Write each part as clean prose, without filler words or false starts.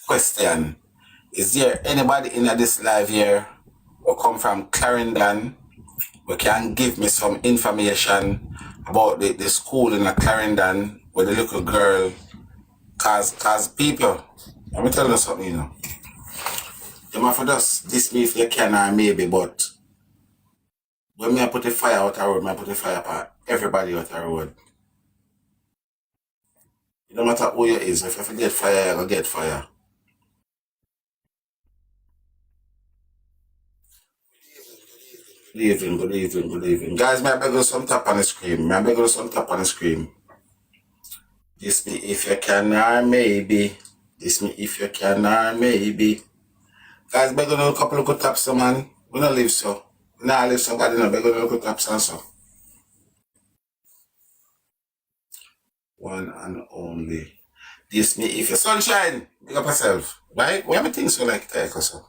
Question. Is there anybody in this live here who come from Clarendon who can give me some information about the school in Clarendon with the little girl? Cause people, let me tell you something, you know. You might for this me if you can or maybe, but when me I put the fire out the road, I put the fire upon everybody out the road. It don't matter who you is, if you get fire, you're gonna get fire. Good evening. Guys, may I beg you some tap on the screen? May I beg you some tap on the screen? This me if you can or maybe. This me if you can or maybe. Guys, beg you a couple of good taps, man. We don't live so. We don't live so, but you know, beg you a good taps and so. One and only. This me if you sunshine. Big up yourself. Right? We have a thing so like that also.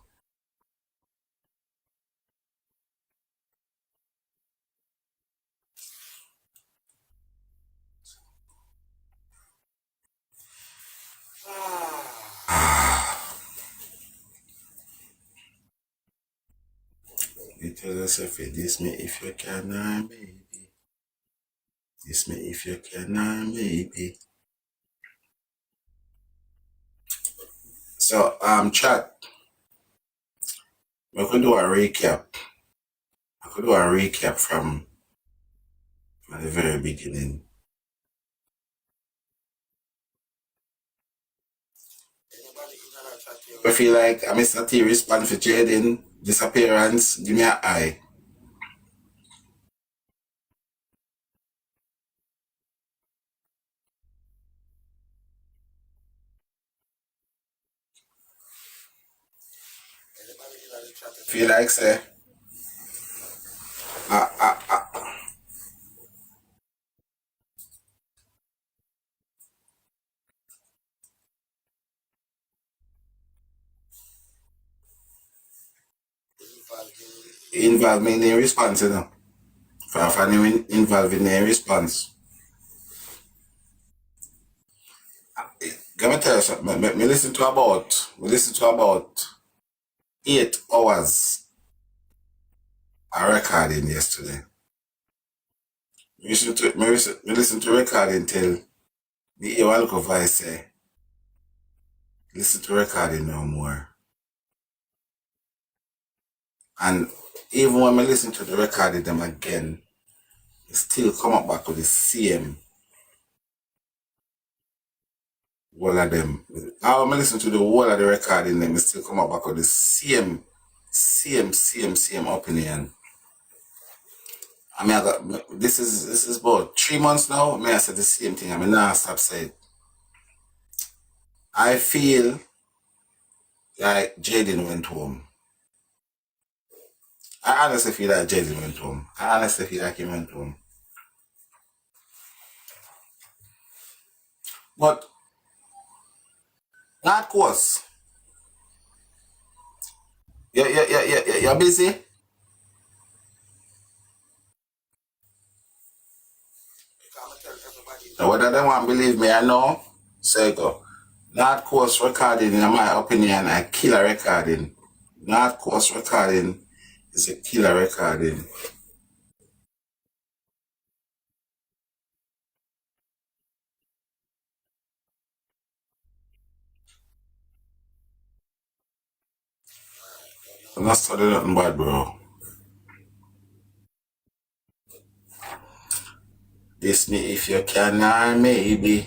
You tell yourself this me if you can or maybe. This me if you can or maybe. So chat. We could do a recap. I could do a recap from the very beginning. I feel like I Mr. T respond for Jayden disappearance. Give me an eye. Feel like say involve me in the response, you know. For anyone involved in the response. Let me tell you something. Me listen to about 8 hours a recording yesterday. Me listen to recording till the hear one look voice say, listen to recording no more. And even when I listen to the recording them again, it still come up back with the same whole of them. Now when I listen to the whole of the recording them, it still come up back with the same opinion. I mean, this is about 3 months now. I mean, I said the same thing. I mean, now I stop saying. I feel like Jayden went home. I honestly feel like Jayden went home. I honestly feel like he went home. But, not course. You're busy? Now, whether they want to believe me or no, say go. North Coast recording, in my opinion, a killer recording. North Coast recording is a killer recording. I'm not studying nothing bad, bro. This me if you can, or maybe.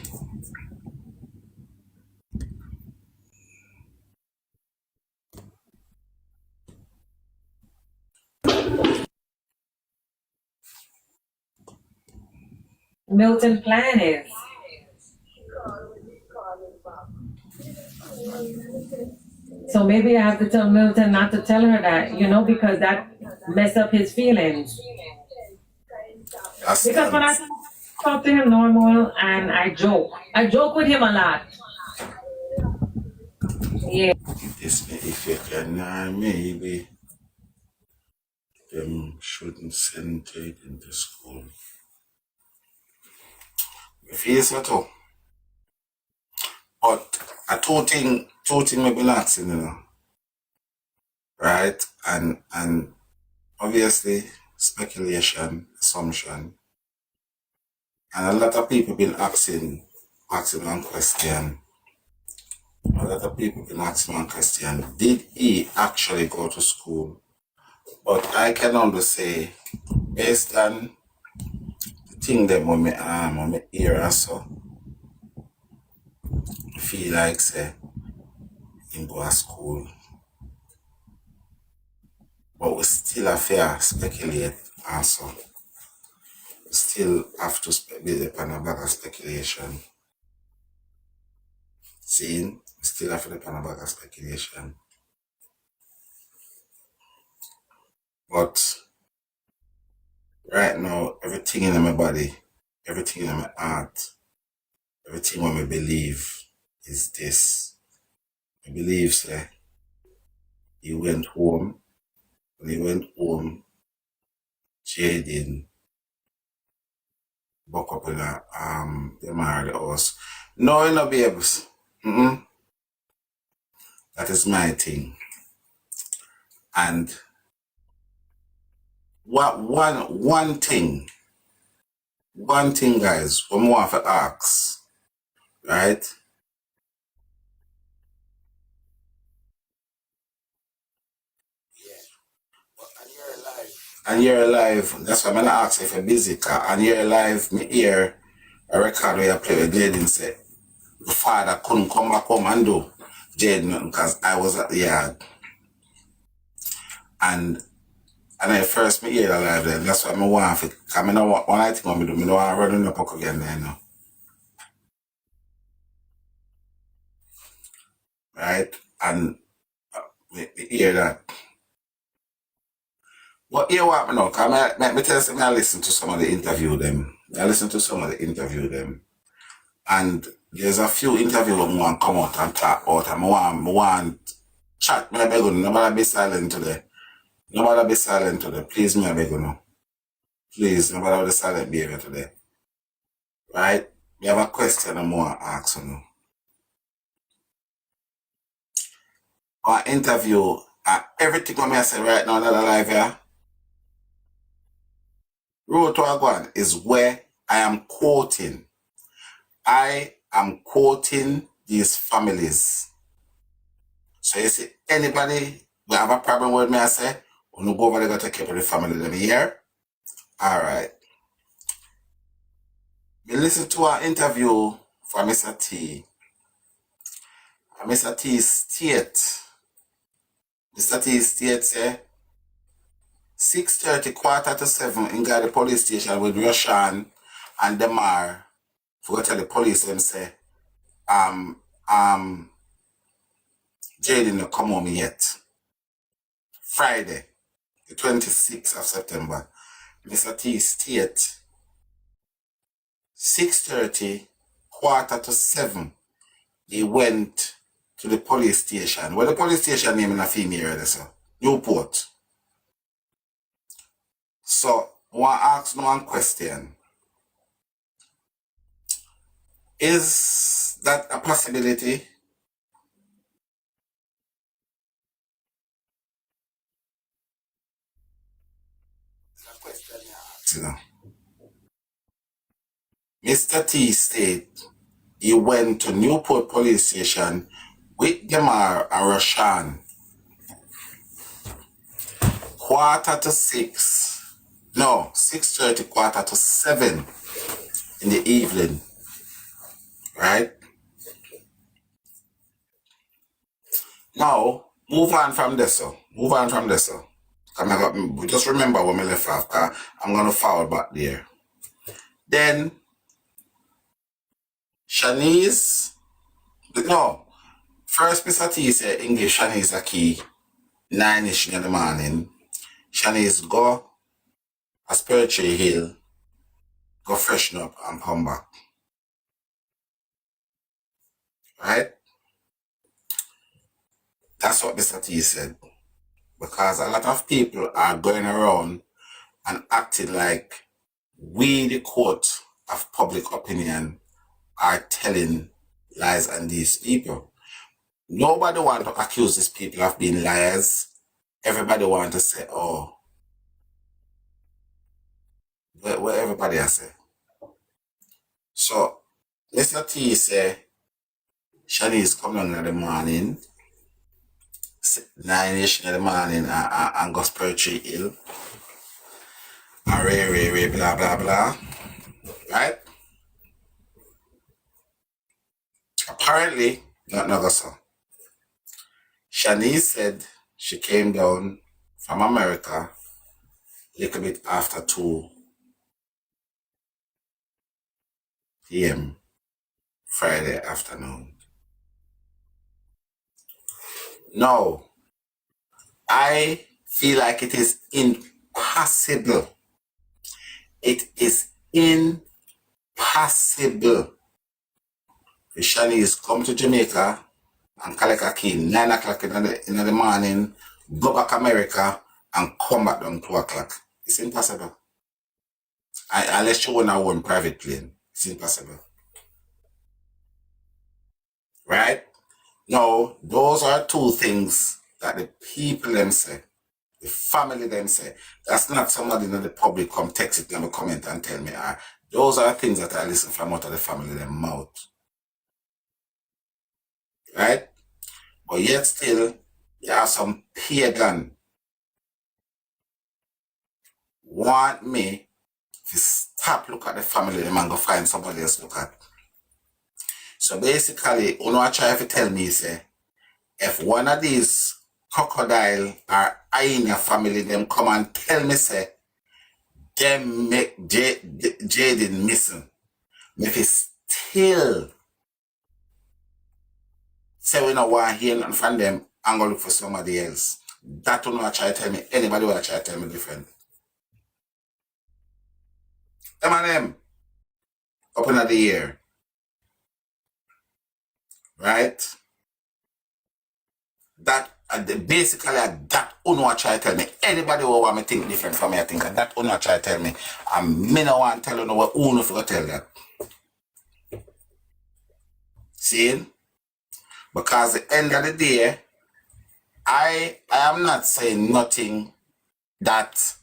Milton plan is. So maybe I have to tell Milton not to tell her that, you know, because that mess up his feelings. Because when I talk to him normal and I joke with him a lot. Yeah. This me if you can, or maybe. Them shouldn't send Jayden to school. I feel so too. But at two thing we've been asking, right? And obviously speculation, assumption, and a lot of people been asking one question. A lot of people been asking one question: did he actually go to school? But I can only say, based on the thing that when me hear also, I feel like say him go to school. But we still have to speculate also. We still have to build upon a bag of speculation. Seeing, we still have to build upon a bag of speculation. But right now, everything in my body, everything in my heart, everything what I believe is this. I believe say he went home. When he went home, jayden buck up in the married house. No, you know, babes. That is my thing. And one thing, guys, we want to ask, right? And you're alive. That's why I'm gonna ask if you're busy, and you're alive, me hear a record where you play with Jayden say the father couldn't come back home and do Jayden because I was at the yard. And I first me hear it alive then. That's why I want to, because I know what I think I'm do, I don't want to run in the puck again there now. Right? And me hear that. But hear what me know, because me tell you, I listen to some of the interview them. And there's a few interviews I want to come out and talk about, and I want chat. Me I beg you, nobody be silent today. Nobody be silent today. Please, me I beg you now. Please, nobody be silent behavior today. Right? We have a question I want to ask you now. Our interview, everything what me I say right now that I live here, Road to Agwan is where I am quoting. I am quoting these families. So you see, anybody will have a problem with me, I say, when you go over there, go take care of the family them here. Alright. We listen to our interview from Mr. T. And Mr. T state say 6:30, 6:45 in the police station with Roshan and Demar for go tell the police them say Jayden not come home yet. Friday, the 26th of September. Mr. T state 6:30, 6:45 he went to the police station. Well, the police station name in a female there, so Newport. So I want to ask one question. Is that a possibility? That's a question you ask, you know. Mr. T state he went to Newport police station with Gemar and Roshan 6:45. No, 6:30, 6:45 in the evening. Right? Now, move on from this. Just remember when we left off, I'm going to forward back there. Then, Shanice, no, first Mr. T said English, Shanice a key, 9ish in the morning. Shanice go a spiritual hill, go freshen up and come back. Right? That's what Mr. T said. Because a lot of people are going around and acting like we, the court of public opinion, are telling lies on these people. Nobody want to accuse these people of being liars. Everybody want to say, oh, what everybody has say. So, Mr. T say, Shanice come down in the morning, 9ish in the morning, and go spiritually ill. And ray, blah, blah, blah. Right? Apparently, not so. Shanice said she came down from America a little bit after 2 p.m. Friday afternoon. No, I feel like it is impossible. It is impossible for Shanice come to Jamaica and collect a key 9 o'clock in the morning, go back America and come back down 2 o'clock. It's impossible. Unless you own a own private plane, it's impossible. Right? Now, those are two things that the people them say, the family them say. That's not somebody in the public come text it and comment and tell me. Those are things that I listen from out of the family them mouth. Right? But yet still, there are some pagan want me to stop look at the family them and go find somebody else to look at. So basically, you try to tell me, say, if one of these crocodile or hyena family them come and tell me, say, them make Jayden missing, if it's still say we don't want to hear nothing from them and go look for somebody else. That will not try to tell me, anybody will try to tell me different. Them and them, up in the air. Right? That basically that uno try to tell me. Anybody who want me think different from me, I think that uno try to tell me. And me no want to tell you what uno for tell that. See? Because at the end of the day, I am not saying nothing that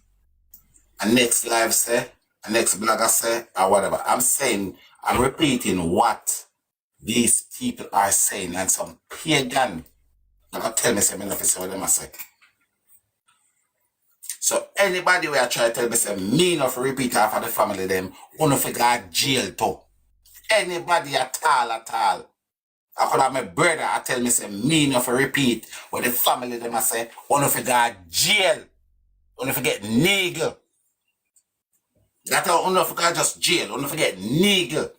a next live say, a next blogger say, or whatever. I'm repeating what these people are saying, and some pagan never tell me something if it's what them say. So anybody who try to tell me say me not repeat after the family them, wanna figure jail too. Anybody at all. I could have my brother I tell me say me not repeat what the family them I say, wanna figure jail. Wanna forget nigga. That's how wanna forget just jail, wanna forget nigga.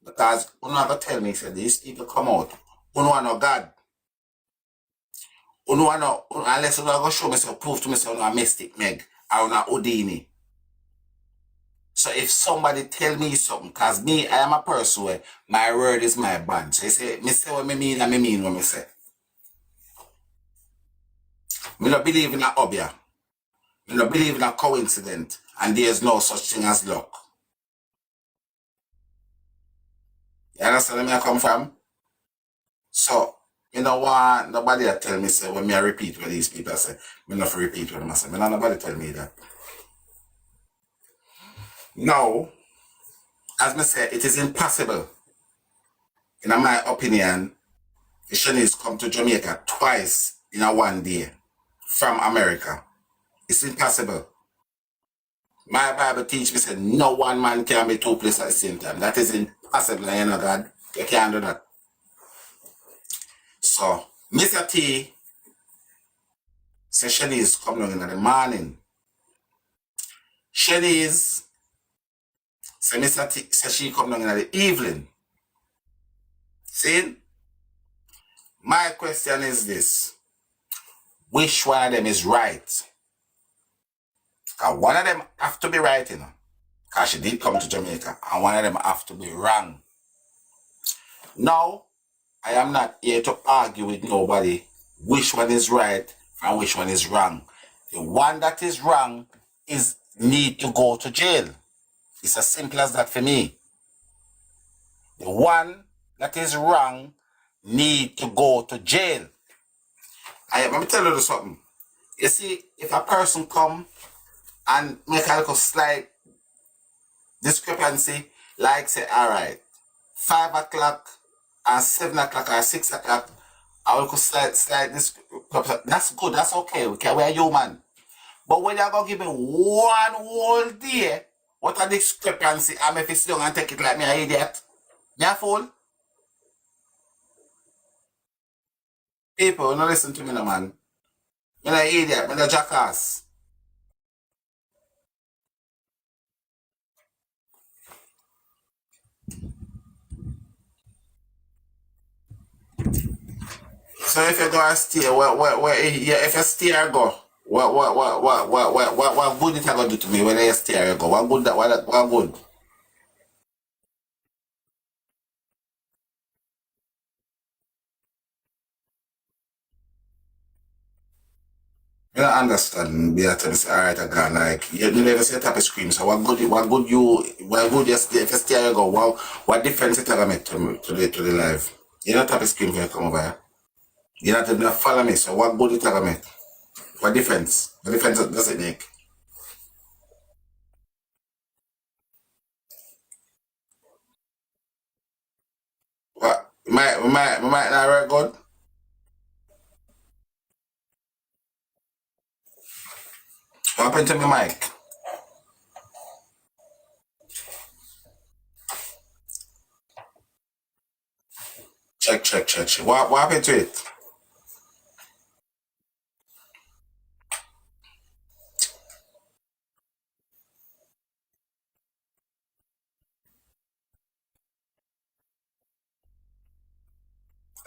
Because you never tell me, say these people come out. You know no God. You know no, unless you go show me some proof to me, say you know Mystic Meg or you Houdini. So if somebody tell me something, because me, I am a person where my word is my bond. So you say, me say what me mean and me mean what me say. Me don't believe in a obia. Me don't believe in a coincidence. And there's no such thing as luck. You understand where I come from? So, you know what? Nobody tell me, say, when me I repeat what these people say, me not repeat what them say. Me not nobody tell me that. Now, as me say, it is impossible, in my opinion, the Shanice come to Jamaica twice in a one day from America. It's impossible. My Bible teach me, say, no one man can be two places at the same time. That is impossible, you know, God. You can't do that. So, Mr. T says Shanice come down in the morning. Shanice says Mr. T says she come down in the evening. See? My question is this. Which one of them is right? Because one of them have to be right, you know. Because she did come to Jamaica. And one of them have to be wrong. Now, I am not here to argue with nobody which one is right and which one is wrong. The one that is wrong is need to go to jail. It's as simple as that for me. The one that is wrong need to go to jail. Let me tell you something. You see, if a person come and make a little slight discrepancy, like say, all right, 5 o'clock and 7 o'clock or 6 o'clock, I will slight discrepancy. That's good, that's okay. We're human. But when you're gonna give me one whole day, what a discrepancy, I'm if it's young and take it like me an idiot. Me a fool? People, no listen to me no man. Me an idiot, me a jackass. So if you go and stay, yeah, if you stay or go, what good it gonna do to me when I stay or go? What good what good? You don't understand be at say, alright I got like you never see a type of scream, so what good you stay if you stay or go, what difference it gonna make to the life? You don't type of scream when you come over here. You don't even follow me, so what good it gonna make? What difference? What difference does it make? What? We might not work good? What happened to my mic? Check. What happened to it?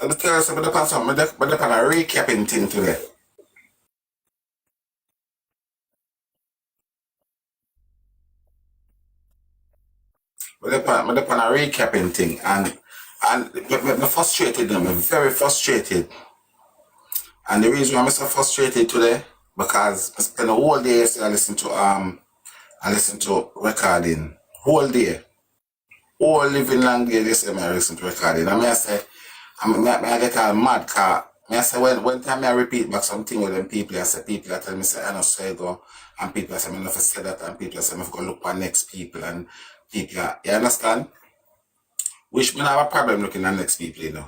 Let me tell you something, but something, but on a recapping thing today. But on a recapping thing, and me frustrated, I'm very frustrated. And the reason why I'm so frustrated today, because I spent a whole day yesterday I listen to recording. Whole day. Whole living long day yesterday I listen to recording. I mean I say, I get all mad car. I say when time I repeat back something with them people, I say people I tell me say I know so you go, and people I say I never say that, and people I say I go look for next people, and people you understand? Which me not have a problem looking at next people, you know.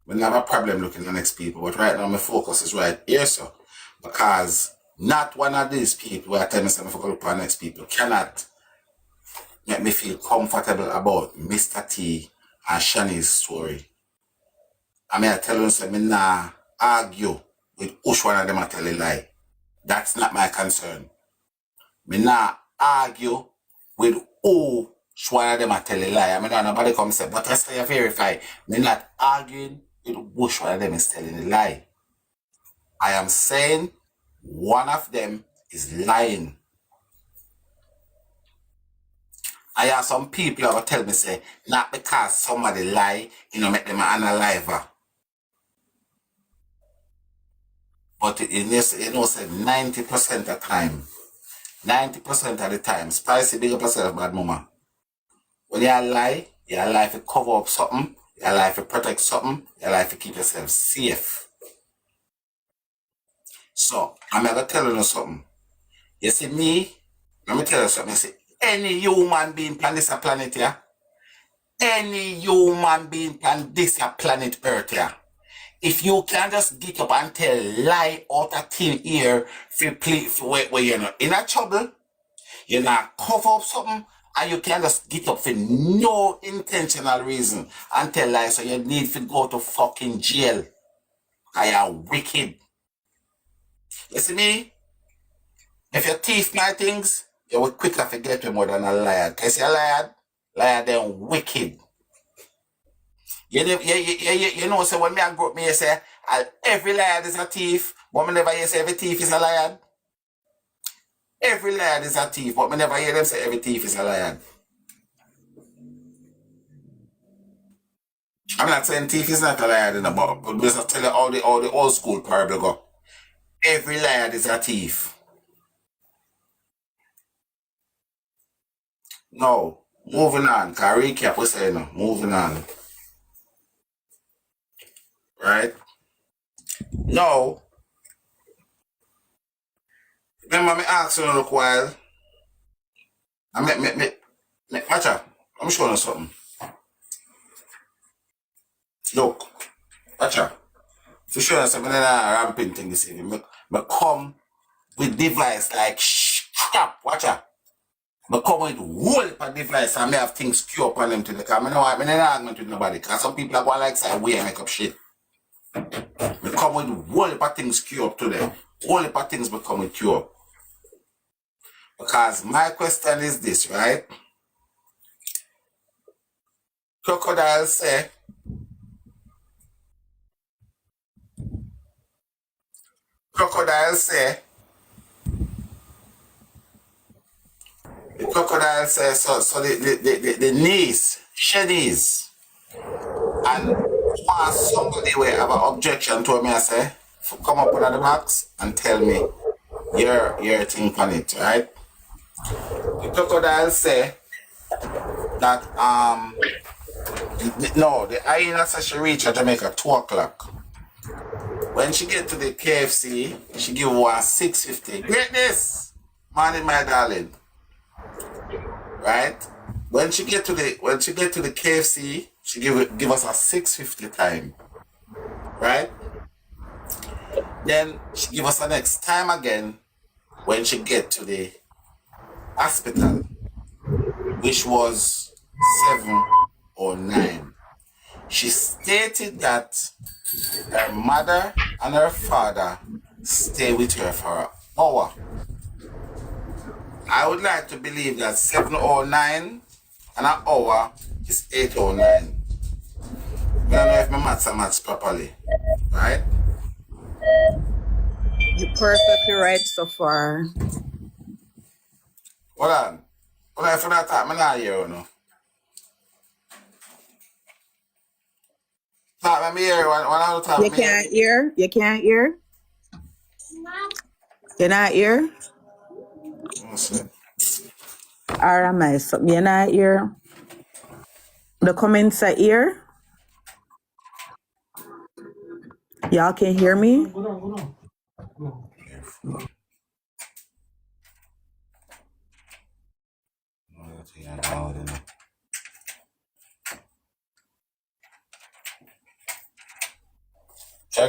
We don't have a problem looking at next people, but right now my focus is right here, so. Because not one of these people where I tell myself if I look at next people cannot make me feel comfortable about Mr. T and Shani's story. I mean, I tell you something, I nah argue with which one of them I tell a lie. That's not my concern. Me nah argue with which one of them I tell a lie. I mean, nobody come say, but I still verify. Me not arguing with which one of them is telling a lie. I am saying one of them is lying. I have some people who tell me say, not because somebody lie, make them an unaliver. But say 90% of the time, 90% of the time, spicy big up yourself, bad mama. When you lie to cover up something, you lie to protect something, you lie to keep yourself safe. So, I'm gonna tell you something. You see me, let me tell you something. You see, any human being on this planet here, any human being on this planet Earth here, if you can just get up and tell lie out of thin air where you're not in a trouble, you're not cover up something, and you can just get up for no intentional reason and tell lies, so you need to go to fucking jail. I am wicked. You see me? If you thief my things, you will quicker forget me more than a liar. Because you're a liar, liar then wicked. You know, so when I grew up, me say, every liar is a thief, but me never hear say every thief is a liar. Every liar is a thief, but me never hear them say every thief is a liar. I'm not saying thief is not a liar, but just tell you all the old school parable go. Every liar is a thief. No, moving on. Can I recap what saying now? Moving on. right? Now, remember me ask you look while. Watch out. I'm showing you something. Look, watch out. For sure, something in a ramping thing this evening. Me come with device like crap. Watch out. Me come with whole heap of device and me have things queue up on them to the car. Me no want me no argument with nobody. Cause some people are going like say we make up shit. Me come with whole heap of things queue up to them. Whole heap of things me come with queue up. Because my question is this, right? Crocodile say crocodile say the crocodile says so the niece, Shanice, and want somebody will have an objection to me, I say, come up under the box and tell me your thing on it, right? The crocodile say that no, the hyena says she reach at Jamaica 2 o'clock. When she get to the KFC, she give her 650. Greatness! Morning, my darling. Right? When she get to the KFC, she give us a 650 time. Right? Then she give us the next time again when she get to the hospital, which was 7 or 9. She stated that her mother and her father stay with her for an hour. I would like to believe that 7 or 9 and an hour is 8 or 9. I don't know if my maths are matched properly, right? You're perfectly right so far. Hold on. Hold on, for that time, I'm not here, you know. Talk me here, one other time. You can't hear? You can't hear? You're not here? Or am I something? You're not here? The comments are here? Y'all can hear me?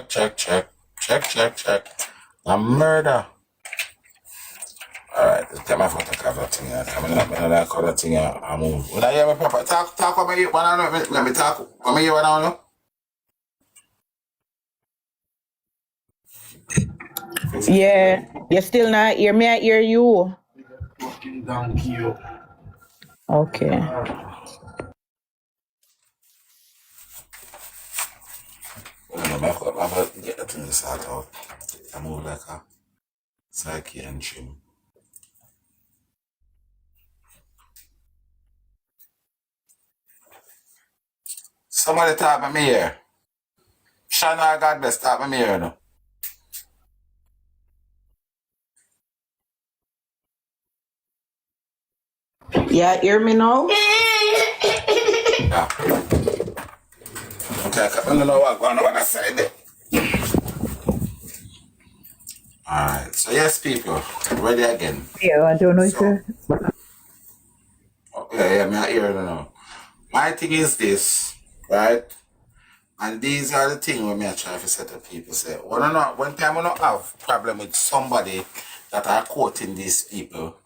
Check. A murder. Alright, let's get my photo cover thing here. I'm gonna call that thing here. I move. When I hear my papa talk for me, when I know, let me talk. For me, when I know. Yeah. You still not hear me? I hear you. Okay. I'm gonna get that thing sorted out. I move like a psyche and trim. Somebody talk me here. Shana, God bless, talk me here, no. Yeah, hear me now? Yeah. Okay, I don't know what's going on on that side there. Alright, so yes, people, ready again. Yeah, I don't know if you... Yeah, I'm here now. My thing is this, right? And these are the things when I try to set up people say, when time we don't have problem with somebody that are quoting these people,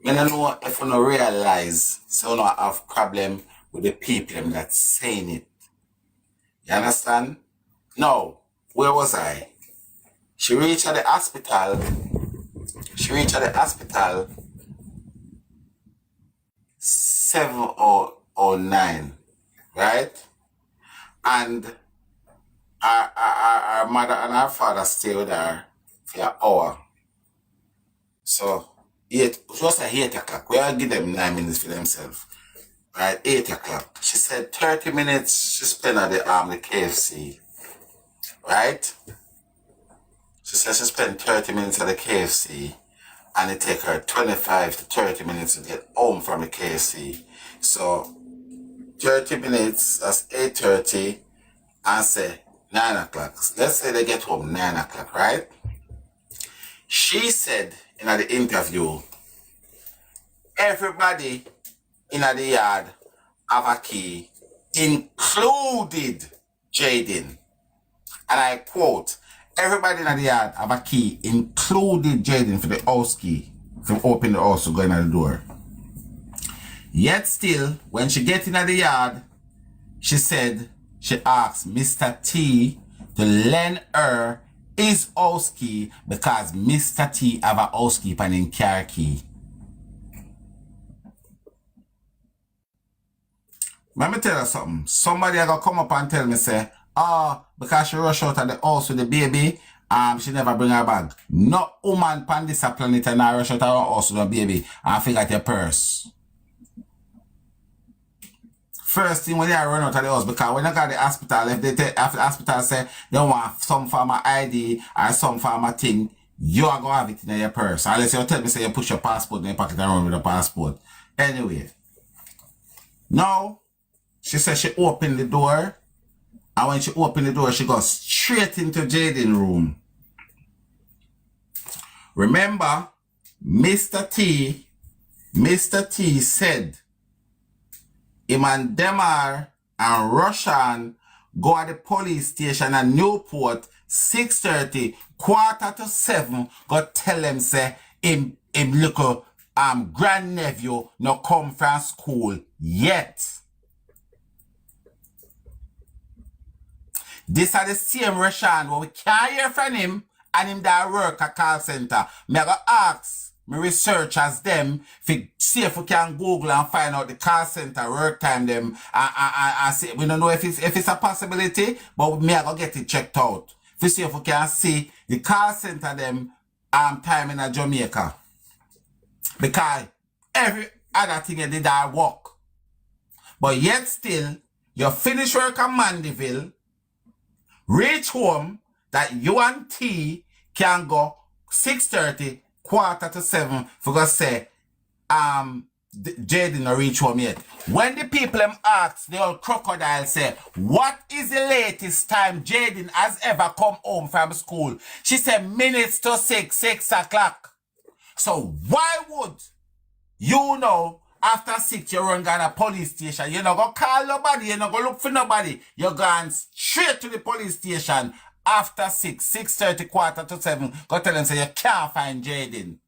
I don't know if we don't realize so we don't have problem with the people that's saying it. You understand? Now, where was I? She reached at the hospital 7 or 9, right? And our mother and our father stay with her for an hour. So, just at 8 o'clock. We give them 9 minutes for themselves. Right, 8 o'clock. She said 30 minutes she spent at the KFC. Right? She said she spent 30 minutes at the KFC and it take her 25 to 30 minutes to get home from the KFC. So 30 minutes, that's 8:30, and say 9 o'clock. Let's say they get home 9 o'clock, right? She said in the interview, everybody in the yard have a key, included Jayden. And I quote, everybody in the yard have a key, included Jayden, for the house key, to open the house to go in the door. Yet still, when she get in the yard, she said she asked Mr. T to lend her his house key because Mr. T have a housekeeper and in car key. Let me tell you something. Somebody gonna come up and tell me, say, because she rush out of the house with the baby, she never bring her bag. No woman pan this planet and I rush out of her house with the baby and forget your purse. First thing when they run out of the house, because when you got the hospital, if they take, after the hospital say they want some form of ID or some form of thing, you are gonna have it in your purse. Unless you tell me, say you push your passport in your pocket and run with the passport. Anyway. Now, she said she opened the door, and when she opened the door, she got straight into Jayden's room. Remember, Mr. T said him and Demar and Roshan go at the police station at Newport 6:30, 6:45, go tell them say him little grandnephew no come from school yet. This are the same Roshan where we can't hear from him and him that work at call center. Me go ask my researchers them to see if we can Google and find out the call center work time them and see. We don't know if it's a possibility, but me I go get it checked out. To see if we can see the call center them time in Jamaica. Because every other thing you did I work. But yet still, you finish work at Mandeville, reach home that you and T can go 6:30, 6:45 for go say, Jayden no reach home yet. When the people ask, the old crocodile say, what is the latest time Jayden has ever come home from school? She said minutes to 6 o'clock. So why would you know after 6 you run down a police station? You not go call nobody, you not go look for nobody. You're going straight to the police station after 6:30, 6:45, go tell them say you can't find Jayden.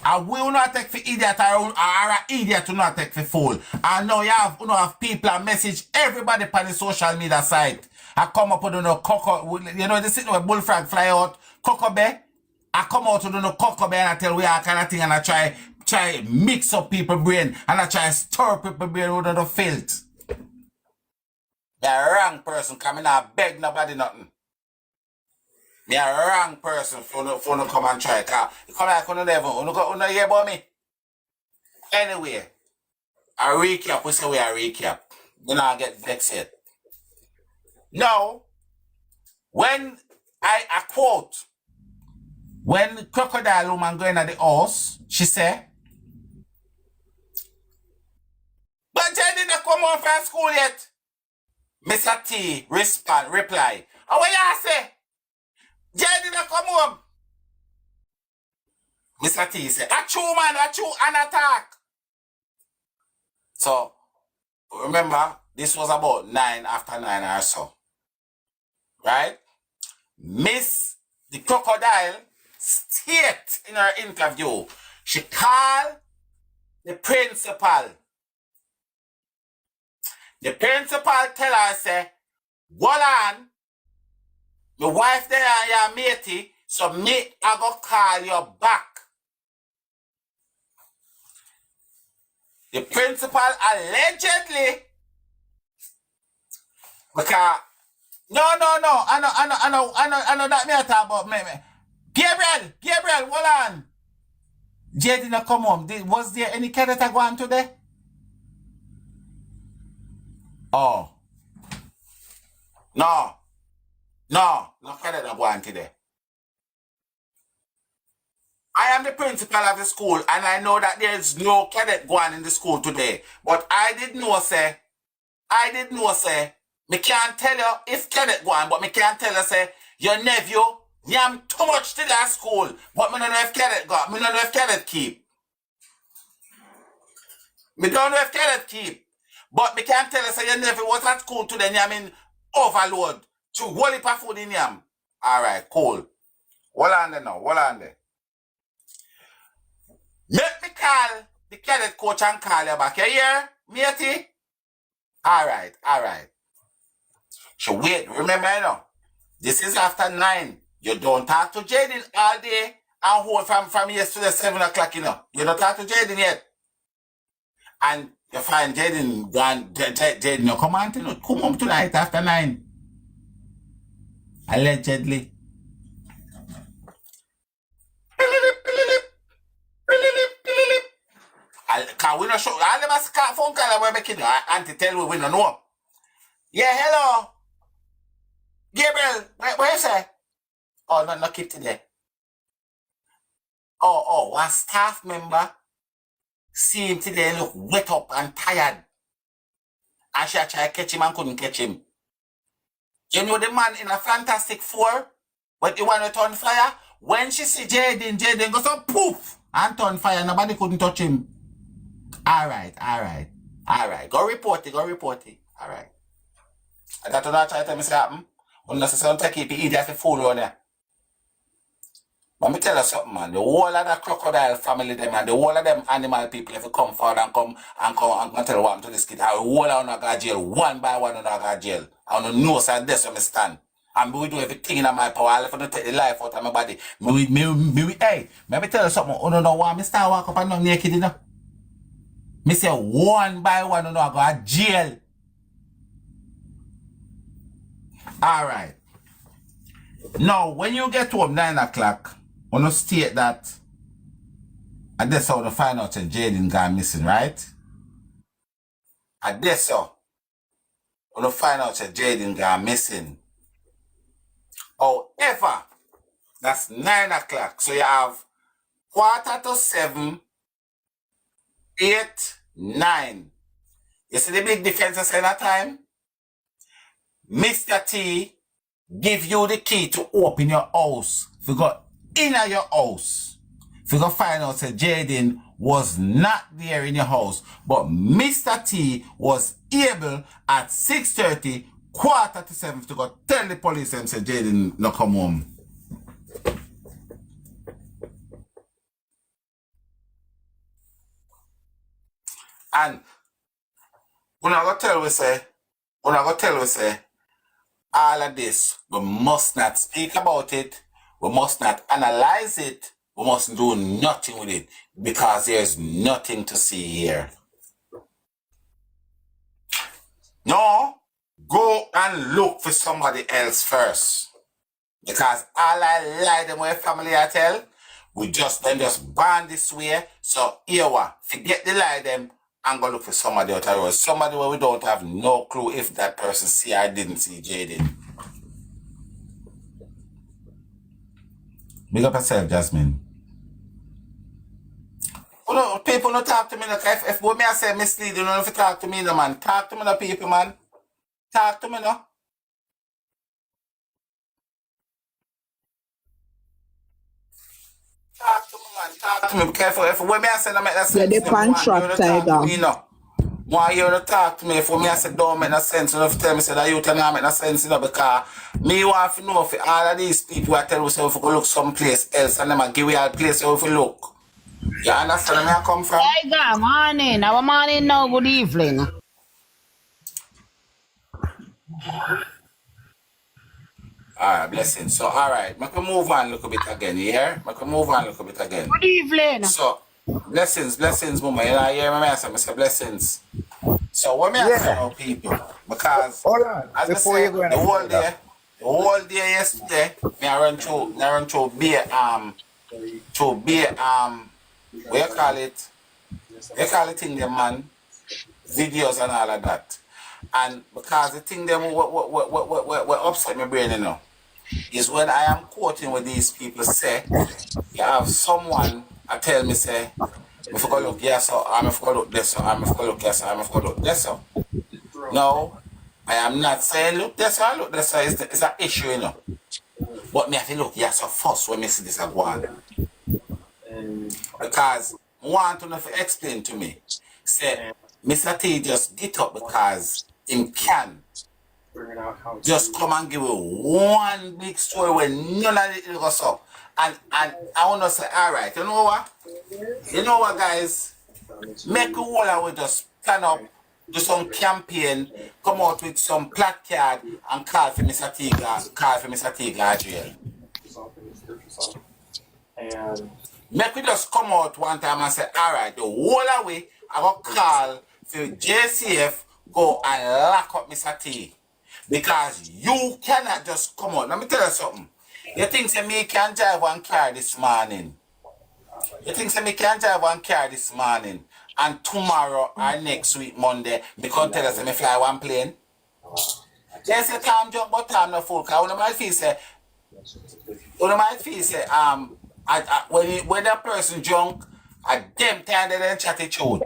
I will not take for idiot or an idiot to not take for fool. And now you have people and message everybody on the social media site. I come up with cocoa, you know, they sit where bullfrog fly out, cocoa bear. I come out with cocoa bear and I tell we are kind of thing and I try mix up people's brain and I try stir people's brain with the filth. You're a wrong person coming out beg nobody nothing. You're a wrong person for no come and try. You come like on level. You don't hear about me. Anyway, a recap. We say we are recap. You know, I get vexed yet. Now, when I quote, when crocodile woman going at the house, she said, but Jayden didn't come home from school yet. Mr. T reply, oh, what you say? Jayden didn't come home. Mr. T said, achoo man, achoo, an attack. So, remember, this was about 9 after 9 or so. Right? Miss the crocodile state in her interview. She called the principal. The principal tell her, say, hold on, my wife there and your matey, so me I go call you back. The principal allegedly, because no, I know that me I talk about me. Gabriel, hold on. Jay did not come home. Was there any character going today? Oh. No character going today. I am the principal of the school, and I know that there is no cadet going in the school today. But I did know, say, me can't tell you if cadet going, but me can't tell you, say, your nephew, yam too much to that school, but me don't know if cadet got, me don't know if cadet keep. Me don't know if cadet keep. But me can't tell you, say, your nephew was at school today, yam in overload, to whole heap of food in yam. All right, cool. Hold on there now, hold on there. Let me call the cadet coach and call you back. You hear, matey? All right. So wait, remember now, this is after 9. You don't talk to Jayden all day and hold from yesterday 7 o'clock, you know. You don't talk to Jayden yet. And you find Jayden gone, Jayden, you come on tonight, come home tonight after 9. Allegedly. Can we not show all them as phone call we're making auntie tell we don't know. Yeah, hello. Gabriel, where you say? Oh, no keep today. Oh, one staff member see him today look wet up and tired. And she tried to catch him and couldn't catch him. You know the man in a Fantastic Four? But the one with on fire? When she see Jayden goes so poof and turn fire. Nobody couldn't touch him. All right. Go report it. All right. I got to not try to tell me something. Unless it's take it, eat that fool on there. But me tell you something, man. The whole of the crocodile family, them and the whole of them animal people, if you come forward and come and tell what to this kid, I will hold on to jail one by one on our jail. I don't know, so that's where I stand. And we do everything in my power. I'll have to take the life out of my body. Hey, let me tell you something. You don't know why I start walk up and down naked, you know? Me say one by one, you know, I go to jail. All right. Now, when you get home 9 o'clock, you know state that, and that's how you find out that Jayden gone missing, right? And that's how you find out that Jayden gone missing. However, that's 9 o'clock. So you have 7:15, 8, 9. You see the big difference in that time? Mr. T give you the key to open your house. If you go in your house, if you go find out that Jayden was not there in your house, but Mr. T was able at 6:30, 6:45 to go tell the police and say Jayden not come home. And when I go tell we say, all of this, we must not speak about it, we must not analyze it, we must do nothing with it, because there's nothing to see here. No, go and look for somebody else first. Because all I lie them with family I tell, we just band this way. So here what? Forget the lie them and go look for somebody out there. Somebody where we don't have no clue if that person see or didn't see Jayden. Big up yourself, Jasmine. Well, people don't talk to me. Like, if what me I say misleading, you don't have to talk to me, no, man. Talk to me, no, people, man. Talk to me, no. Talk to me, man. Talk to me. Be careful. If what me I say, no, make that sense. Yeah, the contract, Tiger. Why you to talk to me? For me, I said, don't make no sense. You don't have to tell me that you don't make no sense, you know, because me want to know if all of these people I tell you, so if we go look someplace else and them give you a place where we look. You understand where I come from? Tiger, morning. Our morning now, good evening. Alright, blessings. So, alright, I can move on a little bit again, you hear? I can move on a little bit again. Good evening. So, blessings, mama. You know, hear me say blessings. So, what me ask now, people? Because, hold on, as I said, the whole day yesterday, me I run through beer, what you call it? They call it thing them, man, videos and all of that. And because the thing them what upset my brain, you know. is when I am quoting what these people say, you have someone I tell me say, I forgot look yes so I'm forgot look this so I'm forgot look yes so I'm forgot look this so. No, I am not saying look this so look this so it's an issue, you know. But me have to look yes so first when me see this go on. Because I want to explain to me. Say Mr. T just get up because him can just come and give you one big story where none of it goes up. And I want to say, all right, you know what? You know what, guys? Make a whole and we just stand up, do some campaign, come out with some placard and call for Mr. T jail. Make we just come out one time and say, all right, the whole away, I will call for JCF, go and lock up Mr. T. Because you cannot just come out. Let me tell you something. You think say me can drive one car this morning. You think say me can drive one car this morning and tomorrow or next week Monday me can tell us me fly one plane. They say time jump but time no full. Cause one might feel say when that person drunk, at them time they don't chat the truth.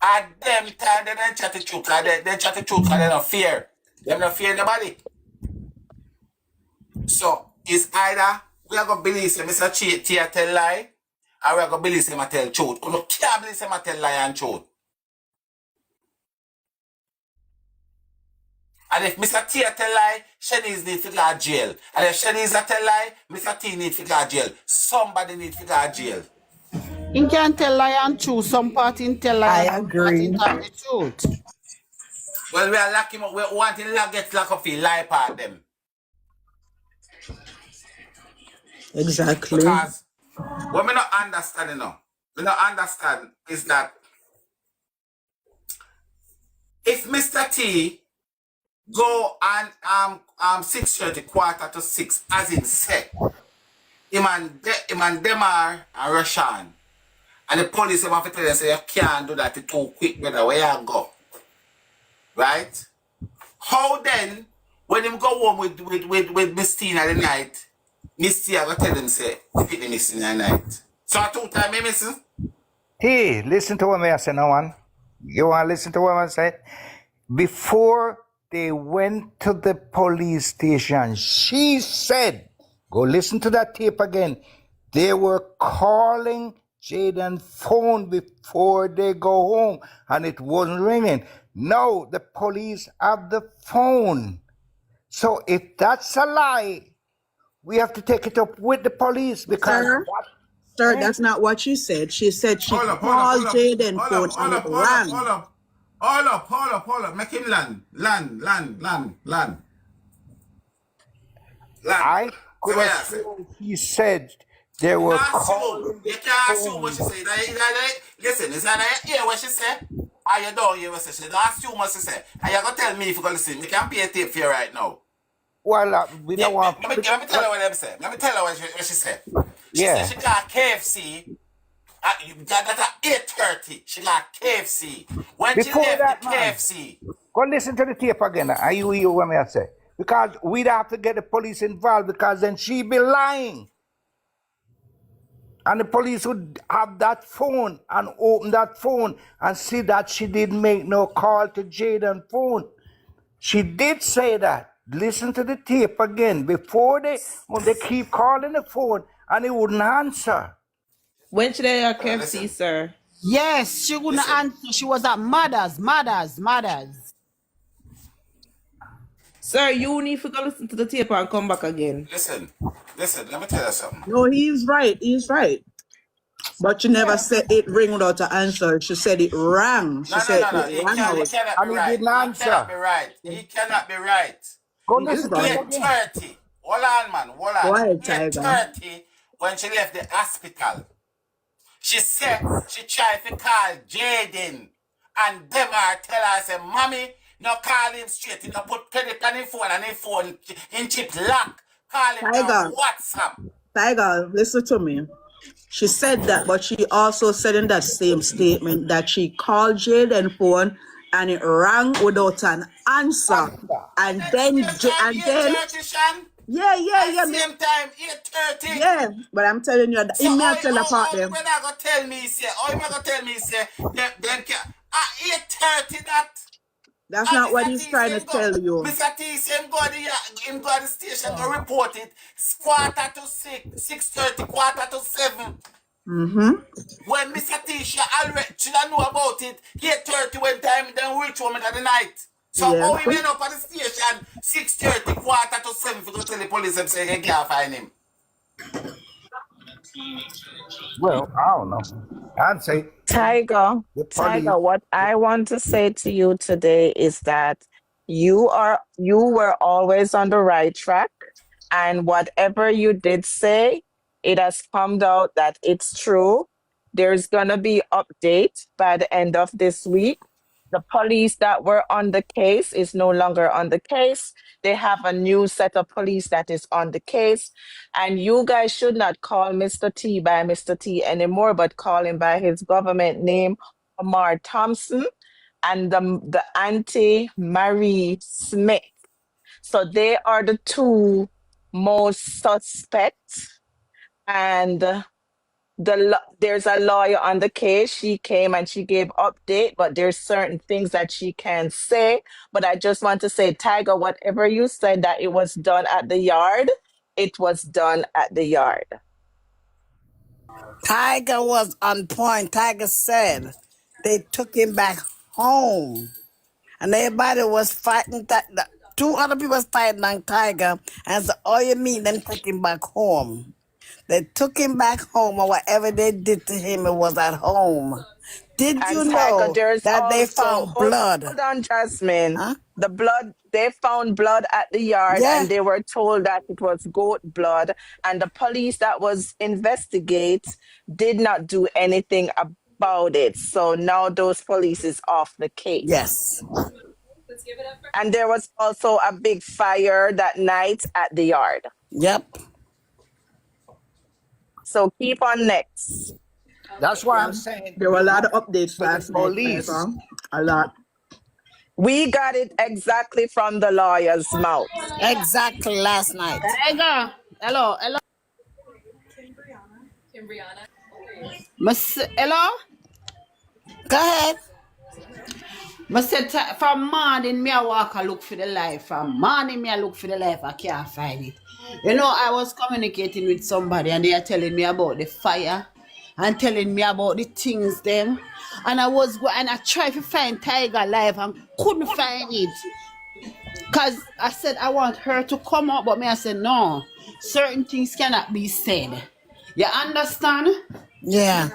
At them time they don't chat the truth. They chat the truth because they don't fear. They don't fear nobody. So it's either we are gonna believe him Mr. T tell lie, or we are gonna believe him I tell truth. You can't believe him I tell lie and truth. And if Mr. T tell lie, Shanice need to go to jail. And if Shanice tell lie, Mr. T need to go to jail. Somebody need to go to jail. You can tell lie and truth. Some part in tell lie I and some part agree. in tell the truth. Well, we are locking up. We want to get locked up for lie part them. Exactly. Because what we not understand, you know, we not understand is that if Mr. T go and 6:30, 5:45, as in said, him and Demar and Rashan, and the police have to tell them say you can't do that too quick, brother. Where you go, right? How then when him go home with Miss Tina the night? Miss T, I go tell them say, you pick the missing at night. So 2 times me missing? Hey, listen to what I say now, one. You want to listen to what I say? Before they went to the police station, she said, go listen to that tape again. They were calling Jayden's phone before they go home, and it wasn't ringing. No, the police have the phone. So if that's a lie, we have to take it up with the police because Sir, that's not what she said. She said she called Jayden's phone and it rang. Hold up. Make him land. I could have sworn he said they were calling. You can't assume what she said. Listen, is that you hear what she said? Or you don't hear what she said? Don't assume what she said. And you're going to tell me if you're going to listen. We can't pay a tape for you right now. Well, we don't want. Let me tell her what I'm saying. Let me tell her what she said. She said she got KFC. That's at 8:30. She got KFC. When Before she left that, the KFC. Go listen to the tape again. Are you hear what I say? Because we'd have to get the police involved because then she'd be lying. And the police would have that phone and open that phone and see that she didn't make no call to Jayden's phone. She did say that. Listen to the tape again. Before when they keep calling the phone and he wouldn't answer. When should I have KFC, sir? Yes, she wouldn't answer. She was at Mother's. Sir, you need to go listen to the tape and come back again. Listen, let me tell you something. No, he's right. But she never said it ring without an answer. She said it rang. She said No. it rang He out. cannot be right. He cannot be right. Go listen to it again. 8:30. Hold on, man. Go ahead, Tiger. 8:30 when she left the hospital. She said she tried to call Jayden. And Demar tell her, say, Mommy, no call him straight. You know, put credit on his phone and his phone in chip lock. Call him on WhatsApp. Tiger, listen to me. She said that, but she also said in that same statement that she called Jayden's phone and it rang without an answer. And then, Same time, and then, 8:30, Shan. yeah, Same time, 8:30. yeah. But I'm telling you, So in me I how tell the part how them. when I go tell me say, how you gonna tell me say them can at 8:30 that That's and not what Mr. he's T trying say to tell you. Mr. T say him go to the station go report it. It's 5:45, 6:30, 6:45. Mm-hmm. When Mr. T should I know about it, 8:30 when time then reach home in the night. So Yeah. how he went up at the station 6:30, 6:45 for go tell the police and say they can't find him. Well, I don't know. I'd say Tiger, the police. Tiger, what I want to say to you today is that you were always on the right track, and whatever you did say, it has come out that it's true. There's gonna be update by the end of this week. The police that were on the case is no longer on the case. They have a new set of police that is on the case. And you guys should not call Mr. T by Mr. T anymore, but call him by his government name, Omar Thompson, and the Auntie Marie Smith. So they are the two most suspects. And there's a lawyer on the case. She came and she gave update, but there's certain things that she can't say. But I just want to say, Tiger, whatever you said that it was done at the yard, it was done at the yard. Tiger was on point. Tiger said they took him back home. And everybody was fighting. Two other people was fighting on Tiger. And so, oh, you mean them take him back home? They took him back home, or whatever they did to him, it was at home. Did you And Tiger, know there's that they also found blood? hold on, Jasmine. Huh? The blood, they found blood at the yard Yeah. and they were told that it was goat blood. And the police that was investigate did not do anything about it. So now those police is off the case. Yes. And there was also a big fire that night at the yard. Yep. So keep on next. That's why I'm saying There were a lot of updates to the last night. police. A lot. We got it exactly from the lawyer's mouth. Exactly last night. Tiger. Hello. Hello? Go ahead. I said from morning me I walk I look for the life. From morning me I look for the life. I can't find it. You know, I was communicating with somebody and they are telling me about the fire and telling me about the things them. And I tried to find Tiger alive and couldn't find it. Cause I said I want her to come out, but me I said no. Certain things cannot be said. You understand? Yeah.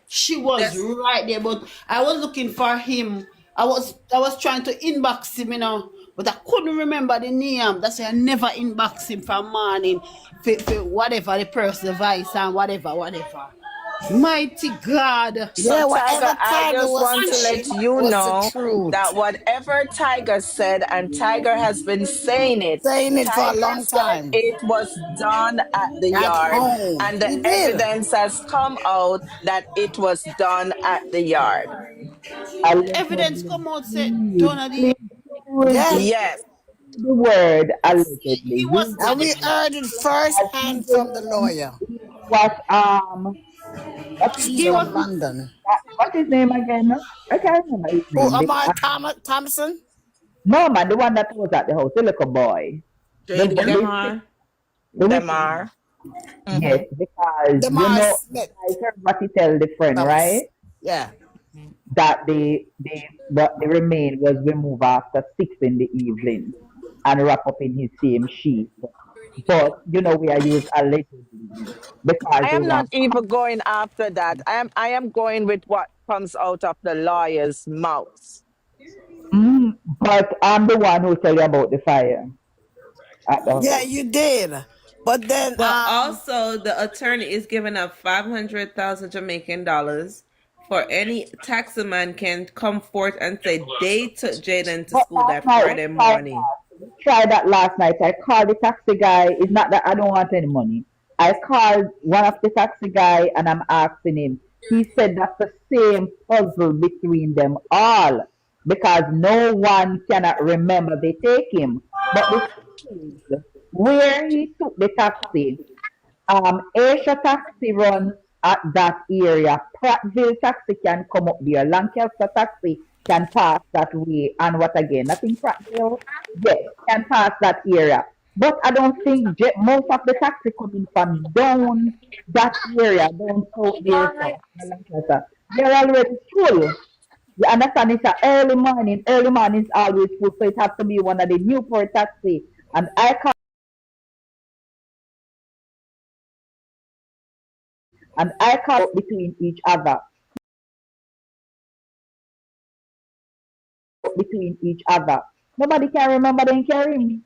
She was right there, but I was looking for him. I was trying to inbox him, you know, but I couldn't remember the name. That's why I never inbox him from morning for whatever the person's voice and whatever. Mighty God. So Yeah, Tiger, whatever I Tiger just was want to let saying you was the know truth. that whatever Tiger said, and Tiger has been saying it, Saying it for a Tiger long said time. it was done at the At yard, home. and the He did. evidence has come out that it was done at the yard. Evidence come out say Donald. Yeah. Yes. The word allegedly. He was And we telling me heard it first hand from the lawyer. What what is She's he was from London. his name again? I can't remember his Who, name. Omar Thompson? No man, the one that was at the house, the little boy. Jayden. Demar. The Demar. Yes, because Demar you know Smith. I heard what he tell the friend, right? Yeah. That the remain was removed after 6 in the evening and wrap up in his same sheet. But you know we are used allegedly because I they am not want. even going after that. I am going with what comes out of the lawyer's mouth. But I'm the one who tell you about the fire at the house. Yeah, you did. But then But also, the attorney is giving up 500,000 Jamaican dollars for any taximan can come forth and say they took Jayden to But school that last night, Friday morning. we tried that last night. I called the taxi guy. It's not that I don't want any money. I called one of the taxi guy and I'm asking him. He said that's the same puzzle between them all. because no one cannot remember they take him. But the thing is, where he took the taxi, Asia taxi runs at that area. Prattville taxi can come up there. Lancaster taxi can pass that way. And what again? I think Prattville, yes, can pass that area. But I don't think most of the taxi coming from down that area, down south there, so Lancaster, they're already full. You understand? It's a early morning. Early morning is always full, so it has to be one of the Newport taxi. And I call between each other. Between each other. Nobody can remember them carry me.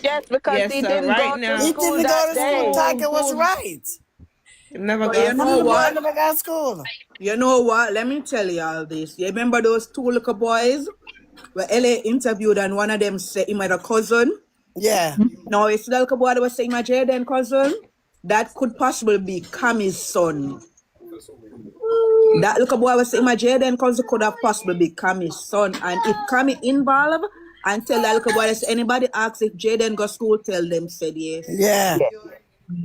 Yes, because Yes, he sir. didn't Right go to He now, school didn't go that to school. day. Tiger was right. never But you got know Little boy what? school. never got school. You know what? Let me tell you all this. You remember those two little boys where LA interviewed and one of them said he had a cousin? Yeah. No, it's the little boy that was saying my jayden cousin. That could possibly be Cammy's son. That little boy was saying my jayden cousin could have possibly be Cammy's son. And if Cammy involved and tell that little boy that anybody asks if Jayden go school, tell them said yes. Yeah. Yes.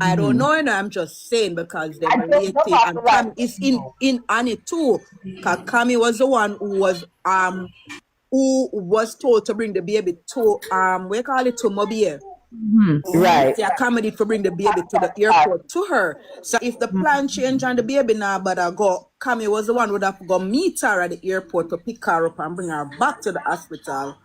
I don't Mhm. know, and I'm just saying because I them just don't related have and the right Cammy to is know. in on it too. Cause Cammy was the one who was told to bring the baby to we call it to Mobile. Mm-hmm. Right. See a comedy for bring the baby to the Right. airport to her. So if the plan change and the baby now but I go, Cammy was the one who would have to go meet her at the airport to pick her up and bring her back to the hospital.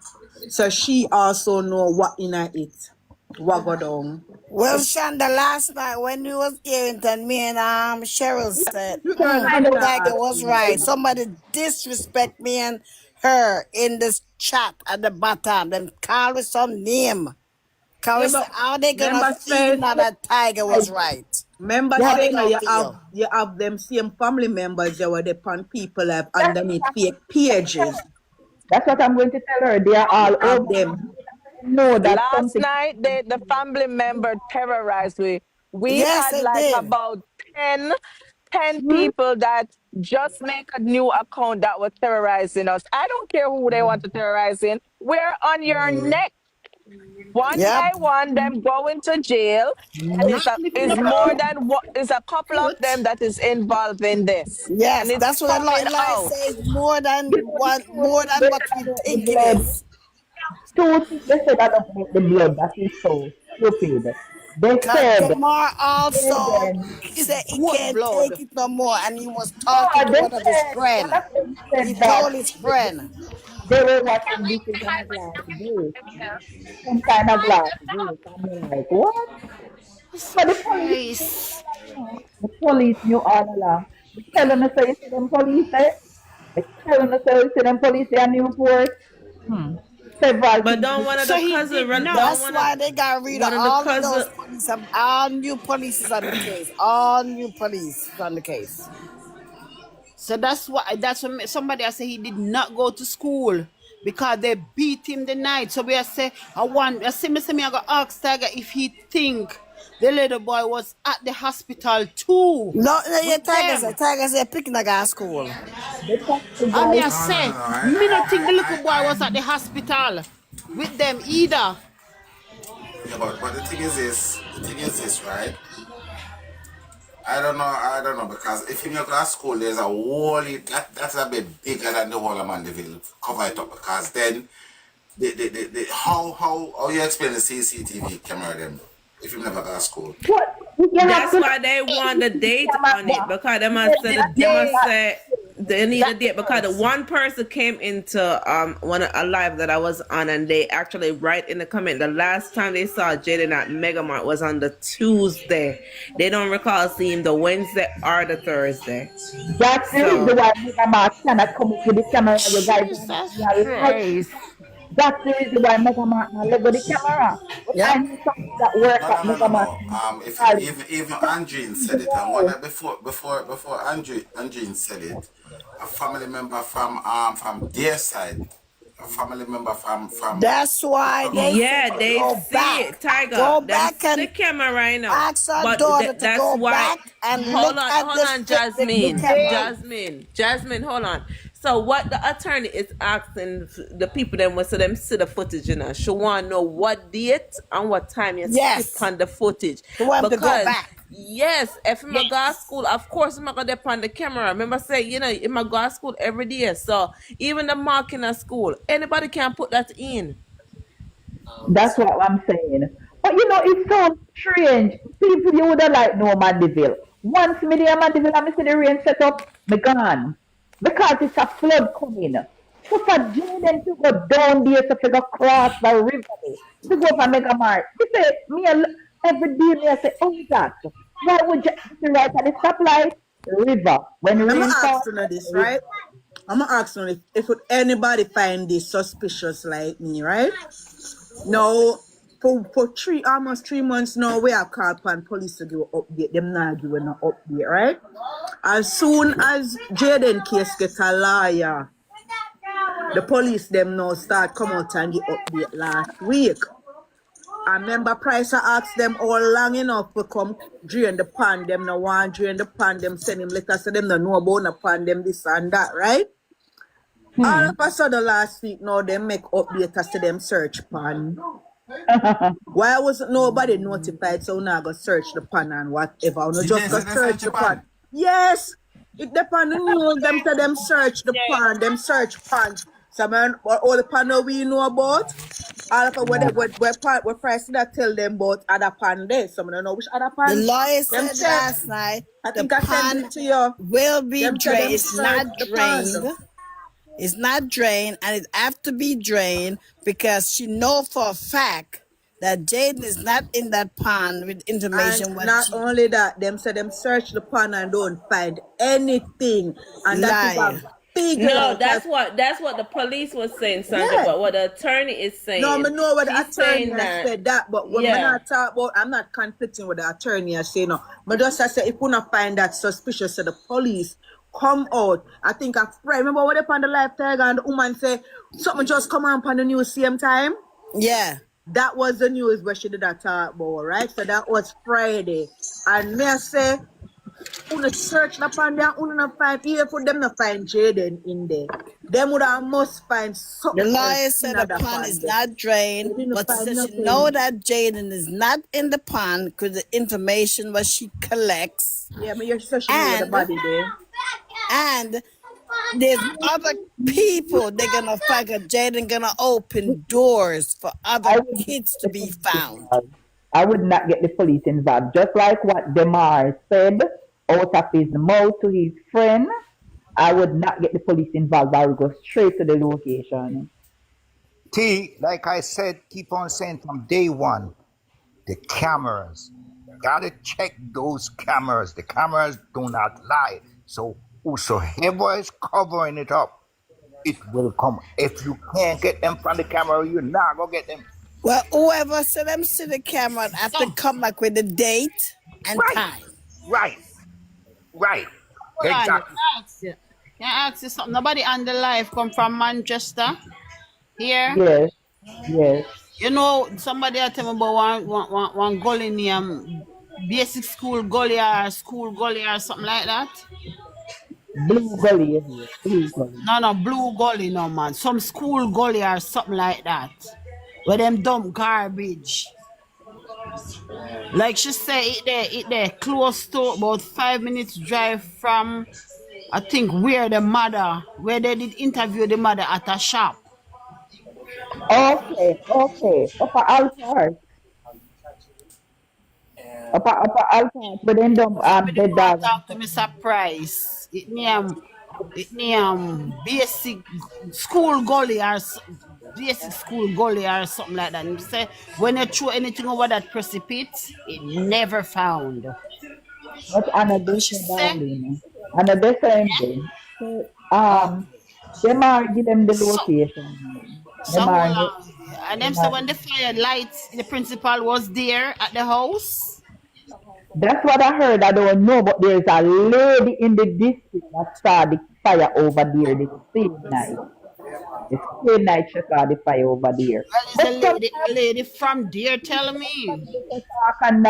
So she also know what in it. What go down. Well, Shonda, last night when we was hearing that me and Cheryl said, Kind of Tiger was right. Somebody disrespect me and her in this chat at the bottom. Then call with some name. Cause Yeah, we say, but how they gonna remember feel say now that Tiger was right? Remember How they saying gonna feel? you have them same family members that were depend people have That's underneath what fake pages. that's what I'm going to tell her. They are You all have over. them. Know that Last something. night, the family member terrorized me. We Yes, had they like did. about 10 Hmm? people that just make a new account that were terrorizing us. I don't care who they want to terrorize in. We're on your neck. One Yep. by one, them going to jail, and Not is lifting up more your than what is a couple of foot. them that is involved in this, and Yes, it's that's what the coming Lord out. says more than You know the one, two more things than they what said we about the think it blood. is. Two things they said about the blood that is so stupid. They Cause said Tamar also Jaden. he said he Goat can't take blood. it no more, and he was talking No, to they one of his said one friend. of them He said that told his friend. they were watching this is on a glass gate. Some kind of glass gate. And they're like, what? But the police knew Christ. all along. The police knew all along. The telling us say you see them police there. The telling us say you see them police there in Newport. Hmm. Several But things. don't one of So the he cousin did run? not. Don't That's why they got rid of one of the all of cousin? those police. All new police is on the case. All new police is on the case. So that's what somebody I say he did not go to school because they beat him the night. So we are say I see me I got ask Tiger if he think the little boy was at the hospital too No, no, yeah, with them. Tiger said picking a guy school. The taxi I guy mean I No, no, no, say no. me not think the little boy was at the hospital with them either. Yeah, but the thing is this, right? I don't know, because if you go to school, there's a whole, that's a bit bigger than the whole of Mandeville. Cover it up, because then, how you explain the CCTV camera them, if you never got to school? what? You have That's to why they want the date on it, because the they day must say they need a That date, because the first. one person came into a live that I was on, and they actually write in the comment the last time they saw Jayden at Megamart was on the Tuesday. They don't recall seeing the Wednesday or the Thursday. That's the reason So why Mega Mart cannot come up with the camera. You guys Jesus are live. Christ. That's the reason why Mega Mart now let go the camera. But I Yep. know something that work No, no, at no, no, Mega Mart. no. If Charlie. even That's Andrine the reason said it, and one why. that before Andrine said it, a family member from their side, a family member That's why they yeah, said to they go see back. it, Tiger. Go Them back see the and camera right now. ask our But daughter to that's go why. back and look at Hold on, the Jasmine, camera. Jasmine, hold on. So what the attorney is asking the people then was so them see the footage, you know. She want to know what date and what time you skip Yes. on the footage. They want to go Because back. yes, if I'm a go to Yes. school, of course I'm gonna depend on the camera. Remember say, you know, I'm a go to school every day. So even the marking at school, anybody can put that in. That's what I'm saying. But you know, it's so strange. People you would have like no Mandeville. Once me there Mandeville and me see the rain set up, me gone. Because it's a flood coming. So for Jaden to go down there to figure cross the river there, to go for Mega Mart. He say, every day me I say, oh that. Why would you be right at the stoplight? River. When I'm rain gonna falls, ask you this, river. right? I'm gonna ask you if would anybody find this suspicious like me, right? No, for almost 3 months now, we have called upon police to give an update. Them not giving an update, right? As soon as Jayden case get a lawyer, the police them now start come out and give update last week. I remember Price asked them all long enough to come drain the pan. Them no want drain the pan. Them send him letters so them no know about the pan. Them this and that, right? All of a sudden last week now they make update as to them search pan. Why wasn't nobody notified so now go search the pan and whatever? No, just go search the pan. Yes, it depend on the news. Them to them search the pan. Them search pan. Some all the pan we know about. All of what price that tell them about other pan there. Some don't know which other The pan. lawyer Them said check. last night I the think I sent pond it to you. will be Them to drained. them It's search not the pan. drained. It's not drained, and it have to be drained because she know for a fact that Jaden is not in that pond with And information what not she only that, them say them search the pan and don't find anything. And that is lie. a big No, lie. that's what the police was saying, Sandra. Yeah. But what the attorney is No, saying, I know what the she's attorney saying has that said that, but when yeah. I not talk about, I'm not conflicting with the attorney has said no. But just I say if we not find that suspicious, so the police come out. I think I remember what they on the live tiger and the woman say something just come on the news same time. Yeah. That was the news where she did that talk about, right? So that was Friday. And me I say, una search upon there, una not find, even for them not find Jayden in there. Them would have must find The something lawyer else in said the that pond is there. not drained, They didn't but find says she nothing. know that Jaden is not in the pond because the information what she collects, Yeah, but you're social media the and body there. and there's other people they're gonna find. Jaden gonna open doors for other I would kids to get the be police found. involved. I would not get the police involved. Just like what Demar said out of his mouth to his friend, I would not get the police involved. I would go straight to the location. T, like I said, keep on saying from day one, the cameras. Gotta check those cameras. The cameras do not lie. So whosoever is covering it up, it will come. If you can't get them from the camera, you're not gonna get them. Well, whoever said them see the camera have to come back with the date and Right, time. right, right. Hold on, Exactly. Can I ask you something? Nobody on the live come from Manchester here. Yes, yes. You know, somebody I tell me about one gully name, basic school gully or school gully or something like that. Blue Gully area. Blue Gully. No, blue gully, no man. Some school gully or something like that. Where them dump garbage. Like she say, it there, close to about 5 minutes drive from, I think, where they did interview the mother at a shop. Okay, okay. Upper Altar. Upper Altar. But then Somebody the go and dog. talk to Mr. Price. It name basic school gully or basic school gully or something like that. And you say when you throw anything over that precipice, it never found. But another She said, darling. Another Sunday. So, oh, them are give them the so location. so Them hold are on. And them them say are, when the fire lights, the principal was there at the house. that's what I heard. I don't know, but there's a lady in the district that saw the fire over there the same night. The same night she saw the fire over there. Well, it's But sometimes a lady from there telling me. they talk and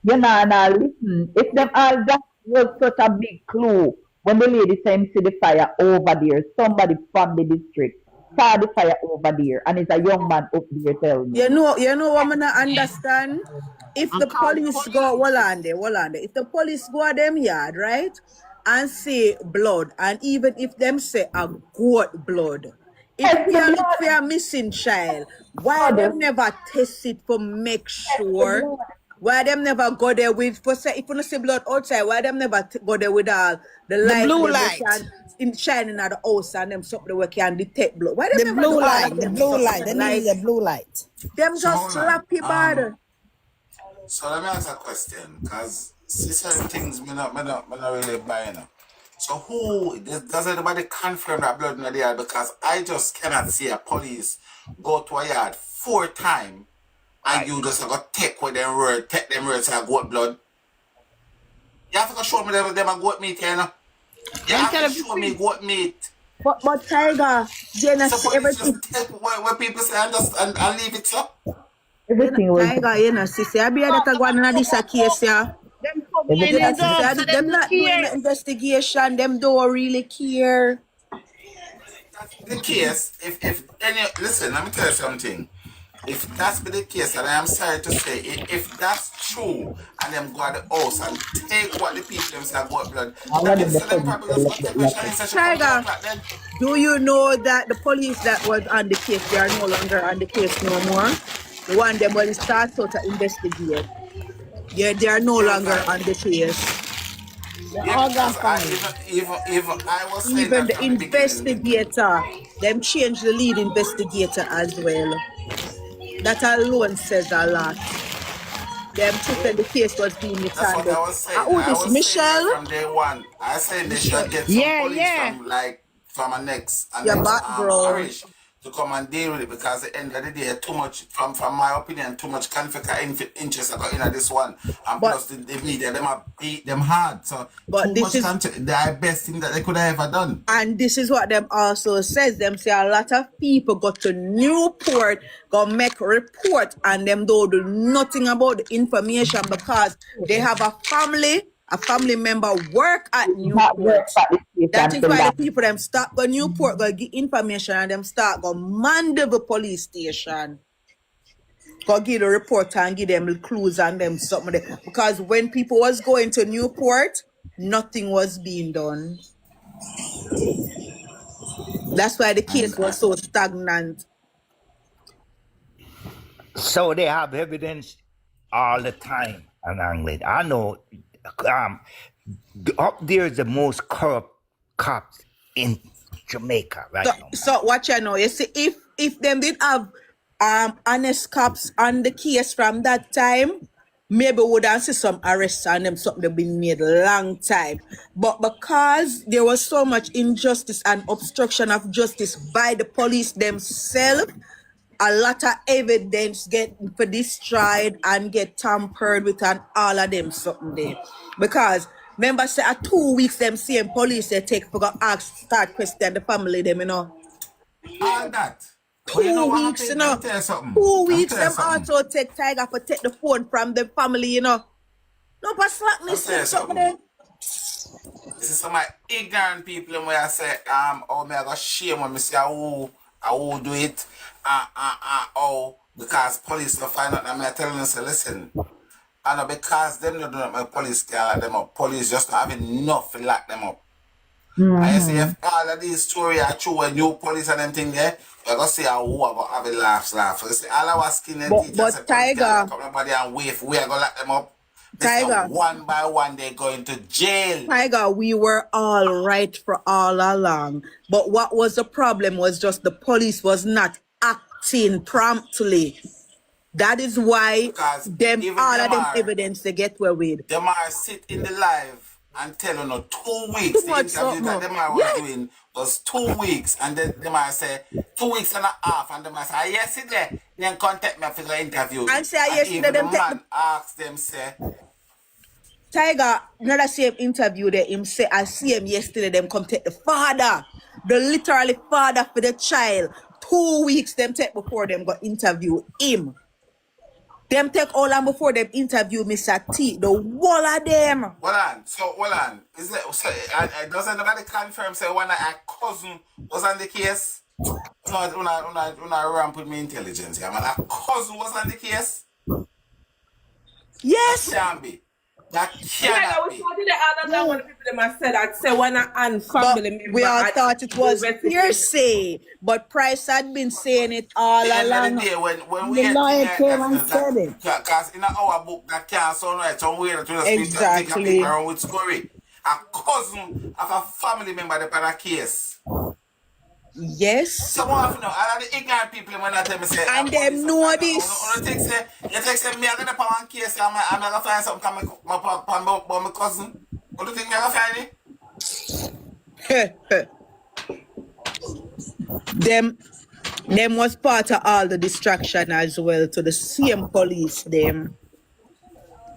you know, listen. If them all that was such a big clue, When the lady said him see the fire over there, somebody from the district saw the fire over there, and it's a young man up there tell me. You know what I not understand? If the And call the police go, police. hold on there. If the police go at them yard, right, and say blood, and even if them say a goat blood, if Yes, we the are look for blood, a missing child, why blood, them never test it for make yes, the sure? blood. Why them never go there with, for say, if you see blood outside, why them never go there with all the The light blue them we light. can in shining at the house and them something we can detect blood? Why them The never do blue all of light. The them blue something? light. They Like, needed a blue light. them So just hold on. slappy bad. So let me ask a question, cause see certain things me not really buying up. So does anybody confirm that blood in the yard? Because I just cannot see a police go to a yard 4 times and you just go take with them word, take them words and goat blood. You have to go show me them a goat meat, you know. You Then have tell to him to show me see. goat meat. But Tiger, you know So see police everything. just take what people say and just and leave it so. Everything was Tiger, you know, sister, I be that I go on in this case, yeah. Them come here You in know, the everything. sister, dog, so them them no not doing care. the investigation, them don't really care. That's the case. If any listen, let me tell you something. If that's be the case, and I am sorry to say, if that's true, and them go at the house and take what the people them say got blood, All that of them means the that them police probably they just lock go take when lock Shani up. said she come 10 Tiger, o'clock then. do you know that the police that was on the case, they are no longer on the case no more? The one them will start out to investigate. Yeah, they are no Yeah, longer because on the case. They yeah, all gone because I fine. if I was saying Even that the from the beginning, investigator, them changed the lead investigator as well. That alone says a lot. Them took when the case was being that's what I mishandled. was saying. Who I this? was saying that Michelle? from day one. I said they Michelle, should get some Yeah, police yeah. from like from a your next background. parish to come and deal with it because at the end of the day, too much from my opinion, too much conflict of interest I got in this one, and But plus the media them have beat them hard. So but too this much is conflict. The best thing that they could have ever done. and this is what them also says. Them say a lot of people go to Newport, go make report, and them don't do nothing about the information because they have a family member work at Not work Newport. at the That station is to why the land. people them start go Newport, go get information, and them start go Mandeville police station. Go give the report and give them clues and them something there. Because when people was going to Newport, nothing was being done. That's why the case And was so stagnant. So they have evidence all the time, and Anglid. I know um, up there is the most corrupt cops in Jamaica right So, now, man. so what you know, you see, if them did have honest cops on the case from that time, maybe we would have see some arrests on them, something that been made long time. But because there was so much injustice and obstruction of justice by the police themselves, a lot of evidence get destroyed and get tampered with and all of them something there. Because remember say 2 weeks them same police they take for go ask start question the family them, you know. all that. But you know 2 what weeks, you happened? Let me know. tell you something. 2 Let me weeks tell you them something. also take Tiger for take the phone from the family, you know. No but Let me slackness tell them you something something. there. This is some of my ignorant people where I say, oh, me I got shame when me say, I will do it, oh, because police will find out, and I tell them, say, listen, I know because them not doing it, my police can't lock them up. Police just not have enough to lock them up. And you see, Mm-hmm. if all of these stories are true when you police and them thing there, you're going to see how who are going to have a laugh. You see, all our skin and teeth and say But police can't Tiger, lock up nobody and wait for we are going to lock them up. They say Tiger, one by one they're going to jail. Tiger, we were all right for all along. But what was the problem was just the police was not acting promptly. That is why Because them even all of them evidence they get away with. them are sit in the live and tell you no 2 weeks. Too The much interview that something. them are was Yeah. doing was 2 weeks, and then them are say 2 weeks and a half, and them are say "Ah, yesterday then contact me for the interview." And say And yesterday even the them take the man asks them say, Tiger, another same interview there, him say I see him yesterday, them come take the father. The literally father for the child. 2 weeks them take before them got interview him. Them take all long before them interview Mr. T. The wall of them. Hold on. Is it so? Does anybody confirm say when a cousin was on the case? Una ramp with me intelligence. Yeah, man. A cousin was on the case. Yes. That can't be. That Yeah, I cannot was be. talking the other time when the people them have said that say when and family member. We all and thought it was investigate- hearsay, but Price had been saying it all At the end along. of the day, when we The get lawyer to came and said it. because in our book that can't sound right, some way that we just Exactly. take a people around with story. A cousin of a family member that on a case. Yes. Someone have to know. All of the ignorant people when I tell me say, And them know this. You think say me I gonna put one case, I'm gonna find something about my cousin. What do you think me gonna find it? Them was part of all the distraction as well to the same police them.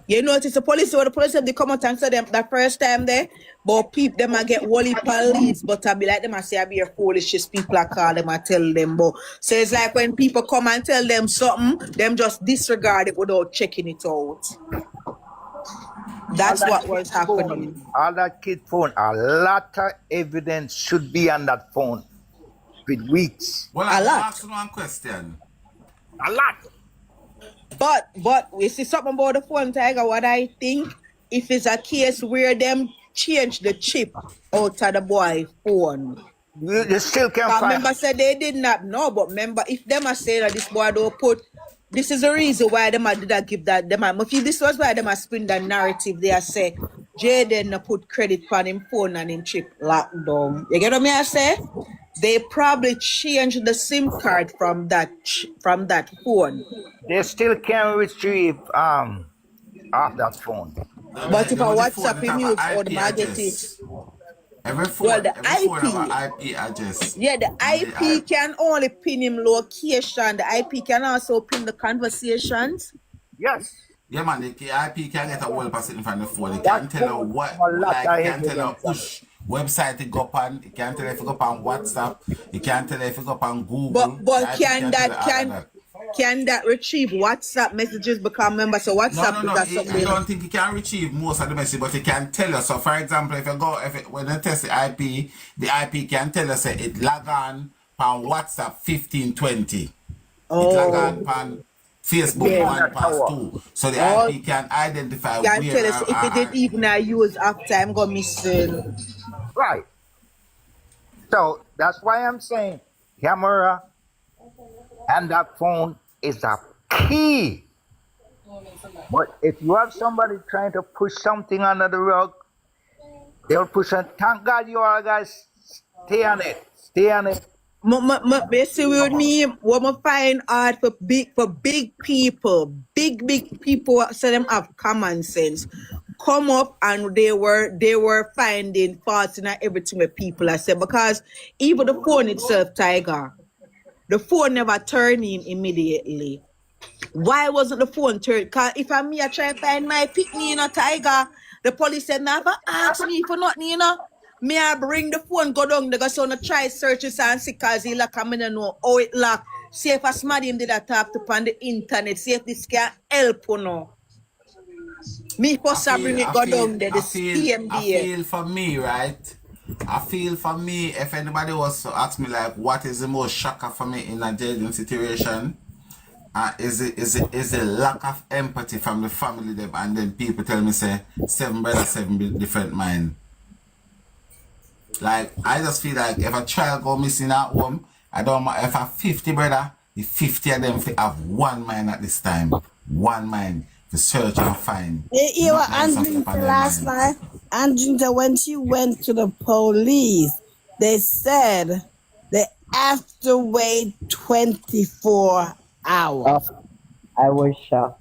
You notice the police they come out and say them the first time there, but people them a get wally police, but I be like them I say I be a foolish people I call them I tell them, but so it's like when people come and tell them something, them just disregard it without checking it out. That's what was happening. All that kid phone, a lot of evidence should be on that phone with weeks. Well, A I'm lot. asking one question. A lot. But we see something about the phone, Tiger. What I think, if it's a case where them change the chip out of the boy phone. You still can't find Remember said they did not know, but remember if them are saying that this boy don't put, this is the reason why them did not give that them. If this was why them are spin the narrative. They are say Jayden put credit on him phone and him chip locked down. You get what me I say? They probably changed the SIM card from that phone. They still can't retrieve off that phone. But if I WhatsApp him use automatically. Every phone, Well, the every phone IP. have an IP address. Yeah, the IP can only pin him location. The IP can also pin the conversations. Yes. Yeah, man, the IP can get a whole person from the phone. It That can tell phone you what, have a lot like, of it can tell you evidence on push website to go on. It can tell you if you go on WhatsApp. It can tell you if you go on Google. But The IP can tell you all of that can that retrieve WhatsApp messages because remember so WhatsApp No. is I something. don't think it can retrieve most of the message, but it can tell you. So, for example, when you test the IP can tell us it log on WhatsApp 1520. It log on Facebook Yeah. 1 past 2. So the IP can identify Can where tell us if it did even use after I'm going missing. Right. So that's why I'm saying camera and that phone is a key. But if you have somebody trying to push something under the rug, they'll push it. Thank God you all guys stay on it. Stay on it. Basically with me, what I find hard for big people, big people, so them have common sense. Come up and they were finding faults in everything with people I said because even the phone itself, Tiger, the phone never turned in immediately. Why wasn't the phone turned? Cause if I'm me, I try to find my picnic, Tiger. The police said never ask me for nothing, Me I bring the phone, go down, they go so try searches and see cause he lock and me don't know how it lock. See if a somebody him did a tap to on the internet, see if this can help or no. Me first I bring it go down there, the same I day. feel for me, right? I feel for me, if anybody was to ask me like what is the most shocker for me in a Jayden situation, is the lack of empathy from the family them, and then people tell me say 7 brothers, 7 different mind. Like I just feel like if a child go missing at home, I don't know if a 50 brother, the 50 of them have one mind at this time. One mind to search and find. You were Not like something Andrinta upon their last mind. night. Andrinta, when she went to the police, they said they have to wait 24 hours. I was shocked.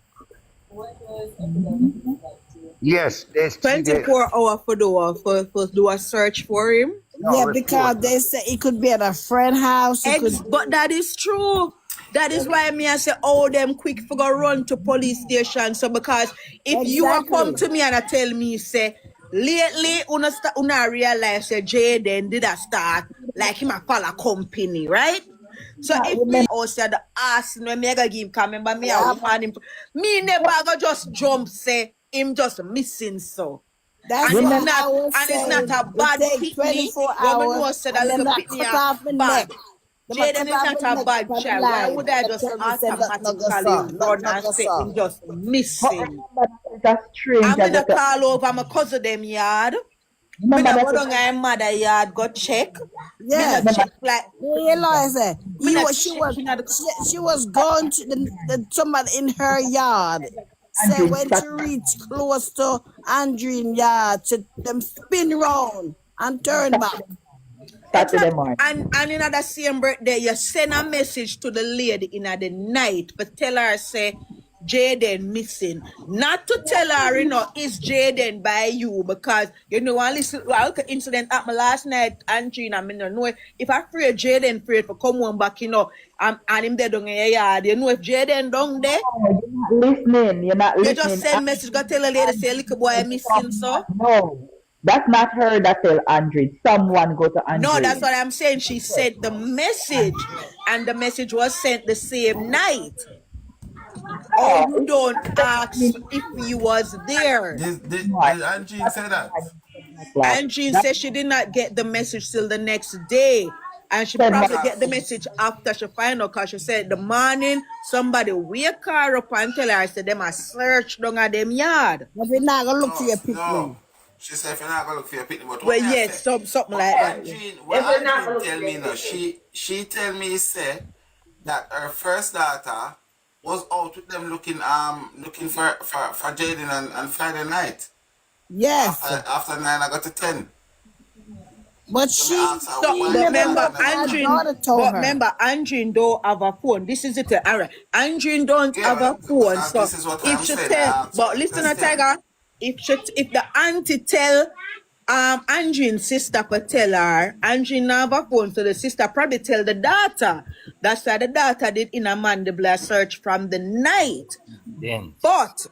Yes, they still get 24 hours for do a search for him. no Yeah, report. because they said it could be at a friend house. It could, But that is true. That is why me I say all them quick for go run to police station. So because if you are come Exactly. to me and I tell me say lately una realize say Jayden did a start like him a follow company, right? So if me also the ass no me go give him, cause remember me I want him. Me never go just jump say him just missing so. That's And why it's Remember, not I was and it's not saying a it bad take pitney. 24 When me hours know say that and them little not pitney cut are off my neck. bad. Them a Jaden cut is off not my a neck bad on the child. Why line would I and just tell me say not no go automatically son, not run no and go say him son. just but missing? remember that is a I'm stranger gonna that call over my cousin them yard. Me remember not that go is down my mother yard go check. Me Yeah. not remember check like You know, I said me he not was check in the she was going to somebody in her yard. Say Andrew when she Saturday reached close to Andrine yard, she them spin round and turn back. Saturday exact morning. and in that same birthday, you send a message to the lady in the night but tell her say Jayden missing. Not to tell her, is Jayden by you because one listen well incident happened last night, Andrina, I mean, know if I free Jayden free for come on back, and him there down in your yard. If Jayden down there, No, you're not listening. You're not you just listening. send message, go tell a lady say little boy missing so. No, that's not her that tell Andre. Someone go to No, that's Andre. what I'm saying. She sent the message, and the message was sent the same night. Oh, No, you don't ask if he was there. Did Angie say that? And Jean That said she did not get the message till the next day. And she said probably what get the message after she find out because she said the morning somebody wake her up and tell her, I said, them a search down at them yard. If you not gonna look for No, your no. picnic. She said if you're not gonna look for your picnic, but Well, what me I yes, say? something What like that. Andreen tell me now, she tell me say that her first daughter was out with them looking for Jaden and Friday night. Yes. After 9 I got to 10. But So me she ask her So, why she but your never remember, daughter nothing never her come. Andrew, daughter told her. Don't have a phone. This is it, Ara. Andrew don't Yeah, have a phone. but So this is what if I'm she saying. I tell, asked her but the listen to question. Tiger, if the auntie tell Andrew's sister to tell her, Andrew not have a phone, so the sister probably tell the daughter. That's why the daughter did in a mandibular search from the night. Then But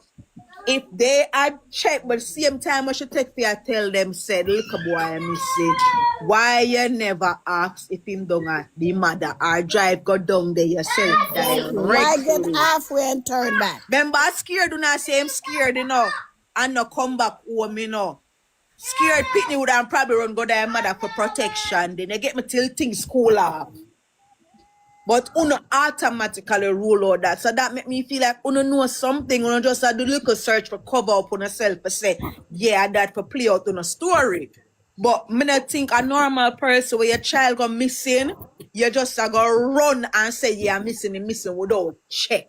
if they had checked, but same time I should take for tell them said, look a boy I missing. Why you never ask if him down at the mother or drive go down there yourself Exactly. Why get directly. halfway and turn back? Remember scared, do not say I'm scared, and not come back home, Scared Pitney would have probably run go their mother for protection. Then they get me till things cool off. But uno automatically rule out that. So that make me feel like uno know something. Uno just do little search for cover up on yourself for say, yeah, that for play out on a story. But me not think a normal person where your child go missing, you just go run and say, yeah, I'm missing without check.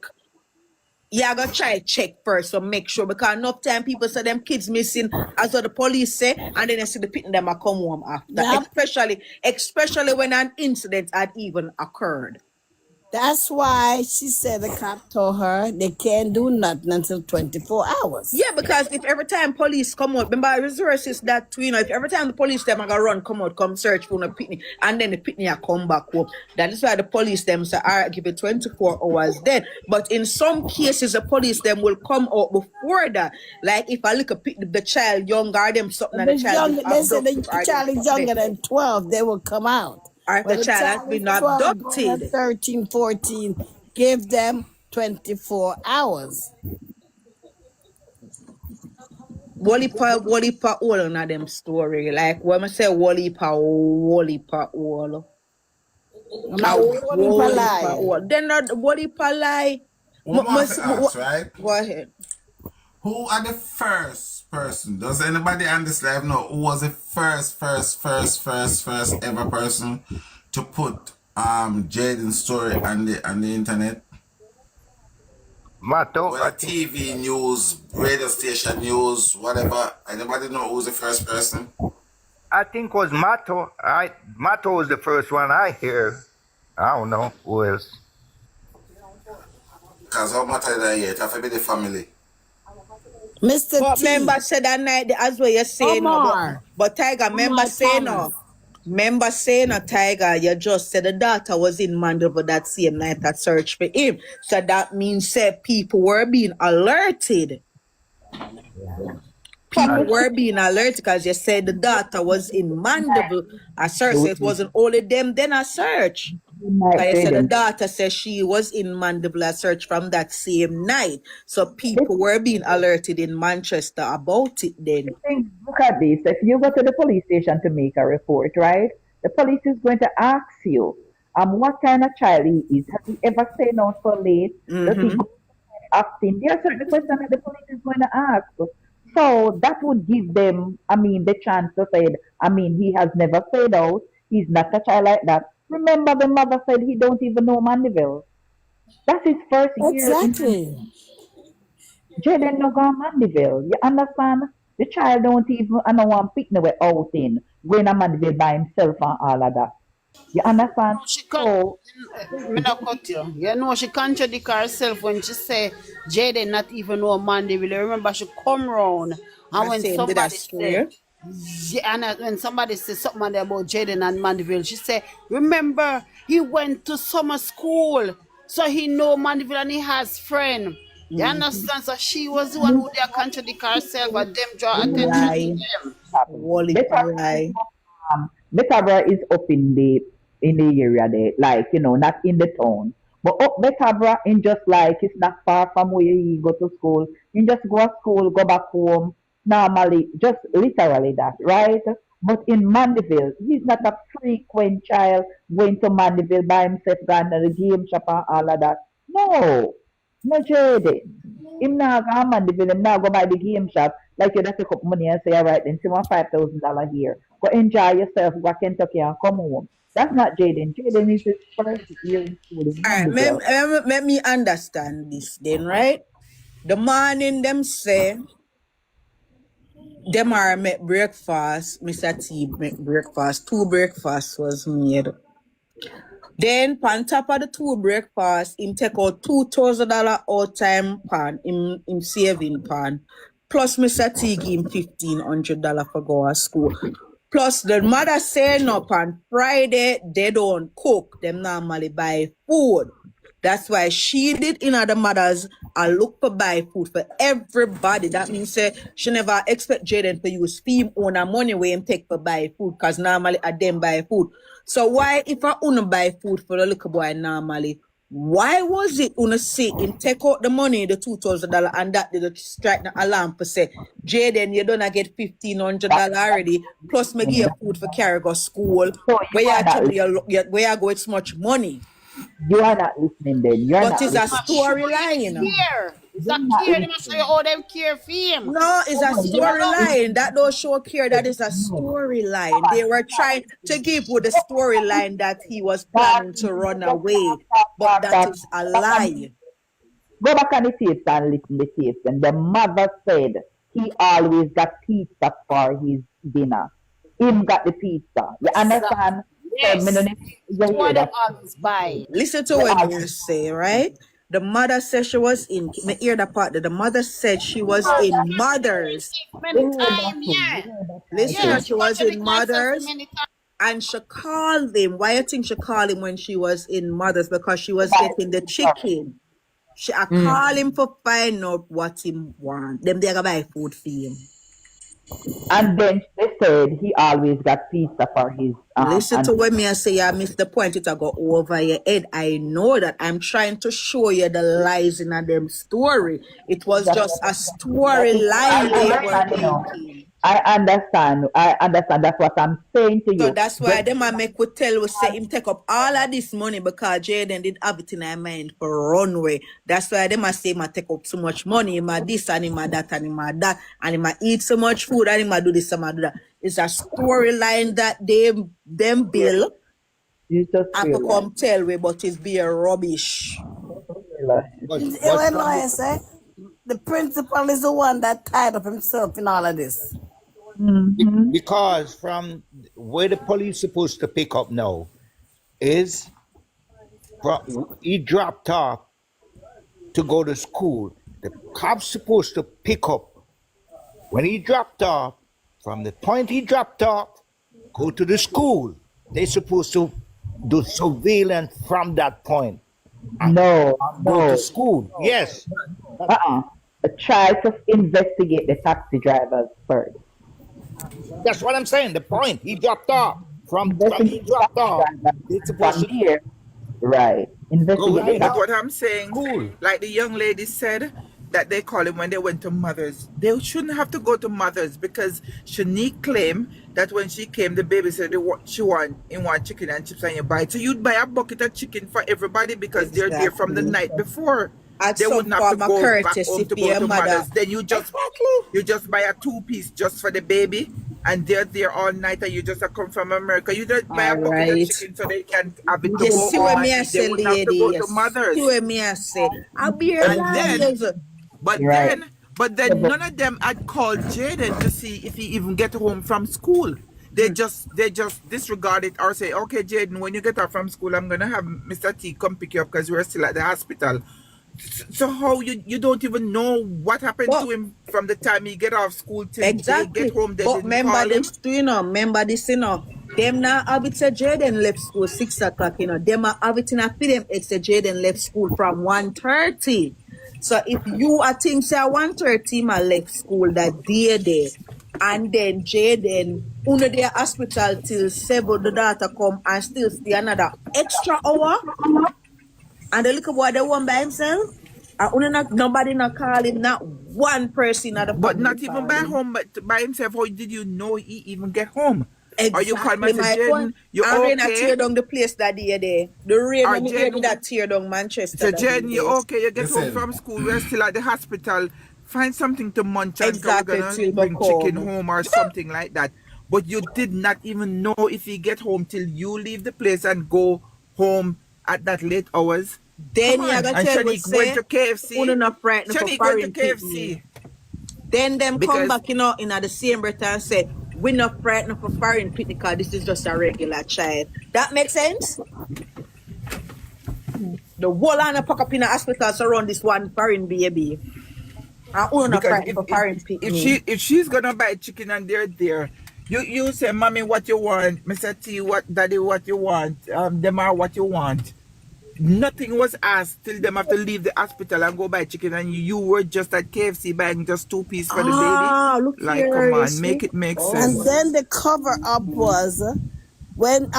Yeah, I gotta try check first to make sure because enough time people say them kids missing as what the police say, and then they see the picking them a come home after. Yep. Especially when an incident had even occurred. That's why she said the cop told her they can't do nothing until 24 hours. Yeah, because if every time police come out, remember resources that too, if every time the police them are gonna run, come search for a pitney, and then the pitney are come back home. That is why the police them say, all right, give it 24 hours then. But in some cases, the police them will come out before that. Like if I look at the child younger, them something, and the If child is they said the abducted, or them child is something, younger than 12, they will come out. or if But the the child has child is been 12, going at abducted. 13, 14, give them 24 hours. Wally pa all on them story. Like when I say Wally pa all. Now, what if I lie? Then not Wally pa lie. What I want to ask, right? Go ahead. Who are the first person? Does anybody on this live know who was the first ever person to put Jaden's story on the internet? Mato, Well, TV news, radio station news, whatever. Anybody know who's the first person? I think was Mato. Mato was the first one I hear. I don't know who else. Because how much are they yet? Have to be the family. Mr. But T. member said that night as well you saying Omar. but Tiger member saying Thomas. Remember saying Tiger, you just said the daughter was in Mandeville that same night that search for him. So that means people were being alerted. People were being alerted because you said the daughter was in Mandeville. A search, so it wasn't only them, then a search. Night, Because you said the Jayden. daughter says she was in Mandeville search from that same night. So people were being alerted in Manchester about it then. Look at this. If you go to the police station to make a report, right? The police is going to ask you, what kind of child he is. Has he ever stayed out so late? Does he Mm-hmm. go acting? There are certain questions that the police is going to ask. So that would give them, the chance to say, he has never stayed out. He's not a child like that. Remember, the mother said he don't even know Mandeville. That's his first year in Exactly. Jayden no go Mandeville. You understand? The child don't even I know one pick no way out in going to Mandeville by himself and all of that. You understand? No, she can't. So Me not cut you. You know she contradict herself when she say Jayden not even know Monday. Will you remember she come round and I when say him did that somebody say story. yeah, and when somebody says something about Jaden and Mandeville, she said, remember, he went to summer school. So he know Mandeville and he has friend. You Mm-hmm. understand? So she was the one who there contradict herself and them draw attention to Lie. them. Wally Metabra is lie. Metabra is up in the area there, like not in the town. But up Metabra in just like it's not far from where he go to school. You just go to school, go back home. Normally, just literally that, right? But in Mandeville, he's not a frequent child going to Mandeville by himself, going to the game shop and all of that. No, no Jayden. Him now go to Mandeville, him now go by the game shop. Like you just take up money and say, all right, then see $5,000 here. Go enjoy yourself, go to Kentucky and come home. That's not Jayden. Jayden is his first year in school in All right, Mandeville. let me understand this then, right? The morning them say them are make breakfast, Mr. T make breakfast. 2 breakfasts was made. Then on top of the 2 breakfast, him take out $2,000 out time pan, him saving pan. Plus Mr. T give him $1,500 for go to school. Plus the mother saying up on Friday they don't cook. Them normally buy food. That's why she did in other mothers and look for buy food for everybody. That means she never expect Jayden to use fee own money where him take for buy food because normally I them buy food. So why if I own buy food for the little boy normally, why was it una say him take out the money, the $2,000 and that did strike the alarm for say, Jayden, you don't get $1,500 already, plus me give you food for carry go school, So where you trouble where you go with so much money. you are not listening then. You are But not it's a listening. storyline. Care. It's a You're not care. They must show you listening. all them care for him. No, it's a You're not storyline. That don't show care. That is a listening. storyline. They were trying to give with the storyline that he was God, planning to run just away. talk, But that is a Go back on lie. go back on the tapes and listen to the tapes. And the mother said he always got pizza for his dinner. Him got the pizza. You understand? So, me no Yes. need- you That's why hear them that? always buy. Listen to You what always you say, right? The mother said she was in. Me hear the part that the mother said she was Because in she contradict mothers. herself you many hear that times, too. You yeah. hear that Listen, Yeah, too. she she was in contradict herself mothers. many times. And she called him. Why you think she called him when she was in mothers? Because she was Right. getting the Sorry. chicken. She a call him for find out what him want. Them they gonna buy food for him. And then they said he always got pizza for his Listen and to what me I say. I miss the point. It a go over your head. I know that. I'm trying to show you the lies in a them story. It was that's just what a that is storyline I they were understand, making. I understand. I understand. That's what I'm saying to So you. that's why Just them I make would tell we say him take up all of this money because Jayden did have it in her mind for runway. That's why them I say him take up so much money, him a this and him a that and him a that and him a eat so much food and him a do this and him a do that. It's a storyline that them bill you just have to realize. come tell me, but it's be a rubbish. You know, I say the principal is the one that tied up himself in all of this. Because from where the police supposed to pick up now is he dropped off to go to school. The cops supposed to pick up when he dropped off. From the point he dropped off, go to the school. They supposed to do surveillance from that point. No, Go to no. school. Yes, Uh-uh. Try to investigate the taxi drivers first. that's what I'm saying. The point he dropped off. From he Investigate the dropped taxi off. drivers. They supposed From to there, Right. Go Investigate But ahead. that. what I'm saying, Cool. like the young lady said, that they call him when they went to mothers. They shouldn't have to go to mothers because Shanique claimed that when she came, the baby said she want chicken and chips and you buy it. So you'd buy a bucket of chicken for everybody because they're there from the Exactly. night before. Add They some wouldn't have to form of go back courtesy home to for go your to mother. mothers. Then Exactly. you just buy a 2-piece just for the baby, and they're there all night, and you just have come from America. You just buy All a bucket of right. chicken so they can have it to You go see what home me and I eat. They say, wouldn't have to go lady. You to see mothers. what me I say. I'll be your And then, liars. but Right. then, but Yeah, then but none of them had called Jaden to see if he even get home from school. They just disregard it or say, okay, Jaden, when you get out from school, I'm gonna have Mr. T come pick you up because we're still at the hospital. So how you don't even know what happened But to him from the time he get off school till they get exactly. home? They But didn't remember call him. this too, remember this, Them now have it say Jaden left school 6 o'clock, Them are have it in a film. It say Jaden left school from 1:30. So if you are think say 1:30, ma left school that day there, and then Jaden under the hospital till 7, the daughter come and still stay another extra hour, and the little boy the one by himself. And nobody not call him, not one person at the But family not even call by him. home, but by himself. How did you know he even get home? Or you call him Exactly and say, my point. Jaden, you And rain a okay? tear down the place that day there. The rain Or when me hear Jaden, that tear down Manchester say, that day Jaden, you there. okay? You get home Listen, from school. We're still at the hospital. Find something to munch on because we're Exactly going to till me bring chicken come. home or something like that. But you did not even know if he get home till you leave the place and go home at that late hours. Come Then you on. gotta And tell we Shanique went say to uno KFC. not frightened for Shanique went to foreign people. KFC Then them come because back, in the same breath and say, we not frightened for foreign people because this is just a regular child. That makes sense? The whole line of pack up in the hospital surround this one foreign baby. And uno not because frightened for foreign people. if she's gonna buy chicken and they're there, you say, mommy, what you want, Mr. T, what daddy, what you want, them are what you want. Nothing was asked till them have to leave the hospital and go buy chicken, and you were just at KFC buying just 2 pieces for the baby. Look Like, here, come you on, see? make it make And sense. Oh. then the cover up was when if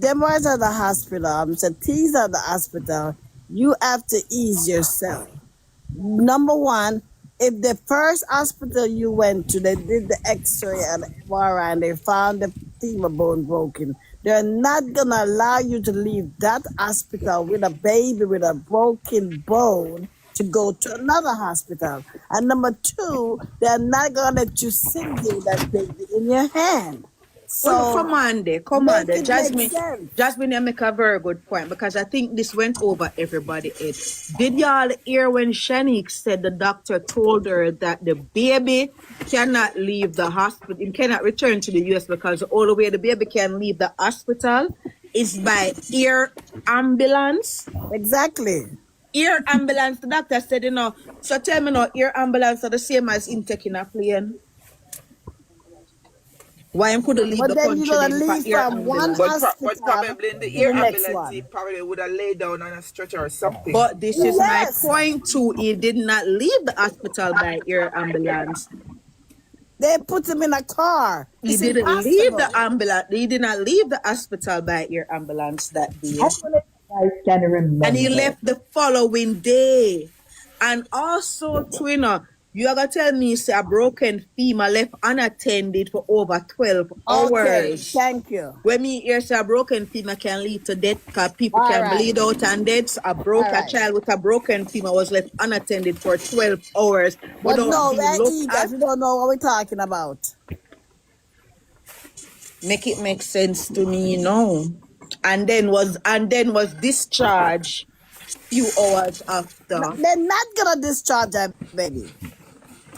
Demar's at the hospital, Mr. T's at the hospital, you have to ease yourself. Number one, if the first hospital you went to, they did the X-ray and MRI and they found the femur bone broken, they're not gonna allow you to leave that hospital with a baby with a broken bone to go to another hospital. And number two, they're not gonna let you sit there with that baby in your hand. Well, look, So come on make there. it make Jasmine, sense. you make a very good point because I think this went over everybody head. Did y'all hear when Shanique said the doctor told her that the baby cannot leave the hospital, it cannot return to the US because the only way the baby can leave the hospital is by air ambulance? Exactly. Air ambulance, the doctor said, so tell me now, air ambulance are the same as him taking a plane. Why him couldn't leave But the then you're country gonna then for leave air from one ambulance? But hospital probably in the to air the next ambulance, he one. probably would have laid down on a stretcher or something. But this is my Yes, point too. He did not leave the hospital by air ambulance. they put him in a car. He It's didn't leave the impossible. ambulance. He did not leave the hospital by air ambulance that day. how many guys can And he remember? left the following day. And also, Twinner, you are gonna tell me say a broken femur left unattended for over 12 Okay, hours. thank you. When me hear say a broken femur can lead to death because people All can right, bleed out and dead. So all a right. child with a broken femur was left unattended for 12 hours But without no, being we're looked eagers. at. We don't know what we're talking about. Make it make sense to me, And then was discharged few hours after. They're not gonna discharge that baby.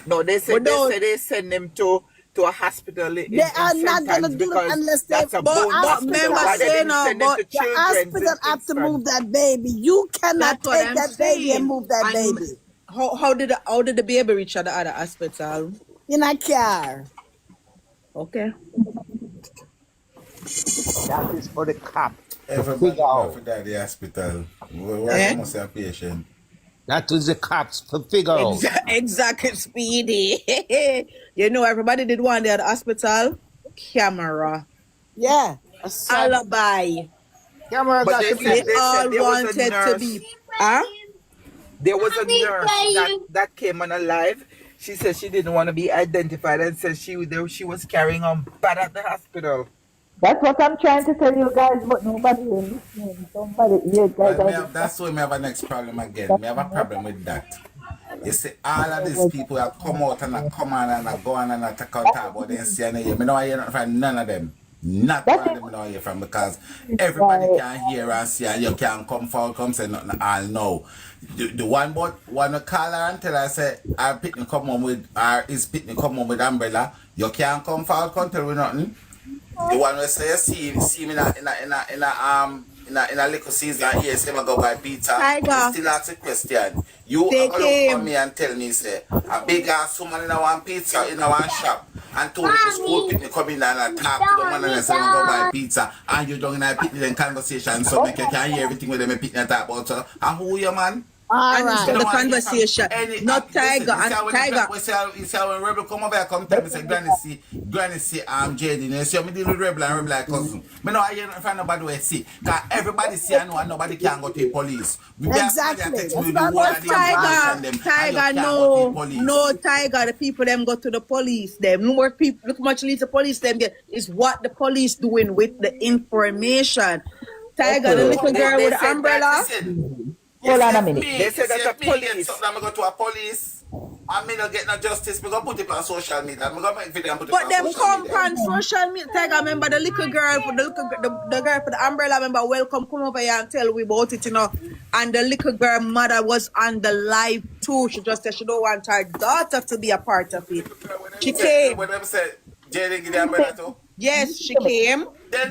No, they But don't said they send them to a hospital They in are St. not gonna Anne's do that because unless they that's a the bone but hospital. remember Why they hospital. say didn't no, send them but to The Children's hospital in have to Kingston? move that baby. You cannot that's what take I'm that baby and saying. move that And baby how did the baby reach at the other hospital? in a car. Okay. That is for the cop to figure everybody want out. to die at the hospital. Why Eh? you must have patient? That is the cops to figure out. Exactly, Speedy. Everybody did one day at the hospital. Camera. Yeah. Alibi. Camera But got they to be said They there. they said all there was a wanted to nurse. be, huh? There was a nurse that came on alive. She said she didn't want to be identified and said she was carrying on bad at the hospital. That's what I'm trying to tell you guys, but nobody is listening. Somebody, you guys Well, are me have, that's why me have a next problem again. that's Me have a not problem with that. You see, all of these was people that come out and that come on and that go on and that talk out about the NCNA, me don't hear nothing from none of them. Not that one of them me don't hear from because is everybody why can hear and see and you can come forward, come say nothing all know. The one but one to call her and tell her say our picnic come home with our is picnic come home with umbrella, you can't come forward, come tell me nothing. The one where say you see me in a little season here, say I go buy pizza. Me Tiger, still ask a question. You are they gonna look for came. me and tell me say a big ass woman in a one pizza in a one shop and told the school people come in and I talk to the man and say I go buy pizza and you don't in a picnic and conversation so make you can hear everything with them a picnic talk about so and who you man? All And Me listen right. the don't want to hear from conversation. any. Not Listen, Tiger you see and how when Tiger. you see how when Rebel come over here, come tell me say Granny see Jayden. You see how me deal with Rebel and Rebel like cousin. Me no hear nothing from nobody where see. Cause everybody see I know and nobody can go to the police. We be somebody that Exactly. text That's me the what I'm whole But of the talking information about. them and you Tiger, can't go to the no, police. no, Tiger. The people them go to the police. Them no more people. Look much least the police them get is what the police doing with the information. Tiger, the okay. little girl They with the said that umbrella. listen. Hold on a minute. They You said see that the if me get police. something, I'm going to go to a police. And me not get no justice, me go put it on social media. Me go make video and put it But on them social come media. on social media. Tiger, remember the little girl for the girl for the umbrella. Remember, welcome, come over here and tell we about it, you know. And the little girl mother was on the live too. She just said she don't want her daughter to be a part of it. Little girl, She came. when them say, Jayden give the umbrella to. Yes, she came.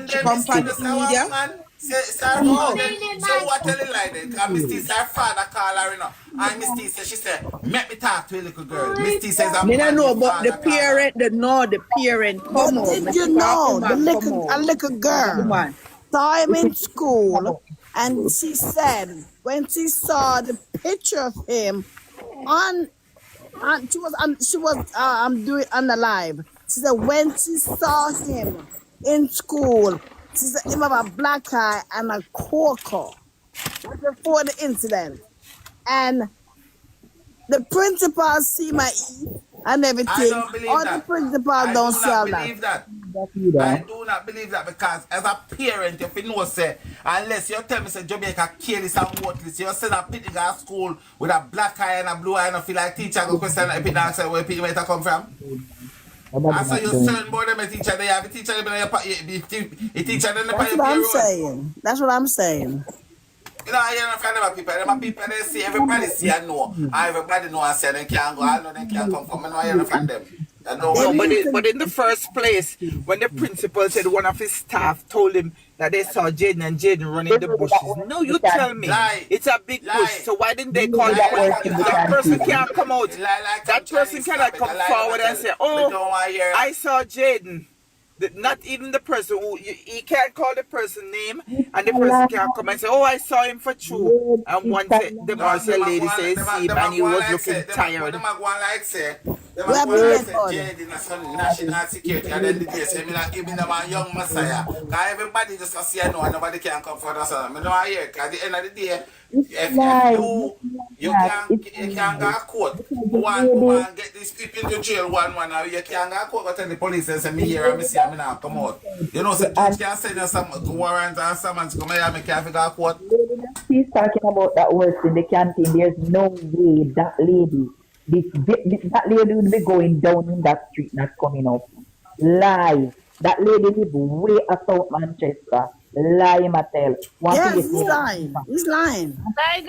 She Then come Miss T on just say, what media. man? Say her father, then, so what tell it like that? Because Miss T say her father call her, you know. And Miss T say, she said, make me talk to a little girl. Miss T says, a Me don't man, know, your but the father call her. parent, the parent come But out. did Me you see her know come the back, come a out. little The girl man. saw him in school, and she said when she saw the picture of him on, she was doing on the live. She said when she saw him in school, she said him have a black eye and a corker. That's before the incident, and the principal see my and I everything. don't believe All the that. principal I don't do see not all that. believe that. That either. I do not believe that because as a parent, if you know, say, unless you tell me, say, Jamaica careless and worthless, you send a pity to school with a black eye and a blue eye and feel like teacher go question the pity and say, where people might come from? Nobody And so not you doing. certain boy them a teacher, they have a teacher them in your a teacher them That's in what I'm your road. saying. That's what I'm saying. You know, I hear from them people they see, everybody see and know. And everybody know and say they can't go, I know they can't come from. I know I hear from them. I know They what No, they but need do. to. but in the first place, when the principal said one of his staff told him that they saw Jayden and Jayden running the The lady that bushes. works No, in the you tell me. canteen. Lie, It's a big bush. lie. So why didn't The they call lady the that Lie police? works like in a the That Chinese person canteen. can't come out. lie like a That person Chinese cannot stop it. come A lie them forward a and tell. say, Me "Oh, don't want to hear. I saw Jayden." Not even the person who he can't call the person name, It's and the a person lie. can't come and say, "Oh, I saw him for true." Lady, And it's one a say, them No, or lie. say, lady says see him, them and a he go on was like looking say, them tired. a go on like say, them a Where go on like be Lady, say, record? Jade in some national security, and then the day say, me not give me them a young messiah. Cause everybody just a see I know, and nobody can come for us. Me know I hear, cause at the end of the day, it's a if lie. you, you That can, it's a you can go lie. to court. Because Go the on, lady, get these people into jail one, and you can go to court, go tell the police and say, me the here and me lady see, that and me not come out. said You know, the so judge can send you some warrants and summons to come here and me can't figure out court. lady that she's talking about that works in the canteen, there's no way that lady, that lady will be going down in that street, not coming up. Lie. That lady live way at South Manchester. Lie, Mattel. Want to Yes, get he's me lying. He's lying.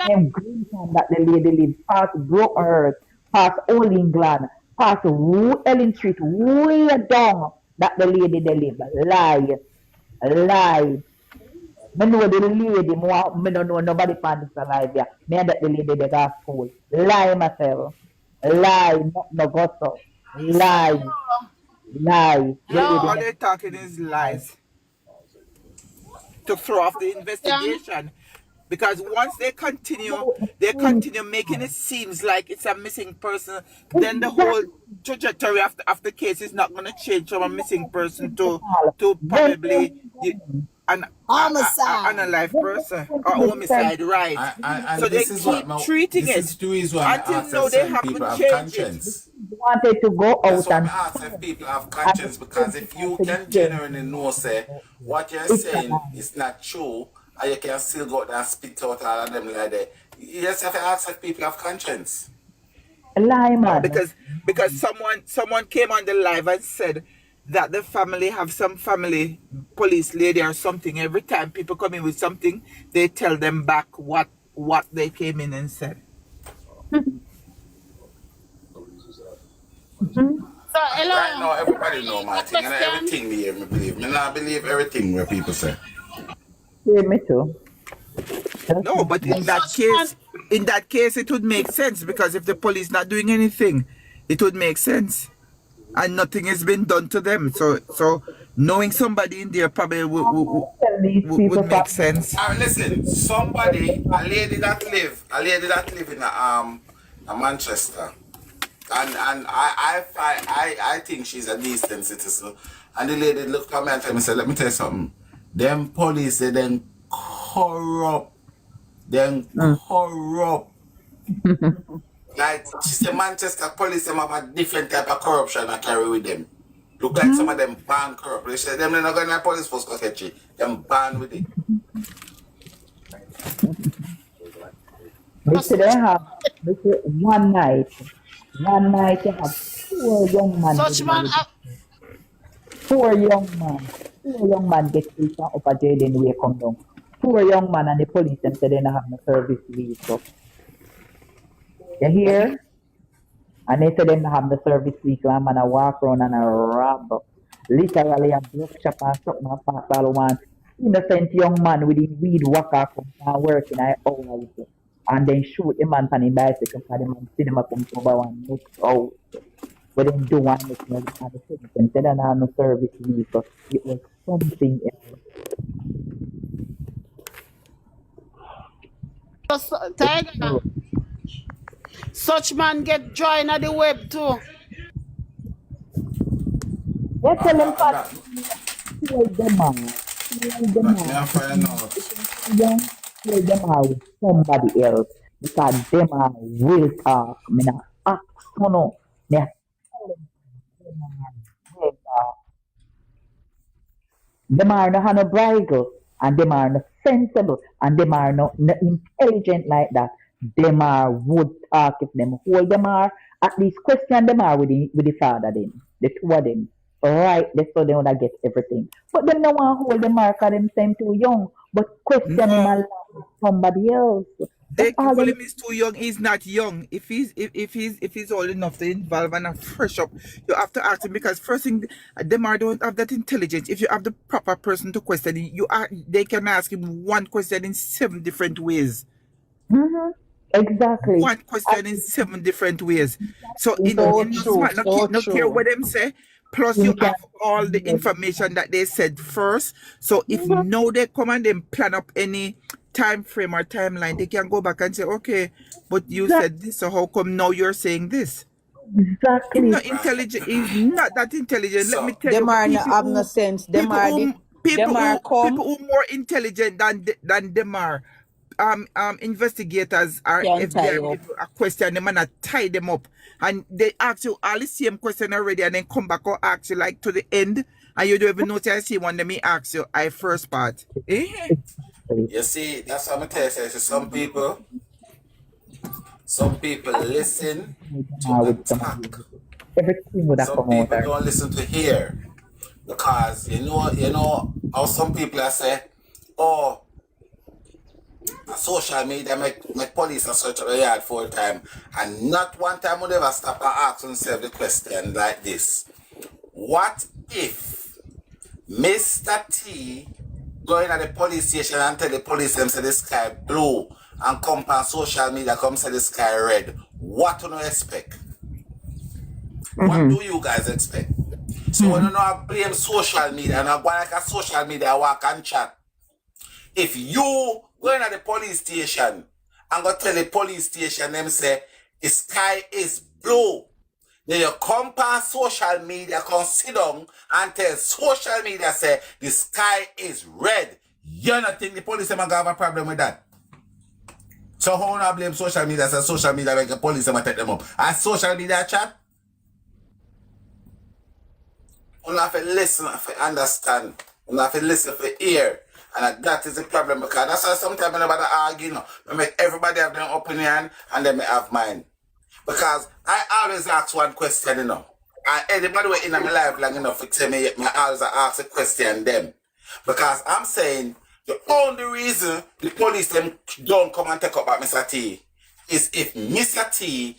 them green town that the lady lives past Broke Earth, past Old England, past Ellen Street, way down that the lady they live. Lie. Lie. Me know the lady, me don't know nobody from this alive here. Me and that the lady they got school. Lie myself. Lie, no gossip. Lie. Lie. The No, lady all them they're talking is lie. lies to throw off the investigation. Because once No, the they truth. continue making it seems like it's a missing person, then the whole Exactly. trajectory of the case is not going to change from a missing person to When probably everything. an Homicide. alive person or Different. homicide, right? And So they this is what keep treating this it is the reason why I until ask if now they certain people haven't have changed it. conscience. Wanted to go That's out why and I ask if people have and conscience, because if you the can same genuinely know, say, what you're it's a saying lie. is not true, and you can still go out there and spit out all of them like that, you just have to ask if people have conscience. A lie, No, man. because someone came on the live and said that the family have some family police lady or something. Every time people come in with something, they tell them back what they came in and said. So, Right hello. now, everybody know I my have a thing, and question. everything me believe. Me not believe everything where people say. Yeah, me too. Just No, but So, such man, in that case, it would make sense, because if the police not doing anything, it would make sense, and nothing has been done to them. So knowing somebody in there probably tell these would people make from sense. All right, listen. A lady that live in Manchester, and I think she's a decent citizen. And the lady looked at me and told me, said, let me tell you something. Them police, they then corrupt. Them corrupt. Like, she said, Manchester police, them have a different type of corruption I carry with them. Look like some of them ban corrupt. They said, them not going to police force go catch you. Them ban with it. they say they such, have they say one night you have four young men such living man, with four young man get killed from upper Jayden way come down. Four young man and the police them say they don't have no service vehicle. You hear? And they say they don't have the service vehicle and man a walk around and a rob. Literally a broke shop and something and pass all one innocent young man with his weed walker come and work in a hours. And then shoot the man on the bicycle because the man see them a come over one next house. But then do one next and the police them say they don't have no service vehicle. It was something else. Tiger, such man get joined at the web too. They tell them And fat kill them out. Kill them that me out. I find out. Young, kill them out with somebody else. Because them are will talk. Me not ask for no. Me a tell them will talk. Them are no have no bridle. And them are no sensible. And them are no intelligent like that. Them are would talk if them hold them are. At least question them are with the father then. The two of them. Right, they so they wanna get everything. But them no want hold the mark of them same too young. But question him No, along with somebody else. That's they all them William is too young. He's not young. If he's old enough to involve and a fresh up, you have to ask him, because first thing, them are don't have that intelligence. If you have the proper person to question, they can ask him one question in 7 different ways. hmm Exactly. One question in 7 different ways. So So in no true, smart, so no care true. what them say. Plus You you can have all the information that they said first. So if now they come and then plan up any time frame or timeline, they can go back and say, okay, but you said this, so how come now you're saying this? Him exactly. not intelligent. He's not that intelligent. Let me So, tell you, Them are no people have no who sense. people who Them are people come, who more intelligent than them are. Investigators are Can't tie FBI up. people are question them and tie them up, and they ask you all the same question already, and then come back or ask you like to the end, and you don't even notice. I see one of me ask you I first part. Eh? Exactly. you see, that's what I'm telling you. So some people listen to With somebody attack. else. Everything would have Some come out people already. don't listen to hear. Because how some people are say, oh, social media make police and search the yard full time. And not one time would ever stop and ask themselves the question like this. What if Mr. T going at the police station and tell the police them say the sky blue and come on social media come say the sky red? What do you expect? What do you guys expect? So when you know blame social media and I go like a social media walk and chat. If you going at the police station and go tell the police station them say the sky is blue, Then you come past social media, come sit down and tell social media say the sky is red. You don't think the police are going to have a problem with that? So how do I blame social media? So social media make the police take them up. And social media chat? You have to listen, you have to understand. You have to listen for hear. And that is the problem, because that's why sometimes nobody argue, you know. I make everybody have their opinion and then I have mine. Because I always ask one question, you know. And anybody who in my life long enough to tell me, I always ask a question them. Because I'm saying the only reason the police them don't come and take up at Mr. T is if Mr. T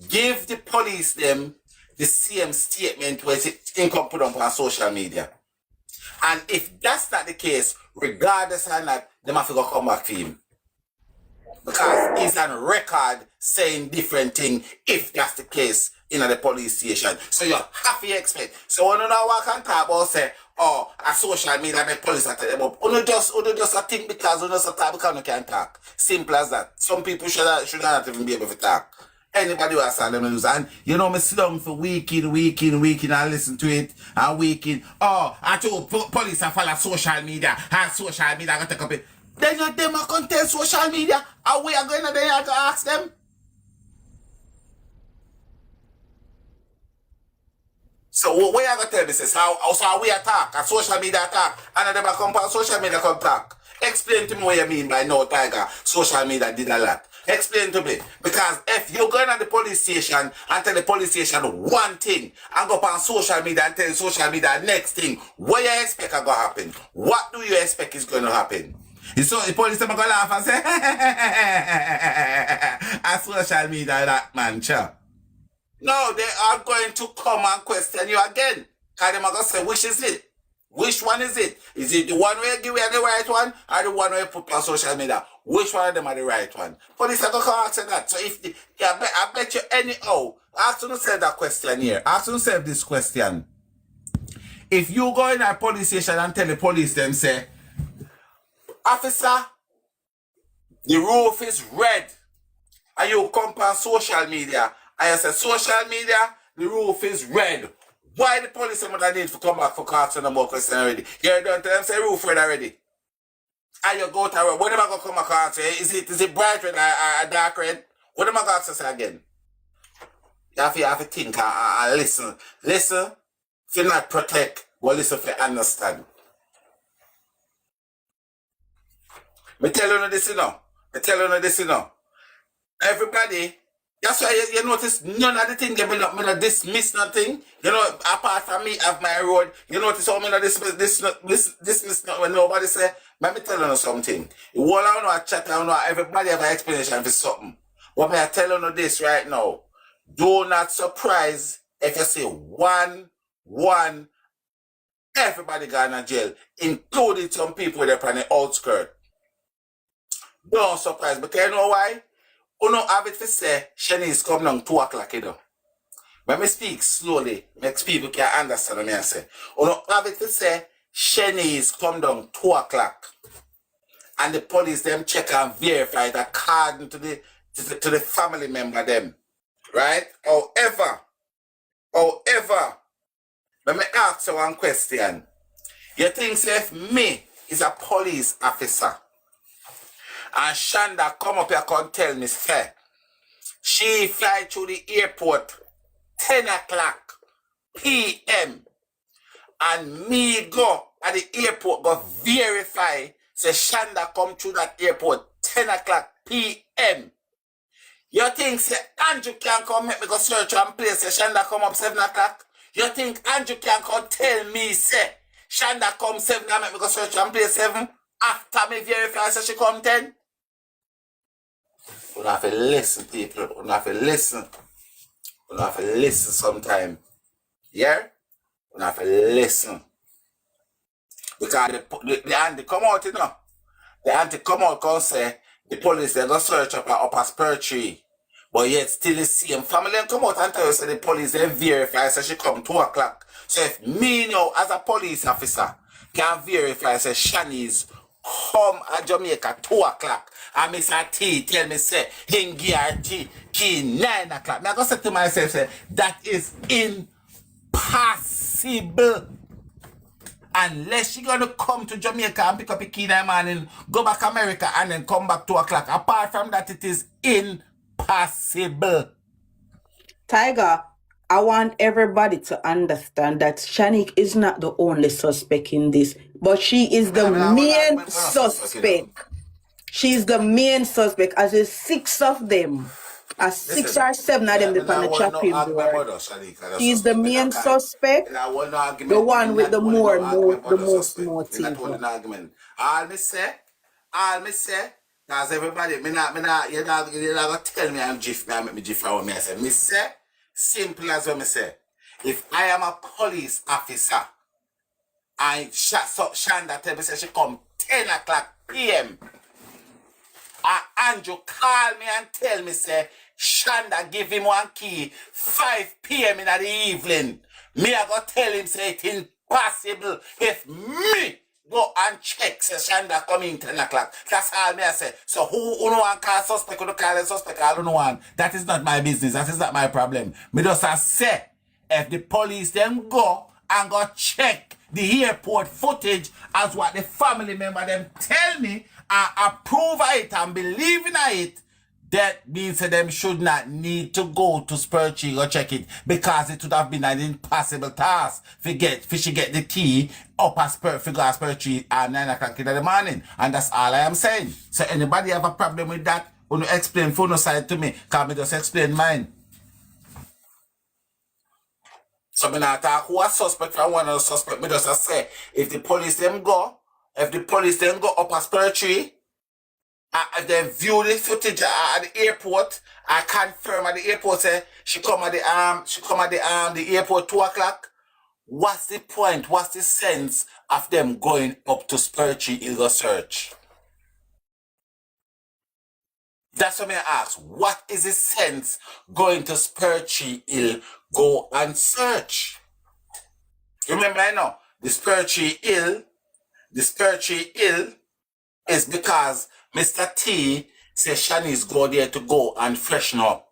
give the police them the same statement where it can put up on social media. And if that's not the case, regardless of that, they have to go come back to him. Because he's on record saying different things if that's the case in the police station. So you have to expect. So when you know what I can talk about say, oh, a social media make police attack them up. You just a think because you just a talk because you can't talk. Simple as that. Some people should not even be able to talk. Anybody who has saw them news, and you know me sit down for week in and listen to it and week in. Oh, I told police I follow social media and social media I take up it. Then you them a content social media and we are going to there to ask them. So what you gonna tell me is how we attack, a social media attack, and then they come on social media come talk. Explain to me what you mean by no tiger, social media did a lot. Explain to me. Because if you go to the police station and tell the police station one thing and go up on social media and tell social media next thing, what you expect is going to happen? What do you expect is going to happen? So the police are going to laugh and say, a social media that man, cha. No, they are going to come and question you again. Because they're going to say, which is it? Which one is it? Is it the one where you give you the right one or the one where you put on social media? Which one of them are the right one? Police are going to answer that. So if the, yeah, I bet you anyhow, ask yourself that question here. Ask yourself this question. If you go in a police station and tell the police them say, officer, the roof is red, and you come on social media and you say social media, the roof is red. Why the police would need to come back for asking no more questions already? You're done to them say roof red already. And you go to red. What am I gonna come back and say? Is it bright red or dark red? What am I gonna say again? You have to think and listen. Listen, if you not protect, but listen if you understand. Me tell you this, you know. Everybody, that's why you notice none of the things me not dismiss nothing. You know, apart from me of my road, you notice how me not dismiss not when nobody say, let me tell you something. You all I know a chat, I know everybody have an explanation for something. But me I tell you this right now. Do not surprise if you say one, everybody gone to jail, including some people that are on the outskirts. Don't surprise, because you know why? You know, have it to say, Shanice come down 2 o'clock, you know. When me speak slowly, makes people can understand what I say. You know, have it to say, Shanice come down 2 o'clock. And the police them check and verify it according to the family member them. Right? However, let me ask you one question. You think say if me is a police officer, and Shanda come up here and tell me, say, she fly to the airport 10 o'clock p.m. and me go at the airport go verify, say Shanda come to that airport 10 o'clock p.m. You think, say, Andrew can come make me go search and place, say Shanda come up 7 o'clock? You think Andrew can come tell me, say, Shanda come 7 and make me go search and place 7 after me verify, say she come 10? You have to listen, people. You have to listen. You have to listen sometime. Yeah? You have to listen. Because the auntie come out, you know. The auntie come out and say, the police, they go search up a spur tree. But yet still the same family and come out and tell you, say the police, they verify, say she come 2 o'clock. So if me now, as a police officer, can verify, say Shanice come at Jamaica 2 o'clock and Mr. T tell me say him give her key 9 o'clock. Now I go say to myself say that is impossible. Unless she gonna come to Jamaica and pick up a key in the morning, go back America and then come back 2 o'clock. Apart from that, it is impossible. Tiger, I want everybody to understand that Shanique is not the only suspect in this, but she is the main suspect. She's the main suspect, as there's 6 of them. As 6 or 7 of them depend on the chopping board. She's the main suspect, the one with the most motive. All me say, cause everybody, you're not gonna tell me I'm GIF, me I make me GIF what me I say. Me say, simple as what me say. If I am a police officer, I shut up Shanda tell me say she come 10 o'clock p.m. Andrew call me and tell me say Shanda give him 1 key 5 p.m. in the evening. Me I go tell him say it's impossible if me go and check say Shanda come in 10 o'clock. That's all me I say. So who no one call suspect, who call a suspect, I don't know one. That is not my business. That is not my problem. Me just say if the police them go and go check the airport footage as what the family member them tell me and approve of it and believe in it, that means that them should not need to go to Spurtree or check it because it would have been an impossible task for she get the key up at Spurtree at 9 o'clock in the morning. And that's all I am saying. So anybody have a problem with that? Want to explain phone side to me? Can me just explain mine? So me not talk who a suspect from one of the suspect. Me just say if the police them go up at Spurtree, if they view the footage at the airport, I confirm at the airport say she come at the airport 2 o'clock. What's the point? What's the sense of them going up to Spurtree Hill search? That's what I ask. What is the sense going to Spurtree Hill go and search? Remember I know the Spurtree Hill is because Mr. T says Shanice go there to go and freshen up.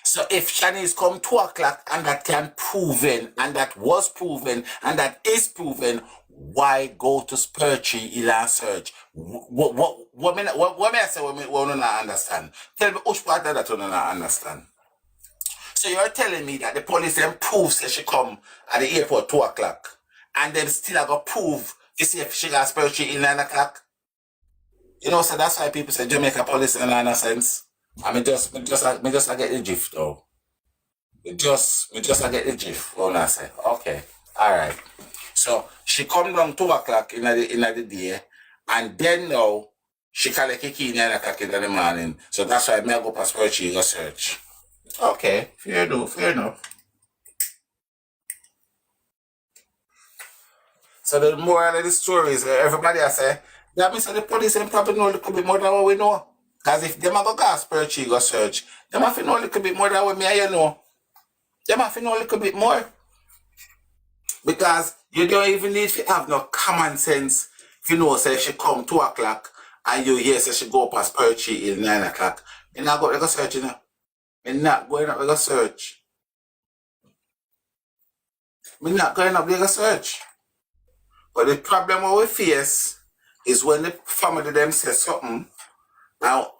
So if Shanice come 2 o'clock and that can proven, and that was proven, and that is proven, why go to Spurtree Hill and search? What may I say what we not understand? Tell me which part of that we not understand. So you're telling me that the police then proves that she come at the airport 2 o'clock, and then still I got prove to see if she got Spurtree Hill 9 o'clock? You know, so that's why people say Jamaica police in nonsense. I mean, just I get the gist though. Me just I get the gist. When I say, okay, all right. So she come down 2 o'clock in the day, and then now she collect a key 9 o'clock in the morning. So that's why me I go past where she go search. Okay, fair enough. So the moral of the story is everybody I say, that means that the police them probably know a little bit more than what we know. Because if them a go gas Spurtree go search, them have to know a little bit more than what me and you know. Them have to know a little bit more. Because you don't even need to have no common sense if you know say if she come 2 o'clock and you hear say she go past Spurtree Hill 9 o'clock. You're not going to go search, you know. You're not going up to go search. We're not going up to go search. But the problem what we face is when the family them say something. Now,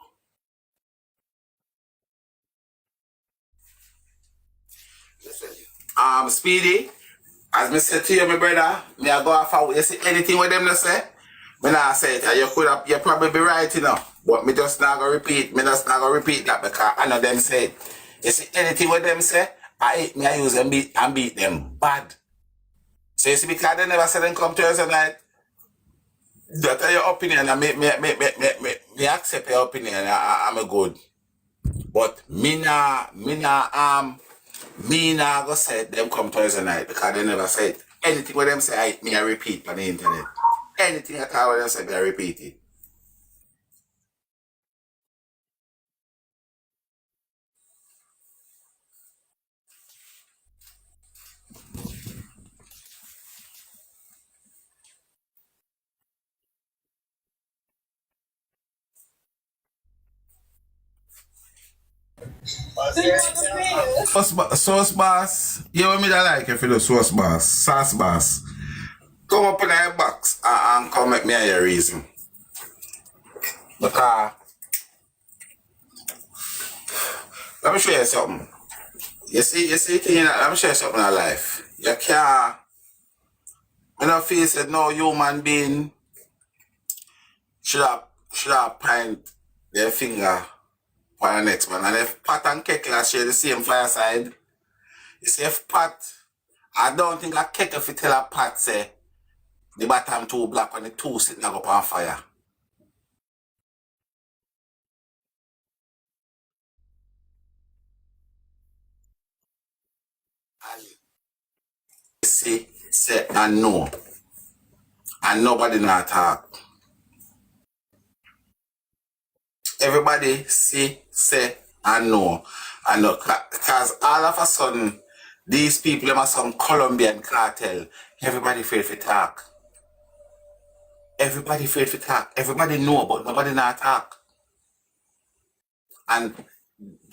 Speedy, as me said to you, my brother, me I go off and you see anything with them they say, me not say it. And you probably be right, you know. But me just not gonna repeat that because I know them say it. You see anything with them say, I use them beat them bad. So you see, because they never say them come Thursday night, that's your opinion, and me accept your opinion, I'm a good. But me nah go say them come Thursday night because they never said anything what them say I repeat on the internet. Anything at all what them say I repeat it. Sauce boss, you want me to like if you do sauce boss, sauce boss. Come up in your box and come make me your reason. Because let me show you something. You see thing, let me show you something in life. You can't, I don't feel that no human being should have point their finger on the next one. And if Pat and Kekla share the same fireside, you see if Pat, I don't think a Kekla if you tell a Pat say the bottom two black and the two sitting up on fire. And say and no. And nobody not talk. Everybody say and no. And no, because all of a sudden, these people are some Colombian cartel. Everybody afraid to talk. Everybody afraid to talk. Everybody know, but nobody not talk. And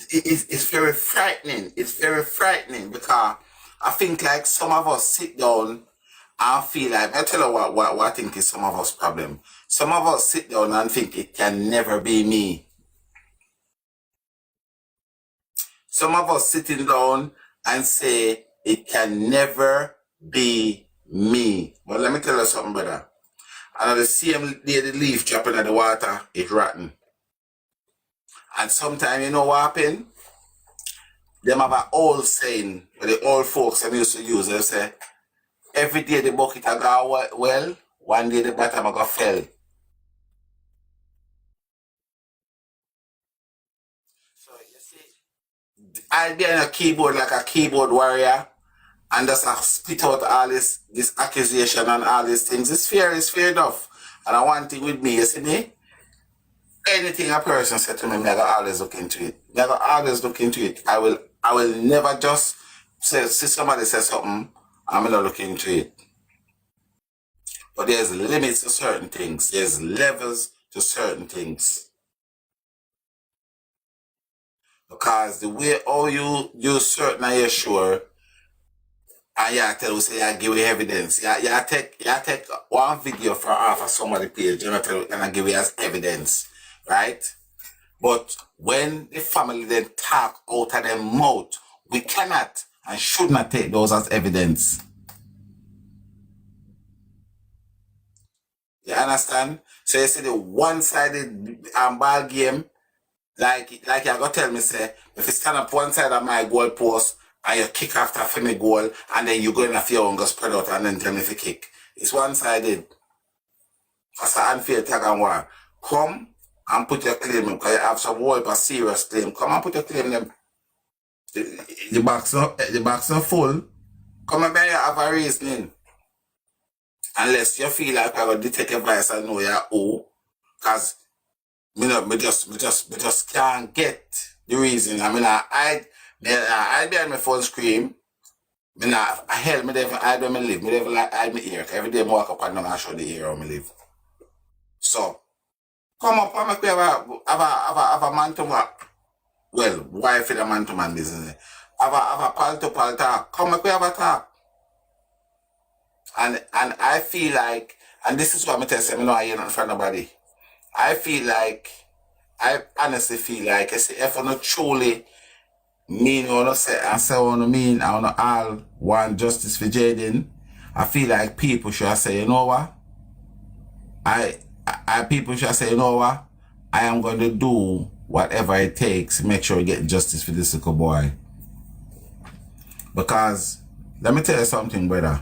it's very frightening. It's very frightening because I think like some of us sit down and feel like, I tell you what I think is some of us problem. Some of us sit down and think it can never be me. Some of us sitting down and say it can never be me. But let me tell you something, brother. And the same day the leaf dropping in the water, it's rotten. And sometimes you know what happen? Them have an old saying, where the old folks them used to use, they say, every day the bucket a go well, one day the bottom a go fell. So you see, I'll be on a keyboard like a keyboard warrior and just spit out all this accusation and all these things. It's fair enough. And I want thing with me, you see me? Anything a person said to me, I gotta always look into it. I gotta always look into it. I will never just say somebody says something, I'm gonna look into it. But there's limits to certain things. There's levels to certain things. Because the way all you certain are you sure, and you tell us say you give you evidence. You take one video from off of somebody's page and I give you as evidence. Right? But when the family then talk out of their mouth, we cannot and should not take those as evidence. You understand? So you see the one-sided ball game, like you gotta tell me, say, if you stand up one side of my goal post and you kick after for me goal, and then you go in a few and go spread out and then tell me if you kick. It's one-sided. That's an unfair tag and war. Come and put your claim in, because you have some whole a serious claim. Come and put your claim in. The box not full. Come and you have a reasoning. Unless you feel like I got to take advice and know you're who. Because me just can't get the reason. I mean I be on my phone scream. Me never hide where me live. Me never like hide my ear. Every day I walk up and down and show the ear where me live. So come up and make we have a man to man. Well, wife in a man to man business. Have a pal to pal talk. Come make we have a talk. And I feel like, and this is what I'm telling you, I know I hear not from nobody. I honestly feel like, I say, if I not truly mean what I say, and say what I mean, I want all want justice for Jayden, I feel like people should say, you know what? People should say, you know what? I am going to do whatever it takes to make sure we get justice for this little boy. Because, let me tell you something, brother.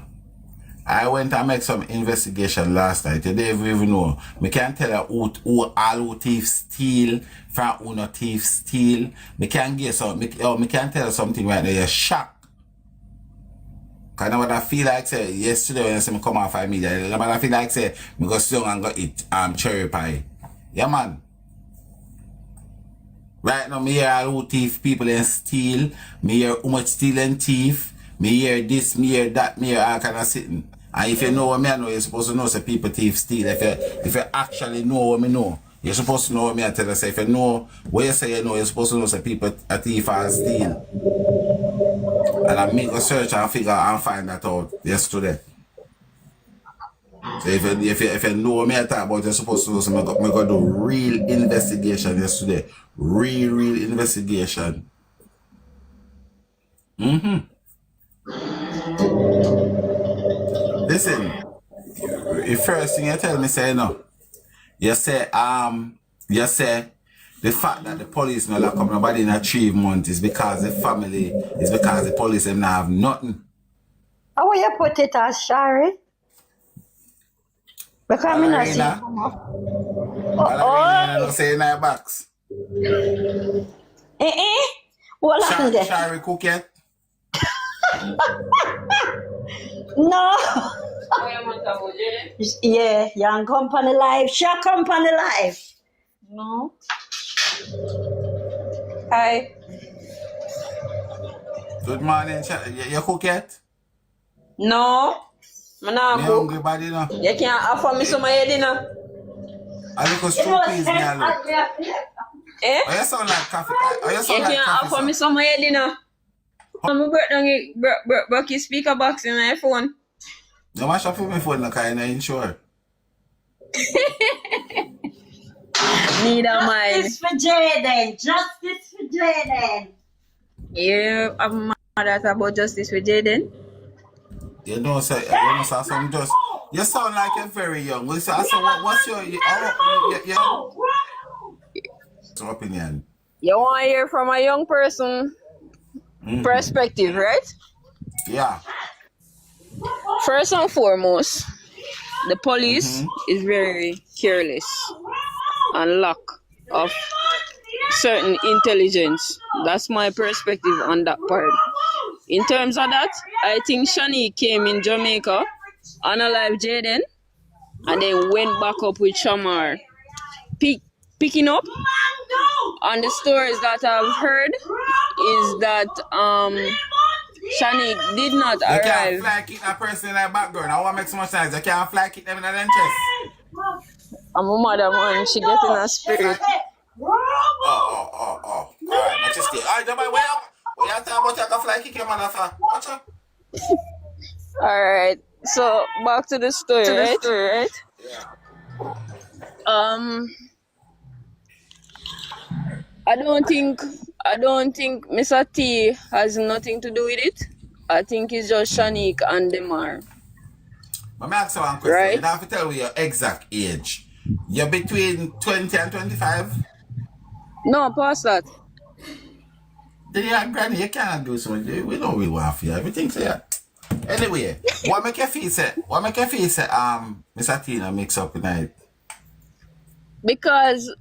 I went and make some investigation last night. You don't even know. Me can't tell you who thieves steal from who no thieves steal. Me can't get some. Me can't tell you something right now. You're shocked. Cause what I feel like say yesterday when I say me come off of media, what I feel like say me go sit down and go eat cherry pie. Yeah man. Right now me hear all who thief people and steal. Me hear how much steal and thief. Me hear this, me hear that, me hear all kind of sitting. And if you know what me I know, you're supposed to know say people thief steal. If you actually know what me know. You're supposed to know what me I tell you. Say if you know what you say you know, you're supposed to know say people are thief and steal. And I make a search and figure and find that out yesterday. So if you know what me I talk about, you're supposed to know so I go do real investigation yesterday. Real investigation. Listen, the first thing you tell me say no. You say the fact that the police not lock up nobody in a 3 months is because the family is because the police them not have nothing. How will you put it as Shari? Because I'm not seeing Ballerina, come up. ballerina, you know say in her box. Hold on there. Shari cook yet? No. Yeah, young company life. Share company life. No. Hi. Good morning, you cook yet? No. I'm not Me cook. hungry body no. You can't offer me some of your dinner. A little stew peas me a look. Eh? Oh, you sound like coffee. Oh, you You sound like can't coffee. offer me some of your dinner. I'm break down your speaker box in my phone. You mash up for me phone like I ain't sure. Neither mine. Justice for Jayden. Justice for Jayden. Yeah, I'm mad at about justice for Jayden. You know, say some just. You sound like you're very young. Listen, I said, what's your opinion? You want to hear from a young person perspective, right? Yeah. First and foremost, the police is very careless and lack of certain intelligence. That's my perspective on that part. In terms of that, I think Shani came in Jamaica, unalive Jayden, and then went back up with Shamar. Picking up on the stories that I've heard is that Shani did not You arrive. can't fly kick that person in that background. I want to make so much sense. You can't fly kick them in their chest. I'm a mother, man. She getting her spirit. Oh. Alright, let's just get. Alright, where you talking about you can fly kick your motherfucker? Watch out. Alright. So back to the story, right? Yeah. I don't think Mr. T has nothing to do with it. I think it's just Shanique and Demar. But me ask you one question. Right? You don't have to tell me your exact age. You're between 20 and 25? No, past that. Then you granny, you can't do so much. We don't really want for you. Everything so yeah. Anyway, what make you feel say Mr. Tina mix up tonight? Because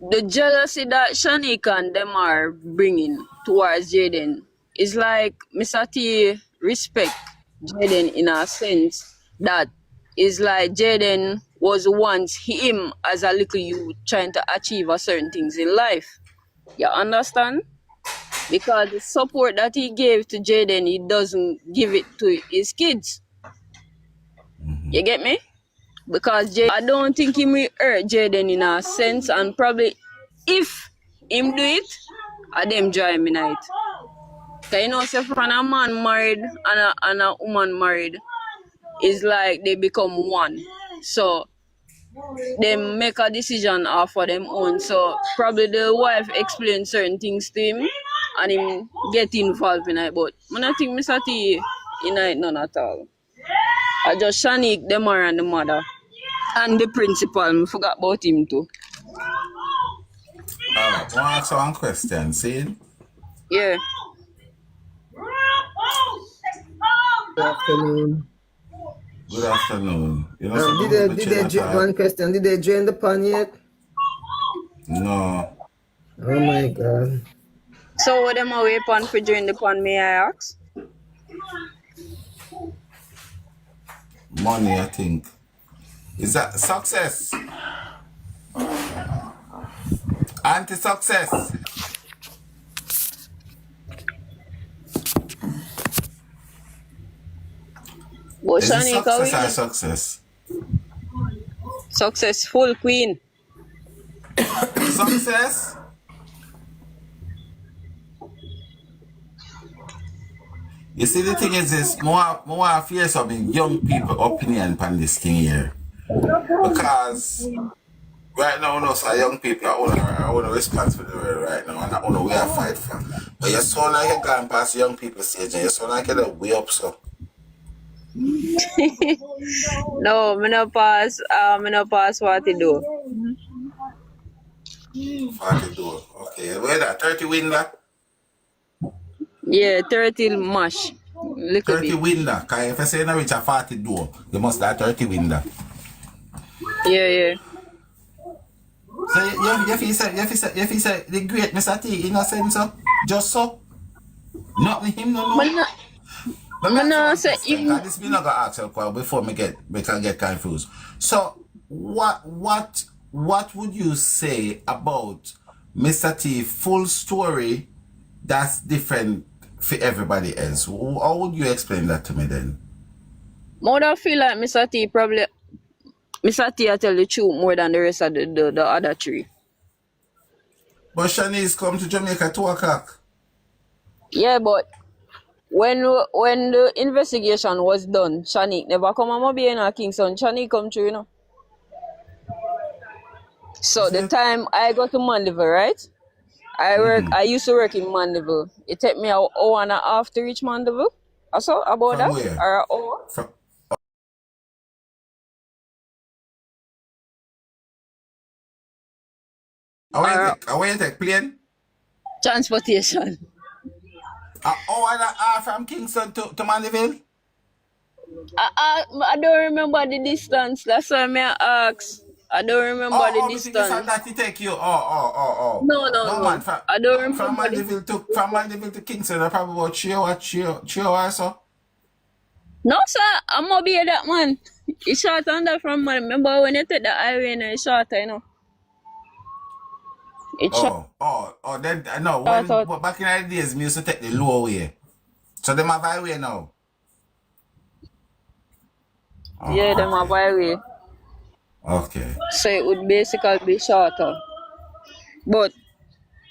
the jealousy that Shanique and them are bringing towards Jayden is like Mr. T respect Jayden in a sense that is like Jayden was once him as a little youth trying to achieve a certain things in life. You understand? Because the support that he gave to Jayden, he doesn't give it to his kids. You get me? Because I don't think he will hurt Jayden in a sense, and probably if him do it, I them join me night. Cause you know, say when a man married and a woman married, it's like they become one. So they make a decision for them own. So probably the wife explains certain things to him and him get involved in it. But I don't think Mr. T in it none at all. I just Shanique, the mother and the mother. And the principal, I forgot about him too. I want to ask one question, see? Yeah. Good afternoon. Good afternoon. You know, Did they join one question? Did they join the pan yet? No. Oh my God. So what them away pan for join the pan, may I ask? Money, I think. Is that success? Anti-success. What Is it Shanika success or will? success? Successful queen. Success. You see, the thing is this, more fear some young people opinion on this thing here. Because right now, no, so young people are on a responsibility right now, and I don't know where I fight for. But your son like you gone past young people stage, and your son like you way up so. No, me no pass. Me no pass what to do. 40 door. Okay, where that? 30 window? Yeah, 30 mash, little 30 bit. window. Because if I say no reach a 40 door, you must have 30 window. Yeah. So you feel say the great Mr. T innocent so? Just so? Nothing him no Me know. no, Let me me ask you no one say question, him. because this me not gonna ask you before we can get confused. So what would you say about Mr. T full story that's different for everybody else? How would you explain that to me then? More than feel like Mr. T probably Mr. T I tell the truth more than the rest of the other three. But Shanice come to Jamaica 2 o'clock. Yeah, but when the investigation was done, Shanique never come on Mobile in Kingston. Shanique come through, you know. So Is the it? time I go to Mandeville, right? I used to work in Mandeville. It take me an hour and a half to reach Mandeville. I saw about From that. where? Or an hour. From Or how you take plane? transportation. An hour and a half from Kingston to Mandeville? I don't remember the distance. That's why I ask. I don't remember the But this and distance. that he take you. Oh. No man, No. I don't remember the from Mandeville to Kingston, I probably about 3 hours so. No, sir, I'm gonna be that man. It's short on that from man. Remember when you take the highway and it's shorter, you know? It's short Then no, when out. back in the days, we used to take the low way. So them have highway now. Yeah, them have Okay. highway. Okay. So it would basically be shorter. But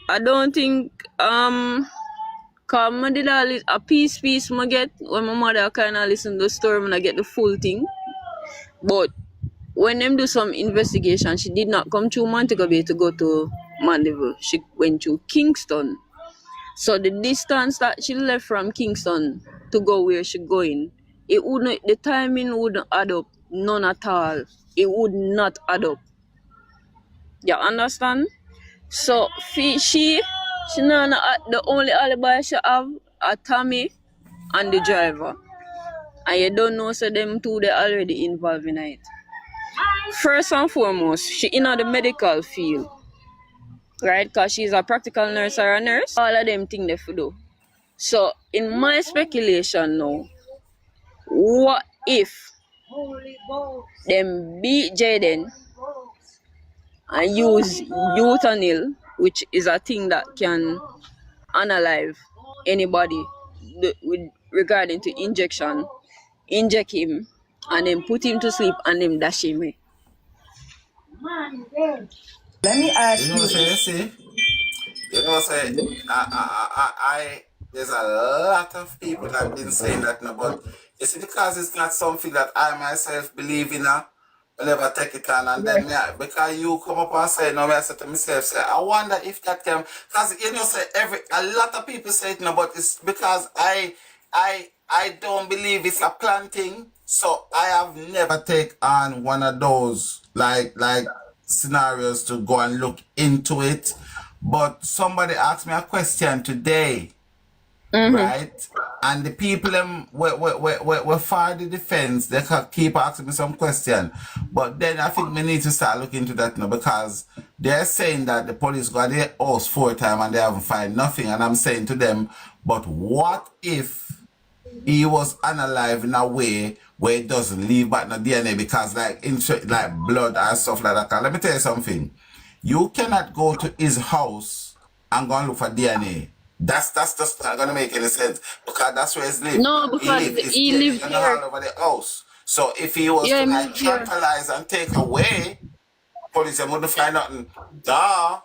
I don't think cause I did a piece I get when my mother kinda listen to the story and I get the full thing. But when them do some investigation, she did not come through Montego Bay to go to Mandeville. She went to Kingston. So the distance that she left from Kingston to go where she going, the timing wouldn't add up, none at all. It would not add up. You understand? So she not the only alibi she have are Tommy and the driver. And you don't know so them two they already involved in it. First and foremost, she in the medical field, right? Cause she's a practical nurse or a nurse. All of them thing they do. So in my speculation now, what if them beat Jayden and use euthanyl, which is a thing that can unalive anybody with regarding to injection, inject him and then put him to sleep and then dash him away. Let me You ask know, you say, this. see? You know, say, there's a lot of people that have been saying that now, but you see, because it's not something that I myself believe in, I never take it on, and then because you come up and say, no, I said to myself, say, I wonder if that can, because you know, say, a lot of people say it now, but it's because I don't believe it's a planting, so I have never take on one of those, like, scenarios to go and look into it. But somebody asked me a question today, right? And the people were for the defense. They keep asking me some question. But then I think we need to start looking into that now, because they're saying that the police got their house 4 times and they haven't found nothing. And I'm saying to them, but what if he was unalive in a way where it doesn't leave back no DNA, because like blood and stuff like that? Let me tell you something. You cannot go to his house and go and look for DNA. That's just not gonna make any sense, because that's where he live. No, He because live. His he DNA lived gonna here. all over the house. So if he was Yeah, to he like lived here. tranquilize and take away police and wouldn't find nothing. Duh.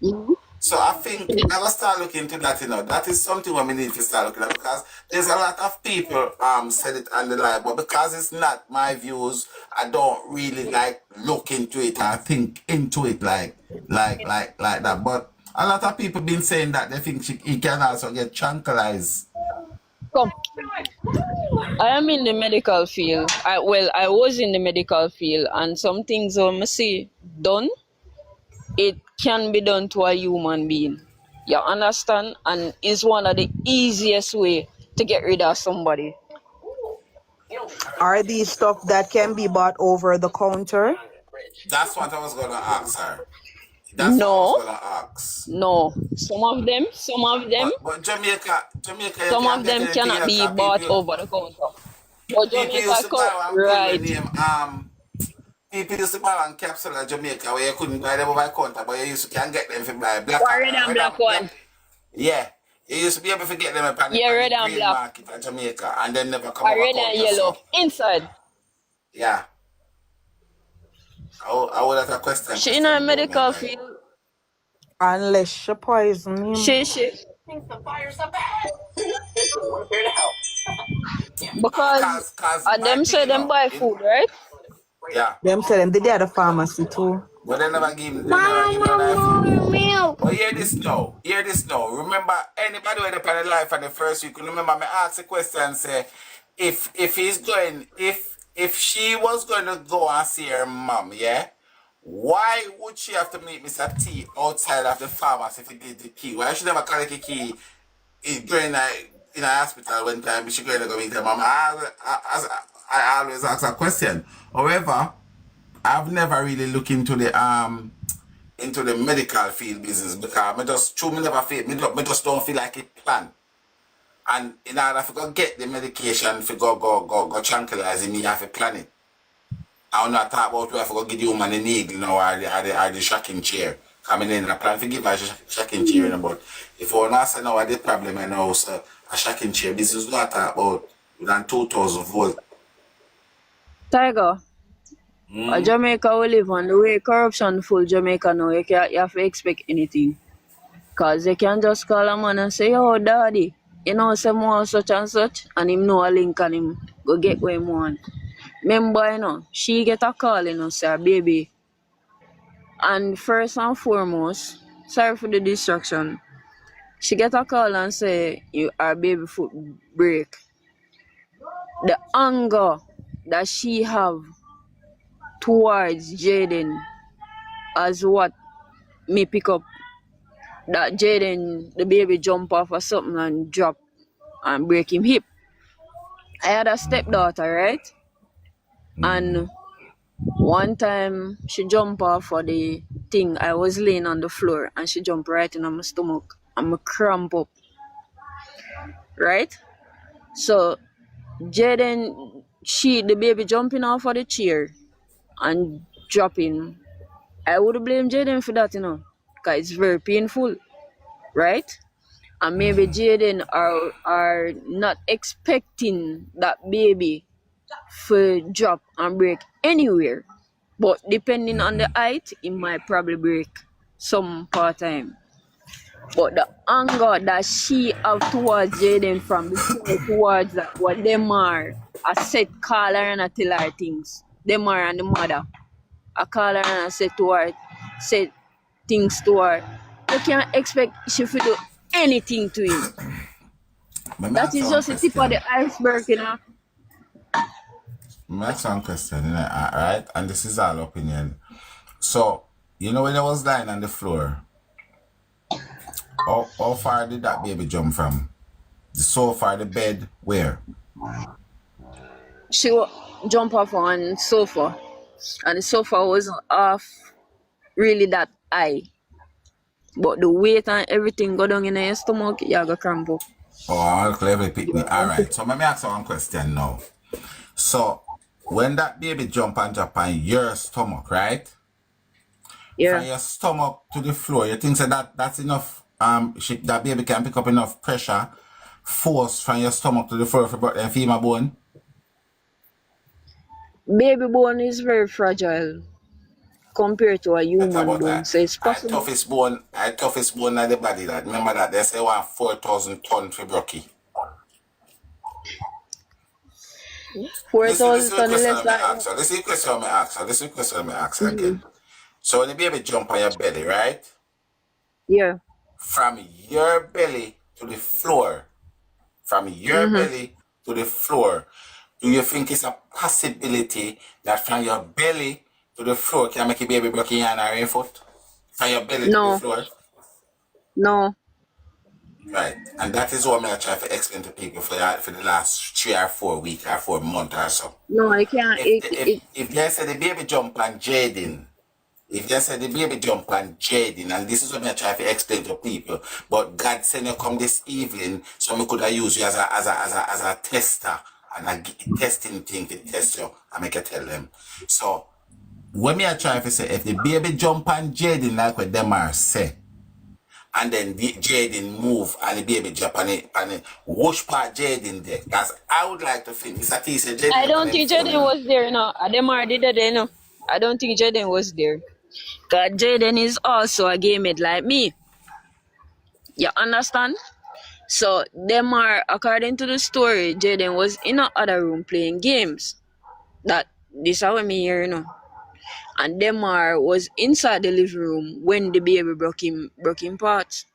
Mhm. So I think I will start looking into that, That is something we need to start looking at because there's a lot of people said it on the live, but because it's not my views, I don't really like look into it and think into it like that. But a lot of people been saying that they think he can also get tranquilized. Come. I am in the medical field. I was in the medical field, and some things I see done, it can be done to a human being. You understand? And it's one of the easiest way to get rid of somebody. Are these stuff that can be bought over the counter? That's what I was gonna ask her. That's what I was No, gonna ask. no. Some of them, But Jamaica, you some can't of get them anything, cannot be Cause bought over the counter. But people Jamaica, used to buy one good when right? name people used to buy one capsule in Jamaica where you couldn't buy them over counter, but you used to can get them for buy Red and black one. yeah. You used to be able to get them upon Yeah, the red and green black. market in Jamaica and then never come Or over red and counter. yellow. So Inside. yeah. I would have a question She in a about me medical like field. Unless she poison him. She. Because cause my them thing, say them buy in, food, right? yeah. Them say them did at the pharmacy too. But they never give me no food. But hear this now. Hear this now. Remember, anybody with the life on the first week, remember me ask the question, say, if he's going, if she was going to go and see her mom, yeah, why would she have to meet Mr. T outside of the pharmacy if he did the key? Why should never collect the key going in a hospital one time? She going to go meet her mom. I always ask that question. However, I've never really looked into the medical field business because me never feel me just don't feel like it plan. And in order to go get the medication for go tranquilize me, you have to plan it. I will not talk about where I go give the woman the needle, or the shocking chair. I mean, I plan to give her a shocking chair, but if I not say now the problem I know, so a shocking chair, this is not talk about than 2,000 volt. Tiger. Jamaica we live on the way corruption full Jamaica now. You have to expect anything. Cause they can just call a man and say, "Oh, daddy, you know, say more such and such," and him know a link and him go get what him want. Remember, she get a call, say, her baby. And first and foremost, sorry for the distraction, she get a call and say, her baby foot break. The anger that she have towards Jayden as what me pick up that Jayden, the baby jump off or something and drop and break him hip. I had a stepdaughter, right? And one time she jumped off for the thing. I was laying on the floor and she jumped right in my stomach and I cramp up. Right? So Jayden, the baby jumping off of the chair and dropping. I would blame Jayden for that, because it's very painful, right? And maybe Jayden are not expecting that baby for drop and break anywhere. But depending on the height, it might probably break some part time. But the anger that she have towards Jayden from before towards that, what them are, I said call her and I tell her things. Them are and the mother. I call her and I said things to her. You can't expect she to do anything to him. Let me That ask is you one just the tip of question. the iceberg, Let me ask you one question, right? And this is our opinion. So, when I was lying on the floor, how far did that baby jump from? The sofa, the bed, where? She jump off on sofa, and the sofa wasn't off really that high. But the weight and everything go down in your stomach, you go cramp up. Oh, I'll clearly pick me. All right. So let me ask you one question now. So when that baby jump and drop on your stomach, right? From Yeah. your stomach to the floor, you think that's enough? That baby can pick up enough pressure, force from your stomach to the floor for the femur bone. Baby bone is very fragile. compared to a That's human about bone. that. So it's I possible. toughest bone in the body. That remember that they say 4,000 tons for Brocky. Listen, this 4,000 is the ton question less I may like ask that. her. This is the question I may ask her. This is the question I may ask her Mhm. again. So when the baby jump on your belly, right? Yeah. From your belly to the floor, from your Mm-hmm. belly to the floor, do you think it's a possibility that from your belly to the floor can make a baby broken your hand or your foot? From your belly to the No, floor? no, Right. And that is what I try to explain to people for the last 3 or 4 weeks or 4 months or so. no, I can't. If they say the baby jump on Jayden, if they say the baby jump on Jayden, and this is what I try to explain to people, but God sent you come this evening, so we could have used you as a tester and a testing thing to test you and make you tell them. So when me I try to say, if the baby jump on Jayden like what them are say, and then Jayden move and the baby jump and it whoosh part Jayden there. Because I would like to think, Mr. T said I Jayden up on don't him think phone, Jaden you know. was there, no. Them already did it, no. I don't think Jaden was there. Cause Jaden is also a gamer like me. You understand? So them are, according to the story, Jaden was in a other room playing games. That this is what me hear, you know. And Demar was inside the living room when the baby broke him parts.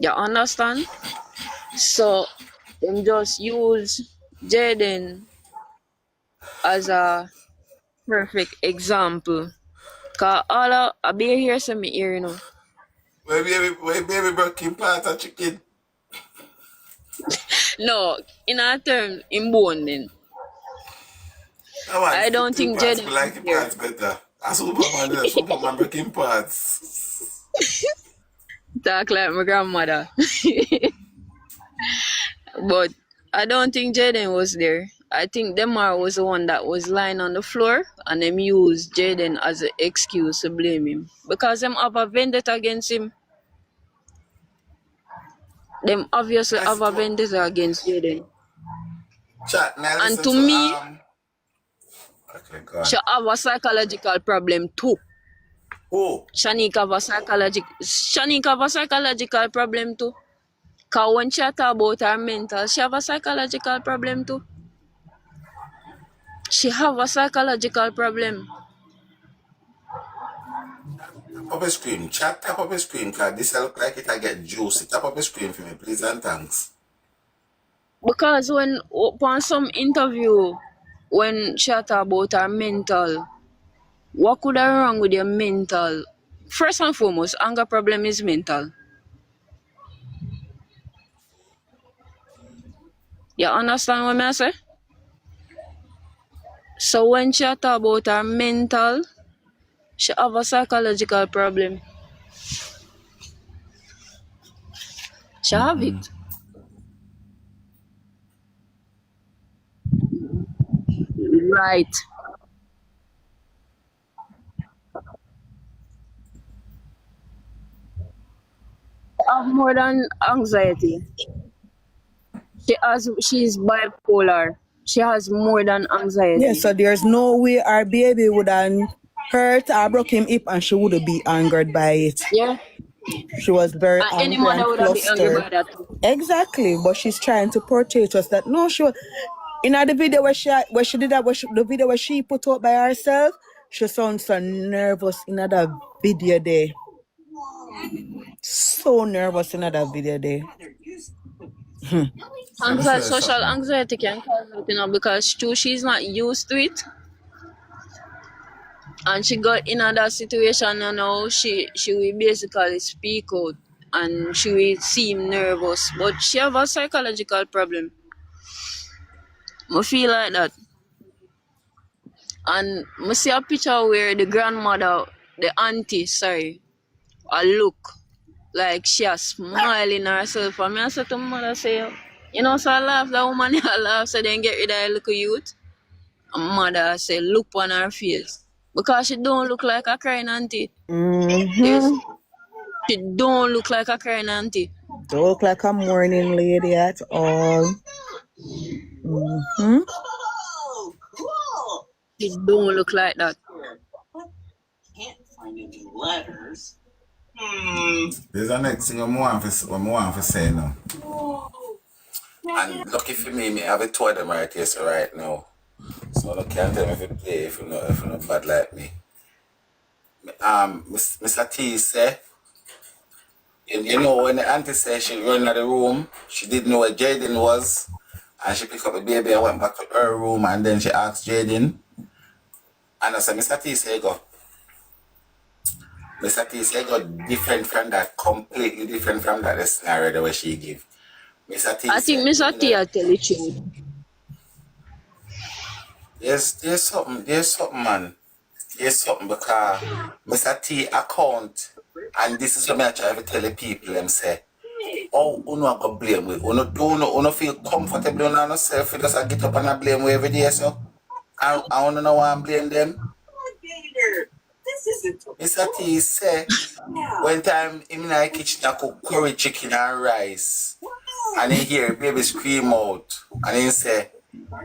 You understand? So them just use Jaden as a perfect example. Cause all I be here some me here, you know. When baby broke him part of chicken. No, in our term, in bone then. That one I skip don't two think parts, Jaden but was like the there. parts better. A Superman breaking parts. Talk like my grandmother. But I don't think Jaden was there. I think Demar was the one that was lying on the floor and them used Jaden as an excuse to blame him. Because them have a vendetta against him. Them obviously have Listen a to what vendetta against Jaden. chat. Now And listen to to me, Okay, go she on. have a psychological problem too. Who? Shanique have a psychological problem too. Cause when she talk about her mental, she have a psychological problem too. She have a psychological problem. Tap up a screen. Chat, tap up a screen, cause this look like it I get juicy. Tap up a screen for me, please and thanks. Because when upon some interview, when she talk about her mental, what could have wrong with your mental? First and foremost, anger problem is mental. You understand what I say? So when she talk about her mental, she have a psychological problem. She have it. Right. Have more than anxiety. She's bipolar. She has more than Yeah, anxiety. so there's no way our baby would have hurt or broke him hip and she wouldn't be angered by it. Yeah. She was very And any angry mother and would have been angry flustered. by that too. Exactly, but she's trying to protect us. That no, she in the video where she did that, the video where she put out by herself, she sounds so nervous in that video there. So nervous in that video there. Let me show you Social something. anxiety can cause it, you know, because too she's not used to it, and she got in that situation, you know. She will basically speak out, and she will seem nervous, but she have a psychological problem. I feel like that, and I see a picture where the grandmother, the auntie, sorry, a look like she a smiling herself, and me I said to my mother, say, you know, so I laugh, that woman I laugh, so then get rid of her little youth. And mother say look on her face. Because she don't look like a crying auntie. There's Mm-hmm. she don't look like a crying auntie. Don't look like a morning lady at all. Mm-hmm. She don't look like that. There's the next thing I'm want to say now. And lucky for me, I have a two of them right here, so right now. So I can't tell me if you play if you not bad like me. Mr. T say, you know when the auntie said she run out the room, she didn't know where Jayden was, and she picked up the baby and went back to her room, and then she asked Jayden, and I said, Mr. T say go. Mr. T say go different from that, completely different from that the scenario the way she give. Mr. T I think said, Mr. T I tell the truth. there's something, man. There's something because Mr. T account, and this is what I try to tell the people them say, oh, you know go blame we. You feel comfortable on yourself, you just get up and blame we every day, so I don't know why I blame them. Mr. T say, one time him in the kitchen I cook curry chicken and rice, and he hear baby scream out, and he say,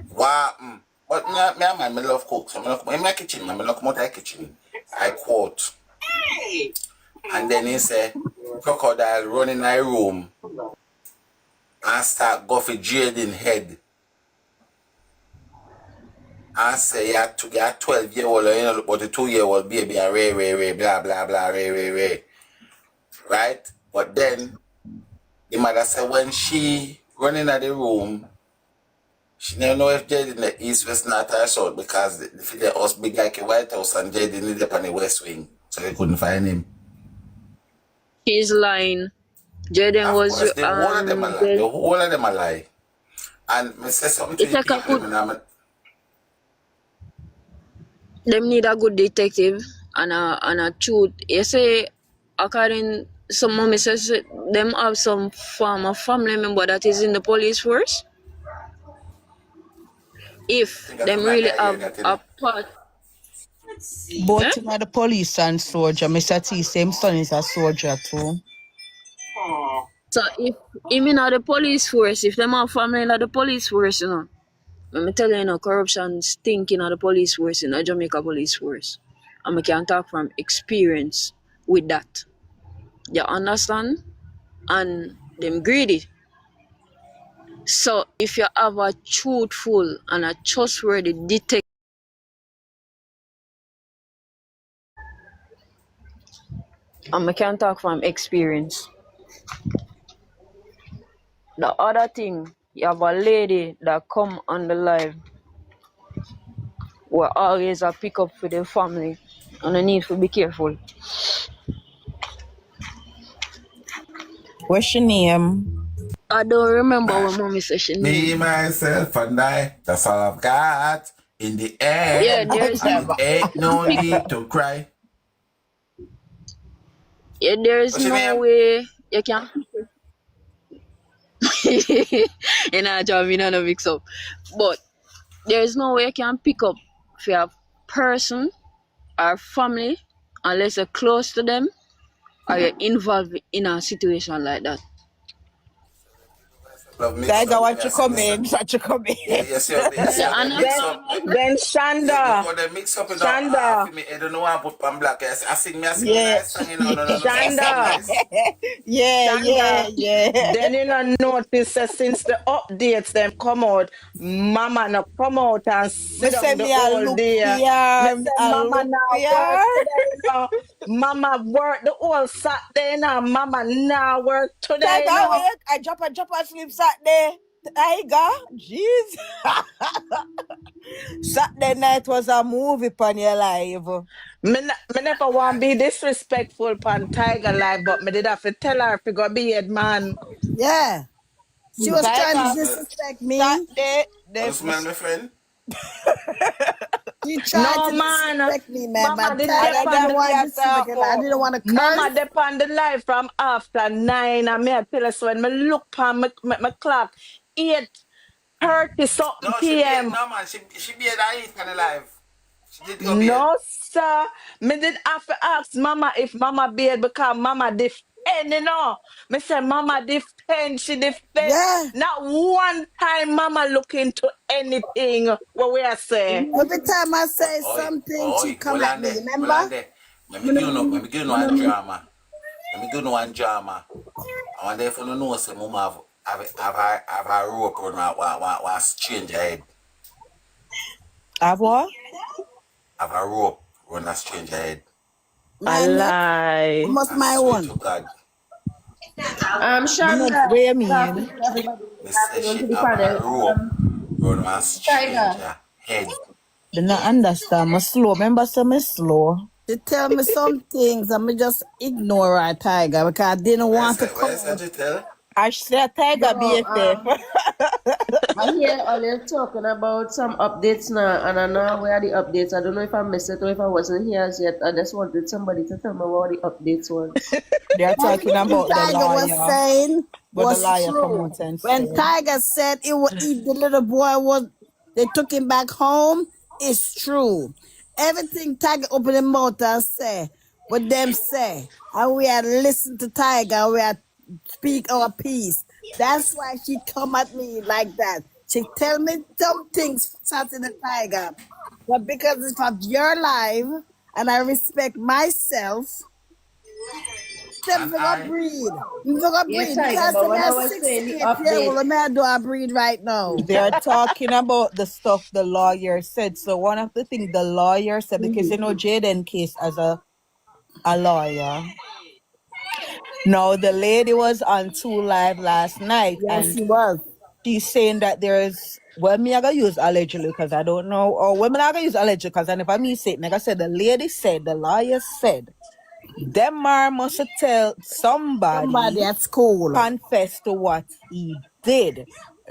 what happened? But me and man, me love cook, so I come in my kitchen, man, I come out of the kitchen. I quote. And then he say, crocodile run in my room and start go for Jayden head. And say, you 12-year-old, you know, but the 2-year-old baby, and ray, blah, blah, blah, ray. Right? But then, the mother said when she run in the room, she never know if Jayden in the east, west, north, or south because the house big like a White House and Jayden lived up on the west wing. So they couldn't find him. He's lying. Jayden Of was course, the whole of them are lie. The whole of them are lie. And I say something to it's the like a people. good, them need a good detective and a truth. You say according some mommy says them have some form of family member that is in the police force. If them really have a part, Both him are the police and soldier. Mr. T, same son is a soldier too. so if him in the police force, if them have family in the police force, you know, let me tell you, you know, corruption stinking at the police force in the Jamaica police force. And I can talk from experience with that. You understand? And them greedy. So if you have a truthful and a trustworthy detective, and I can talk from experience. The other thing, you have a lady that come on the live will always a pick up for the family and I need to be careful. What's your name? I don't remember what mommy said she Me, named. myself, and I, that's all I've got in the end. Yeah, there's And it ain't no need to cry. yeah, there's What's your no name? way you can you know John, me not mix up. But there's no way you can pick up for a person or family unless you're close to them or you're involved in a situation like that. Love mix Tiger, up. what you Yes, come listen. in? What you come in? Yes, you mix up. Then Shanda, Before they mix up, you know, Shanda, for me, I don't know how to put pan black. I sing Yeah. nice song, you know, no, sing Shanda, nice. yeah. then you know notice that since the updates them come out, Mama no come out and Me sit say down the me a whole look day. Me here, say a Mama look now work here. today, you know. Mama work the whole Saturday now. Mama now work today, Tiger, you know. wait, I drop asleep Saturday. Tiger, jeez. Saturday night was a movie on your live. Me never want to be disrespectful pan Tiger live, but me did have to tell her to go be head man. Yeah. She was trying to Tiger, disrespect me. Saturday, You smell my friend? She tried No to man, disrespect me, man. Mama But did Tiger I depend didn't got want to the disrespect her. I didn't want to curse. Mama depend the life from after 9 and me I tell us when me look on my clock 8:30 something No, PM. no man, she be at eat kind of life. She did go bed. No sir. Me did have to ask Mama if Mama beard because Mama defend, you know. Me say Mama defend, she defend. Yeah. Not one time Mama look into anything what we are saying. Every time I say something, she come Hold at on me. there, hold Remember? on there. Let me give you one drama. Let me give you one drama. I wonder if you know say mama have a rope on one strange head. Have what? Have a rope on a strange head. A My neck, lie. almost I my swear one. to God. Shonda, What you good mean? afternoon, everybody. Me Good say afternoon she to the have a panel. rope on a Tiger. stranger head. They not understand. Me slow. Remember, say me slow. She tell me some things and me just ignore her, Tiger, because I didn't want to Where come is that out. you tell? I say a tiger No, BFF. I hear all you talking about some updates now, and I know where the updates. I don't know if I missed it or if I wasn't here as yet. I just wanted somebody to tell me what the updates was. They are talking Everything about the Tiger was lawyer. saying But the was lawyer come true. out and When said, Tiger said it was the little boy was they took him back home, it's true. Everything Tiger opened his mouth and say, what them say, and we had listened to Tiger, we had speak our piece. That's why she come at me like that. She tell me some things, something the Tiger, but because it's of your life, and I respect myself. Them And for go I breed. Me for go Yeah, breed Tiger, because but I'm when I a was saying the 68-year-old. update, I'm a do a breed right now. they are talking about the stuff the lawyer said. So one of the things the lawyer said, because you know Jayden case as a lawyer. Now the lady was on 2 Live last night Yes, and he was. she's saying that there's well me I gonna use allegedly because I don't know or women I gonna use allegedly because I never me say it. Like I said, the lady said, the lawyer said, them man must tell Somebody somebody at school. confess to what he did.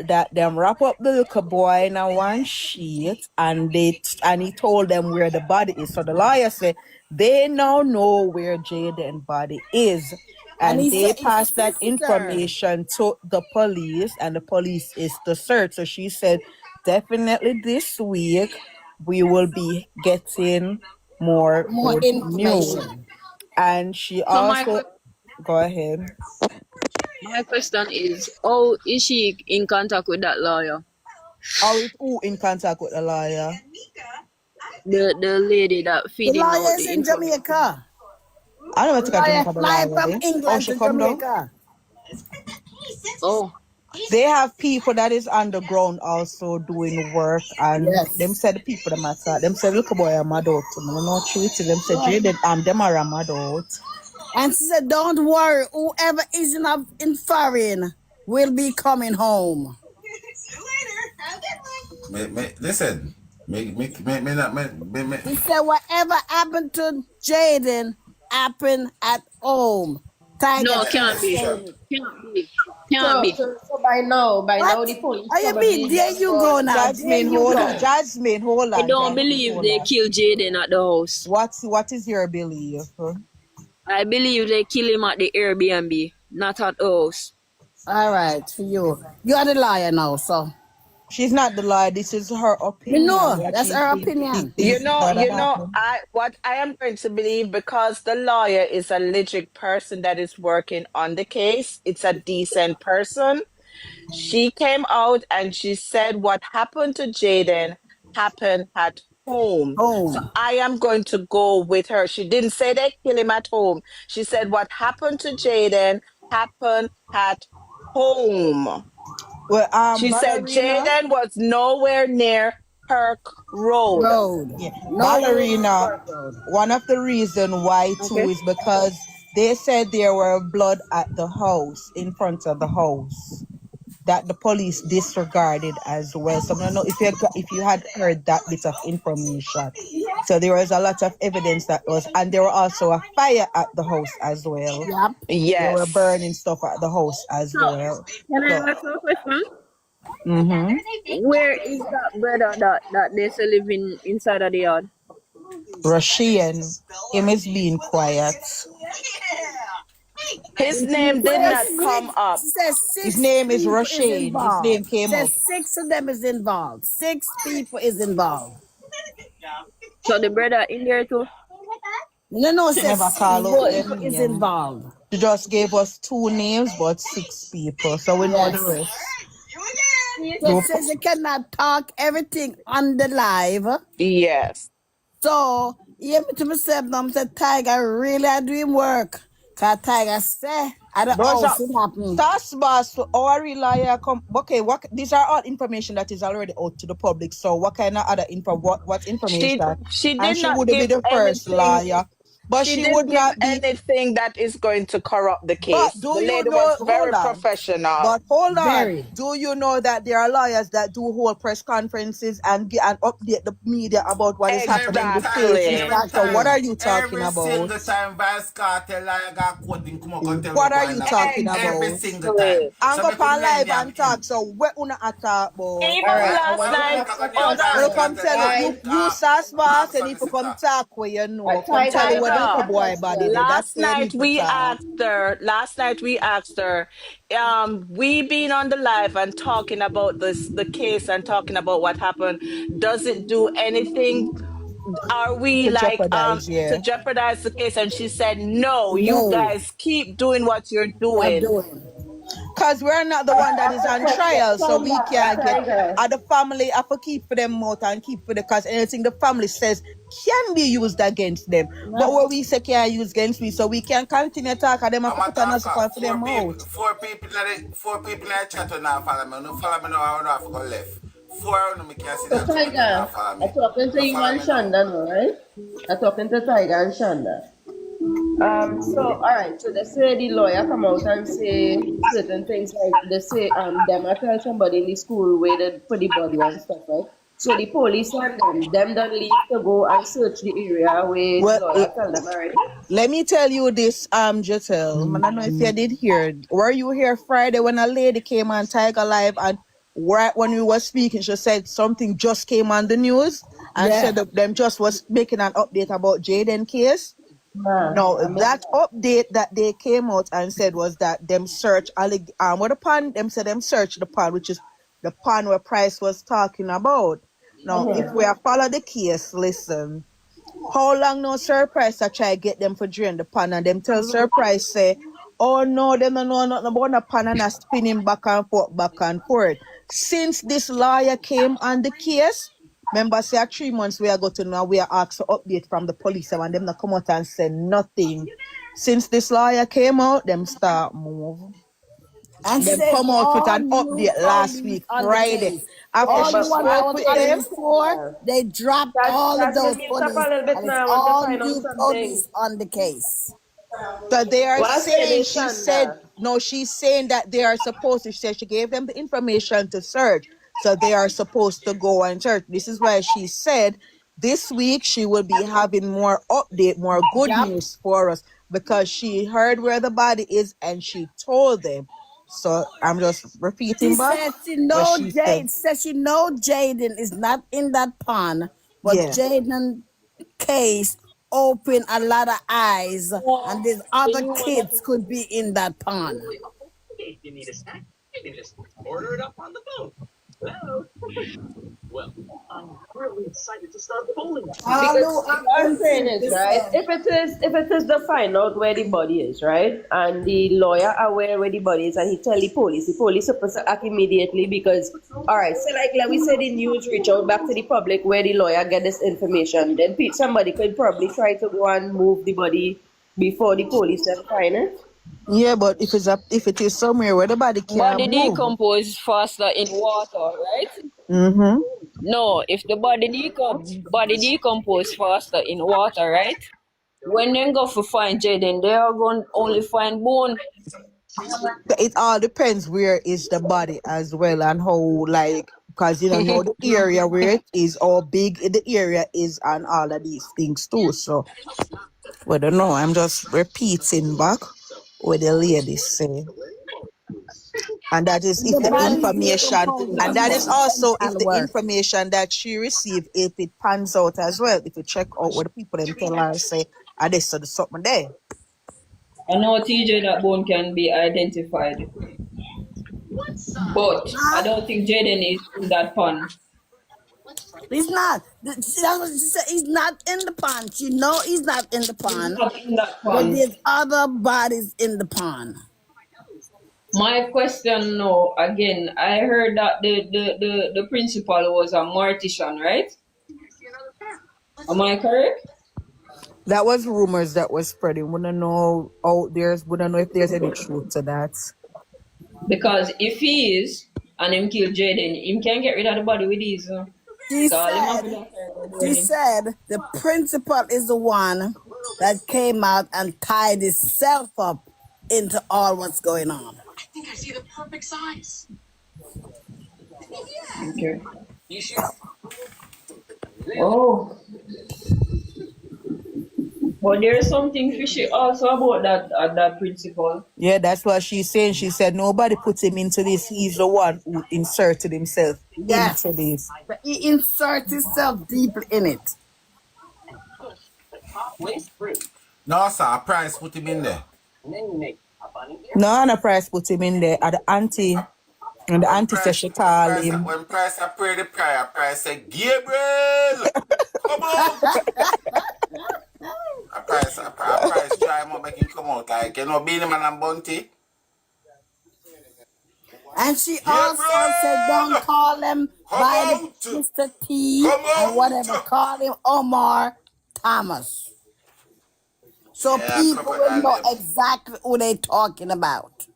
That them wrap up the little boy in a one sheet and he told them where the body is. So the lawyer said they now know where Jayden's body is. And And he they said his passed that sister. information to the police and the police is to search. So she said definitely this week we will be getting more More good news. information. And she So also go ahead. my question is, how is she in contact with that lawyer? Or with who in contact with the lawyer? The lady that The feeding out lawyer is the in information. Jamaica. I don't know The to lawyer Jamaica the fly lawyer. from Eh? Oh, England she to come down? Jamaica. Oh, They have people that is on the ground also doing work and them Yes. said the people that matter. Them said look boy I'm mad out. I don't know truth. Them said Yeah. Jayden them are mad out. And she said, don't worry, whoever is in foreign will be coming home. Listen. Me not me. He said, whatever happened to Jayden happened at home. Tiger no, kept can't be. saying it. Can't be. Can't so, be. so, so by now, What? the police How you mean? probably There just you go go. now. There Jasmine, you hold on. go. Jasmine, hold I on. don't Jasmine, believe hold they on. killed Jaden at the house. What is your belief? I believe they kill him at the Airbnb, not at the house. All right, for you. You are the liar now, so. She's not the lawyer. This is her Me opinion. know. What That's she her thinks opinion. that You know, happened. I am going to believe because the lawyer is a legit person that is working on the case. It's a decent person. She came out and she said what happened to Jaden happened at home. So Home. I am going to go with her. She didn't say they kill him at home. She said what happened to Jaden happened at home. Well, She said ballerina. Jaden was nowhere near Kirk Road. Road. Yeah, Nowhere near ballerina. Park Road. One of the reason why too Okay. is because they said there were blood at the house in front of the house that the police disregarded as well. So I don't know if you had heard that bit of information. So there was a lot of evidence that was, and there were also a fire at the house as well. Yep. They were Yes. burning stuff at the house as So, well. can So, I ask you a question? mm-hmm. Where is that brother that they say living inside of the yard? Russian, him is being quiet. His name did Says not come six. up. She says His six name is people is Russian. His name involved. came up. Says six of them is involved. 6 people is involved. So the brother in there too? No, She says never 6 call out people them is name. involved. She just gave us 2 names, but 6 people. So we know the Yes. rest. So it says you cannot talk everything on the live. Yes. So Yeah, me to myself now, I said, Tiger really are doing work. Cause Tiger say, at the Those are house it happen. task boss or liar come okay, what these are all information that is already out to the public. So what kind of other info what She information? she And did she not would be give the first anything. liar. But She she didn't would give not be. anything that is going to corrupt the But case. do The you lady was know, very hold on. professional. But hold on. Very. Do you know that there are lawyers that do hold press conferences and and update the media about what is happening in the state? Exactly. So what are you talking Every about? single time Vice Cartel I got quote him come and tell me What go are in you the court. talking Every about? single time. Exactly. And So go me could on name live them and talk. him. So what una attack about? Even Alright, I last want to Why me night, ask a could name hold Vice Well, on. come Cartel tell and you, question. you sass boss, ask and for if the you come sister. talk where you know, come Tiger, tell I you want what to the ask little Tiger. a boy body did. question. That's Last where you night need to we talk. asked her. Last night we asked her. We been on the live and talking about the case and talking about what happened. Does it do anything? Are we To like jeopardize, to yeah. jeopardize the case? And she said, no. You No. guys keep doing what you're You are doing. doing. Because we're not the one that Ask is a on question. trial, so we can't get. Tiger. The family have to keep for them out and keep for the because anything the family says can be used against them. But Not what we say can't use against me, so we can continue talk and them have I'm to a put another talker. for them out. Four people in the chat will not follow me. No follow me now. I don't have to go left. Four of them can see so that chat will Tiger. not follow I'm me. talking to No you follow and me now. Shonda now, right? I'm talking to Tiger and Shonda. So all right, so they say the lawyer come out and say certain things like they say them I tell somebody in the school where they put the body and stuff, right? So the police and them don't leave to go and search the area where the Well, lawyer tell them already. let me tell you this, Giselle. I don't know if you did hear. Were you here Friday when a lady came on Tiger Live and right when we were speaking, she said something just came on the news and said Yeah. that them just was making an update about Jayden case. Nah, No, I missed that that. update that they came out and said was that them search what the pond them said them search the pond, which is the pond where Price was talking about. Now, if we are follow the case, listen. How long no surprise I try get them for drain the pan and them tell surprise say, oh no, them don't know nothing about the pan and a spinning back and forth, back and forth. Since this lawyer came on the case, remember say 3 months we are going to know we are asked for update from the police and them not come out and say nothing. Since this lawyer came out, them start move. And Them say come out with all an new update last police week, on the Friday. case. After Yeah, All she the but one that spoke was with Pastor on them, before, Cynthia, they dropped all of Pastor, those mute up a police. little bit And it's now. I want to all find out new something. police on the case. so they are What said saying, is she said, Shonda? no, she's saying that they are supposed to, she said she gave them the information to search. So they are supposed to go and search. This is why she said this week she will be having more update, more good Yep. news for us because she heard where the body is and she told them. So I'm just She repeating back said what she said. She know Jaden is not in that pond, but Yeah. Jaden case opened a lot of eyes, and these other kids could be in that pond. Because Hello, what I'm saying is Cynthia right. said. If it is the find out where the body is, right, and the lawyer aware where the body is, and he tell the police supposed to act immediately because all right. So like we said, the news reach out back to the public where the lawyer get this information. Then somebody could probably try to go and move the body before the police can find it. Yeah, but if it is somewhere where the body can't Mm. Body move. decompose faster in water, right? Mm-hmm. No, if the body decompose faster in water, right? When they go for find Jaden, they are going only find bone. It all depends where is the body as well and how like because you don't know the area where it is, how big the area is and all of these things too. So we don't know. I'm just repeating back what the lady say. And that is if The the body information decomposed and that is before also if dental the work. information that she received, if it pans out as well, if you check out what the people them tell her say, and this so the something there. I know TJ that bone can be identified, but I Huh? don't think Jaden is in that pond. He's not. See, that's what she said. He's not in the pond. She know he's not in the He's pond, not in that but pond. there's other bodies in the pond. My question now, again, I heard that the principal was a mortician, right? Am I correct? That was rumors that was spreading. We don't know out there. We don't know if there's any truth to that. Because if he is and him kill Jaden, him can get rid of the body with ease. She Call him up said, with that she already. said the principal is the one that came out and tied himself up into all what's going on. Okay. Oh, but there's something fishy also about that principle. Yeah, that's what she's saying. She said nobody put him into this. He's the one who inserted himself into Yes. this. But he inserts himself deeply in it. No, sir, Price put him in there. No, Anna Price put him in there at the auntie. And the auntie said she call him. When Price I pray the prayer, Price said, Gabriel, come out. A price try him up, make him come out. Like, you know, being him and Bunty. And she also said, don't Gabriel, call him come by out. the Mr. T Come and whatever. out. Call him Omar Thomas. So Yeah, people will crocodile know them. exactly who they talking about.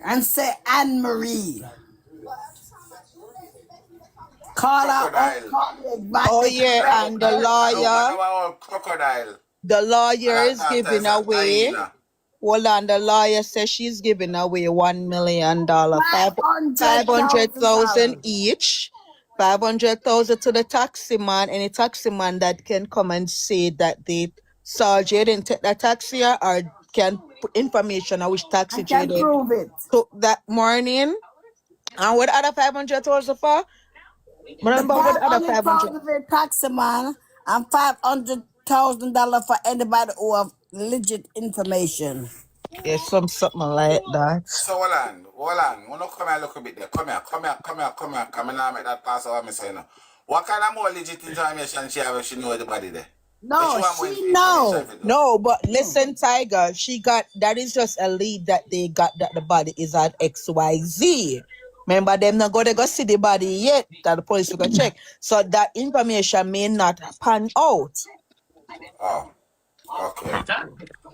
And say Anne Marie. Call out Crocodile. call the exact Oh yeah, and the lawyer, No, crocodile. the lawyer And I is thought giving it's a away. hyena. Hold on, the lawyer says she's giving away $1 million, $500,000 $500,000. each, 500,000 to the taxi man. Any taxi man that can come and say that they saw Jaden take the taxi or can put information on which taxi I can Jaden prove it. took that morning. And what the other 500,000 for? The Remember what the other 500? 500,000 for a taxi man and $500,000 for anybody who have legit information. Yes, something like that. So hold on. Wanna come here a little bit there. Come here. Come and make that pass over me saying no. What kind of more legit information she have if she know everybody there? No, What you want more she information know. for do? No, but listen, Tiger, she got that is just a lead that they got that the body is at XYZ. Remember, them not go they go see the body yet that the police will go check. So that information may not pan out. Oh, okay.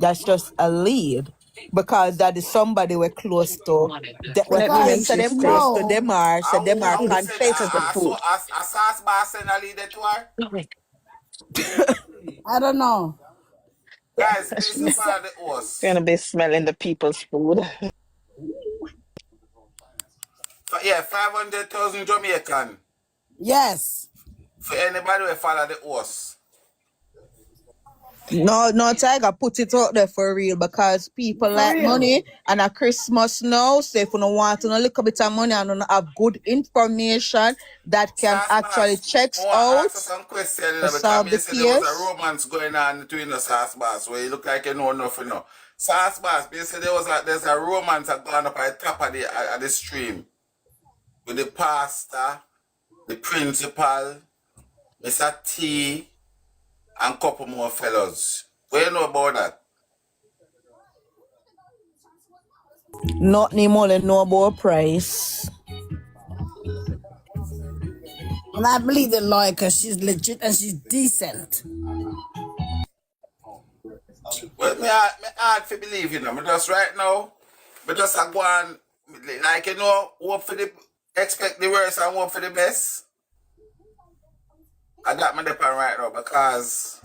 That's just a lead. Because that is somebody we're close to. When Let me people Because say rinse them this she close face. to know. them are, so them are I will This send face is the confessing. food. a sauce bar send a lead to her. I don't know. Guys, please She said follow the Gonna horse. be smelling the people's food. Yeah, 500,000 Jamaican yes. for anybody who follow the horse. No, Tiger, put it out there for real because people For like real. money and at Christmas now, so if you don't want to know a little bit of money and don't have good information that can Sauce actually Boss, checks I want to out ask you some questions to because solve me the say there was a case. romance going on between the Sauce Boss where you look like you know nothing now. Sauce Boss, me say there's a romance that gone up at the top of the stream with the pastor, the principal, Mr. T, and a couple more fellows. What you know about that? Not any more than no about price. And I believe the lawyer because she's legit and she's decent. Well, me hard to believe, you know. Me just right now, me just go on, like, you know, expect the worst and hope for the best. I got my depend right now because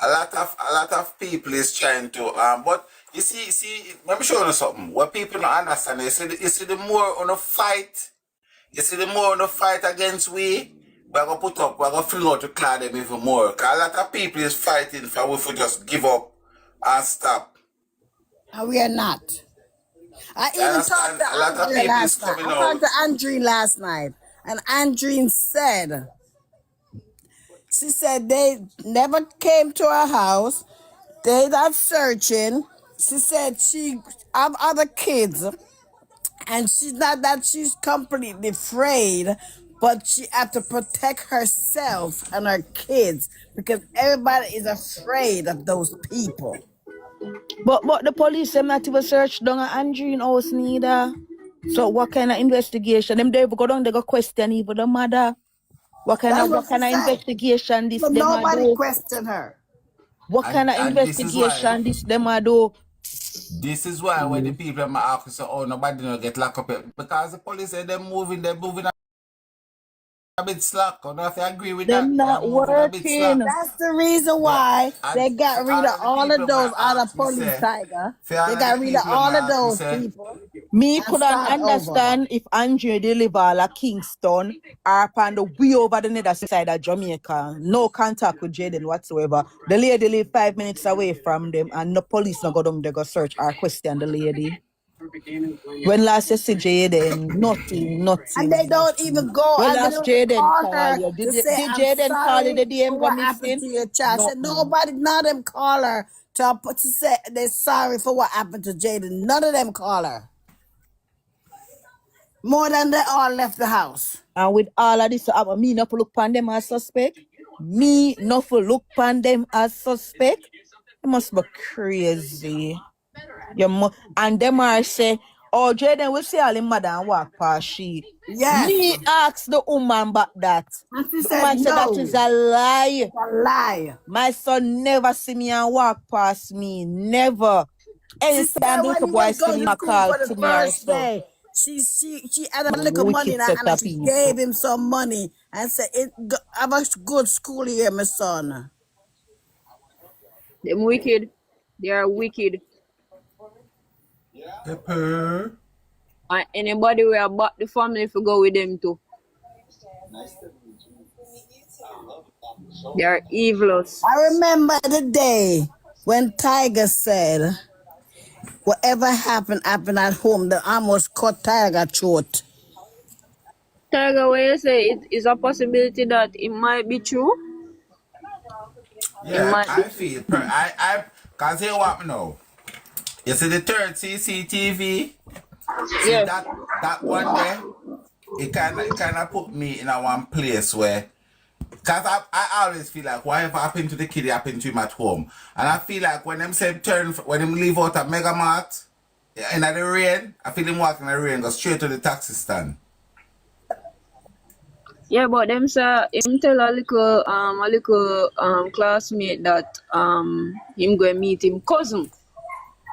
a lot of people is trying to, but you see, let me show you something. What people don't understand, you see the more on the fight, against we're gonna we're gonna fling out to cloud them even more. Cause a lot of people is fighting for we to just give up and stop. And we are not. I You even talked understand? to A lot of Andrea people is last night. coming I out. talked to Andrea last night. And Andrea said, she said they never came to her house. They not searching. She said she have other kids. And she's not that she's completely afraid, but she have to protect herself and her kids because everybody is afraid of those people. But the police them not even search down at Andreen house neither. So what kind of investigation? Them they go down, they go question even the mother. What kind That's of what she said. investigation this But them a nobody do? questioned her. What kind of And this is why investigation this them a do? when the people in my office say, oh, nobody don't get locked up yet. Because the police say they're moving a bit slack. I don't know if you agree with that. Them They're not moving a bit slack. working. That's the reason Yeah. why And they got for rid all of of the all of people those might other ask me police, say, Tiger. for all They of the got rid of people all might of ask me those say, people Me and couldn't start over. understand if Andre deliver like Kingston or upon the way over the other side of Jamaica. No contact with Jayden whatsoever. The lady live 5 minutes away from them and no police no go down there go search or question the lady. When last you see Jayden, nothing, And they nothing, don't even nothing. go When and they last don't Jayden call call her you, to say, did I'm Jayden call you sorry the day him for go what happened missing? to your child. Said Nothing. nobody, none of them call her to say they're sorry for what happened to Jaden. None of them call her. More than they all left the house. And with all of this, me not for look upon them as suspect. Me not for look upon them as suspect. It must be crazy. And them are say, oh, Jayden will say all him mother and walk past she. Yes. Me ask the woman back that. And she The said, woman said that no, is a lie. it's a lie. My son never see me and walk past me. Never. She Anytime said the when little he boy was see going me, to I school call for the to me or first so. day, she had a little money Wicked in her set hand and of she people. gave him some money and said, have a good school here, my son. Them wicked. They are wicked. Pepper. And anybody who about the family if you go with them too. They are evilous. I remember the day when Tiger said, whatever happened, happened at home. They almost cut Tiger throat. Tiger, what you say, it is a possibility that it might be true. It Yeah, might be I feel, cause here what me know. You see the third CCTV? See yeah. that one there? It kinda put me in a one place where, cause I always feel like whatever happened to the kid happened to him at home. And I feel like when them say when him leave out at Mega Mart in the rain, I feel him walking in the rain, go straight to the taxi stand. Yeah, but them say him tell a little classmate that him go meet him cousin.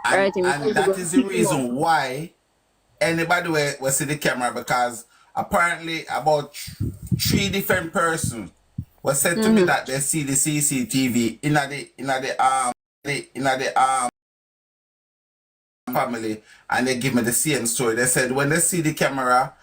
And Right? Him and cousin go that is the pick him up. reason why anybody will see the camera, because apparently about three different persons was said to me that they see the CCTV in the family, and they give me the same story. They said when they see the camera,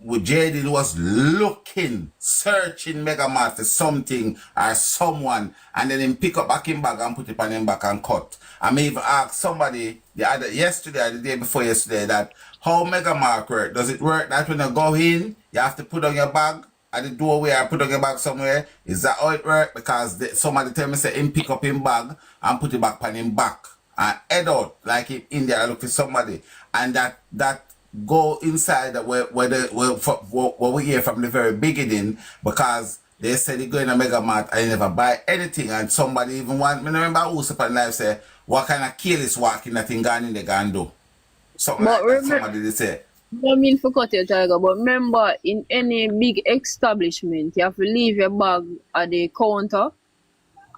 Jayden was looking, searching Megamart for something or someone, and then him pick up back in bag and put it on him back and cut. I may even ask somebody yesterday or the day before yesterday that how Megamart work. Does it work that when you go in, you have to put on your bag at the doorway or put on your bag somewhere? Is that how it work? Because somebody tell me say him pick up him bag and put it back on him back and head out like in India. I look for somebody, and that go inside what we hear from the very beginning, because they said they go in a Mega Mart and never buy anything, and somebody even want me remember who's up on live say what kind of careless walking that thing gone in the gando. Something But like that remember, somebody they say. I mean for cut your Tiger, but remember in any big establishment you have to leave your bag at the counter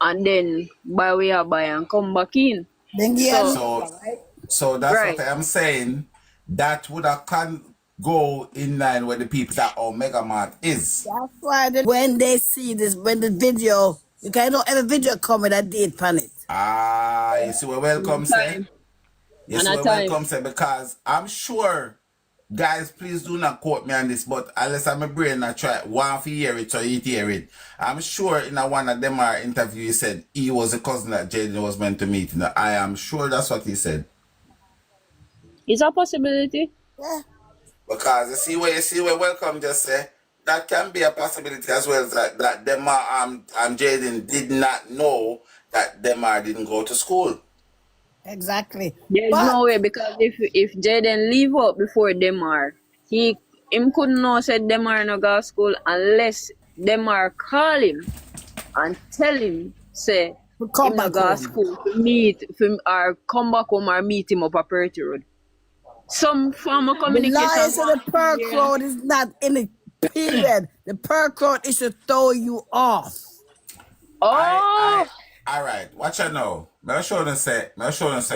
and then buy where you buy and come back in. Then he had So So so that's what right. I am saying. That would have can go in line with the people that our Mega Mart is. that's why when they see this, when the video, you can know every video come with a date on it. You see where welcome say? Time. You And see a where time. welcome say, because I'm sure, guys, please do not quote me on this, but unless I'm a brain I try one for hear it or you hear it. I'm sure in a one of them our interview he said he was a cousin that Jayden was meant to meet. Now, I am sure that's what he said. It's a possibility. Yeah. Because you see where welcome just say that can be a possibility as well, that Demar Jayden did not know that Demar didn't go to school. Exactly. There's But no way because if Jaden leave out before Demar, him couldn't know said Demar no go to school unless Demar call him and tell him say we come him no back go to home. school to meet him or come back home or meet him up a Purity Road. Some form of The communication lions go of on the Perk here. Road is not in the Period. The perk road is to throw you off. Oh, all right. Watch out now. May I show them say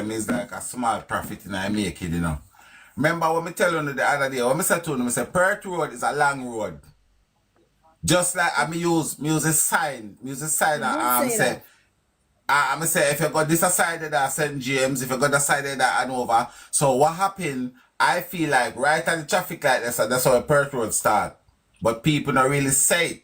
me is like a small profit and I make it, you know. Remember what me tell you the other day, what me say to you, me say Perth Road is a long road. Just like I use a sign You did say say that. I'm say if you got this side at St. James, if you got the side at Hanover. So what happened? I feel like right at the traffic light, that's how a Perth Road start. But people don't really say it.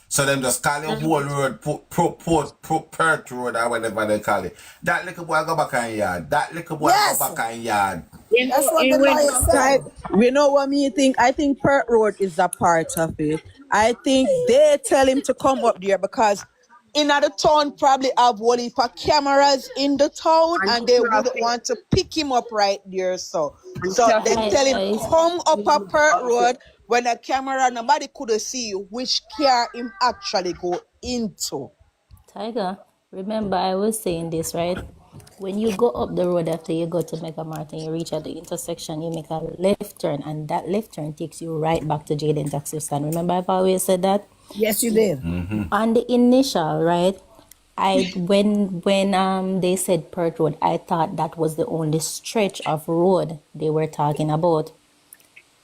So them just call the whole road Perth Road or whatever they call it. That little boy go back on yard. That little boy go Yes, back on yard. that's what It the went lawyer outside. said. You know what me think? I think Perth Road is a part of it. I think they tell him to come up there because in the town probably have one heap of cameras in the town and and they wouldn't traffic want to pick him up right there. So and they traffic. tell him I come up a Perth Road when a camera nobody could see which car him actually go into. Tiger, remember I was saying this, right? When you go up the road after you go to Mega Mart and you reach at the intersection, you make a left turn, and that left turn takes you right back to Jayden taxi stand. Remember I've always said that? Yes, you did. On the initial, right? When they said Perth Road, I thought that was the only stretch of road they were talking about.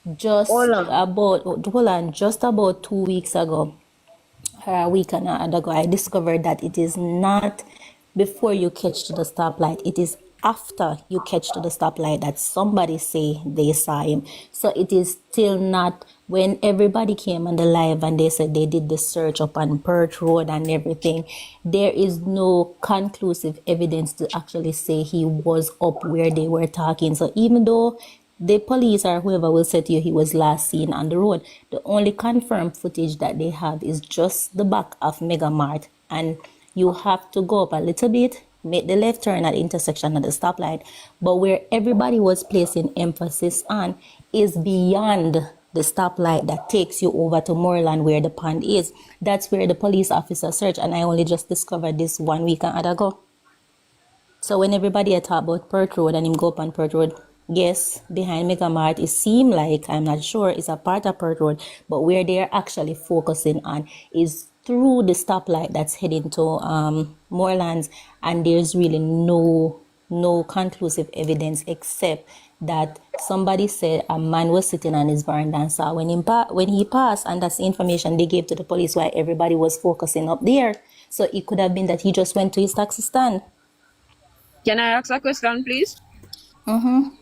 Hold on. Just about 2 weeks ago, or a week and a half ago, I discovered that it is not before you catch to the stoplight. It is after you catch to the stoplight that somebody say they saw him. So it is still not when everybody came on the live and they said they did the search up on Perth Road and everything. There is no conclusive evidence to actually say he was up where they were talking. So even though the police or whoever will say to you he was last seen on the road, the only confirmed footage that they have is just the back of Mega Mart, and you have to go up a little bit, make the left turn at the intersection at the stoplight. But where everybody was placing emphasis on is beyond the stoplight that takes you over to Moreland where the pond is. That's where the police officer searched, and I only just discovered this 1 week and a half ago. So when everybody had talk about Perth Road and him go up on Perth Road, yes, behind Mega Mart, it seemed like, I'm not sure, it's a part of Perth Road, but where they're actually focusing on is through the stoplight that's heading to Morelands, and there's really no conclusive evidence except that somebody said a man was sitting on his veranda and saw when he passed, and that's the information they gave to the police why everybody was focusing up there. So it could have been that he just went to his taxi stand. Can I ask a question, please? Mm-hmm.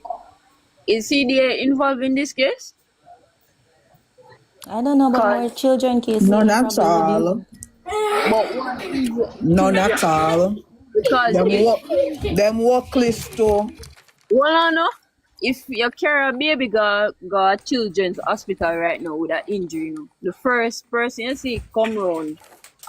Is CDA involved in this case? I don't know about more Cause, children case, so None yeah, at probably would be. all. but what is None CDA? at all. Because Them work list too. well, I know if you carry a baby go children's hospital right now with an injury, the first person you see come round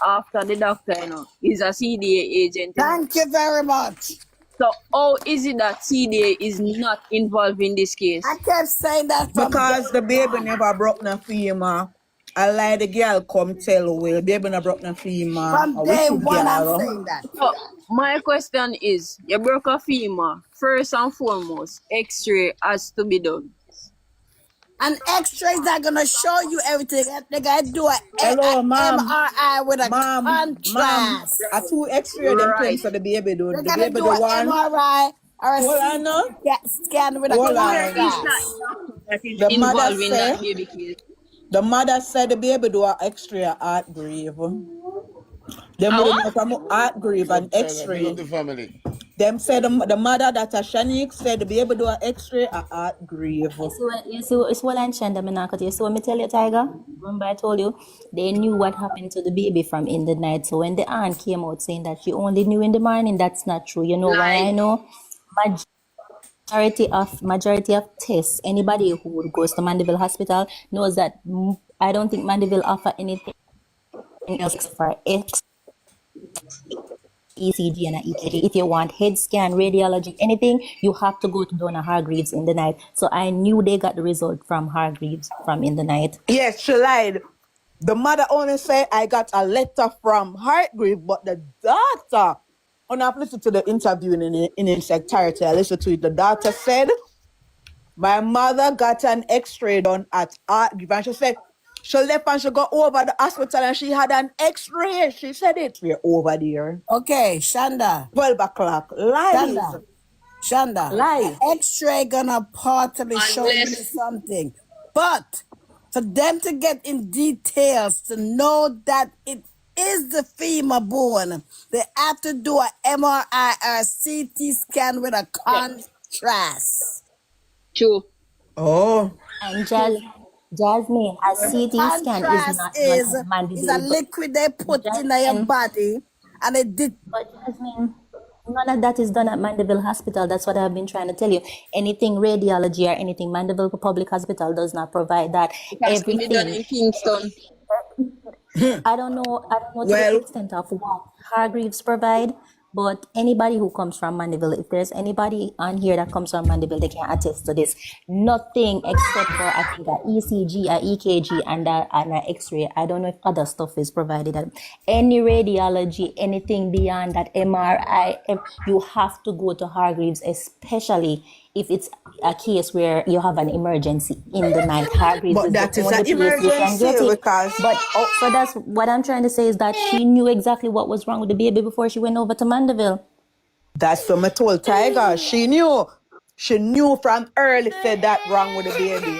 after the doctor, is a CDA agent, Thank you very much. So how is it that CDA is not involved in this I case? kept saying that from day Because the baby one. never broke no femur. I like the girl come tell well, baby never broke no femur. From A day wicked one, I'm girl. saying that. So my question is, you broke a femur. First and foremost, X-ray has to be done. And X-rays are gonna show you everything. They gotta do Hello, ma'am. MRI with a Ma'am, contrast. a two X-ray them claim Right. for the baby do. They The gotta baby do the an one. MRI or a Hold on, CT no. scan with a Hold So where on. is that contrast. doctor that is The mother involved in that said baby case? the mother said the baby do a X-ray at heart grave. Them Ah, would what? know from heart grave and Big up X-ray. the family. Them said the mother that a Shanique said the baby do a X-ray at heart grave. It's well and Shanda Menakot. You see what me tell you, Tiger? Remember I told you they knew what happened to the baby from in the night. So when the aunt came out saying that she only knew in the morning, that's not true. You know why I Lie. know? Majority of tests, anybody who goes to Mandeville Hospital knows that I don't think Mandeville offer anything else for ECG and an EKG. If you want head scan, radiology, anything, you have to go to Donna Hargreaves in the night. So I knew they got the result from Hargreaves from in the night. Yes, she lied. The mother only said I got a letter from Hartgrave, but the daughter, when I've listened to the interview in its entirety, I listened to it. The daughter said, my mother got an X-ray done at Hartgrave, and she said, She left and she go over the hospital and she had an x-ray. She said it. We're over there. Okay, Shanda. 12 o'clock. Lies. Shanda, Lies. X-ray gonna possibly show you Unless something, but for them to get in details to know that it is the femur bone, they have to do a MRI or CT scan with a yeah, contrast. true. Oh. And True. Jasmine, a CT scan is Contrast not done at is a mandible, but liquid they put in your Jasmine, body, and it did. but Jasmine, none of that is done at Mandeville Hospital. That's what I've been trying to tell you. Anything radiology or anything, Mandeville Public Hospital does not provide that. It has to be done Everything. in Kingston. I don't know to the Well, extent of what Hargreaves provide, but anybody who comes from Mandeville, if there's anybody on here that comes from Mandeville, they can attest to this. Nothing except for I think a ECG, a EKG, and a X-ray. I don't know if other stuff is provided. Any radiology, anything beyond that MRI, you have to go to Hargreaves, especially if it's a case where you have an emergency in the night. Hargreaves but is the that is only an place you can emergency get it. because But so that's what I'm trying to say is that she knew exactly what was wrong with the baby before she went over to Mandeville. that's what I told Tiger. She knew. She knew from early said that wrong with the baby.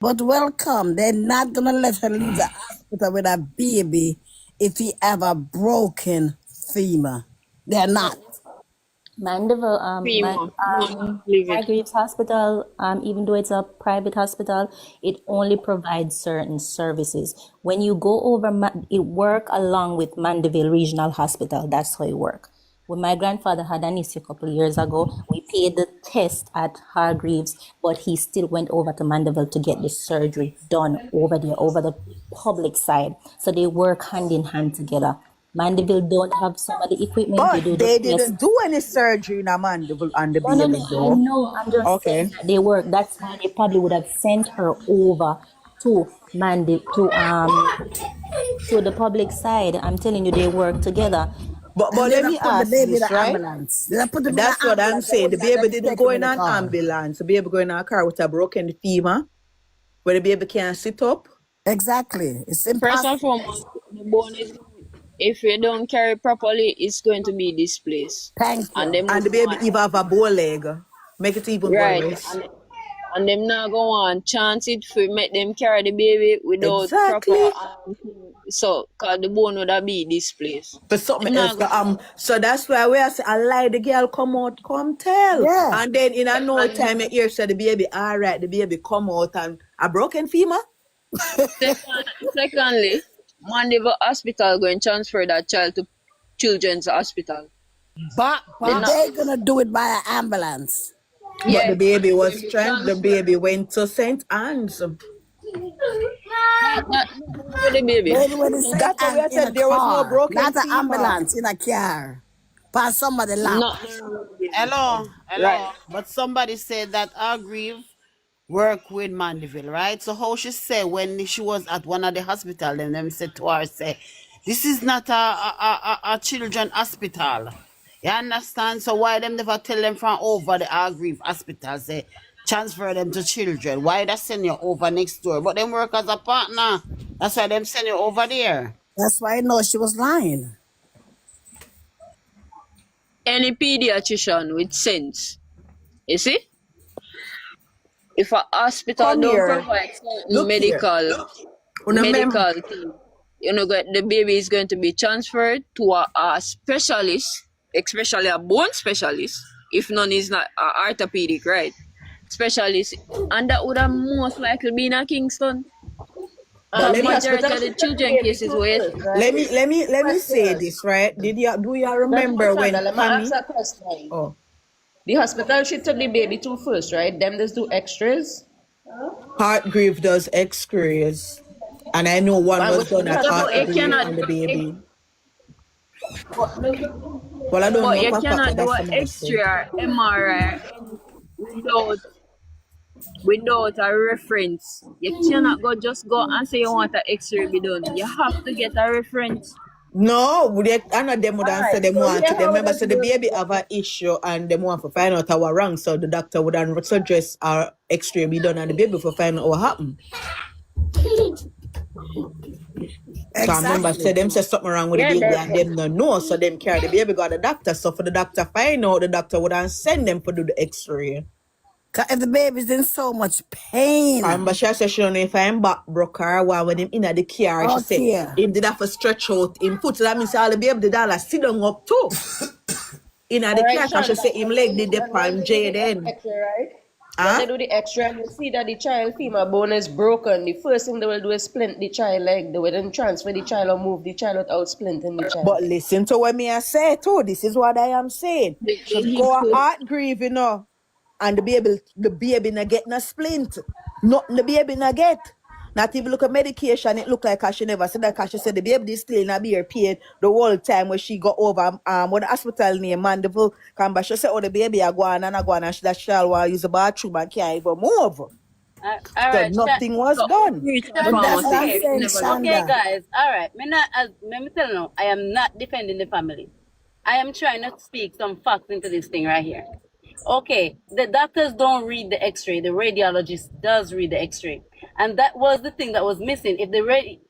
But welcome, they're not gonna let her leave the hospital with a baby if he have a broken femur. They're not. Mandeville, Primo. No, leave it. Hargreaves Hospital, even though it's a private hospital, it only provides certain services. When you go over, it work along with Mandeville Regional Hospital. That's how it work. When my grandfather had an issue a couple of years ago, we paid the test at Hargreaves, but he still went over to Mandeville to get the surgery done over there, over the public side. So they work hand in hand together. Mandeville don't have some of the equipment. They But do the they test. didn't do any surgery in a mandible on the No, baby, I though. know. I'm just saying Okay. that they work. That's why they probably would have sent her over to to the public side. I'm telling you, they work together. And But they let don't me put the ask baby in this, the right? ambulance. They don't put him in the That's what I'm ambulance. They saying. The only got them baby to didn't take go him in in the an car. ambulance. The baby go in a car with a broken femur, where the baby can't sit up. Exactly. It's First and impossible. foremost, the bone is, if you don't carry properly, it's going to be displaced. Thank And you. them And not the go baby on, even have a bow leg. Make it even right. worse. And them not go on chance it for make them carry the baby without proper Exactly. thing. So cause the bone would have be displaced. For something Them else. not go So that's why we are saying, I lie, the girl come out, come tell. Yeah. And then in a no and time, you hear say the baby, all right, the baby come out and a broken femur. secondly, Mandeville Hospital going transfer that child to Children's Hospital. But They not they're gonna do it by an ambulance. But the yeah. baby The was baby strength. The transfer. baby went to St. Anne's. Not with the baby. Baby when they say That's why and we in a said there was no car, broken not an femur. ambulance, in a car. By somebody lap. Not with the baby. Hello, Right. hello. But somebody said that Hargreave work with Mandeville, right? So how she say when she was at one of the hospital, and them said to her, say, this is not a children hospital. You understand? So why them never tell them from over the Hargreave hospital, say, transfer them to children? Why they send you over next door? But them work as a partner. That's why them send you over there. That's why I know she was lying. Any pediatrician with sense, you see? If a hospital Come don't here. provide certain Look here. Remember, thing, the baby is going to be transferred to a specialist, especially a bone specialist, if none is not orthopedic, right? Specialist, and that would have most likely been a Kingston. but let me Majority of the children cases where let me say this, right? Do you remember when Let me Tommy? ask a question. Oh, The hospital she took the baby to first, right? Them just do extras. Hartgrave does X-rays, and I know one And was which done the at so, but you hospital? Hartgrave cannot on the baby. but Well, I don't know you for a fact, but cannot do that's an some other stuff. X-ray or MRI without a reference. You cannot just go and say you want an X-ray be done. You have to get a reference. No, none of them would answer them So want to. here They how remember does so the work? baby have an issue and them want to find out how wrong. So the doctor would suggest our X-ray be done on the baby for find out what happened. So I remember Exactly. say them say something wrong with the Yeah, baby that, and them no know, so them carry the baby got the doctor. So for the doctor find out, the doctor would have send them for do the X-ray. 'Cause if the baby's in so much pain. I remember she said she don't know if I'm back broke her while when him in the car. She said Okay. him did have to stretch out him foot. So that means all the baby the dollar sit down up too. In all the right, car, cause she Shonda. said him leg did the And when pan they do the Jayden. X-ray, right? When Huh? they do the X-ray and you see that the child femur bone is broken, the first thing they will do is splint the child leg. They will then transfer the child or move the child without splinting the child. But listen to what me I say too. This is what I am saying. She go a heart grieve, you know, and the baby not get no splint. Nothing the baby not get. Not even look at medication, it look like she never said that cause she said the baby is still in a beer pain the whole time when she got over when the hospital near Mandeville. But she said, oh, the baby are going and she that shall want to use the bathroom and can't even move. All So right, nothing was so done. reach a But that's what pharmacy I'm if you saying, never look. Okay, Shonda. guys. All right. Let me tell you, I am not defending the family. I am trying to speak some facts into this thing right here. Okay, the doctors don't read the X-ray. The radiologist does read the X-ray, and that was the thing that was missing. If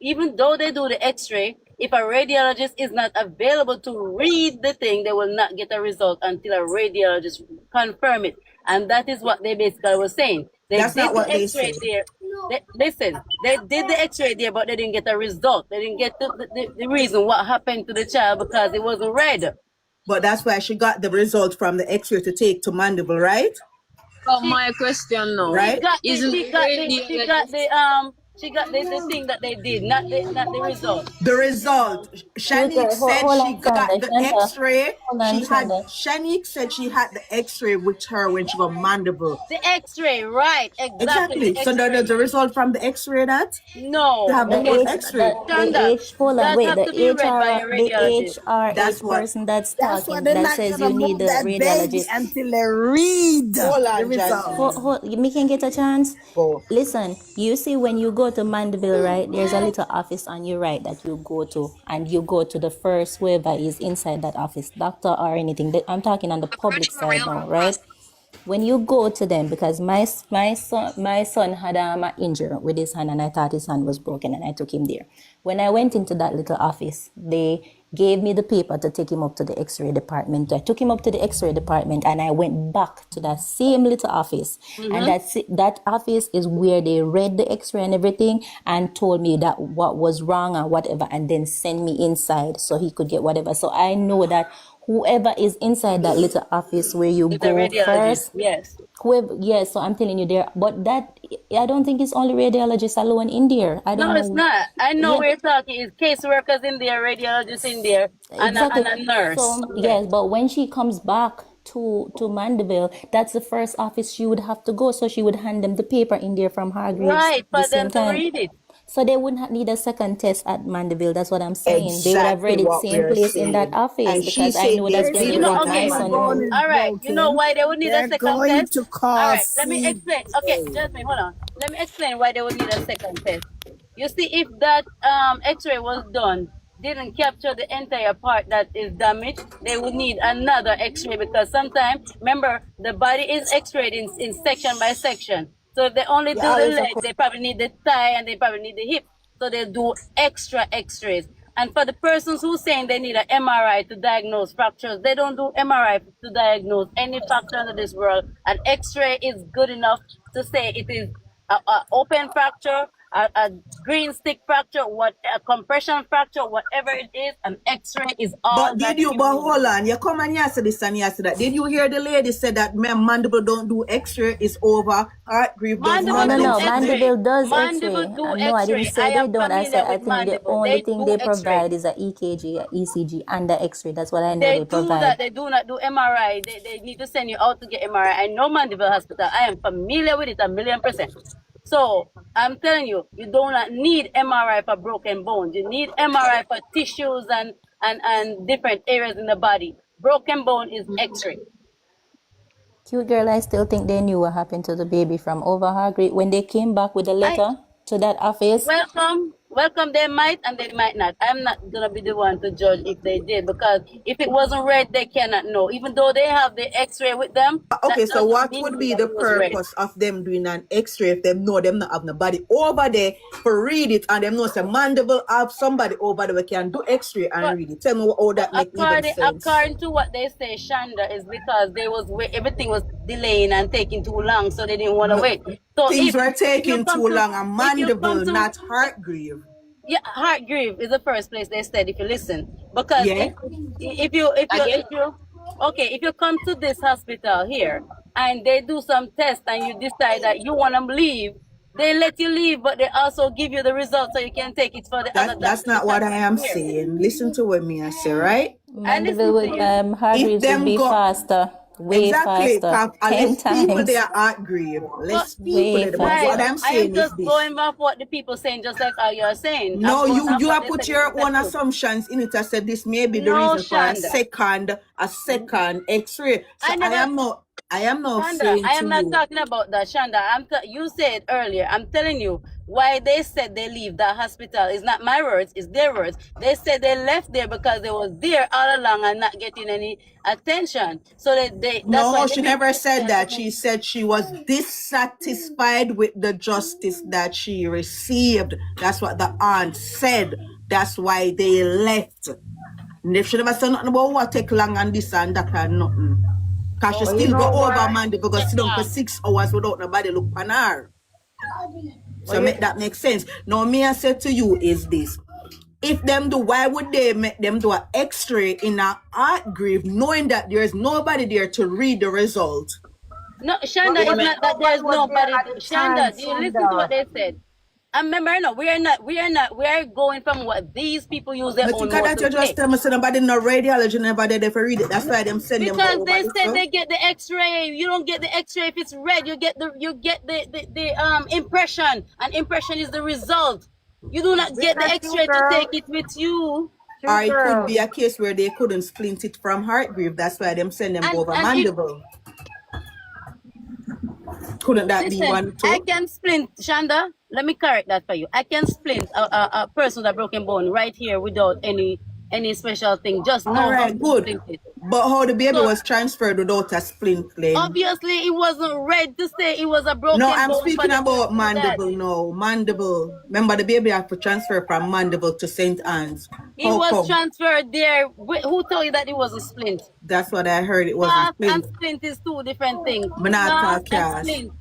even though they do the X-ray, if a radiologist is not available to read the thing, they will not get a result until a radiologist confirm it. And that is what they basically were saying. They That's did not the what they X-ray say. there. Listen, they did the X-ray there, but they didn't get a result. They didn't get the reason what happened to the child because it wasn't read. But that's why she got the result from the X-ray to take to Mandeville, right? But my question now, Right? isn't she got the thing that they did, not the result. The result. Cute Shanique girl, said hold she on, Shonda. got the Shonda. X-ray. Hold on, Shonda. Shanique said she had the X-ray with her when she got Mandeville. The X-ray, right? Exactly, Exactly. the So X-ray. the result from the X-ray that you No, have the The whole H, X-ray. Shonda, hold on, that wait, have to be read by a the radiologist. That's HRH what. person that's That's why talking, they're that not says gonna you need move the that baby radiologist. until they read Hold the on, result. Jasmine. Me can get a chance. Go. Listen, you see when you go to Mandeville, right? There's a little office on your right that you go to, and you go to the first whoever is inside that office, doctor or anything. I'm talking on the public side now, right? When you go to them, because my son had an injury with his hand, and I thought his hand was broken, and I took him there. When I went into that little office, they gave me the paper to take him up to the X-ray department. I took him up to the X-ray department, and I went back to that same little office, and that office is where they read the X-ray and everything, and told me that what was wrong or whatever, and then send me inside so he could get whatever. So I know that whoever is inside that little office where you It's a go radiologist, first, yes. whoever, yes, so I'm telling you there, but that, I don't think it's only radiologists alone in there. I don't No, it's know. not. I know Yeah, we're talking. It's caseworkers in there, radiologists in there, exactly. and a nurse. So Yes. yes, but when she comes back to Mandeville, that's the first office she would have to go. So she would hand them the paper in there from Hargreaves Right, the for same them to time. read it. So they wouldn't need a second test at Mandeville. That's what I'm saying. They would have Exactly read it what we same are place in that saying. office And she because I said know there's that's They where see they You the know, put my okay. femur son bone in. is All right. You know broken. why they would need a They're second going test? to All call right. Let me explain. Okay, CJ. just me. Hold on. Let me explain why they would need a second test. You see, if that X-ray was done, didn't capture the entire part that is damaged, they would need another X-ray because sometimes, remember, the body is X-rayed in section by section. So if they only you do the always a legs, they probably need the thigh and they probably need the hip. So they do extra X-rays. And for the persons who saying they need an MRI to diagnose fractures, they don't do MRI to diagnose any fracture under this world. An X-ray is good enough to say it is a open fracture, a green stick fracture, what a compression fracture, whatever it is, an X-ray is all But that did you, you but need. hold on, you come and you say this and you say that. Did you hear the lady say that Mandeville don't do X-ray, it's over, heart grief does No, Mandeville no, do Mandeville no. something? X-ray. Mandeville does Mandeville X-ray. do No, I didn't X-ray. say I they am don't. I familiar said I with think the Mandeville. only They thing do they X-ray. provide is a EKG, a ECG, and the X-ray. That's what I know They they do that. provide. They do not do MRI. They need to send you out to get MRI. I know Mandeville Hospital. I am familiar with it 1,000,000%. So I'm telling you, you do not need MRI for broken bones. You need MRI for tissues and different areas in the body. Broken bone is X-ray. Cute girl, I still think they knew what happened to the baby from over Hargreave when they came back with the I letter to that office. welcome. Welcome, they might and they might not. I'm not gonna be the one to judge if they did, because if it wasn't red, they cannot know. Even though they have the X-ray with them, that Okay, so doesn't what mean would be that the it was red. purpose of them doing an X-ray if them know them not have nobody over there for read it, and them know say mandible have somebody over there we can do X-ray and But read it? Tell me how but that make even sense. according to what they say, Shanda, is because everything was delaying and taking too long, so they didn't want to No, wait. So things were taking too long. A if you come mandible, to not heart grieve. yeah, Hartgrave is the first place they said if you listen. Because Yeah, if you okay, if you come to this hospital here and they do some test and you decide that you want to leave, they let you leave, but they also give you the results so you can take it for the other that's doctor to not what I am here. saying. Listen to what me I say, right? I Mandeville listen to with you. If Hargreaves would them be go faster, way exactly, faster, cause 10 less people times, there at grieve, But less people way there. But guys, what faster. I'm I am saying is just this. going off what the people saying, just like how you're saying. I'm No, going off you what have they put said. This is your the own truth. assumptions in it. I said this may be the No, reason for Shanda. a second X-ray. So I never I am not Shanda, saying I to am not you. talking about that, Shanda. You said earlier. I'm telling you why they said they leave the hospital. It's not my words, it's their words. They said they left there because they was there all along and not getting any attention. So that's why No, they she leave never the said hospital to that. move. She said she was dissatisfied with the justice that she received. That's what the aunt said. That's why they left. And if she never said nothing about what take long and this and that and nothing. Cause she Oh, But you still go know over what? man because sit down for 6 hours without nobody look on her. But So you, make that make sense. Now me I said to you is this. If them do, why would they make them do an X-ray in a heart grave knowing that there's nobody there to read the result? no, but Shanda, it's what if not that nobody there's was there nobody. at the time, Shanda, do you listen to what Shonda? they said? And remember, no, we are going from what these people use their But own think mouth that to you just say. tell me say nobody no radiology, nobody there for read it. That's why them send them go Because over they this said stuff. they get the X-ray. You don't get the X-ray if it's red. You get the impression, and impression is the result. You do not It's get the not true, X-ray to take girl. it with you. Or True, it could girl. be a case where they couldn't splint it from heart grave. That's why them send them go over And if mandible. Couldn't that be listen, one I too? can splint, Shanda. Let me correct that for you. I can splint a person with a broken bone right here without any special thing. Just All know how right, to good. splint it. But how the baby So was transferred without a splint claim? obviously it wasn't red to say it was a No, broken I'm bone for speaking them to about do that. mandible now. Mandible. Remember the baby have to transfer from mandible to St. Anne's. It How was come? transferred there. Who told you that it wasn't splint? That's what I heard. It wasn't Cast and splint. splint is two different things. But not Cast talk and cast. splint.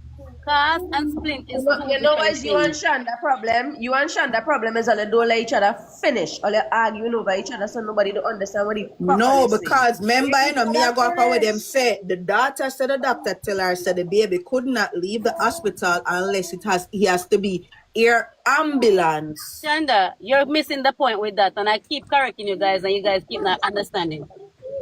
Cast and splint is two You know, different as you and things. Shanda problem, you and Shanda problem is that they don't let each other finish or they're arguing over each other so nobody don't understand what he No, properly saying. because remember, Let each me I other go up with them finish. say the daughter said the doctor tell her said the baby could not leave the hospital unless he has to be air ambulance. Shanda, you're missing the point with that, and I keep correcting you guys, and you guys keep not understanding.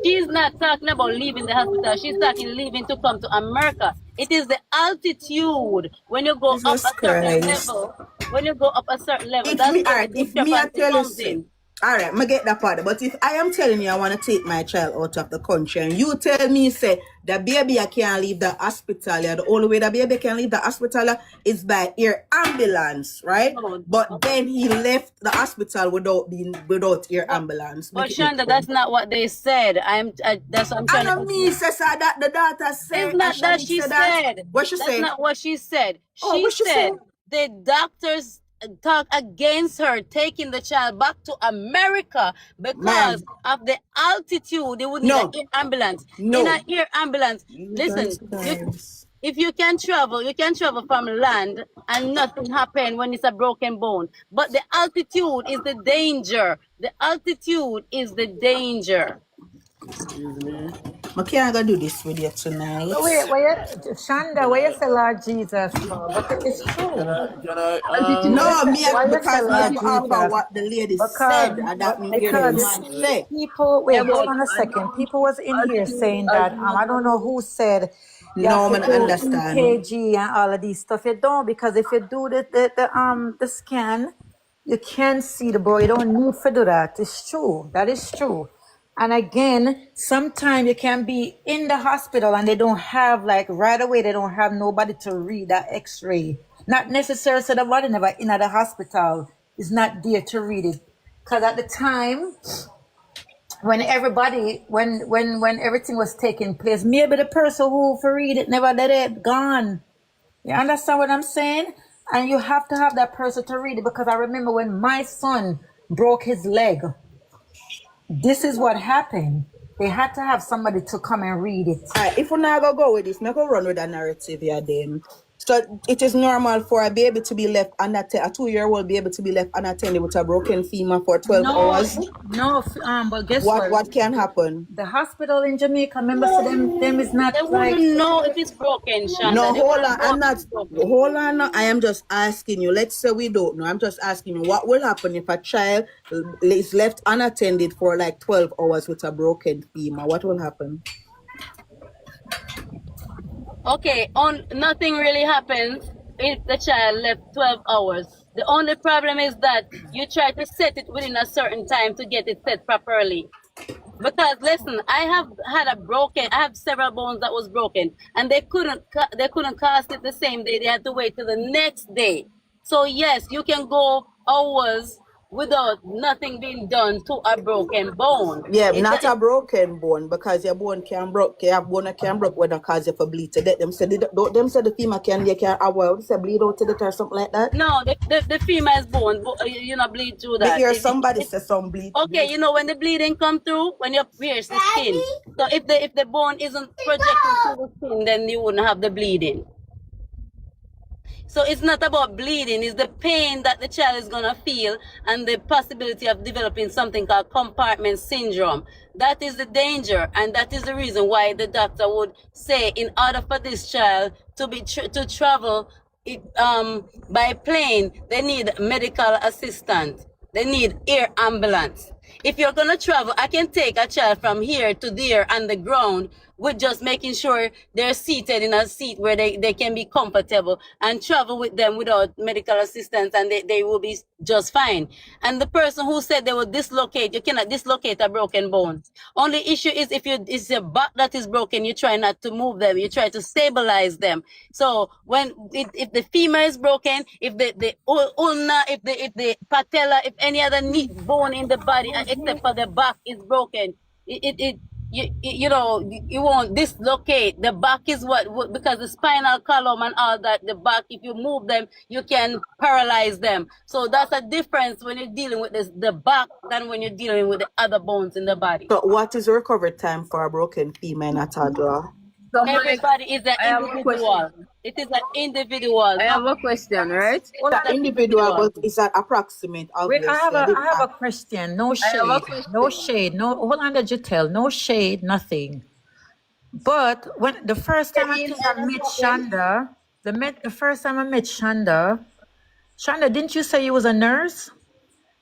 She's not talking about leaving the hospital. She's talking leaving to come to America. It is the altitude when you go up Jesus a certain Christ. level. When you go up a certain level, If that's me where the alright, if me I discrepancy tell you comes say, in. alright, I get that part. But if I am telling you I want to take my child out of the country and you tell me say the baby I can't leave the hospital, yeah, the only way the baby can leave the hospital is by air ambulance, right? No, But then he left the hospital without air but ambulance. but Make it make Shanda, sense. that's not what they said. That's what I'm I trying to know me explain. says that the daughter It's say not that Shanique she said that. said. What she That's say? not what she said. Oh, She what she say? said the doctors talk against her taking the child back to America because Ma'am. of the altitude. They would need an No. air ambulance. In No. an air ambulance, Jesus listen, Christ. if you can travel from land and nothing happen when it's a broken bone. But the altitude is the danger. The altitude is the danger. I can't go do this with you tonight. So wait, Shonda, why you say Lord Jesus for? But it's true. Altitude Why you No, say, me why you say because me Lord I'm off of Jesus? what the lady Because said, and that me hear the because man say. people yeah, wait, hold but on a second. People was in here saying that altitude. I don't know who said you have No, to man, do understand. EKG and all of these stuff. You don't, because if you do the scan, you can see the boy. You don't need to do that. It's true. That is true. And again, sometimes you can be in the hospital and they don't have, like, right away, they don't have nobody to read that x-ray. Not necessarily so the body never in at the hospital. is not there to read it. Because at the time, when everything was taking place, maybe the person who for read it never did it, gone. You understand what I'm saying? And you have to have that person to read it, because I remember when my son broke his leg, this is what happened. They had to have somebody to come and read it. If we not go with this, not go run with a narrative here then. So it is normal for a baby to be left unattended, a 2-year-old baby to be left unattended with a broken femur for 12 hours. No, but guess What can happen? The hospital in Jamaica, remember, so them is not They like. wouldn't know if it's broken, Shonda. No, They hold wouldn't on. know I'm if not. it's broken. Hold on. I am just asking you. Let's say we don't know. I'm just asking you what will happen if a child is left unattended for like 12 hours with a broken femur. What will happen? Okay, nothing really happens if the child left 12 hours. The only problem is that you try to set it within a certain time to get it set properly. Because listen, I have several bones that was broken, and they couldn't cast it the same day. They had to wait till the next day. So yes, you can go hours without nothing being done to a broken bone. Yeah, not a broken bone, because your bone can broke. Your bone can broke when it cause you for bleed to death. Them say the femur can bleed out to death or something like that. No, the female's bone, you know, bleed through that. But hear somebody say some bleed. Okay, you know, when the bleeding come through, when you pierce the skin. So if the bone isn't projecting through the skin, then you wouldn't have the bleeding. So it's not about bleeding, it's the pain that the child is gonna feel and the possibility of developing something called compartment syndrome. That is the danger, and that is the reason why the doctor would say, in order for this child to travel by plane, they need medical assistance. They need air ambulance. If you're gonna travel, I can take a child from here to there on the ground with just making sure they're seated in a seat where they can be comfortable, and travel with them without medical assistance, and they will be just fine. And the person who said they will dislocate, you cannot dislocate a broken bone. Only issue is if it's your back that is broken, you try not to move them, you try to stabilize them. So if the femur is broken, if the ulna, if the patella, if any other bone in the body except for the back is broken, you won't dislocate. The back is what, because the spinal column and all that, the back, if you move them, you can paralyze them. So that's a difference when you're dealing with the back than when you're dealing with the other bones in the body. So what is the recovery time for a broken femur in a toddler? So Everybody is an I have a individual. question. It is an individual. I have a question, right? It's an individual, but it's an approximate, Wait, obviously. I have a question. No I have a shade. question. No shade. No, hold on, did you tell? No shade, nothing. But when the first time I think I met Shonda, the first time I met Shonda, didn't you say you was a nurse?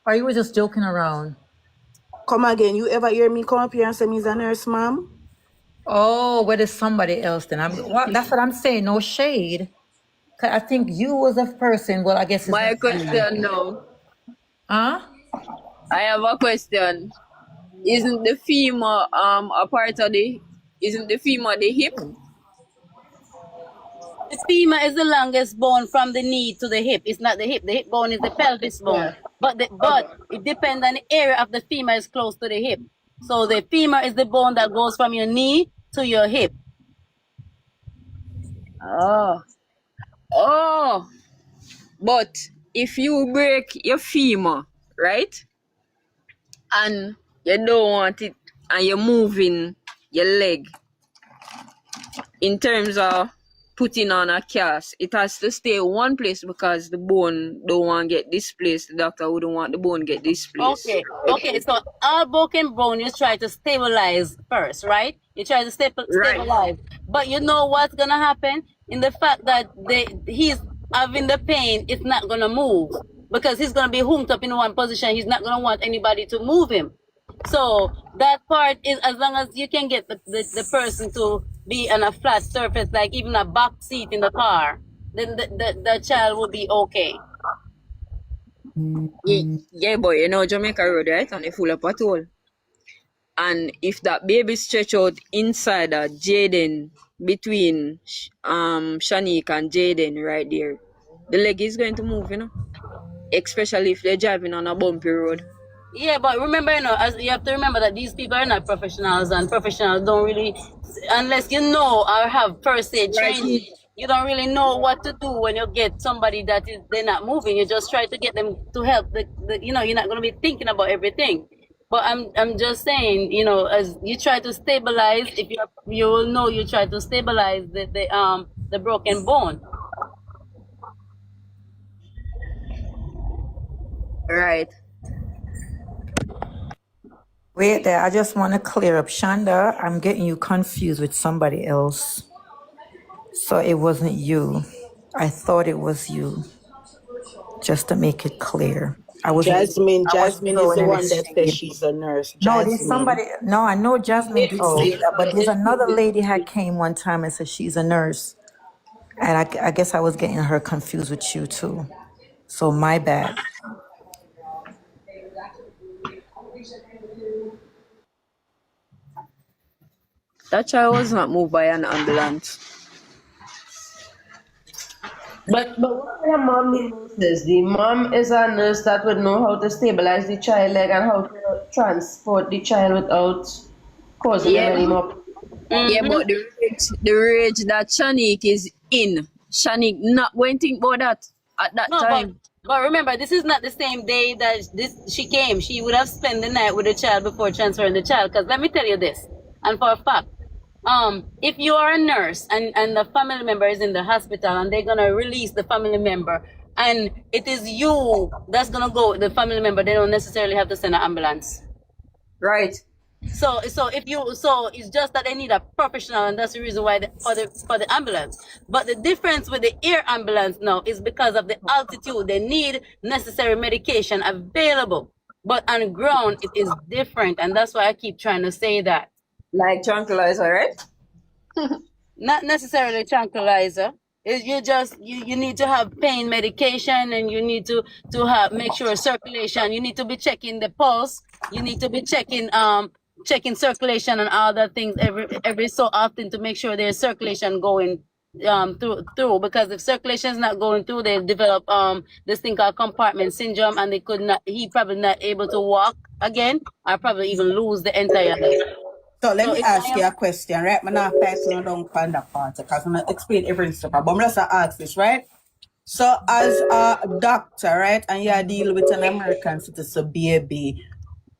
Or you were just joking around? Come again. You ever hear me come up here and say me's a nurse, ma'am? Oh, well, there's somebody else then. That's what I'm saying. No shade. 'Cause I think you was a person. Well, I guess it's My not question now. Huh? I have a question. Isn't the femur a part of isn't the femur the hip? The femur is the longest bone from the knee to the hip. It's not the hip. The hip bone is the pelvis bone. But it depends on the area of the femur is close to the hip. So the femur is the bone that goes from your knee to your hip. Oh. But if you break your femur, right? And you don't want it, and you're moving your leg in terms of putting on a cast, it has to stay one place because the bone don't want to get displaced. The doctor wouldn't want the bone get displaced. Okay. So all broken bone, you try to stabilize first, right? You try to stabilize. But you know what's gonna happen? In the fact that he's having the pain, it's not gonna move because he's gonna be humped up in one position. He's not gonna want anybody to move him. So that part is, as long as you can get the person to be on a flat surface, like even a back seat in the car, then the child will be okay. Yeah, boy, you know Jamaica Road, right? And they full of pothole. And if that baby stretch out inside a Jayden, between Shanique and Jayden right there, the leg is going to move, you know. especially if they're driving on a bumpy road. Yeah, but remember, as you have to remember that these people are not professionals, and professionals don't really, unless you know or have first aid Right. training, you don't really know what to do when you get somebody that is they're not moving. You just try to get them to help. You're not going to be thinking about everything. But I'm just saying, as you try to stabilize, if you will know you try to stabilize the broken bone. Right. Wait there, I just want to clear up. Shonda, I'm getting you confused with somebody else. So it wasn't you. I thought it was you. Just to make it clear. I wasn't Jasmine is throwing the any one that says shade. she's a nurse. No, there's Jasmine. somebody. No, I know Jasmine did Oh. say that, but there's another lady had came one time and said she's a nurse, and I guess I was getting her confused with you too. So my bad. That child was not moved by an ambulance. But what kind of mom knows this? The mom is a nurse that would know how to stabilize the child leg and how to transport the child without causing them any more. Yeah, but the rage that Shanique is in, Shanique not going to think about that at that time. But remember, this is not the same day that she came. She would have spent the night with the child before transferring the child. Because let me tell you this, and for a fact, if you are a nurse and the family member is in the hospital and they're gonna release the family member, and it is you that's gonna go with the family member, they don't necessarily have to send an ambulance. Right. So it's just that they need a professional, and that's the reason why for the ambulance. But the difference with the air ambulance now is because of the altitude. They need necessary medication available, but on ground it is different, and that's why I keep trying to say that. Like tranquilizer, right? Not necessarily tranquilizer. You need to have pain medication, and you need to make sure circulation. You need to be checking the pulse. You need to be checking circulation and all that things every so often to make sure there's circulation going through, because if circulation is not going through, they develop this thing called compartment syndrome, and he probably not able to walk again, or probably even lose the entire leg. So let me ask you a question, right? I'm not passing down on that part because I'm going to explain everything. But I'm just ask this, right? So as a doctor, right, and you deal with an American citizen baby,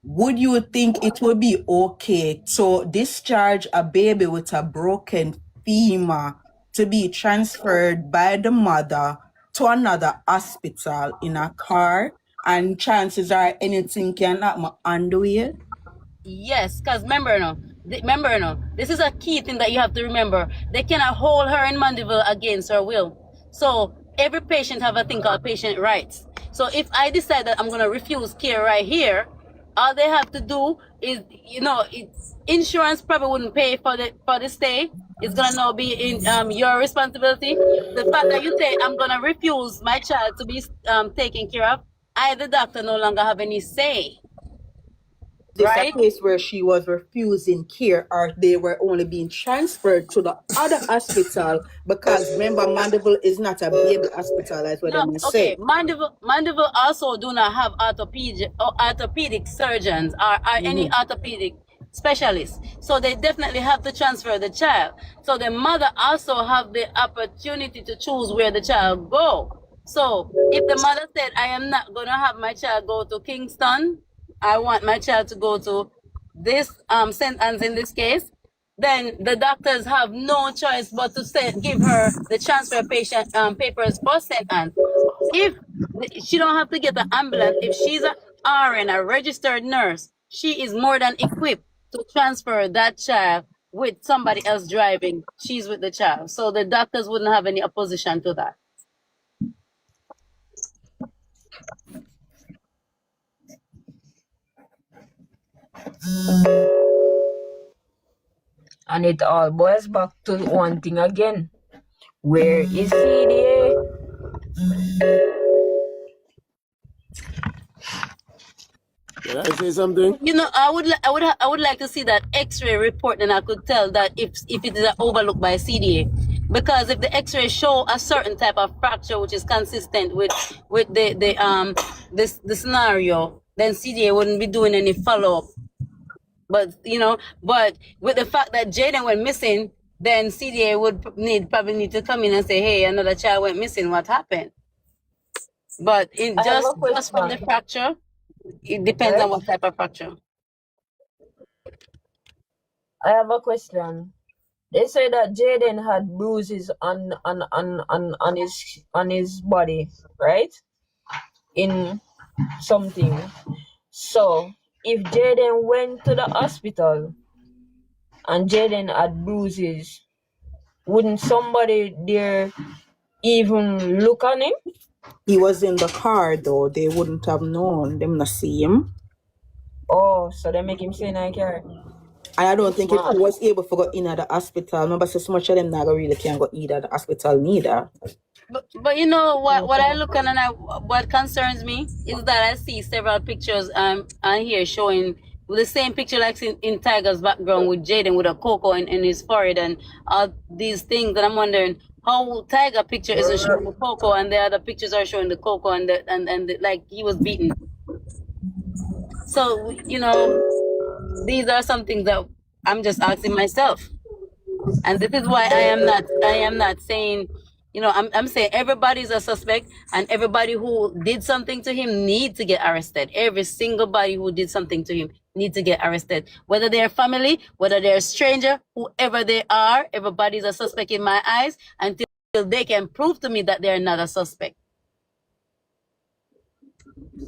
would you think it would be okay to discharge a baby with a broken femur to be transferred by the mother to another hospital in a car? And chances are anything can happen on the way? Yes, because remember, this is a key thing that you have to remember. They cannot hold her in Mandeville against her will. So every patient have a thing called patient rights. So if I decide that I'm going to refuse care right here, all they have to do is, insurance probably wouldn't pay for the stay. It's going to now be in your responsibility. The fact that you say, I'm going to refuse my child to be taken care of, I, the doctor, no longer have any say. This is a case where she was refusing care, or they were only being transferred to the other hospital, because remember, Mandeville is not a baby hospital, as what I'm saying. Mandeville also do not have orthopedic surgeons or any orthopedic specialists. So they definitely have to transfer the child. So the mother also have the opportunity to choose where the child go. So if the mother said, I am not going to have my child go to Kingston, I want my child to go to this St. Anne's in this case, then the doctors have no choice but to give her the transfer patient papers for St. Anne's. If she don't have to get an ambulance, if she's an RN, a registered nurse, she is more than equipped to transfer that child with somebody else driving. She's with the child. So the doctors wouldn't have any opposition to that. And it all boils back to one thing again. Where is CDA? Can I say something? I would like to see that X-ray report, and I could tell that if it is overlooked by CDA. Because if the X-ray show a certain type of fracture which is consistent with the scenario, then CDA wouldn't be doing any follow-up. But but with the fact that Jayden went missing, then CDA would probably need to come in and say, hey, another child went missing, what happened? But I have just a from the question, fracture, it depends on right? what type of fracture. I have a question. They say that Jayden had bruises on his body, right? In something. So if Jayden went to the hospital and Jayden had bruises, wouldn't somebody there even look on him? He was in the car though. They wouldn't have known. Them not see him. Oh, so they make him stay in a car. And I don't think if Man. he was able to go in at the hospital. Remember, so much of them not really can't go either at the hospital neither. But you know what I look at and what concerns me is that I see several pictures on here showing with the same picture like in Tiger's background with Jayden with a cocoa in his forehead and all these things, and I'm wondering how Tiger picture isn't showing the cocoa and the other pictures are showing the cocoa and like he was beaten. So these are some things that I'm just asking myself. And this is why I am not saying, I'm saying everybody's a suspect and everybody who did something to him need to get arrested. Every single body who did something to him need to get arrested. Whether they're family, whether they're a stranger, whoever they are, everybody's a suspect in my eyes until they can prove to me that they're not a suspect.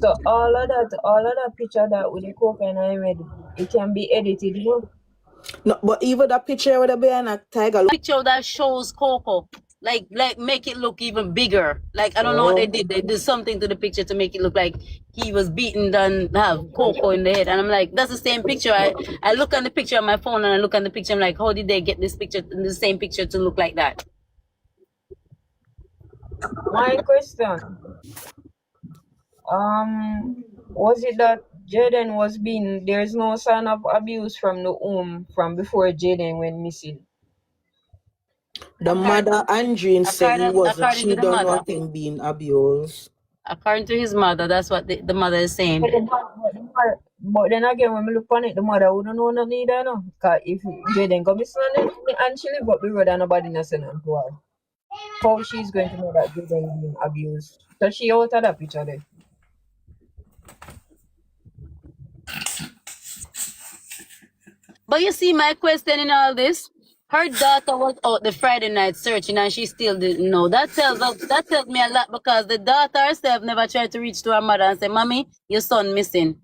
So all of that picture that with the cocaine I made, it can be edited, you know? No, but even that picture with the bear and Tiger. Picture that shows Coco, like make it look even bigger. Like I don't know what they did. They did something to the picture to make it look like he was beaten and have Coco in the head. And I'm like, that's the same picture. I look on the picture on my phone and I look on the picture. I'm like, how did they get this picture, the same picture, to look like that? My question. Was it that Jayden was being, there's no sign of abuse from the home from before Jayden went missing? The mother, Andrine, said he wasn't. according She to the don't know mother. him being abused. According to his mother, that's what the mother is saying. But then again, when we look on it, the mother wouldn't know nothing either, no? Because if Jayden go missing and she live up the road and nobody knows nothing to her, how she's going to know that Jayden being abused? So she out of that picture there. But you see, my question in all this, her daughter was out the Friday night searching and she still didn't know. That tells me a lot because the daughter herself never tried to reach to her mother and say, Mommy, your son missing.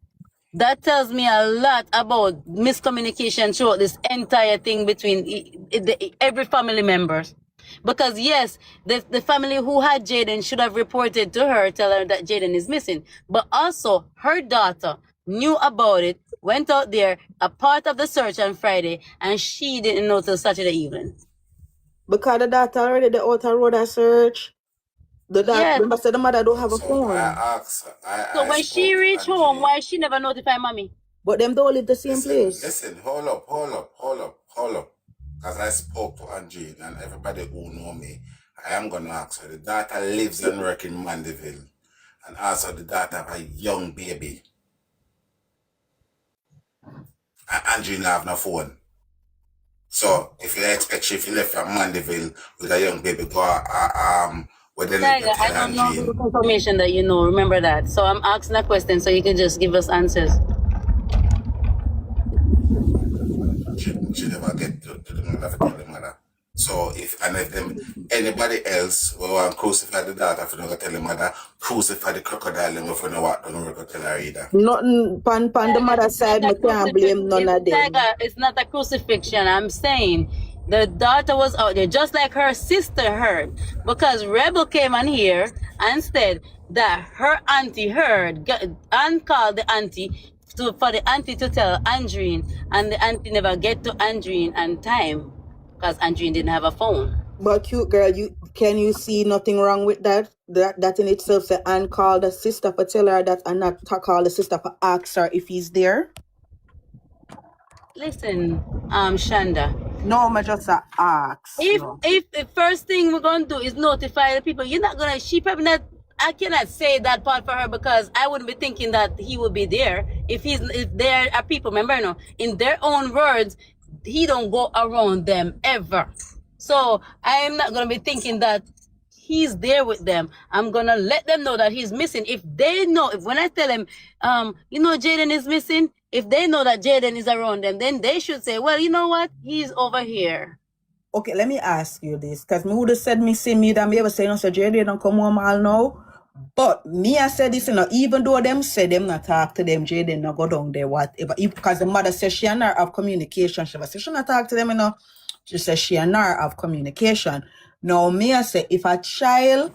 That tells me a lot about miscommunication throughout this entire thing between every family member. Because yes, the family who had Jayden should have reported to her, tell her that Jayden is missing. But also, her daughter knew about it, went out there, a part of the search on Friday, and she didn't know till Saturday evening. Because the daughter already the outer road I search. The daughter, Yes. remember, said the mother don't have a phone. So when she reached home, why she never notify Mommy? But them don't live the same place. Listen, hold up. Because I spoke to Angie and everybody who know me, I am going to ask her. The daughter lives and works in Mandeville. And also the daughter have a young baby. And Angie don't have no phone. So if you expect she, if you left from Mandeville with a young baby, go where they live, Tiger, I don't know the information that you know. Remember that. So I'm asking a question so you can just give us answers. She never get to the mother to tell the mother. So if them anybody else will want crucify the daughter if you don't tell the mother, crucify the crocodile and if you know what, don't go tell her either. Nothing pan the mother side, I can't blame none of them. It's not a crucifixion. I'm saying the daughter was out there just like her sister heard, because Rebel came on here and said that her auntie heard and called the auntie for the auntie to tell Andrine, and the auntie never get to Andrine on time because Andrine didn't have a phone. But cute girl, can you see nothing wrong with that? That in itself, say Anne called the sister for tell her that, and not call the sister for ask her if he's there. Listen, Shanda, No, I just ask. No. If the first thing we're gonna do is notify the people, you're not gonna. She probably not. I cannot say that part for her because I wouldn't be thinking that he would be there if there are people. Remember, no, in their own words, he don't go around them ever. So I am not gonna be thinking that he's there with them. I'm gonna let them know that he's missing. If they know, if when I tell them, Jayden is missing, if they know that Jayden is around them, then they should say, well, you know what, he's over here. Okay, let me ask you this, because me would have said me see me that me ever say no, so Jayden don't come home all now. But me I said this, even though them say them not talk to them, Jayden not go down there, whatever. Because the mother says she and her have communication. She say she not talk to them, She says she and her have communication. Now me I say if a child,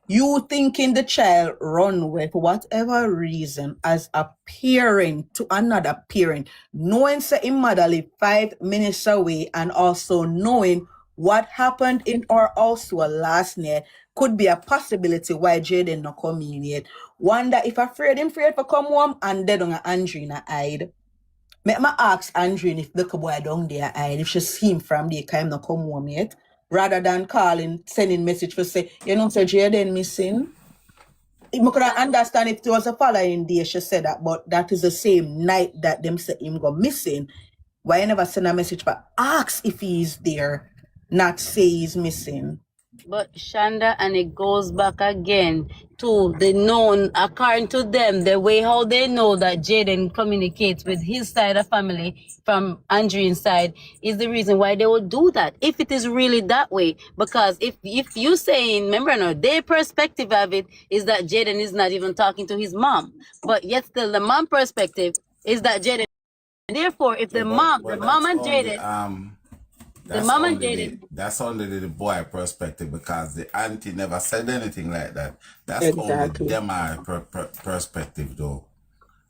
you thinking the child run away for whatever reason as a parent to another parent, knowing say him mother live 5 minutes away and also knowing what happened in our house last night could be a possibility why Jayden not come in yet. Wonder if afraid for come home and dead on Andrina hide. Me ask Andrina if the boy down there hide, if she see him from there, can not come home yet. Rather than calling, sending message for say, say Jayden missing. I could understand if it was a following day, she said that, but that is the same night that them say him go missing. Why you never send a message but ask if he is there, not say he's missing? But Shanda, and it goes back again to the known, according to them, the way how they know that Jayden communicates with his side of family from Andrea's side is the reason why they would do that. If it is really that way, because if you saying, remember now, their perspective of it is that Jayden is not even talking to his mom, but yet still the mom perspective is that Jayden. Therefore, if the mom and Jayden. That's only the boy perspective because the auntie never said anything like that. That's Exactly. only them perspective though.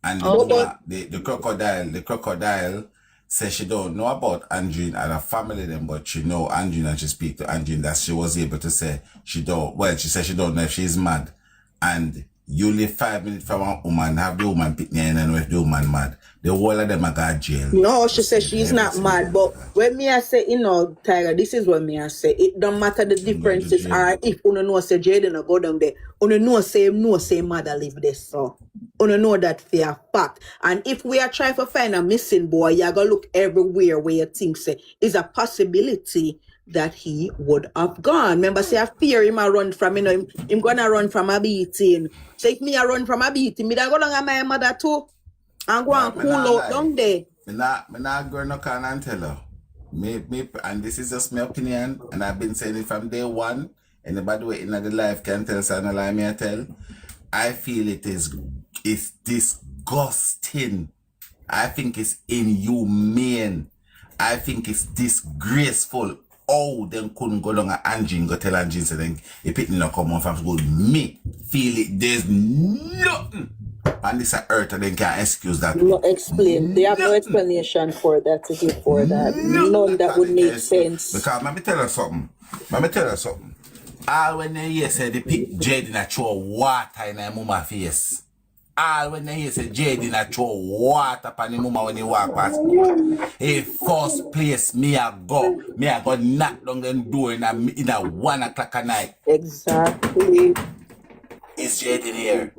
And the crocodile says she don't know about Andrine and her family them, but she know Andrine and she speak to Andrine that she was able to say she said she don't know if she's mad. And you live 5 minutes from a woman, have the woman pick me and if the woman mad. The whole of them are got jail. No, she says she's not mad, but when me I say, Tiger, this is what me I say. It don't matter the differences are if you know say Jayden go down there. You know say mother live there, so. You know that for a fact. And if we are trying to find a missing boy, you gotta look everywhere where you think say is a possibility that he would have gone. Remember, say I fear him a run from, him gonna run from a beating. So if me a run from a beating, me da go down at my mother too. And go and cool out down there. Me not go no can and tell her. Me, and this is just my opinion, and I've been saying it from day one. Anybody waiting at the life can tell, so no lie me I tell. I feel it's disgusting. I think it's inhumane. I think it's disgraceful. Oh, them couldn't go down at Angie and go tell Angie so then if it not come on from school. Me feel it. There's nothing. And this earth and then can't excuse that. No explain. They have no explanation for that to give for that. None that would make sense. Because let me tell you something. All when they hear say they pick Jayden a throw water in her mama face. All when they hear say Jayden a throw water upon the mama when he walk past school. Hey, first place me a go knock down the door in a 1 o'clock at night. Exactly. Is Jayden here?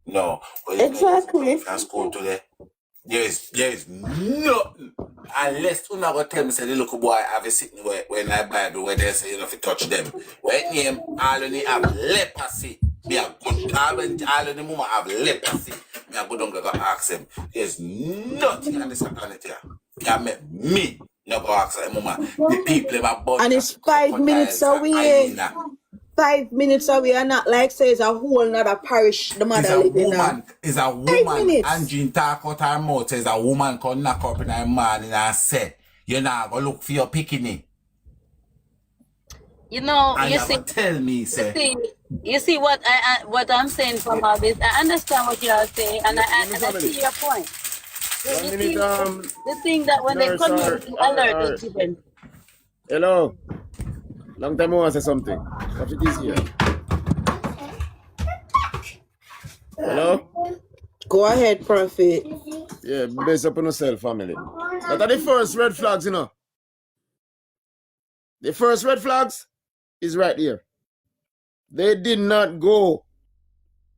No. Exactly. From school today. There is nothing. Unless you not gonna tell me say the little boy have a sitting when I buy the way they say if you touch them. When name all of them have leprosy. Me a good all of the mama have leprosy. Me a good don't go ask them. There's nothing on this planet here. Can make me not go ask them mama. The people in my body. And it's 5 minutes away. 5 minutes away, and not like say it's a whole nother parish the mother living in. Is a woman and Jean talk out her mouth says a woman can knock up in her morning and say, you're not gonna look for your picking. And you see, tell me, say. You see what I'm saying from all this. I understand what you are saying, and I see your point. The thing that when they come in, the alert is given. Hello. Long time I want to say something. What it is here? Hello? Go ahead, Prophet. Yeah, based upon yourself, family. That are the first red flags, The first red flags is right here. They did not go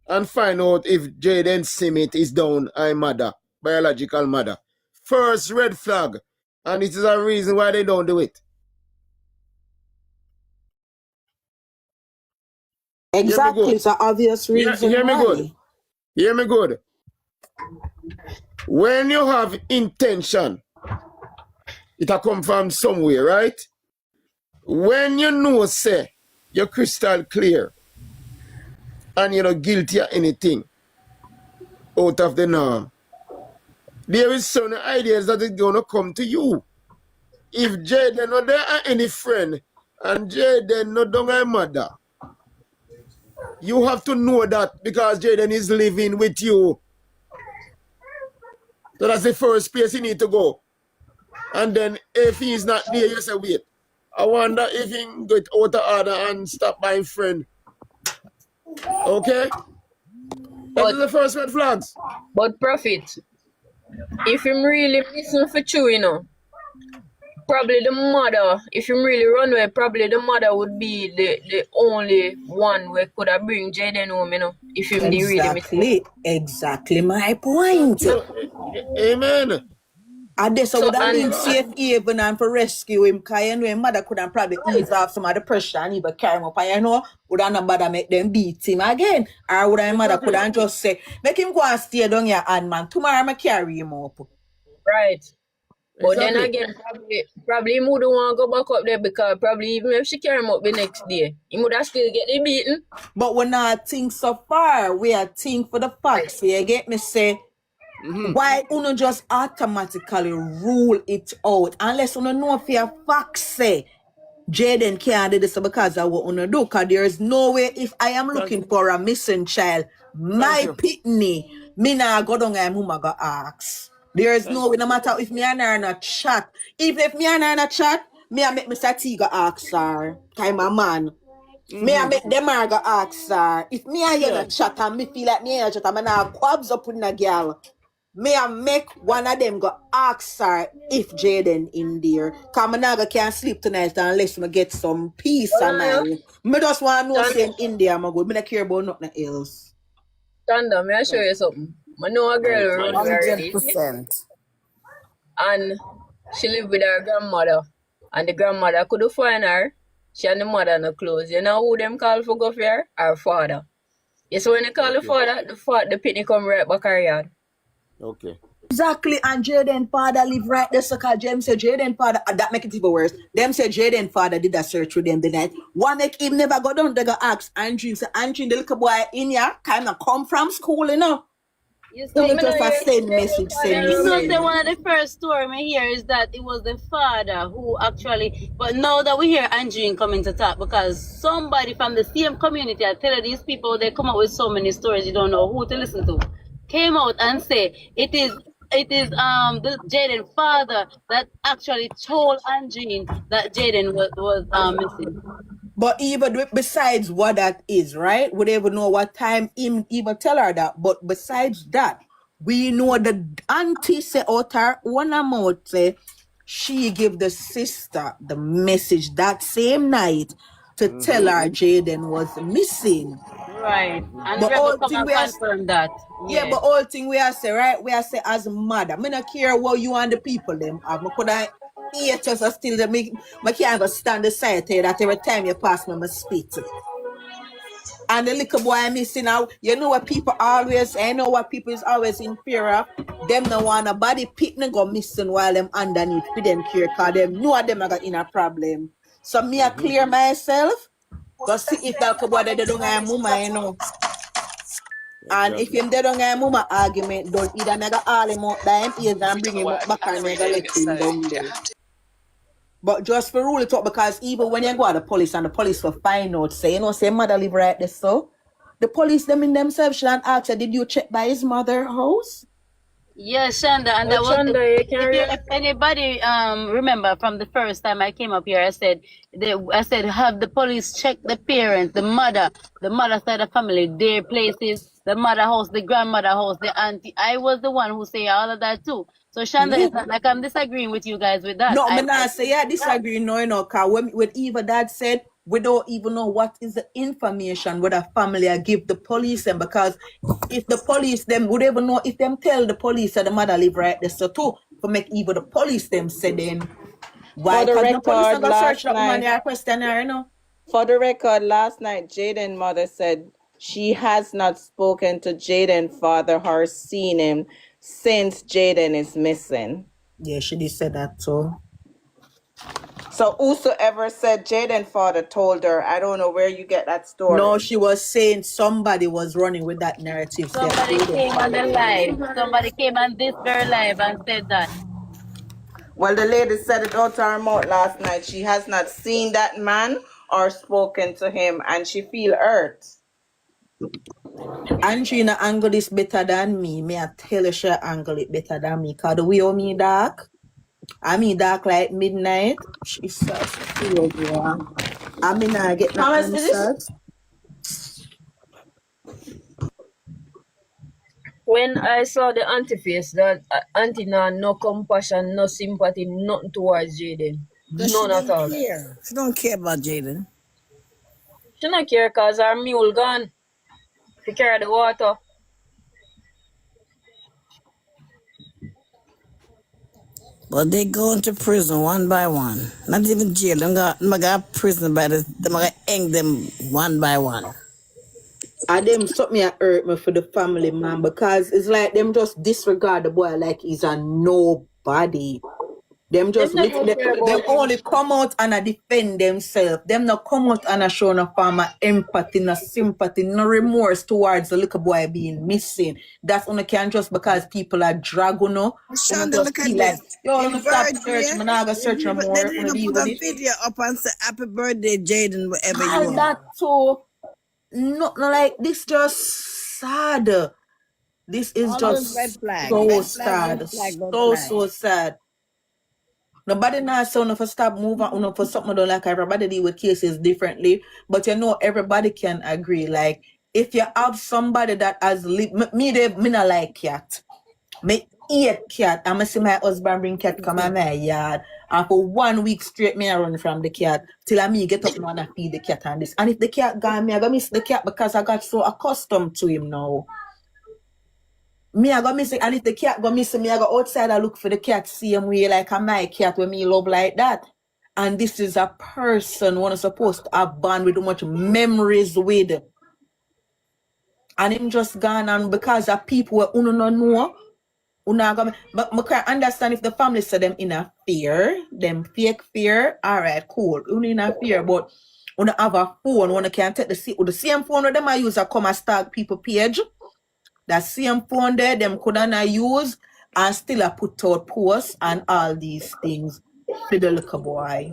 and find out if Jayden Simit is down her mother, biological mother. First red flag. And it is a reason why they don't do it. Hear me Exactly, good. it's an obvious reason Hear me why. good. Hear me good. When you have intention, it'll come from somewhere, right? When you know, say, you're crystal clear and you're not guilty of anything out of the norm, there is some ideas that is going to come to you. If Jayden not there are any friend and Jayden not down her mother, you have to know that because Jayden is living with you. So that's the first place you need to go. And then if he's not there, you say, wait, I wonder if he can get out of order and stop buying friend. Okay? That But is the first red flags. Prophet, if him really listen for true, you know, probably the mother, if him really run away, probably the mother would be the only one where could have bring Jayden home, you know, if him did really miss him. Exactly my point. So, amen. And this So would have and been safe even and for rescue him, because you know his mother could have probably ease off some of the pressure and even carry him up, and you know, would have not bother make them beat him again. Or would have mother could have just say, make him go and stay down here and man, tomorrow I carry him up. right. But then Exactly. again, probably he would want to go back up there because probably even if she carry him up the next day, he would have still get the beating. But we're not think so far. We are think for the facts. You get me say, why uno just automatically rule it out unless uno know for your facts say Jayden can't do this because of what uno do, because there is no way if I am looking for a missing child, my pitney, me nah go down and mama go ask. There is no way, no matter if me and her in a chat, even if me and her in a chat, me I make Mr. T go ask her, kind my man. Me I make them are go ask her. If me and you in a chat and me feel like me in a chat, I'm gonna quabs up with a girl. Me I make one of them go ask her if Jayden in there. Cause me now can't sleep tonight unless me get some peace of mind. Me just want to know say in there, my good. Me not care about nothing else. Tanda, may I show you something? I know a girl run away already, 100%. and she live with her grandmother, and the grandmother couldn't find her. She and the mother no close. You know who them call for go for her? Her father. Yes, when they call the father, the pitney come right back her yard. Okay. Exactly, and Jayden father live right there, so cause James say Jayden father, that make it even worse. Them say Jayden father did a search with them the night. One make him never go down, they go ask Andrew, say Andrew, the little boy in here, kind of come from school, you know. You Who see, just a send message, send you know, say message. one of the first story me hear is that it was the father who actually. But now that we hear Angie coming to talk, because somebody from the same community, I tell you, these people they come up with so many stories you don't know who to listen to, came out and say it is the Jayden father that actually told Angie that Jayden was missing. But even besides what that is, right? We don't even know what time him even tell her that. But besides that, we know the auntie say out her one mouth say she give the sister the message that same night to tell her Jayden was missing. Right, and But Rebel all come thing and we are confirm that. yeah, Yeah. but all thing we are say, right? We are say as mother. Me not care what you and the people them have. Me could I eat us or still me can't go stand aside tell you that every time you pass me, I spit. And the little boy missing out. You know what people always, I know what people is always in fear of. Them no want a body picnic go missing while them underneath for them care, cause them know them are got in a problem. So me I clear myself. Go see if that boy they don't have mama, you know. And if him they don't have mama argument done, either mega all him out by him ears and bring him up back and mega let him down there. But just for rule it up, because even when you go to the police and the police will find out, say, you know, say mother live right there, so the police them in themselves should ask her, did you check by his mother house? Yes, Shonda, and that But was Chanda, you can if anybody remember from the first time I came up here, I said have the police check the parents, the mother side of family, their places, the mother house, the grandmother house, the auntie. I was the one who say all of that too. So Shonda, Yeah. it's not like I'm disagreeing with you guys with that. No, I me not say I disagree. No, you know, cause when Eva dad said we don't even know what is the information where the family are give the police them, because if the police them would even know if them tell the police that the mother live right there, so too for make even the police them say then For why? the Cause the police not record, gonna search last that woman night, there question her, you know. for the record, last night, Jaden mother said she has not spoken to Jaden father or seen him since Jaden is missing. Yeah, she did say that too. So whosoever said Jaden father told her, I don't know where you get that No, story. she was saying somebody was running with that narrative. Say somebody Jaden came on father the did it. live. Somebody came on this very live and said that. Well, the lady said it out her mouth last night. She has not seen that man or spoken to him, and she feel hurt. Angelina angle this better than me. Me I tell you she angle it better than me. Cause the way how me dark, I mean dark like midnight. Jesus, serious, yeah. I mean I get How that much is this? answers. When I saw the auntie face, that auntie nah no compassion, no sympathy, nothing towards Jaden. Because she None at don't all. care. She don't care about Jaden. She not care cause her mule gone. She carry the water. But they go into prison one by one. Not even jail. Them got prison by the them gonna hang them one by one. And them something that hurt me for the family, man, because it's like them just disregard the boy like he's a nobody. Them Them just never care them about him. only come out and defend themselves. Them not come out and show no form of empathy, no sympathy, no remorse towards the little boy being missing. That's only can just because people are drag, you know. You Shonda, just look at feel like, this. yo, let me In stop birthday, search, I'm not gonna search no they more, didn't I'm gonna even deal put with a it. video up and say happy birthday, Jaden, wherever you And that are. too, no, like this just sad. This is All those just red flag. so Red flag, red sad. flag, red So, flag. so sad. Nobody now say enough for stop moving, enough for something don't like everybody deal with cases differently. But you know, everybody can agree. Like, if you have somebody that has lived, me not like cat. Me eat cat. I'm see my husband bring cat come in my yard. And for 1 week straight, me I run from the cat till I me get up now and I feed the cat and this. And if the cat gone, me I go miss the cat because I got so accustomed to him now. Me I go miss it, and if the cat go miss it, me I go outside and look for the cat same way like a my cat when me love like that. And this is a person one is supposed to have bond with too much memories with. And him just gone, and because of people who uno no know, uno go, but I can understand if the family say them in a fear, them fake fear, alright, cool. Uno in a fear, but uno have a phone, uno can take the same phone with them I use a come and stalk people page. That same phone there, them couldn't use and still I put out posts and all these things for the little boy.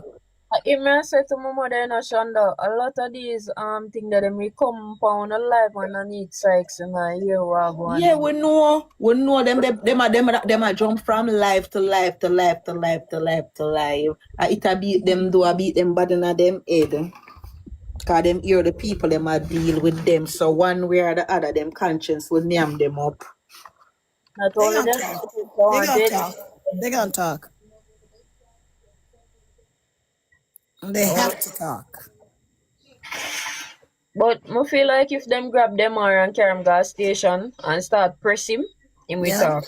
Even I said to my mother, you know, Shonda, a lot of these things that they may compound a life underneath Sykes and I hear what going Yeah, on. we know them a jump from life to life to life to life to life to life. It a beat them do I beat them bad in them head. Cause them hear the people them a deal with them. So one way or the other, them conscience will name them up. Not They only gonna them, talk. people They gonna wanted. talk. They gonna talk. They have to talk. But I feel like if them grab them or and carry him gas station and start press him will Yeah. talk.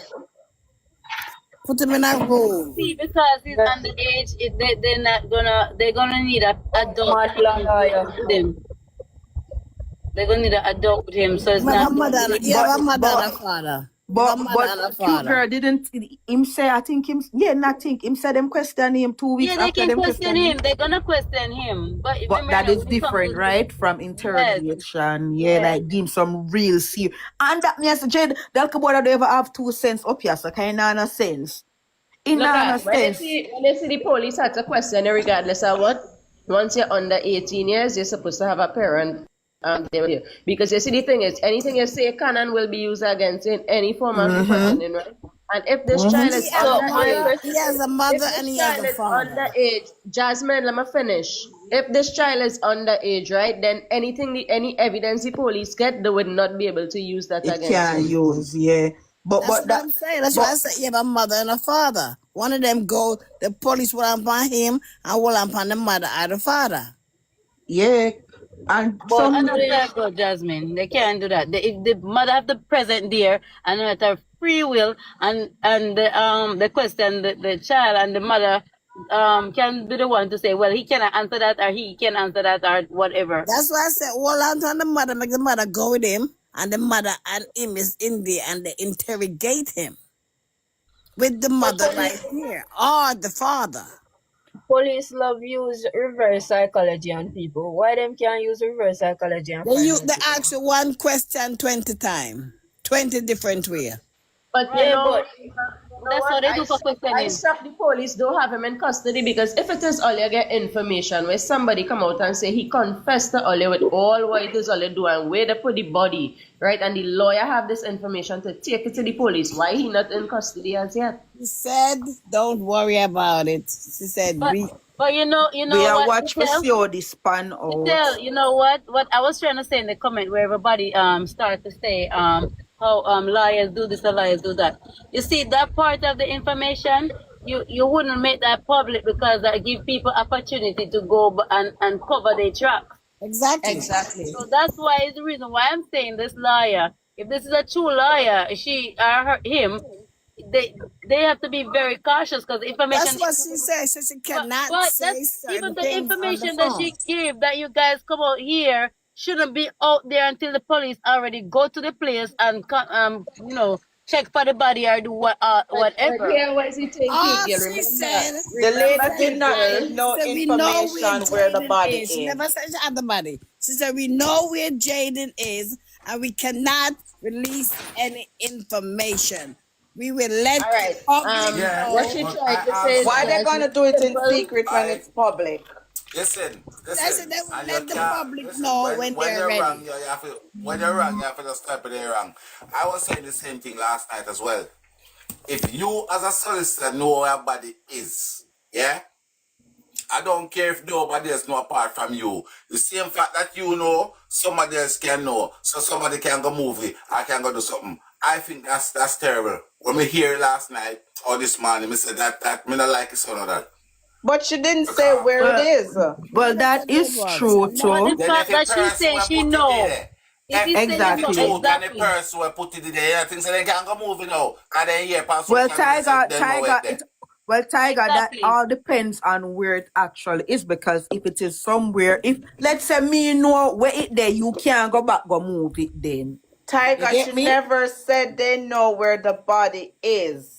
Put him in a room. See, because he's But underage, they're gonna need a adult mad lawyer. with him. They're gonna need an adult with him, so it's You have not a mother, gonna be. you have a mother and But a father. You have But a mother but and a cute father. girl didn't him say I think him yeah not think him said them question him 2 weeks Yeah, they after can them question question him. him. They're gonna question him. But But that remember, is when it comes different, to the right? From yes, interrogation. Yeah, yes. like give him some real serious. And that means Jade, that boy don't ever have 2 cents up here, so kind of no sense. In Look no at sense. when they see the police had to question you regardless of what. Once you're under 18 years, you're supposed to have a parent. There with you. Because you see the thing is anything you say can and will be used against you in any form of Mm-hmm. questioning, right? And if this child Mm-hmm. is So my underage, question He has a if mother and this he has child a is father. underage, Jasmine, let me finish. If this child is underage, right, then any evidence the police get, they would not be able to use that It against can him. use, yeah. That's what I'm saying. That's why I said you have a mother and a father. One of them go, the police will upon him and will upon the mother or the father. yeah, and But some not that good, Jasmine. They can't do that. If the mother have the present there and at her free will and the question the child and the mother can be the one to say, well, he cannot answer that or he can answer that or whatever. That's why I said, well, on the mother, make the mother go with him, and the mother and him is in there, and they interrogate him with the But mother right here, or the father. police love use reverse psychology on people. Why them can't use reverse psychology and find out They people? ask you one question 20 times, 20 different way. But Right. you know That's what? what they do for I questioning. stop the police, don't have him in custody because if it is Ollie get information where somebody come out and say he confessed to Ollie with all what it is Ollie do and where they put the body, right? And the lawyer have this information to take it to the police. Why he not in custody as yet? He said, don't worry about it. She said, But you know we are what, watch for see how this pan out. You know what I was trying to say in the comment where everybody started to say how lawyers do this or lawyers do that. You see that part of the information you wouldn't make that public because that give people opportunity to go and cover their tracks. exactly. So that's why is the reason why I'm saying this lawyer. If this is a true lawyer, she or him, they have to be very cautious because information. That's what she said. She cannot But that's say even certain the things on the information that phone. she gave that you guys come out here shouldn't be out there until the police already go to the place and check for the body or do But whatever. here what is he saying, All Kiki? she said, The lady she did not give no said, we know where information where the Jaden body is. She is. never said she had the body. She said, we know where Jaden is, and we cannot release any information. We will let All right. the public Yeah, What know. she but tried to I say is Why also they that gonna do it in simple. secret when I it's public? listen, I said, listen, they will and you let the can't public listen know when when they're you're wrong. ready. You have to when you're wrong. You have to just type it there wrong. I was saying the same thing last night as well. If you as a solicitor know where your body is, yeah, I don't care if nobody else know apart from you. The same fact that you know, somebody else can know. So somebody can go move it. I can go do something. I think that's terrible. When we hear it last night or this morning, me say that me not like it so that. But she didn't say Because where it is. Well, Never that said where it is was. true But the too. then if fact a that she's person saying will she put it know, there, if he say you know if the truth and the exactly. person will put it there, I think so they can go move it now. And then here, pass Well, social media say Tiger, they know Tiger, it there. Tiger, that Exactly. all depends on where it actually is. Because if it is somewhere, if let's say me know where it there, you can't go back, go move it then. Tiger, You get she me? never said they know where the body is.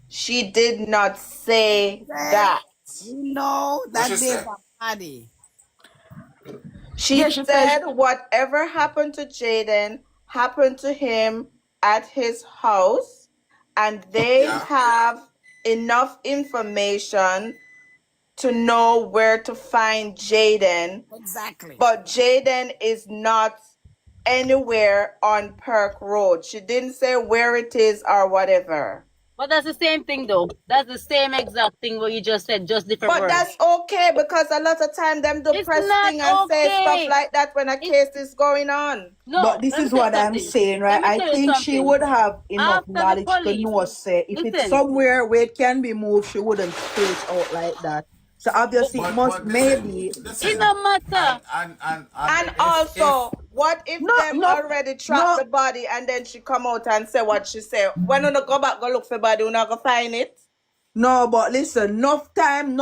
She did not say Said, that. we know What that she there's say? a body. She Yeah, she said, said whatever happened to Jaden happened to him at his house, and they Yeah. have enough information to know where to find Jaden, exactly. but Jaden is not anywhere on Perk Road. She didn't say where it is or whatever. But that's the same thing though. That's the same exact thing what you just said, just different But words. that's okay because a lot of time them do It's press not thing and say stuff okay. like that when a case is going on. No, But this let me is tell you what I'm something. saying, right? Let me I tell you think she something. would have enough After the knowledge to police, know, say, if it's listen, somewhere where it can be moved, she wouldn't spill it out like that. So obviously it must But maybe. it listen, no matter. And if also, what if No, them no, already trapped no. the body and then she come out and say what she say? When you go back, go look for body, you not go find it? No, but listen, enough time,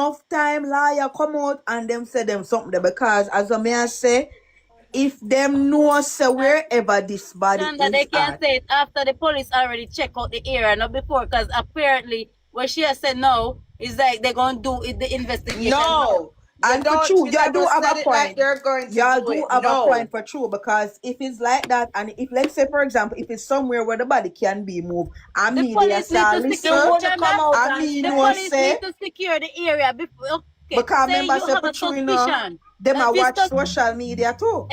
liar come out and them say them something there because as I may say, if them know say wherever this body Shanda, they is can at, say it after the police already check out the area, not before, because apparently what she has said no is like they're gonna do it, the investigation. no. And for true, you do have a point. They're going to Y'all do do it. have a No. point For true, because if it's like that, and if let's say for example, if it's somewhere where the body can be moved, and The me they police say, need to listen, secure and me the know police say, need to secure the area before. Okay, because say remember you say have for a true, you know, suspicion. them That a this watch social media too.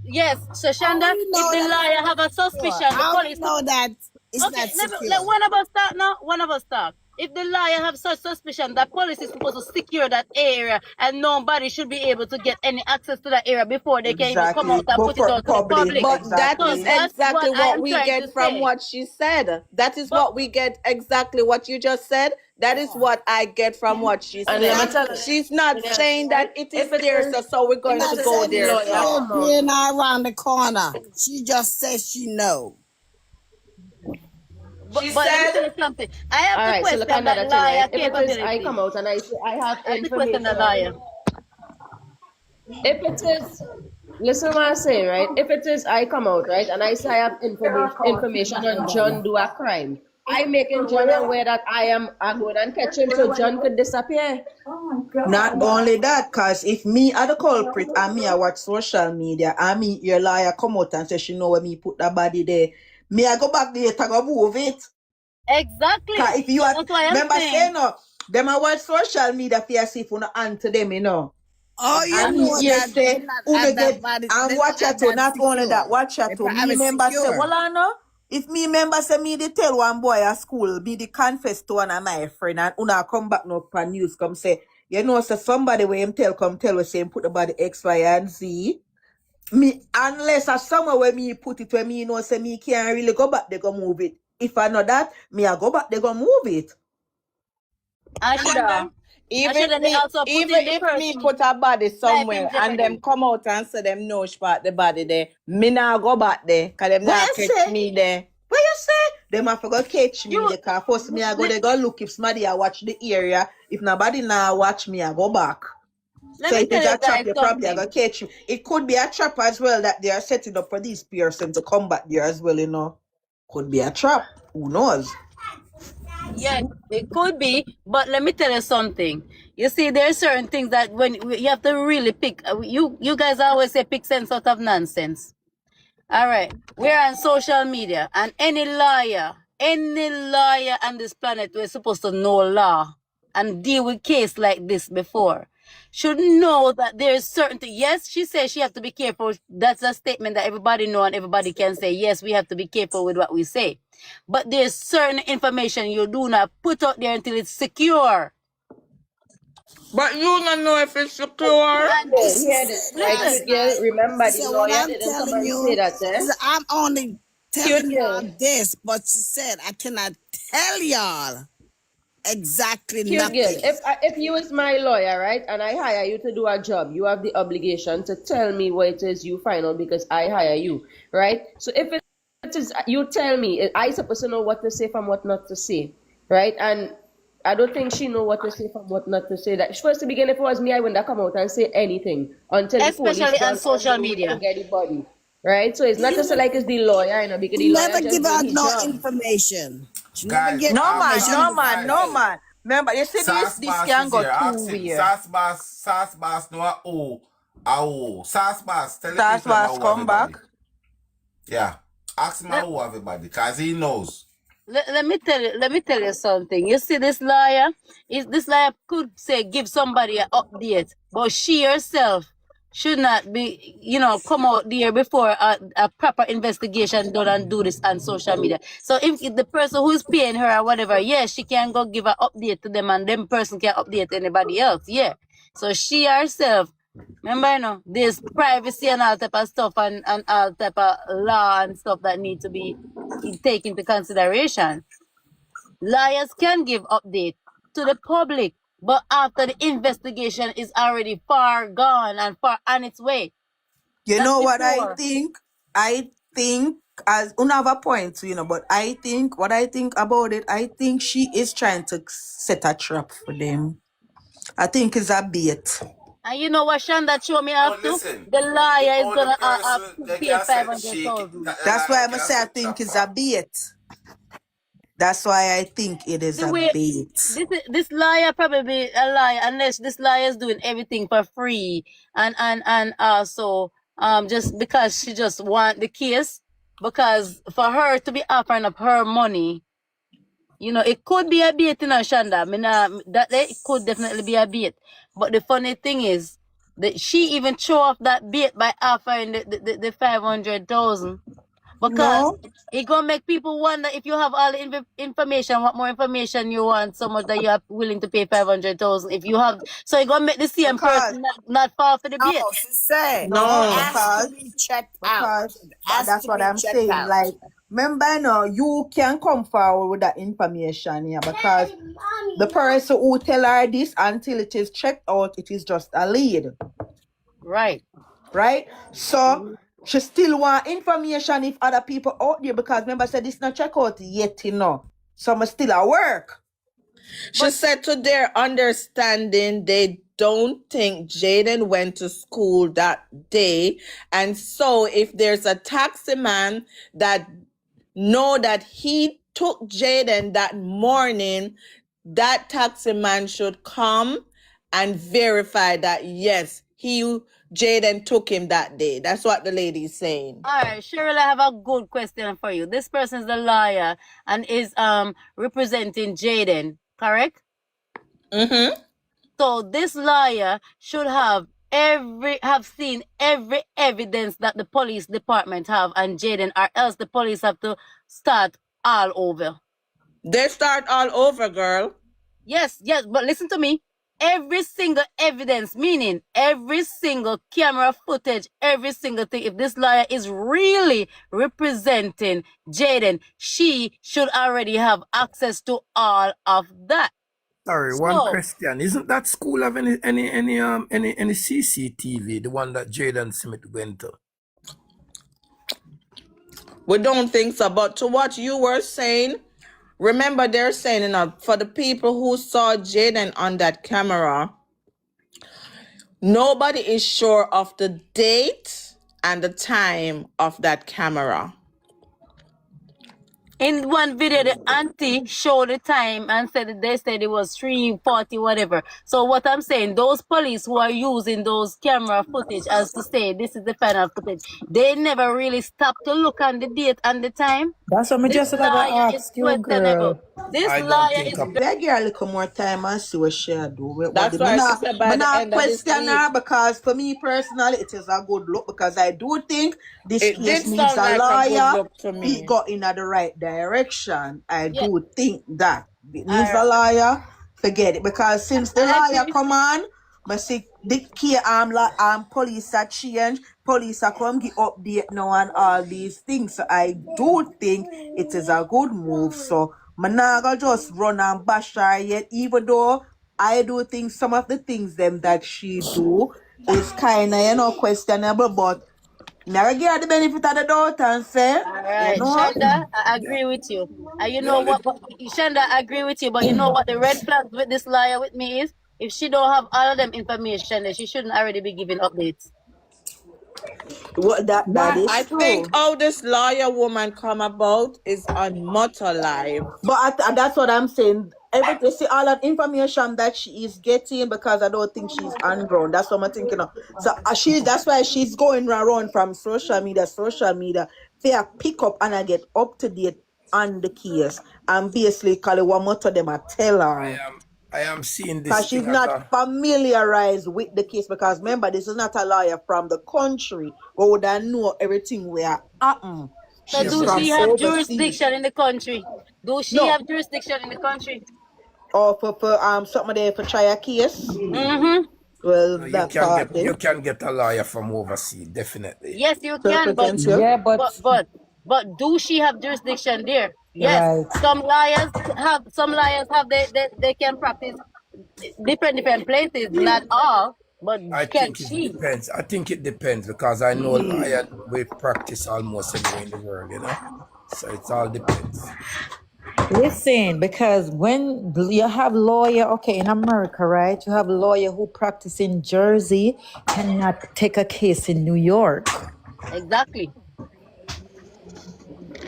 Yes, so Shanda, We if know the that it's lawyer not have a secure. suspicion, the How we police. know that it's Okay, not secure? let one of us talk now. One of us talk. if the lawyer have such suspicion that police is supposed to secure that area and nobody should be able to get any access to that area before they can even come out Exactly. and put it out to the Public. public. But that So is Exactly. that's exactly what I what am we trying to get from say. what she said. That is But what we get, exactly what you just said. That is what I get from what she And let me said. tell Exactly. She's not you, saying right? that it is there, so we're She If going it to not is go said any there. it's lawyer So here, come out, here, now around the corner. She just said she know. she but let me said, tell you something. I have all to right. So look question that another thing, lawyer right? If it is I capability. come out and I say I have I have to question the information, lawyer. if it is, listen what I'm saying, right? If it is I come out, right, and I say I have information on John do a crime, I making John aware that I going and catch him so John could disappear. Not only that, cause if me are the culprit and me I watch social media and me your lawyer come out and say she know where me put the body there, me I go back there to go move it. Cause Exactly. if you So are that's why I'm remember saying. say no, them I watch social media for see if you no answer them, you know. Oh, you And me know here that say, they not uno have get that body. and They don't watch have it too. that Not only that, secure. watch it They too. have Me it remember say, secure. well, I know. If me remember say me they tell one boy at school, me the confess to one of my friend, and una come back no pan news come say, you know, so somebody where him tell come tell we say him put the body X, Y, and Z. Me unless a somewhere where me put it where me know say me can't really go back, they go move it. If I know that, me I go back, they go move it. I should have. I should have also put even in the if me person put a body life in somewhere and them jeopardy. come out and say them no spot the body there, me nah go back there, cause them What nah you catch say? me there. What you say? Them have to go catch me You the car. First me I go they go look if somebody I watch the area. If nobody now watch me, I go back. let So me if tell it's you a trap, guys you probably are something. gonna catch you. It could be a trap as well that they are setting up for this person to come back there as well, you know. Could be a trap. Who knows? Yeah, it could be, but let me tell you something. You see, there are certain things that when you have to really pick. You guys always say pick sense out of nonsense. All right, we're on social media, and any lawyer on this planet we're supposed to know law and deal with case like this before should know that there is certain yes, she says she have to be careful. That's a statement that everybody know and everybody can say. Yes, we have to be careful with what we say, but there's certain information you do not put out there until it's secure. But you don't know if it's secure. And Girl, She hear this, said right? last Cute listen, girl, night. remember She the said, "What lawyer I'm didn't come telling and say you." that, She eh? said, "I'm only Cute telling girl. y'all this," but she said, "I cannot tell y'all exactly Cute girl, nothing." if you is my lawyer, right, and I hire you to do a job, you have the obligation to tell me what it is you find out because I hire you, right? So if it is you tell me, I supposed to know what to say from what not to say, right? And I don't think she know what to say from what not to say. That first to begin, if it was me, I wouldn't have come out and say anything until the police especially on done on social the road to media. get the body, right? So it's not just like it's the lawyer, because She the lawyer never just give doing out his no job. information. She never Guys, get No man, information no on the man, guys, no phone. man. Remember, you see Sauce this Boss can is go here. two Ask him. way. Sauce Boss know a who. A who. Sauce Boss, tell the Stars people about was who come everybody. back. Yeah. Ask him Let, who everybody, because he knows. let me tell you something. You see, this lawyer could say give somebody an update, but she herself should not be, come out there before a proper investigation done and do this on social media. So if the person who is paying her or whatever, yes, she can go give an update to them and them person can update anybody else. Yeah. So she herself, remember, there's privacy and all type of stuff and all type of law and stuff that need to be taken into consideration. Lawyers can give update to the public, but after the investigation is already far gone and far on its way. You Not know what I before. think? I think as another point, but I think what I think about it, I think she is trying to set a trap for them. I think it's a bait. And you know what Shonda showed me Oh, have to? listen. The The lawyer is only gonna person they pay can set 500,000. the That's liar why I'm can say I set think trap it's a for. bait. That's why I think it is The a way bait. this liar probably a liar unless this liar is doing everything for free and also just because she just want the case, because for her to be offering up her money, it could be a bait, Shonda. I mean, that it could definitely be a bait. But the funny thing is that she even show off that bait by offering the 500,000. Because No, it gonna make people wonder if you have all the information, what more information you want, so much that you are willing to pay 500,000. If you have, so it gonna make the same because person not fall for the No, bait. she said it no, No. has to because be checked out. because It has that's to what be I'm checked saying. out. Like, remember, no, you can come forward with that information, yeah, because the person who tell her this until it is checked out, it is just a lead, Right. right? So she still want information if other people out there, because remember, I said this not check out yet, you know. So I'm still at work. She said to their understanding, they don't think Jayden went to school that day. And so if there's a taxi man that know that he took Jayden that morning, that taxi man should come and verify that, yes, Jayden took him that day. That's what the lady is saying. All right, Cheryl, I have a good question for you. This person is the lawyer and is representing Jayden, correct? Mm-hmm. So this lawyer should have seen every evidence that the police department have and Jayden, or else the police have to start all over. They start all over, girl. Yes, but listen to me. Every single evidence, meaning every single camera footage, every single thing. If this lawyer is really representing Jayden, she should already have access to all of that. Sorry, one So, question. Isn't that school have any CCTV, the one that Jaden Smith went to? We don't think so. But to what you were saying, remember they're saying, you know, for the people who saw Jayden on that camera, nobody is sure of the date and the time of that camera. in one video, the auntie showed the time and said they said it was 3:40, whatever. So what I'm saying, those police who are using those camera footage as to say this is the final footage, they never really stop to look on the date and the time. That's what me This just said I lawyer gotta is ask you, questionable. girl. This I don't lawyer think is a Beg her a little more time and see what she do. That's why she said by Me the not end of this question week. her, because for me personally, it is a good look, because I do think this It did case needs sound a like a good lawyer. look to It me. got in the right direction. I yeah. do think that it All needs a right. lawyer. Forget it, because since the I lawyer agree. come on, I see the key police are change, police are come give update now and all these things. So I do think it is a good move. So I'm not gonna just run and bash her yet, even though I do think some of the things them that she do is kind of, you know, questionable, but never give her the benefit of the doubt and say, All you right, know, Shonda, I agree with you. And you the know only what? Shonda, I agree with you. But you know what? The red flag with this lawyer with me is if she don't have all of them information, then she shouldn't already be giving updates. what that is I think true. how this lawyer woman come about is on Motor Live. But that's what I'm saying. Everything, see all that information that she is getting, because I don't think she's on ground. That's what I'm thinking of. So that's why she's going around from social media, to pick up and I get up to date on the case. And basically, what much of them I tell her. I am seeing Because this she's thing as not a familiarized with the case. Because remember, this is not a lawyer from the country who would know everything where happen. So yeah, She's do but from she have overseas. jurisdiction in the country? Do she No. have jurisdiction in the country? Or for something there for try a case. Mm-hmm. Well, no, that part there. you can get a lawyer from overseas, definitely. Yes, you So can, but represent you. Yeah, but but do she have jurisdiction there? Yes. right. Some lawyers have they can practice different places, not all, but I can think it she? depends. I think it depends because I know lawyer we practice almost anywhere in the world, you know. So it all depends. Listen, because when you have lawyer, okay, in America, right? You have lawyer who practice in Jersey cannot take a case in New York. Exactly.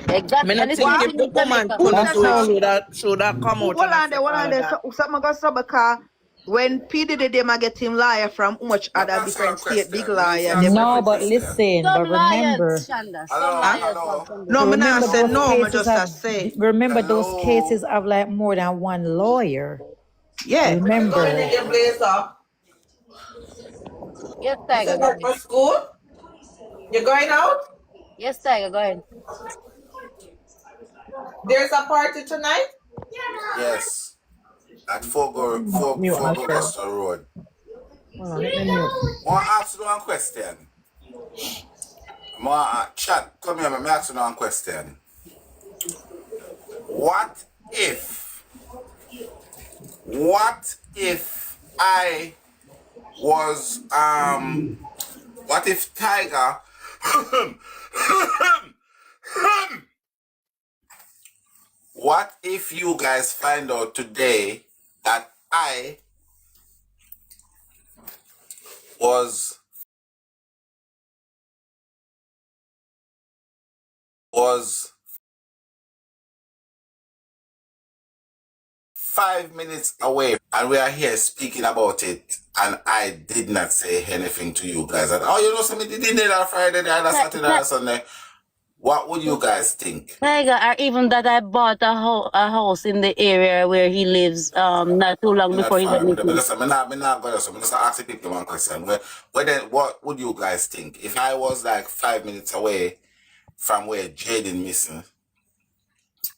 I Exactly. And not the think same if thing the in woman Jamaica. couldn't That's do it, how. should have come out Hold and on say there, hold all on of there. that. Something got so because when P Diddy them a get him lawyer from much Let me other ask you a different state, big question. Let me see lawyer, a them No, but question. listen, but Some lawyers, remember, Shanda, some Hello, huh? lawyers have hello, some No, me not remember say those no, me hello, cases just a have, say. remember those cases hello. have like more than one lawyer. Yeah. Where you Going going? Remember. in your blazer. yes, You Tiger, said go that ahead. for school? You're going out? Yes, Tiger, go ahead. There's a party tonight? Yes, at Mute myself. Fogo Road. Hold on, let me mute. Want to ask you one question? Chat, come here, me ask you one question. What if I was what if Tiger what if you guys find out today that I was 5 minutes away and we are here speaking about it and I did not say anything to you guys? And you know something did it on Friday, the other Saturday, or Sunday. What would you guys think? Tiger, or even that I bought a house in the area where he lives not too long I'm not before he far. went But missing. listen, I'm not going to just ask the people one question. What would you guys think if I was like 5 minutes away from where Jayden missing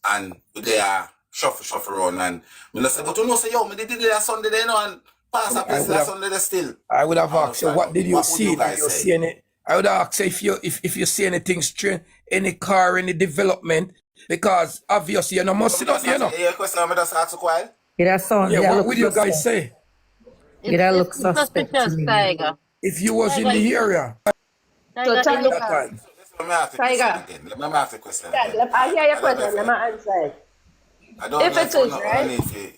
and they are shuffle around and me say, but you know say yo, me did it that Sunday there, you know, and pass a place that Sunday there still. I would have asked you, what did you What would see? you Did guys you say? see any? I would have asked you if you see anything strange, any car, any development, because obviously you know must see that, you know. Yeah, question I just ask a while. Yeah, that sound. Yeah, Yeah, what look would you guys suspect. say Yeah, that It's looks suspect to suspicious, me. Tiger. if you was in Tiger, the area So Tiger, it looks that Tiger, time? Let me ask the question Tiger, again. Let me ask the question yeah, again. I hear your I don't know question. Let if me answer it. I don't If know it if is, I right? need to.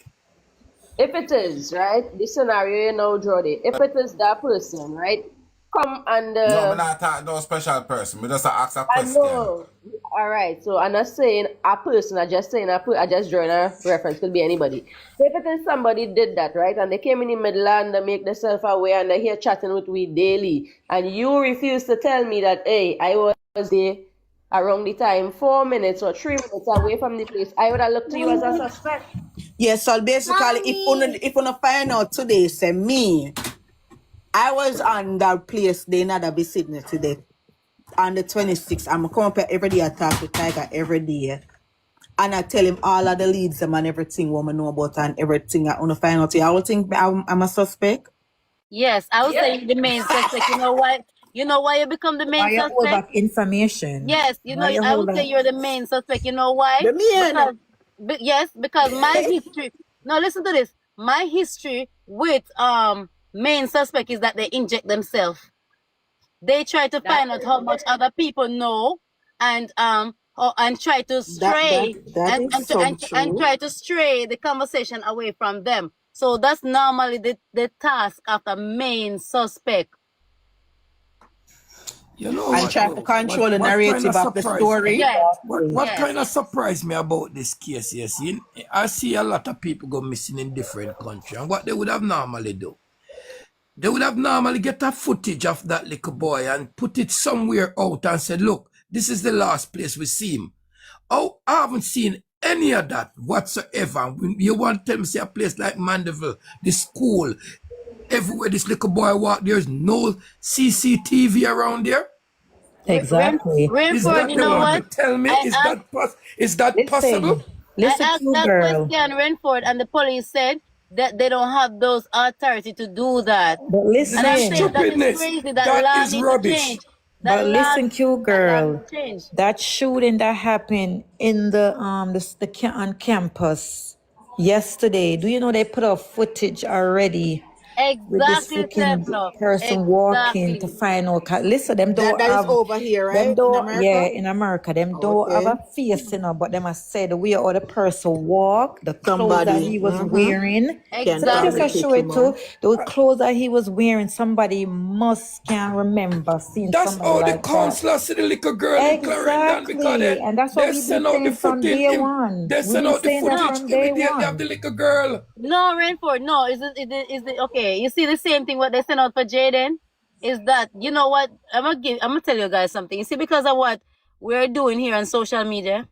If it is, right? This scenario, you know, Jody. If it is that person, right? Come and No, I'm not talking no special person. Me just ask a I question. know. All right. So I'm not saying a person. I just saying I just drawing a reference. Could be anybody. So if it is somebody did that, right, and they came in the middle and they make themselves aware and they're here chatting with we daily, and you refuse to tell me that, hey, I was there around the time 4 minutes or 3 minutes away from the place, I would have looked to you as a suspect. Yes, so basically, if you find out today, say me, I was on that place, they not be sitting today. On the 26th, I'm come up here every day, I talk to Tiger every day. And I tell him all of the leads them and everything what I know about and everything I want to find out. I will think I'm a suspect. yes. I would say the main suspect. You know why? You know why you become the Why main you hold suspect? back information? Yes, you know, Why you I hold would say back? you're the main suspect. You know why? The man. Because my history. No, listen to this. My history with main suspect is that they inject themselves. They try to find out how much other people know, and and try to stray That is so and true. try to stray the conversation away from them. So that's normally the task of the main suspect. You know And what try to though? control the What kind narrative of of the surprise? story. Yes, What yes. kind of surprise me about this case? Yes, I see a lot of people go missing in different countries, and what they would have normally do, they would have normally get a footage of that little boy and put it somewhere out and say, look, this is the last place we see him. Oh, I haven't seen any of that whatsoever. When you want to tell me see a place like Mandeville, the school, everywhere this little boy walk, there's no CCTV around there. Exactly. Is Rainford, that you they know want to what? tell me? I Is asked that possible? Listen. Listen I to asked you, that girl. question, Renford, and the police said that they don't have those authority to do that. But And I'm This is saying listen. that is stupidness. crazy. That That law is need to rubbish. change. But listen, cute That law need girl. to change. That shooting that happened in the on campus yesterday. Do you know they put up footage already with this Exactly, freaking Stefano. person walking to Exactly. find out? Listen, them don't That is have over here, them right? In don't, yeah, America? in America, them don't have Okay. a face, but them must say the way how the person walk, the clothes that Somebody he was wearing. can So let me turn just the Exactly. show picture, it too. man. Those clothes that he was wearing, somebody can remember seeing That's somebody all the like that. counselor see the little girl in Clarendon because Exactly. And that's what they we've been send out the saying from footage. day one. They We've send been out the saying that footage from day immediately of one. the little girl. No, Rainford, no. Is it okay? You see the same thing what they sent out for Jayden? Is that you know what? I'm gonna tell you guys something. You see, because of what we're doing here on social media,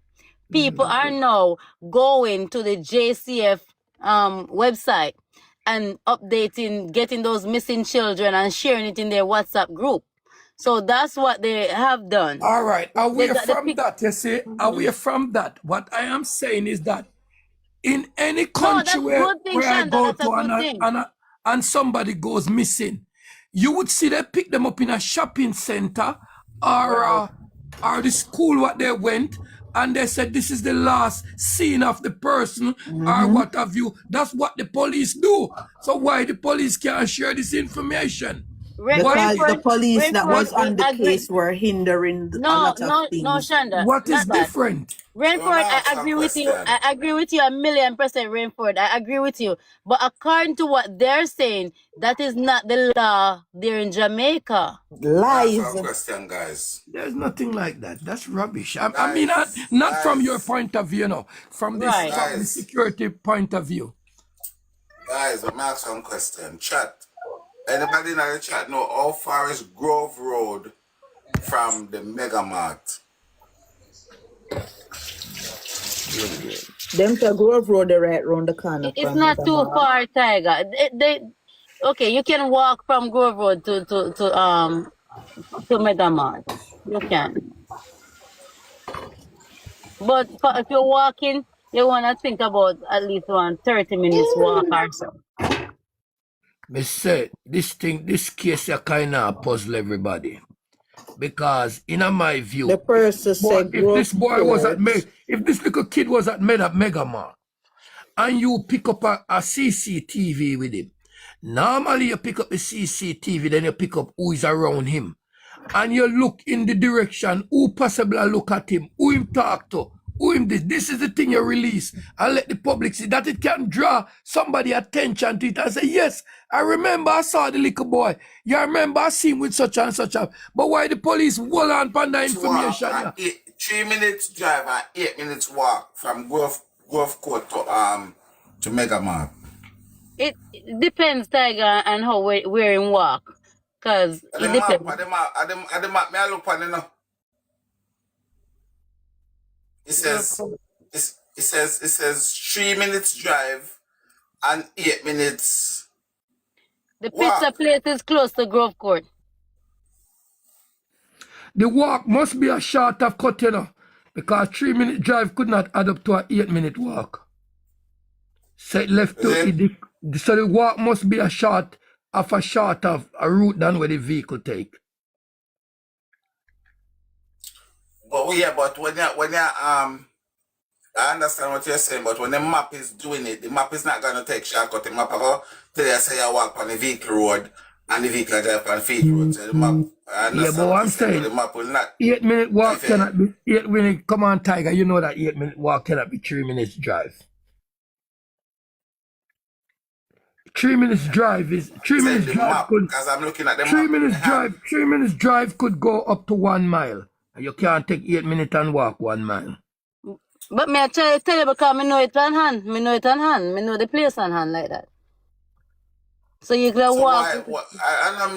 people are now going to the JCF website and updating, getting those missing children and sharing it in their WhatsApp group. So that's what they have done. All right, They away got the from pic. that, you see, away from that, what I am saying is that in any No, country that's good thing, where I Shanda. go That's a to good thing. and somebody goes missing, you would see they pick them up in a shopping center or the school what they went, and they said this is the last scene of the person or what have you. That's what the police do. So why the police can't share this information? Because the police that Rainford, was we on the agree. case were hindering a No, lot of no, no, things. Shanda, What is not that. different? So may Rainford, I I ask a agree with you. question? I agree with you 1,000,000%, Rainford. I agree with you. But according to what they're saying, that is not the law there in Jamaica. May I ask Lies. a question, guys? There's nothing like that. That's rubbish. I mean, Guys, not from your guys, point of view, no. From this, Right. from the guys, security point of view. guys, let me ask one question. Chat. Anybody in the chat know how far is Grove Road from the Mega Mart? Them to Grove Road, the right round the corner It's from not the too mall. far, Tiger. Okay, you can walk from Grove Road to Megamart. You can. But if you're walking, you wanna think about at least 30 minutes walk or so. Me say, this case kind of puzzle everybody. Because in my view, The person said if Grove this boy was at Court. if this little kid was at Mega Mart, and you pick up a CCTV with him, normally you pick up the CCTV, then you pick up who is around him. And you look in the direction who possibly look at him, who him talk to, who him this. This is the thing you release and let the public see that it can draw somebody attention to it and say, yes, I remember I saw the little boy. You remember I seen him with such and such. But why the police hold on upon that information? Walk, 3 minutes drive and 8 minutes walk from Grove Court to Mega Mart. It depends, Tiger, and how we're in walk. Cause At it the depends. map, may I look on it. It says 3 minutes drive and 8 minutes The walk. pizza place is close to Grove Court. The walk must be a short of cut, because 3-minute drive could not add up to an 8-minute walk. So it left to so the walk must be a short of a route than where the vehicle take. But when you I understand what you're saying, but when the map is doing it, the map is not gonna take shortcut. The map will tell you say you walk on the vehicle road and the vehicle drive on the feet road. So the map, I Yeah, but understand what what I'm you're saying, but saying, the map will not 8-minute walk drive cannot be 8-minute. Come on, Tiger, you know that 8-minute walk cannot be 3 minutes drive. 3 minutes drive is 3 say minutes the drive map, could because I'm looking at the 3 map in the minutes hand. drive 3 minutes drive could go up to 1 mile. And you can't take 8 minutes and walk 1 mile. But me I try to tell you because I know it on hand. Me know it on hand. Me know the place on hand like that. So you can So walk. I know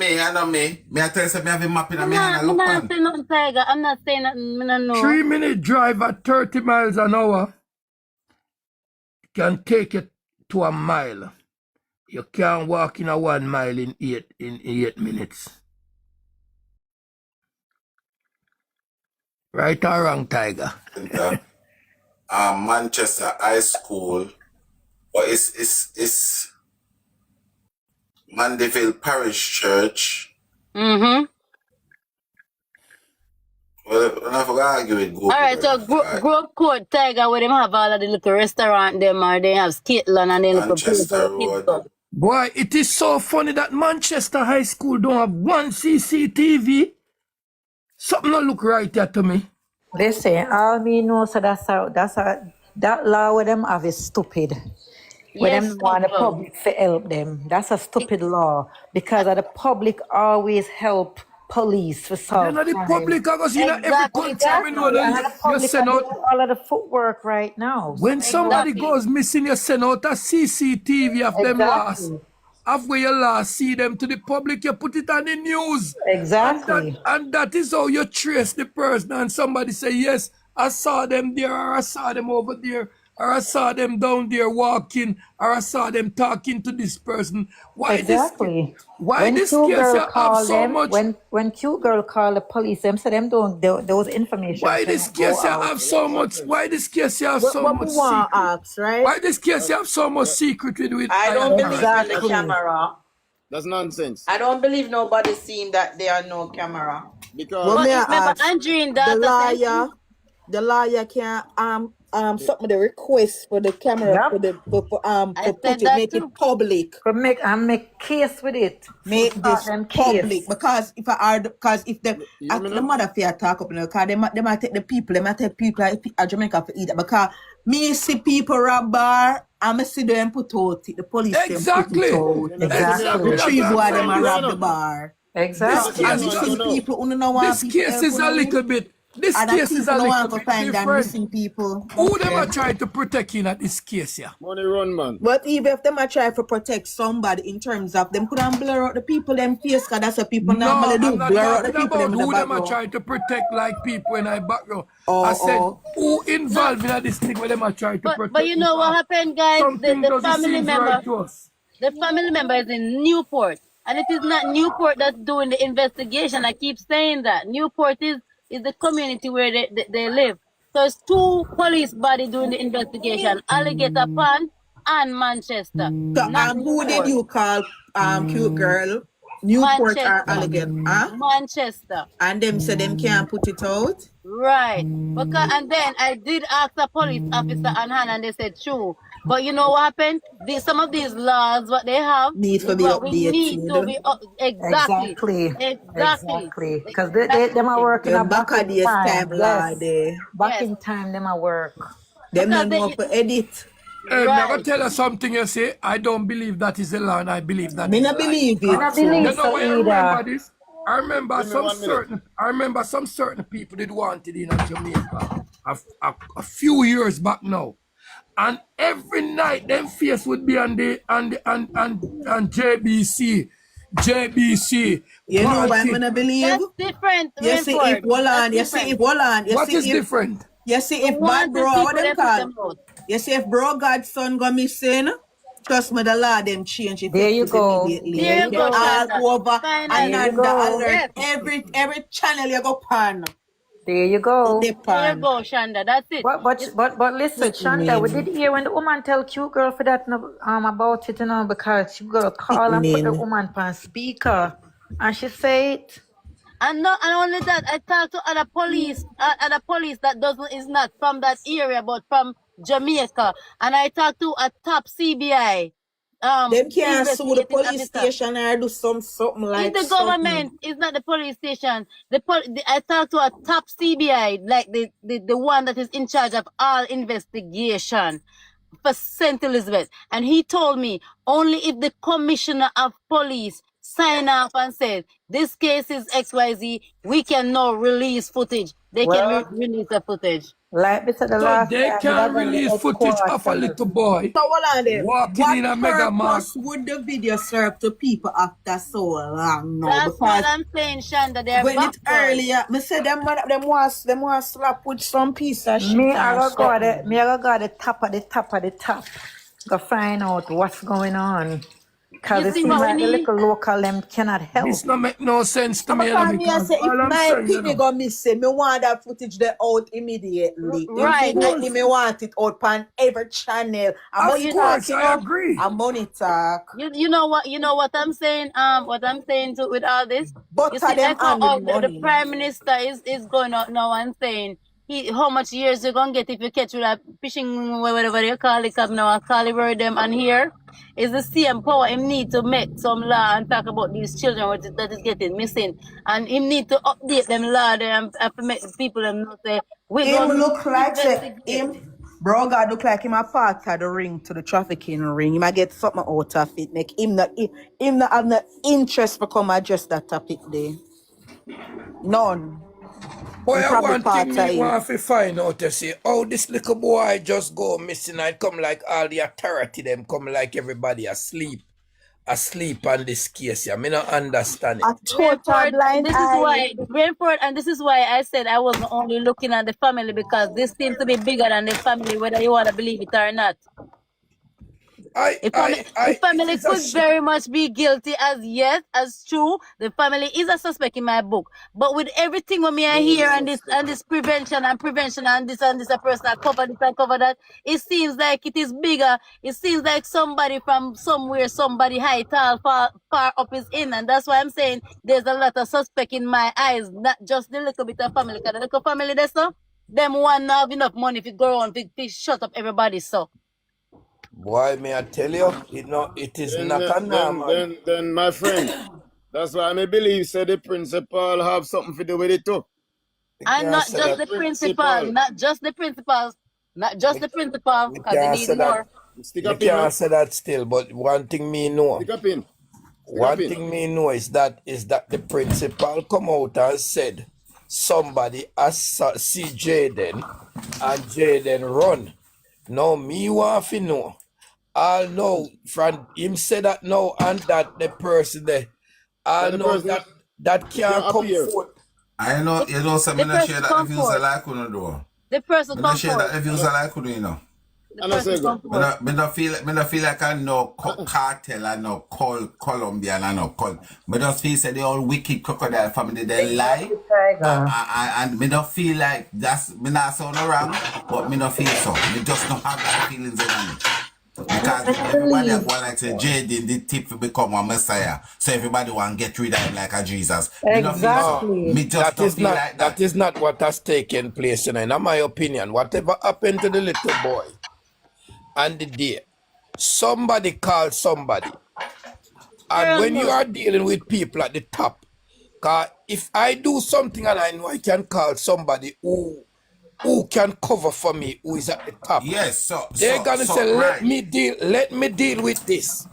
me. Me I tell you something, I have a map in my hand, I I'm look not on. saying nothing, Tiger. I'm not saying nothing. Me no know. 3-minute drive at 30 miles an hour can take you to a mile. You can't walk in a 1 mile in 8 minutes. Right or wrong, Tiger? Manchester High School, or it's Mandeville Parish Church. Mm-hmm. Well, I forgot to argue with Google. All right, so Grove Court, Tiger, where them have all of the little restaurant them, or they have skitland and they little place Manchester where the kids Road. go. Boy, it is so funny that Manchester High School don't have one CCTV. Something don't look right there to me. Listen, all me know so that law where them have is stupid. When Yes, them want the Uncle. public to help them. That's a stupid law because the public always help police to Then solve the crime. public, because in every country, I know Exactly. And that the you public are send out. doing all of the footwork right now. When somebody Exactly. goes missing, you send out a CCTV of them last. Exactly. Of where you last see them to the public, you put it on the news. Exactly. And that is how you trace the person. And somebody say, yes, I saw them there, or I saw them over there, or I saw them down there walking, or I saw them talking to this person. Exactly. Why When this Q case girl have call so them, much? when Q girl call the police, them say them don't those information Why this cannot go case out. have so much? Why this case have so What much we want secret? ask, right? Why this case have so much secret with I high don't believe in authority? the Exactly. camera. That's nonsense. I don't believe nobody seeing that there are no camera. What Because may I Remember, ask? Andrew The data says lawyer, can submit the request for the camera Yep. I for put said it, that make it too. public. For make case with it. For Make start this them public, case. because if the you hear me the now? mother fear talk up, because they might take the people, they might take people at Jamaica for either, because me see people rob bar, and me see them put out it, the police them put it Exactly. out. Exactly. Exactly. That's Three what I'm boy them saying. a You This rob wanna? the bar. this So What you a and want missing to know? people, no want this people case help is a no. little bit. This Other case is people a no little want to bit find them different. missing people. Who them Okay. are trying to protect in at this case, yeah? Money run, man. But even if them a try to protect somebody in terms of them couldn't blur out the people them face, because that's what people No, normally I'm do. not Blur out the talking people them about in the who them are background. trying to protect like people in our background. I said Or who No, involved in this thing where them are trying to but protect you know what because happened, guys? something The doesn't family seem right member, to us. the family member is in Newport, and it is not Newport that's doing the investigation. I keep saying that Newport is the community where they live. So it's two police body doing the investigation: Alligator Pond and Manchester, so not who did Newport. you call cute girl? Newport or Manchester, Alligator? Huh? Manchester. And them say them can't put it out? Right. Because and then I did ask the police officer on hand and they said true. But you know what happened? Some of these laws what they have Need to is be what we need to updated. be exactly. Exactly. Exactly. Exactly. Because That's them the are thing. working The a back back of in this time time. law Yes. there. Back Yes. in time them are work. Them no Because know they for edit. Me I gonna right. tell you something you say. I don't believe that is a law and I believe that Me is not life. believe Me it. not Because believe you know so why I remember either. this? I remember Give me 1 minute. some certain people did want it in Jamaica a few years back now. And every night them face would be on the on JBC You know why I'm party. gonna believe? That's different, You see if Rainford. That's Holland, different. What is different? you see The if bad wanted bro, what people them they put call? them out. You see if bro godson go missing, trust me, the law them change There you effective go. immediately. There There You you you get go, go. all Shonda. over There Finally. you Ananda go. alert. Yes. Every channel you go pan. There you It go. There you depend. go, Shonda. That's it. It's But listen, It Shonda, we did mean. hear when the woman tell cute girl for that about it, because she got to It call and put the mean. woman on speaker, and she said, and not and only that, I talked to other police that doesn't is not from that area, but from Jamaica, and I talked to a top CBI Them can't sue the investigating police officer. station or do something It's like the something. government. It's not the police station. I talked to a top CBI, like the one that is in charge of all investigation for St. Elizabeth. And he told me only if the commissioner of police sign off and said, this case is XYZ, we can now release footage. They can well, release the footage. like we said the So last they time, we are can going to the release footage of a headquarters. little boy So hold on there. walking What in a mega mart. purpose would the video serve to people after so long now? That's what Because I'm saying, Shonda. They're when it backward. earlier, me say them want slap with some piece of shit Me, or something. me, I go the top of the top of the top. Go find out what's going on. Because You it see seems what we like the need? little local them cannot This help. no make no sense to me, you know, Because me I because say if all I'm my saying, you pitney know, go missing, me want that footage there out immediately. Right. Immediately me want it out on every channel. And But of money you talk, course, you I know. agree. And money talk. You know what I'm saying, what I'm saying to with all this. You Butter see, them I saw on with the money. prime minister is going out now and saying how much years you're gonna get if you catch with that fishing whatever you call it, now I call it word them, and here is the same power him need to make some law and talk about these children that is getting missing, and him need to update them law there and to make the people them know say we're Him gonna look like say investigate. him bro God look like him a part of the ring to the trafficking ring. He might get something out of it. Make him not have no interest for come address that topic there. None. Boy, Him I probably one part thing of me it. want to find out to see how this little boy just go missing and come like all the authority them come like everybody asleep. asleep on this case. Yeah, me not understand it. A total Rainford, blind eye. and this is why I said I wasn't only looking at the family because this seems to be bigger than the family, whether you want to believe it or not. The It family is a could very much be guilty as true. The family is a suspect in my book. But with everything when me I hear and this prevention and this a person cover this and cover that, it seems like it is bigger. It seems like somebody from somewhere, somebody high tall far up is in. And that's why I'm saying there's a lot of suspect in my eyes, not just the little bit of family. Because the little family there, so them one not have enough money if it go on to shut up everybody so. boy, may I tell you, it is not a normal. Then, my friend, that's why I believe said the principal have something to do with it too. And not just the principal, not just the principals, because they need more. You can't say that still, but one thing me know. One thing me know is that the principal come out and said somebody has see Jayden and Jayden run. Now me want to know. I'll know from him say that now and that the person there. I'll know that can't come forth. I know you don't say me not share that the views are like you do. The person me come not share that the views are like you know. Me not feel like I know cartel and no Colombia and no me just feel say the old wicked crocodile family they lie. And me don't feel like that's me not sound wrong, but me not feel so. Me just don't have that feelings in me. Because everybody are going like say Jayden the tip to become a messiah. So everybody want to get rid of him like a Jesus. Exactly. Me just don't feel like that. That is not what has taken place, in my opinion. Whatever happened to the little boy and the day, somebody called somebody. And when you are dealing with people at the top, because if I do something and I know I can call somebody who can cover for me, who is at the top. Yes, so they're gonna say, let me deal with this.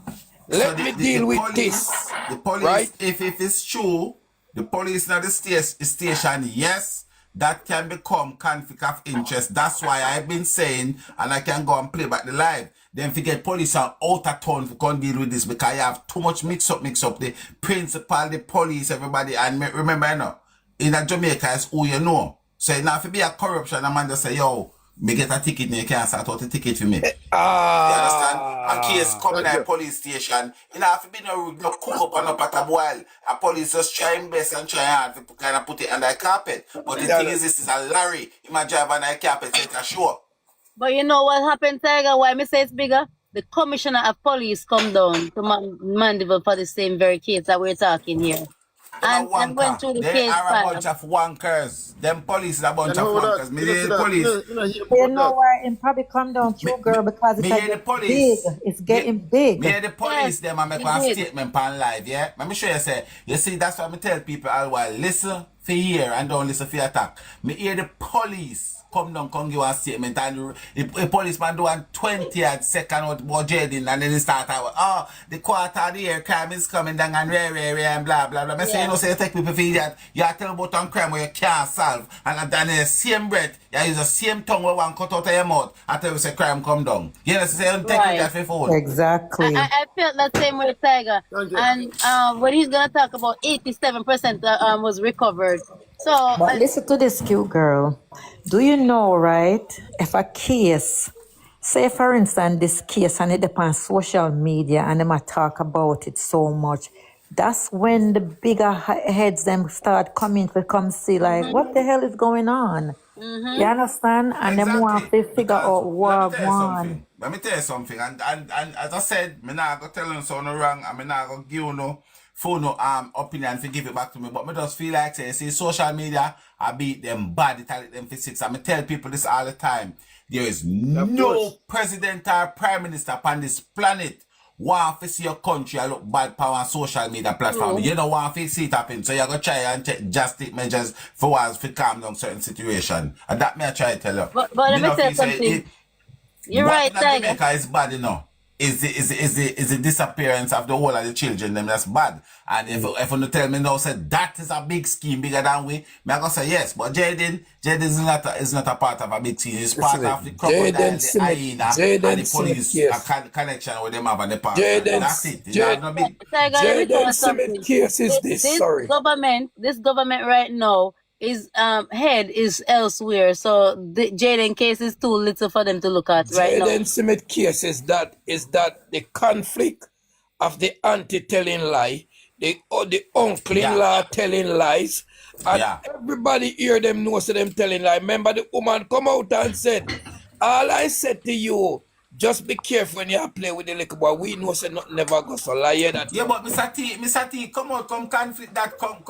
Let me deal with this. The police, right? If it's true, the police not the station, yes, that can become conflict of interest. That's why I've been saying, and I can go and play back the live. Then forget police are out of town to go and deal with this because you have too much mix up. The principal, the police, everybody, and remember, you know, in Jamaica is who you know. So it not to be a corruption, a man just say, yo, me get a ticket, you can't start out a ticket for me. You understand? A case coming at a police station, it not to be no cook up and up at a boil. A police just trying best and try hard to kind of put it under the carpet. But the thing is, this is a lorry. You might drive under the carpet, take a show. But you know what happened, Tiger? Why me say it's bigger? The commissioner of police come down to Mandeville for the same very case that we're talking here. And went through the they case are a bunch of wankers. Them police is a bunch of wankers. Me hear the police. You know why? And probably come down too, girl, because it's like big. It's getting big. Me hear the police, them and make a statement on live, yeah? Let me show you, say, you see, that's what I tell people all while. Listen for hear and don't listen for attack. Me hear the police come down, come give a statement, and the policeman do a 20th second out about Jayden, and then he start out, the quarter of the year crime is coming down and and blah blah blah. I say, you know, say you take people for that, you are telling about on crime where you can't solve, and then the same breath, you use the same tongue where one cut out of your mouth, until you say crime come down. You know, say you take that for phone. Exactly. I felt that same way, Tiger. And when he's gonna talk about 87% was recovered. So, but listen to this, cute girl. Do you know, right? If a case, say for instance, this case and it depends on social media and they might talk about it so much, that's when the bigger heads them start coming to come see like, what the hell is going on? You understand? And then want to figure out what one. Let me tell you something. And as I said, I'm not going to tell you something wrong. I'm not going to give you no phone opinion to give it back to me. But I just feel like, say, see, social media, I beat them bad, it them for six. I tell people this all the time. There is no president or prime minister upon this planet want to see your country look bad power on social media platform. You don't want to see it happen. So you're going to try and take drastic measures for us to calm down certain situation. And that may I try to tell you. But let me say something. You're right, Tiger. Jamaica is bad enough. is the disappearance of the whole of the children. Them that's bad. And if you tell me now, say that is a big scheme bigger than we, me I gonna say yes. But Jayden is not a part of a big scheme. It's part of the crocodile, the hyena, and the police connection with them have an department. That's it. It has no big. Tiger, let me tell you Jayden Smith something. case is this. Sorry. This government right now is head is elsewhere. So the Jayden case is too little for them to look at right now. Jayden Smith case is that the conflict of the auntie telling lie, the uncle-in-law telling lies, and everybody hear them know so them telling lie. Remember the woman come out and said, all I said to you, just be careful when you play with the little boy. We know say nothing never goes so lie that. Yeah, but Mr. T, come out, come conflict that, come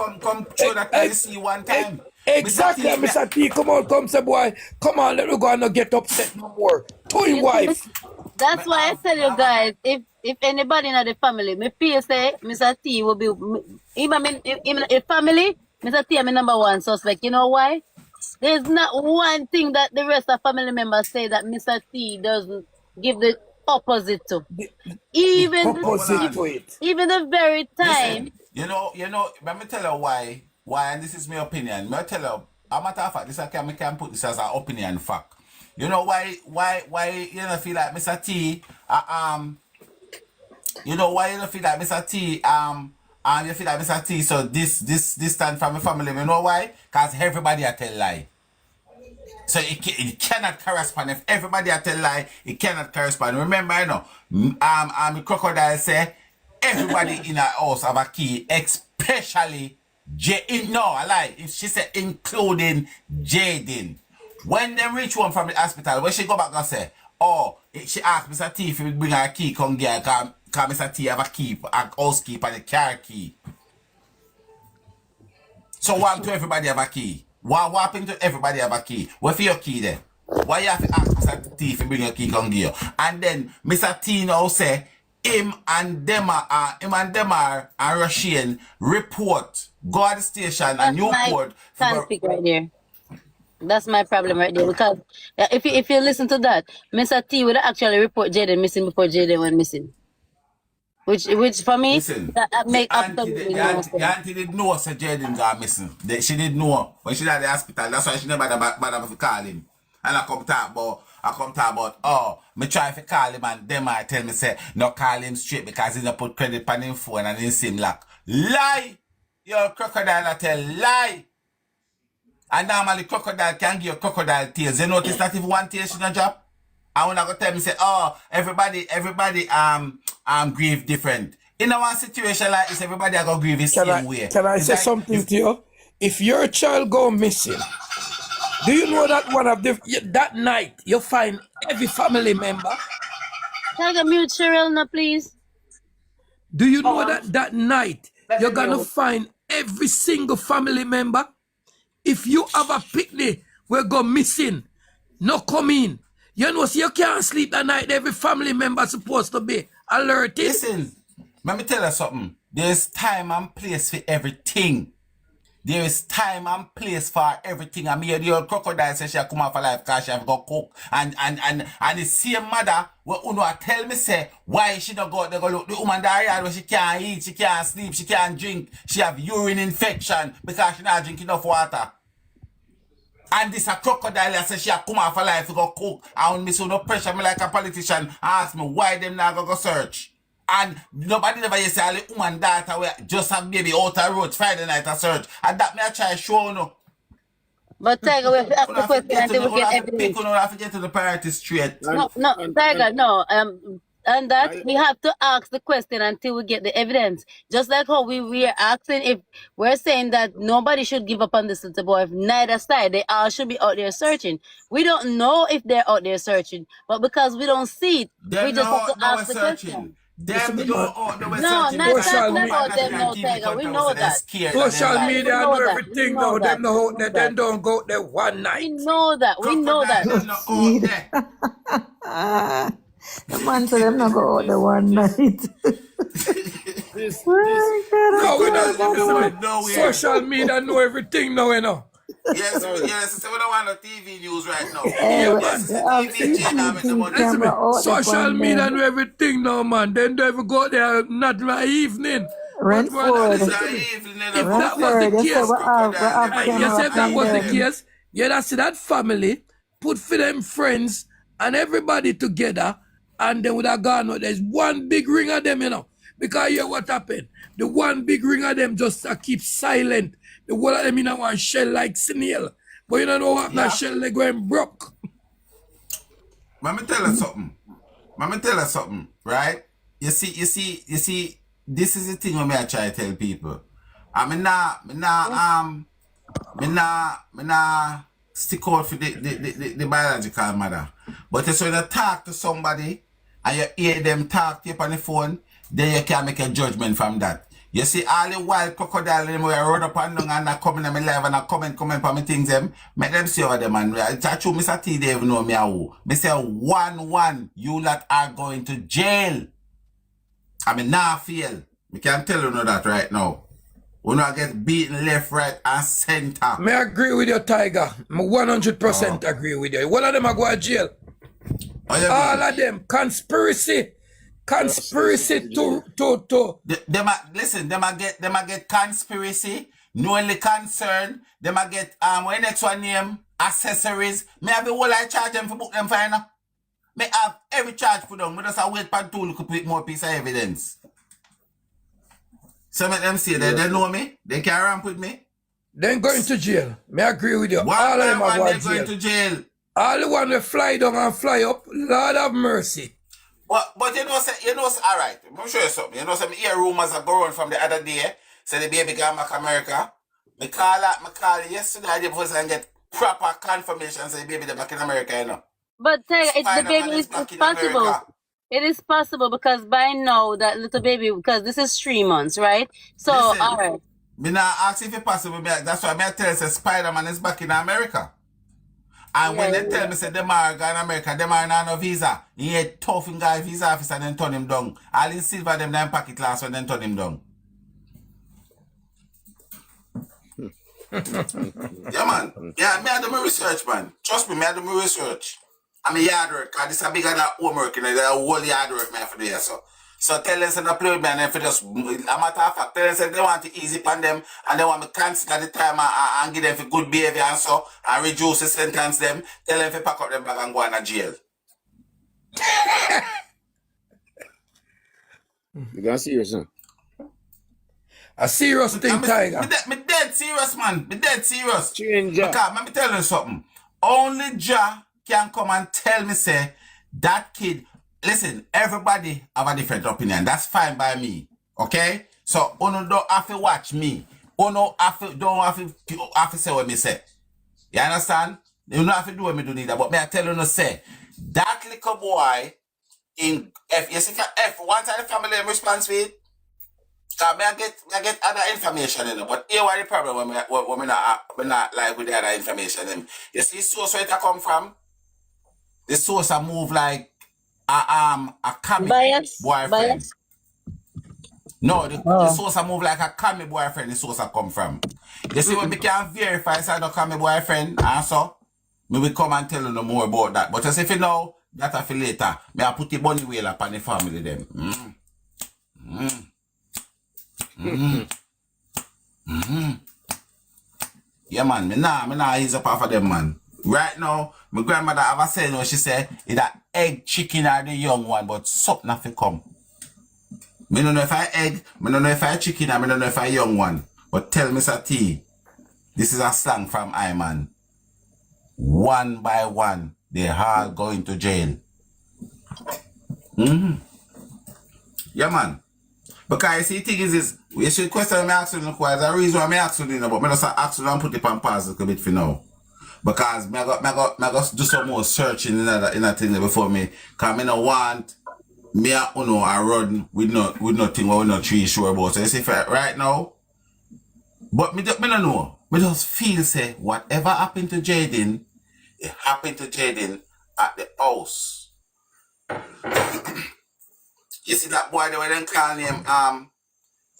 show that I see one time. Exactly, Mr. T, come on, come say boy, come on, let me go and not get upset no more. To him wife. That's why I tell you guys, if anybody in the family, me feel say Mr. T will be even in family, Mr. T am number one suspect. You know why? There's not one thing that the rest of family members say that Mr. T doesn't give the opposite to. Even the very time. Listen, you know, let me tell you why, and this is my opinion. Let me tell you, a matter of fact, this I can put this as an opinion fact. You know why you don't feel like Mr. T, you know why you don't feel like Mr. T, you feel like Mr. T, so this stand from the family, you know why? Because everybody a tell lie. So it cannot correspond. If everybody a tell lie, it cannot correspond. Remember, you know, the crocodile say everybody in our house have a key, especially I lie. She said including Jayden. When they reach home from the hospital, when she go back and say, she asked Mr. T if he bring her a key, come get her, because Mr. T have a key, a house key, and a car key. So why to everybody have a key? What happened to everybody have a key? Where for your key then? Why you have to ask Mr. T if he bring your key, come get you? And then Mr. T now say, him and Demar and Russian report, go at the station and Newport. Can't speak right there. That's my problem right there, because if you listen to that, Mr. T would actually report Jayden missing before Jayden went missing. Which for me, listen, that make absolutely no sense. The auntie did know that Jayden got missing. She did know when she at the hospital. That's why she never bother to call him. And I come talk about, me try to call him and them I tell me say, no call him straight because he don't put credit on him phone and he seem lock. Lie! Your crocodile I tell lie! And normally crocodile can give you crocodile tears. You notice that if one tear should not drop? And when I go tell me say, everybody grieve different. In our situation like this, everybody are gonna grieve the same way. Can I say something to you? If your child go missing, do you know that that night you find every family member? Can I get mute Cheryl now, please? Do you know that night you're gonna find every single family member? If you have a picnic, we'll go missing, no come in. You know, so you can't sleep that night. Every family member supposed to be alerted. Listen, let me tell you something. There's time and place for everything. There is time and place for everything. I mean, the old crocodile says she come out for life because she have got cook. And the same mother, where Uno tell me say, why she don't go, they go look, the woman died where she can't eat, she can't sleep, she can't drink. She have urine infection because she not drink enough water. And this a crocodile that says she come out for life to go cook. I want me so no pressure me like a politician. Ask me why them not go search. And nobody never say all the woman daughter we just have baby out the road Friday night a search. And that me I try show no. But Tiger, we have to ask the question until we get evidence. You have to get to the priority straight. No, Tiger, no. And that we have to ask the question until we get the evidence. Just like how we are asking, if we're saying that nobody should give up on this little boy, if neither side, they all should be out there searching. We don't know if they're out there searching, but because we don't see it, we just have to ask the question. Them don't no, not about them, no, Tiger. We know that. Social media know everything now. Them no out there. Them don't go out there one night. We know that. We know that. The man said them not go out the one night. No, we don't know. Social media know everything now, you know. Yes, Sorry. yes, so we don't want no TV news right now. Yeah, Hey, Yes, man. it's a the have TV chain now make the CCTV money. Listen me, camera out there social on media them. and everything now, man. Then they ever go there, not my evening. But brother, Renford, listen Not to me. evening in the If that was buffet. the Renford, you say case, we Crocodile, have them and you them camera say not if that from was the evening. them. case, you'd have see that family put for them friends and everybody together, and they would have gone. There's one big ring of them, you know. Because hear what happened. The one big ring of them just keep silent. The one of them in one shell like snail. But you don't know what that Yeah. shell they going broke. Let me tell you something. Let me tell you something, right? You see, this is the thing when I try to tell people. Me nah stick out for the biological mother. But it's when you talk to somebody and you hear them talk to you on the phone, then you can make a judgment from that. You see all the wild crocodile them where I run up and down and I come in my live and I comment for me things them, make them see over them and it's true Mr. T they even know me who. Me say 1-1, you lot are going to jail. I mean nah feel. Me can tell you know that right now. We not get beaten left, right, and center. Me agree with you, Tiger. Me 100% agree with you. One of them are going to jail. What you All mean? of them conspiracy to Them a get conspiracy, knowingly concern, them a get when next one name, accessories. Me have the whole I charge them for book them fine. Me have every charge for them. Me just a wait for two to put more piece of evidence. So make them say that they know me, they can ramp with me. Then going to jail. Me agree with you. One All of by them are one going they're to going jail. to jail. All the one that fly down and fly up, Lord have mercy. But you know, all right. I'm sure you something. You know, some ear rumors are going from the other day. Say the baby gone back America. Me call yesterday. I did and get proper confirmation. Say the baby they back in America. You know, But Tiger, the baby Spider-Man is is back in possible. America. It is possible because by now that little baby, because this is 3 months, right? So, all Listen, right. me now ask if it's possible. That's why I tell you, say Spider-Man is back in America. And when they tell me say them are going to America, them are on no visa. He had tough in guy visa officer and then turn him down. All in silver them nine pocket last one then turn him down. Yeah, man. Yeah, me I do my research, man. Trust me, I do my research. I'm a yard work, because this is bigger than homework, you know, the whole yard work, man, for the year, so. So tell them, say, not play with me, and then for just, a matter of fact, tell them, say, they want it easy upon them, and they want me cancel at the time, and give them for good behavior, and so, and reduce the sentence them, tell them to pack up them bag and go in a jail. You got serious, huh? A serious thing, Tiger. Me dead serious, man. Me dead serious. Stranger. Because, let me tell you something. Only Jah can come and tell me, say, that kid, listen, everybody have a different opinion. That's fine by me. Okay? So, uno don't have to watch me. Uno don't have to say what me say. You understand? You don't have to do what me do neither. But me I tell you no say, that little boy in F, you see, F, one time the family response to it, I get other information in it, but here why the problem when we not like with the other information in. You see source where it come from? The source a move like a comic boyfriend. Bias. No, the source a move like a comic boyfriend, the source a come from. You see when we can verify inside the comic boyfriend and so me will come and tell you no more about that. But as if you know, that a for later. Me I put the bunny wheel up on the family them. Yeah, man, me nah ease up off of them, man. Right now, my grandmother have a saying, she said, it's that egg chicken are the young one, but something have to come. Me don't know if I egg, me don't know if I chicken, and me don't know if I young one. But tell Mr. T, this is a slang from I, man. One by one, they all going to jail. Yeah, man. Because you see, the thing is you should question me asking you, there's a reason why I'm asking you, but I just ask you and put it on pause a little bit for now. Because I got do some more searching in that thing before me. Because I don't want me I run with nothing what we're not really sure about. So you see, right now, but me don't know. Me just feel say whatever happened to Jayden, it happened to Jayden at the house. You see that boy they were then calling him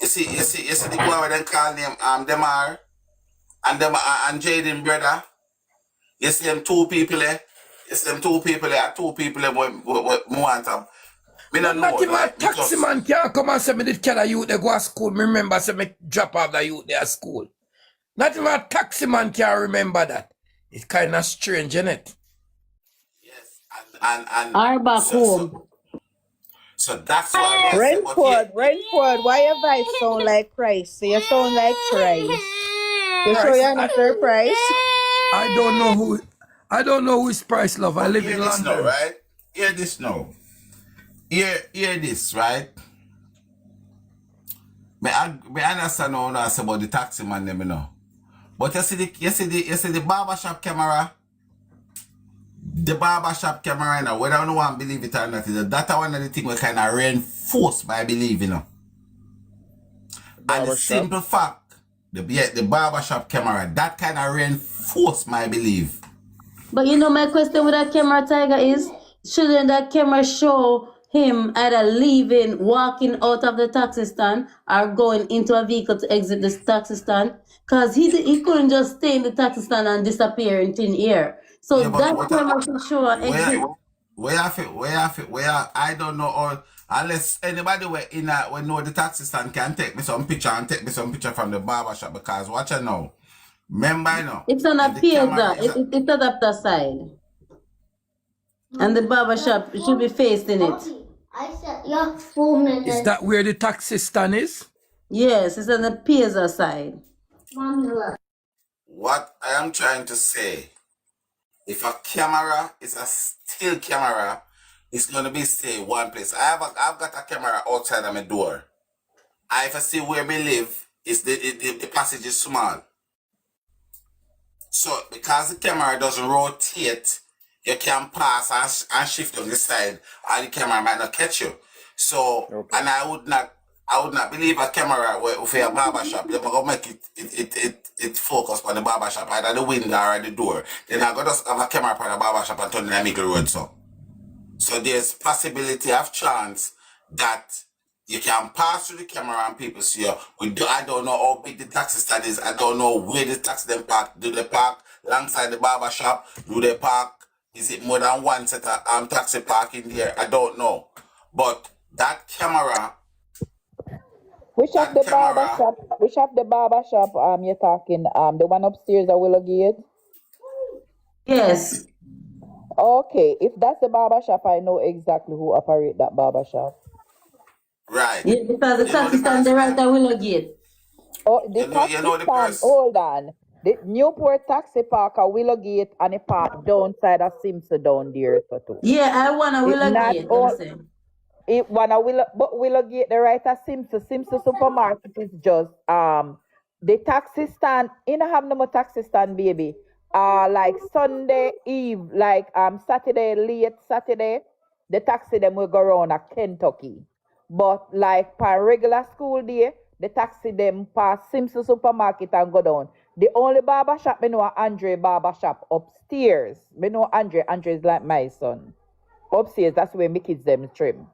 you see the boy were then calling him Demar. And them and Jayden brother, you see them two people there. You see them two people there. Two people there. What want them? Me But not not know. even a Like me taxi just. man can come and say me did carry youth they go to school. Me remember say me drop off the youth there at school. Not even a taxi man can remember that. It's kind of strange, isn't it? Yes. And Or back home. so that's why me I say. But yeah, Renford, why your voice sound like Christ? You sound like Christ. You sure Price, you're not their Price? I don't know who is Price Love. I but live hear in this now, London. right? Hear this now. Hear this, right? Me understand now I say about the taxi man them, you know. But you see the barbershop camera. The barbershop camera, you know, whether no one believe it or not, that one of the thing we kind of reinforce by believing, you know. And the simple fact, the barbershop camera, that kind of reinforce my belief. But you know, my question with that camera, Tiger, is shouldn't that camera show him either leaving, walking out of the taxi stand, or going into a vehicle to exit the taxi stand? Because he couldn't just stay in the taxi stand and disappear in thin air. So Yeah, but that camera should show an exit. where I don't know, or unless anybody where know the taxi stand can take me some picture and take me some picture from the barbershop, because watch it now. Remember, you know, It's on if a the camera piazza. is It's at the side. And the barber shop should be facing it. I said, yeah, 4 minutes. Is that where the taxi stand is? Yes, it's on the piazza side. what I am trying to say, if a camera is a still camera, it's gonna be stay one place. I've got a camera outside of my door. If I see where me live, is the passage is small. So because the camera doesn't rotate, you can pass and shift on the side, and the camera might not catch you. So and I would not believe a camera with a barber shop. You're gonna make it focus on the barber shop, either the window or the door. Then I gotta just have a camera on the barber shop and turn in the middle road. So there's possibility of chance that you can pass through the camera and people see you. I don't know how big the taxi stand is. I don't know where the taxi them park. Do they park alongside the barber shop? Do they park? Is it more than one set of taxi parking there? I don't know. But that camera, Which of the barber shop? Which of the barber shop you're talking? The one upstairs at Willow Gate? Yes. Okay, if that's the barber shop, I know exactly who operate that barber shop. right? Yeah, because the taxi stand there right at Willow Gate. Oh, the taxi stand, hold on. The Newport taxi park at Willow Gate and a park downside of Simpson down there so too. Yeah, I want a Willow Gate, them say. It one a Willow Gate, the right at Simpson supermarket is just the taxi stand. You don't have no more taxi stand, baby. Like Sunday Eve, like Saturday, late Saturday, the taxi them will go around at Kentucky. But like per regular school day, the taxi them pass Simpson supermarket and go down. The only barber shop me know a Andre barber shop upstairs. Me know Andre is like my son. Upstairs, that's where my kids them trim.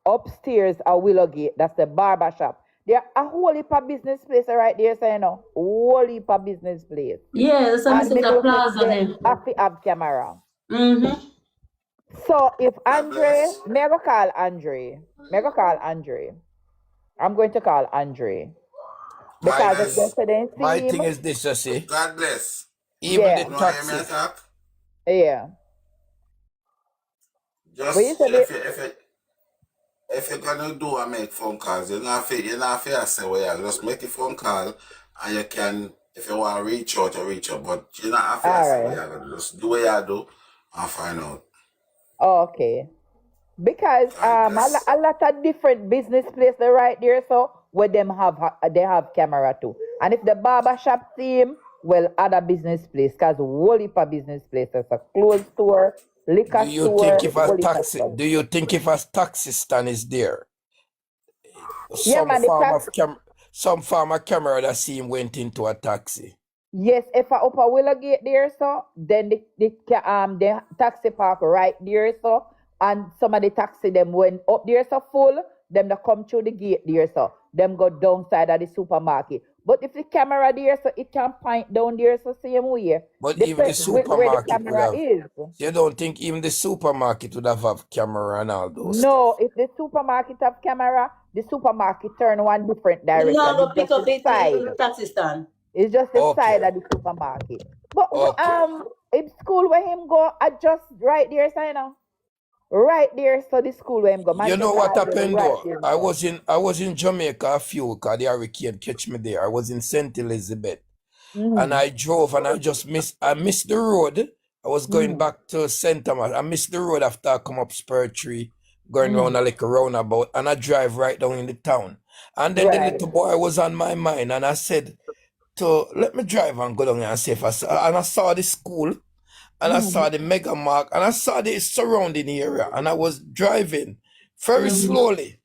Upstairs at Willow Gate, that's the barber shop. There a whole heap of business place right there, so you know. Whole heap of business place. Yeah, that's And a plaza them there. have camera. Mm-hmm. So if Andre, may I go call Andre? I'm going to call Andre. Because if they say they My see thing him, is this, you see. God bless. Even yeah. the taxi. Yeah. Just But you said if you're gonna do and make phone calls, you're not fair say where you just make a phone call and you can, if you want to reach out, you reach out. But you're not fair say where you're gonna just do what you do and find out. okay. Because a lot of different business places right there, so where they have camera too. And if the barber shop team, well, other business place, because whole heap of business places, a clothes store, liquor Do you store, think if a whole heap of taxi? stuff. Do you think if a taxi stand is there, Yeah, man, some farmer camera that see him went into a taxi? Yes, if I up a Willow Gate there, so then the taxi park right there, so and some of the taxi them went up there so full, them that come through the gate there, so them go downside of the supermarket. But if the camera there, so it can point down there, so same way. But even the Depends where the supermarket would camera have. is. You don't think even the supermarket would have camera and all those stuff? No, if the supermarket have camera, the supermarket turn one different You direction. know, go It's pick just up the it side. in the taxi stand. It's just the side Okay. of the supermarket. But Okay. in school where him go, I just right there, so you know. Right there, so the school where him go. You know Manchester what High Road, happened right though? there. I was in Jamaica a few because the hurricane catch me there. I was in St. Elizabeth. And I drove and I missed the road. I was going back to St. Thomas. I missed the road after I come up Spur Tree, going round a little roundabout, and I drive right down in the town. And then the Right. little boy was on my mind, and I said let me drive and go down there and see if and I saw the school, and I saw the mega mark, and I saw the surrounding area, and I was driving very slowly.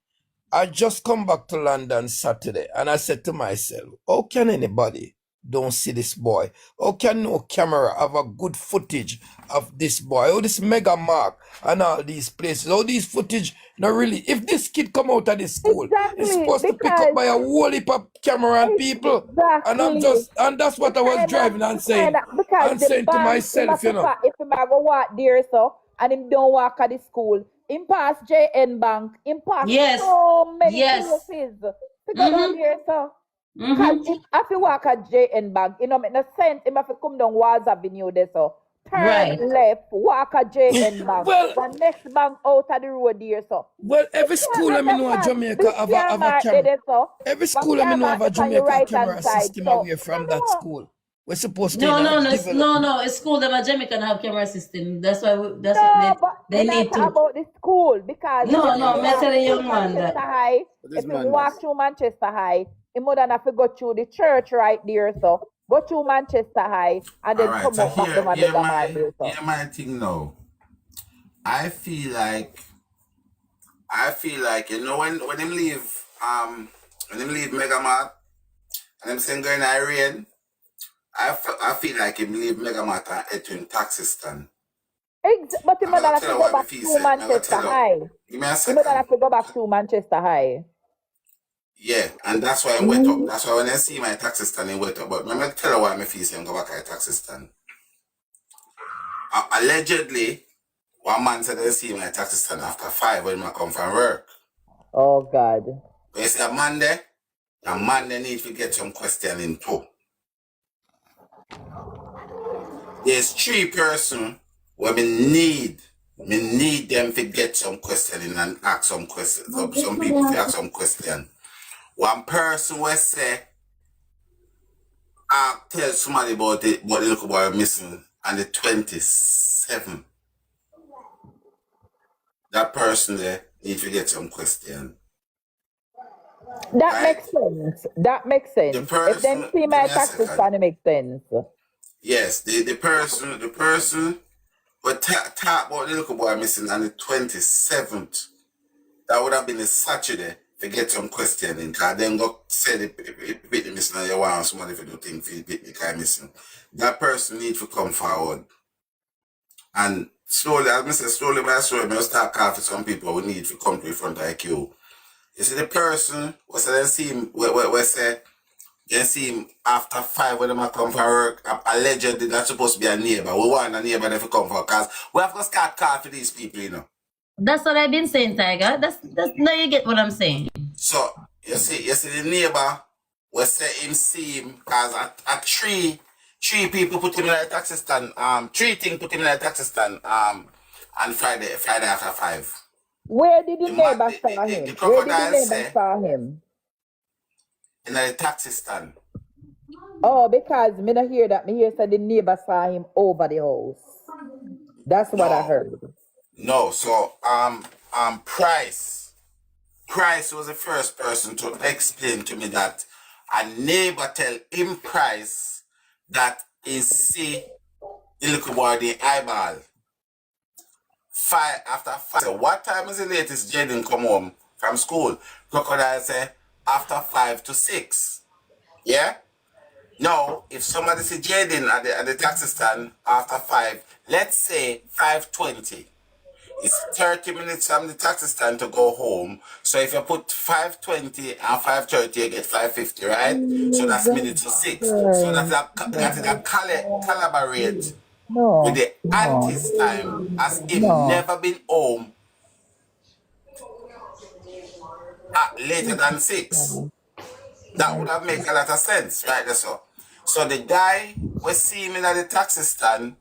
I just come back to London Saturday, and I said to myself, how can anybody don't see this boy? How can no camera have a good footage of this boy? Oh, this mega mark and all these places. All these footage, not really. If this kid come out of this school, it's Exactly, supposed to pick up because by a whole heap of camera and people. And exactly. and that's what I was driving and saying. Because And the saying to bank, him have myself, to if him a go walk there, so, and him don't walk at the school, him pass JN Bank, him pass Yes. so many Yes. places. He go down there, so. Because Mm-hmm. if I feel walk at JN Bank, you know, make no sense. Him have to come down Walls Avenue there, so. Turn Right. left, walk at JN Bank. well, The next bank out of the road there, so. every school Can't let me know in understand. Jamaica Big have a camera camera. there, so. Every One school let me know camera have a up on your Jamaica right hand camera side, system so. away from I that know. school. We're supposed to, No, no, no, develop. no. It's school them at Jamaica have camera system. That's why that's what No, but they we're not need talking to. about the school because No, if you no, me walk tell a through young man Manchester that. High, What if is you man walk through Manchester High, you more than have to go through the church right there, so go through Manchester High and All then right, come so up back to here Mega Mart there, so. my thing now. I feel like you know when him leave Megamart and him saying going Iran, I feel like him leave Megamart and head to him taxi stand. But you I'm more than gonna have tell to you go what me back feel through say. I'm gonna Manchester tell you. High. Give me a You more than second. have to go back through Manchester High. Yeah, and that's why I'm wet up. That's why when I see my taxi stand, I'm wet up. But I'm gonna tell you why me feel say I'm go back at the taxi stand. Allegedly, one man said they see my taxi stand after 5 when I come from work. Oh God. But you see a man there need to get some questioning too. There's 3 person where me need them to get some questioning and ask some questions. Some people to ask some question. One person will say, I tell somebody about it, what the little boy missing on the 27th. That person there need to get some question. That Right? makes sense. That makes The sense. If them person, see give my me a taxi second. stand, it makes sense. Yes, the person but talk about the little boy missing on the 27th. That would have been a Saturday to get some questioning. Because then go say the people missing and you want somebody to do things for the people missing. That person need to come forward. And slowly, as I say, slowly by slowly, I start calling for some people we need to come to the front of the queue. You see the person, we say they see him, we say you see him after 5 when they come for work. Allegedly, that's supposed to be a neighbor. We want a neighbor to come for because we have to start calling for these people, you know. That's what I've been saying, Tiger. That's now you get what I'm saying. So you see the neighbor, we say him see him because at three people put him in a taxi stand. 3 things put him in a taxi stand. On Friday after 5. Where did the The neighbor saw him? the Where did the crocodile neighbor say saw him? in a taxi stand. Oh, because me not hear that. Me hear said the neighbor saw him over the house. That's what I No. heard. No, so Price was the first person to explain to me that a neighbor tell him Price that he see the little boy the eyeball. 5 after 5. So what time is the latest Jayden come home from school? Crocodile say after 5 to 6. Yeah? Now, if somebody see Jayden at the taxi stand after 5, let's say 5:20. It's 30 minutes from the taxi stand to go home. So if you put 520 and 530, you get 550, right? So that's minutes to six. So that collaborate with No, the no, auntie's time as him no. never been home at later than 6. That would have make a lot of sense, right? That's all. So the guy we see him in at the taxi stand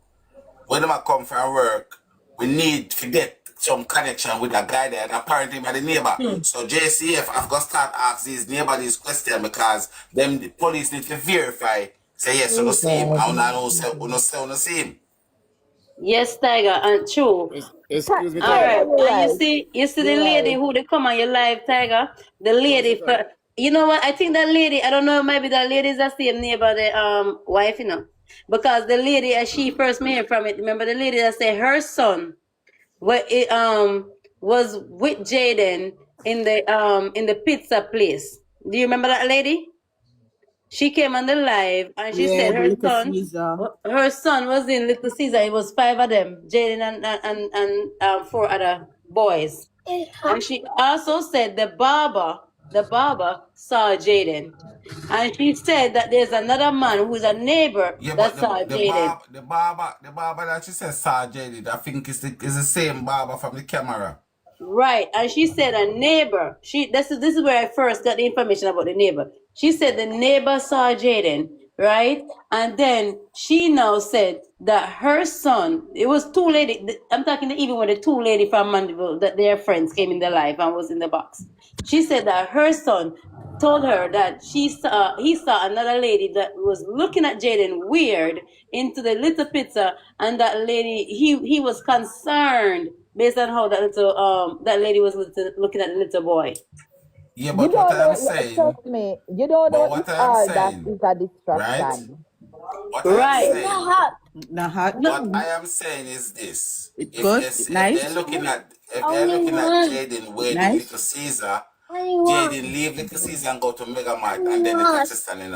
when them a come from work, we need to get some connection with that guy there, and apparently by the neighbor. So JCF have got to start asking these neighbor this question because them the police need to verify. Say yes, you don't see him. I don't see him. Yes, Tiger, and true. Excuse me, All Tiger. right, You're and right. you see the You're lady right. who they come on your live, Tiger. The What's lady, it like? you know what? I think that lady. I don't know. Maybe that lady is the same neighbor, the wife, you know, because the lady as she first made from it. Remember the lady that said her son, what it was with Jayden in the pizza place. Do you remember that lady? She came on the live and she Yeah, said the little Caesar. her son was in Little Caesar. It was 5 of them, Jaden and 4 other boys. And she also said the barber saw Jaden. And she said that there's another man who's a neighbor Yeah, that but saw Jaden. the barber that she says Sergeant, I think is the same barber from the camera. Right, and she said a neighbor. This is where I first got the information about the neighbor. She said the neighbor saw Jaden, right? And then she now said that her son. It was two lady. I'm talking even when the two lady from Mandeville that their friends came in their life and was in the box. She said that her son told her that he saw another lady that was looking at Jaden weird into the little pizza, and that lady he was concerned based on how that lady was looking at the little boy. Yeah, You but what don't I am know, saying, trust me, you don't but know what if I am all that saying, is a right? distraction. What I am Right. saying, Not hot. what I am saying is this: It if good. if they're Nice. looking at Only one. Jaden waiting Little Nice. Caesar, Only Jaden one. leave Little Caesar and go to Mega Mart Only and then the one. taxi stand,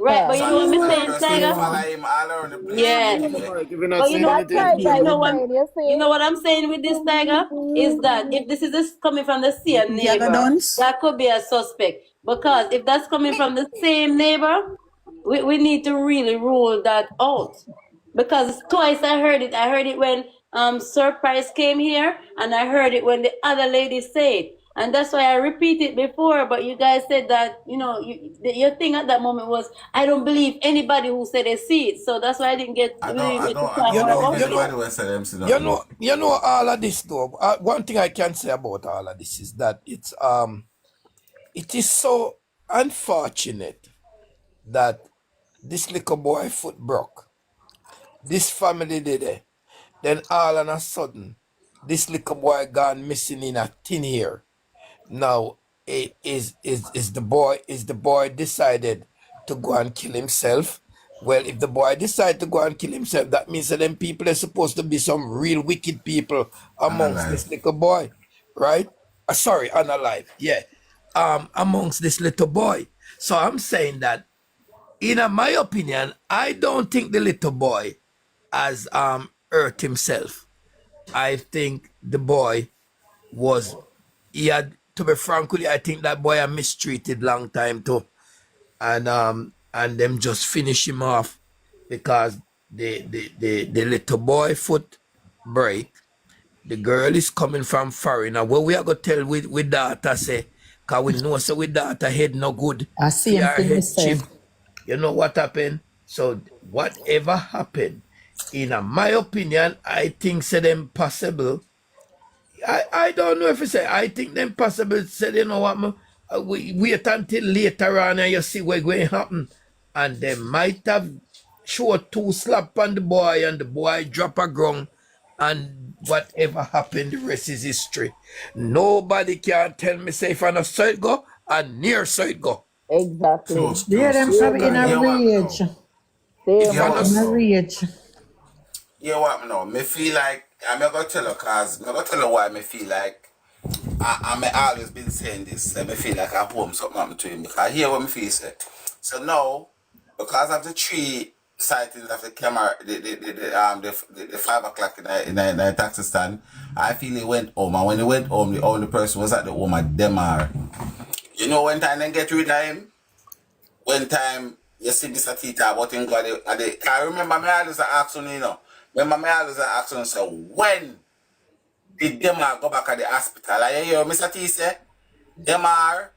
Right, but Yeah. you So know what Only I'm innocent saying, one. person Tiger? follow Yeah. him all around the place Yeah. looking Mega there. Mike, if you're not But you seeing know, That's anything. right, you I know was what? saying, you You see? know what I'm saying with this, Tiger, is that if this is coming from the same Jagger neighbor, dance. that could be a suspect. Because if that's coming from the same neighbor, we need to really rule that out. Because twice I heard it. I heard it when Surprise came here, and I heard it when the other lady said. And that's why I repeated before. But you guys said that your thing at that moment was I don't believe anybody who said they see it. So that's why I didn't get really to talk You more know, about you it. know, Anybody will say them see nothing. you know all of this though. One thing I can say about all of this is that it is so unfortunate that this little boy foot broke. This family did it. Then all of a sudden, this little boy gone missing in a tin ear. Now, is the boy decided to go and kill himself? Well, if the boy decide to go and kill himself, that means that them people are supposed to be some real wicked people amongst Unalive. this little boy, right? Sorry, unalive. Yeah, amongst this little boy. So I'm saying that, in my opinion, I don't think the little boy has hurt himself. I think the boy was he had, to be frank with you, I think that boy had mistreated long time too. And them just finish him off because the little boy foot break. The girl is coming from foreign. Now what we are gonna tell with daughter say, cause we know so with daughter head no good. I see For him her thing me head say. chip. You know what happened? So whatever happened, in my opinion, I think say them possible. I don't know if it's say I think them possible said, you know what, we wait until later on and you see what's going to happen. And they might have showed two slap on the boy and the boy drop a ground, and whatever happened, the rest is history. Nobody can tell me say if I not saw it go and near saw it go. Exactly. Close, Yeah, close, them close. Same probably in Cause a here. hear what me rage. know. Same If Hear I what not me In a here. know. rage. Hear what me know. Me feel like I'm not gonna tell you cause I'm gonna tell you why me feel like I always been saying this. Let me feel like I home something happened to him because I hear what me feel say. So now, because of the sightings of the camera, the 5 o'clock in the taxi stand. I feel he went home, and when he went home, the only person was at the home at Demar. You know when time they get rid of him? When time you see Mr. Tita about him got I remember me always asking, you know. Remember me always asking, so when did Demar go back at the hospital? I hear Mr. T say, Demar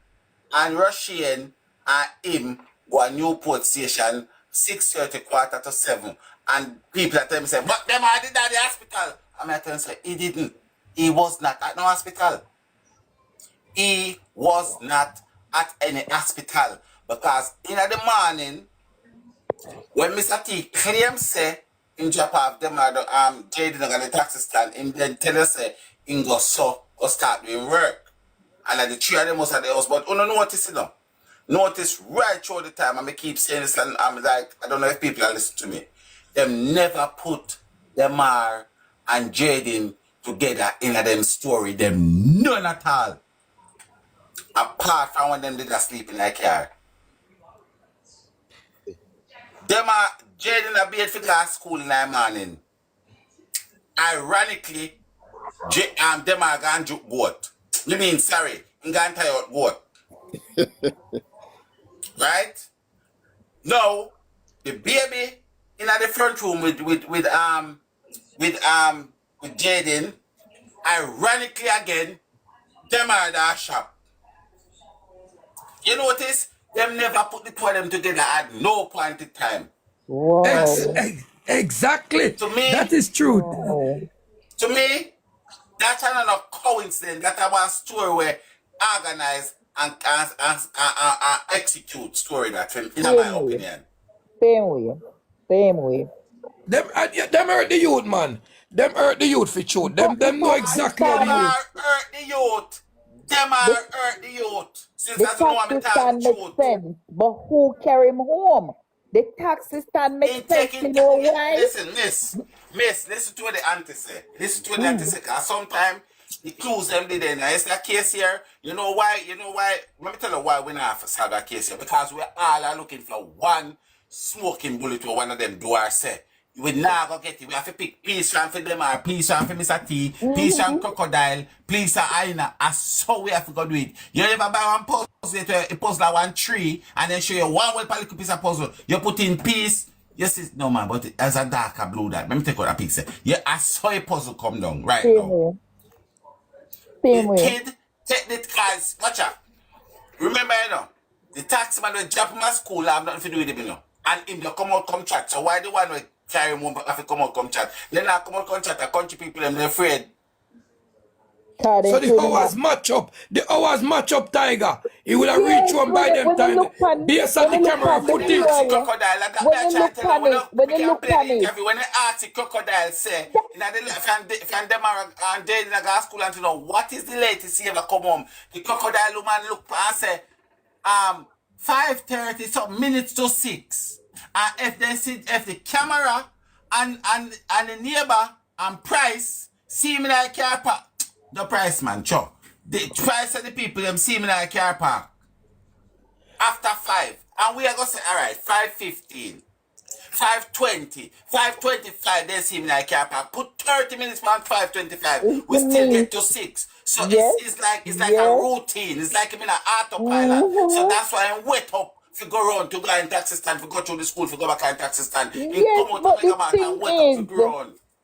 and Russian and him go a Newport station 6:30, 6:45. And people at them say, but Demar did at the hospital. And I tell them, say, he didn't. He was not at no hospital. He was not at any hospital. Because in the morning, when Mr. T claims say in drop off them Jayden on the taxi stand, him then tell us say him go start doing work. And at the three of them was at the house, but no notice you know. Notice right through the time, and I keep saying this, and I'm like, I don't know if people are listening to me. Them never put Demar and Jayden together in a them story, them none at all. Apart from when them did a sleep in their car. Jayden a bed for glass school in the morning. Ironically, them are going to goat. You mean, sorry, I'm going to tie out goat. Right? Now, the baby in the front room with Jayden, ironically again, them are at the shop. You notice? Them never put the two of them together at no point in time. Wow. Exactly. To me, that is true. Wow. To me, that's another coincidence. That was a story where organize and execute story that in my opinion. Same way. Them hurt the youth, man. Them hurt the youth for sure. Them know exactly how Them the youth. are hurt the youth. Them are hurt the youth. Since The I know I'm taxi talking stand makes truth. sense, but who carry him home? The taxi stand makes sense, you know why? Listen, listen to what the auntie say. Listen to what the auntie say. Because sometimes the clues them did in. It's that case here. You know why? Let me tell you why we not solve that case here. Because we all are looking for one smoking bullet where one of them do our say. We now go get it. We have to pick peace from for them or peace from for Mr. T, peace from Crocodile, peace from Aina. And so we have to go do it. You never buy one puzzle, you puzzle like one tree, and then show you one little piece of puzzle. You put in peace. Yes, it's no man, but as a darker blue that. Let me take out a picture. Yeah, I saw a puzzle come down right now. Same The way. kid take the guys. Watch out. Remember, you know, the taxman will drop my school. I have nothing to do with him, you know. And him they come out come chat. So why the one will carry him home have to come out come chat? Then I come out come chat. The country people them they're afraid. So the hours match up. The hours match up, Tiger. He will have reached home by them time. Based on the camera footage. Crocodile, when they ask the crocodile say, if you them are dead in a school and to know what is the latest he ever come home, the crocodile woman look and say, 5:30 some minutes to 6. And if they see if the camera and the neighbor and Price see me like car park, the Price man, sure. The Price of the people them see me like car park. After 5. And we are gonna say, alright, 5:15. 5:20, 5:25, they see me like car park. Put 30 minutes from 5:25. We still get to 6. So it's like a routine. It's like I'm in an autopilot. So that's why I wait up to go around to go in taxi stand, to go to the school, to go back in taxi stand. Yes, but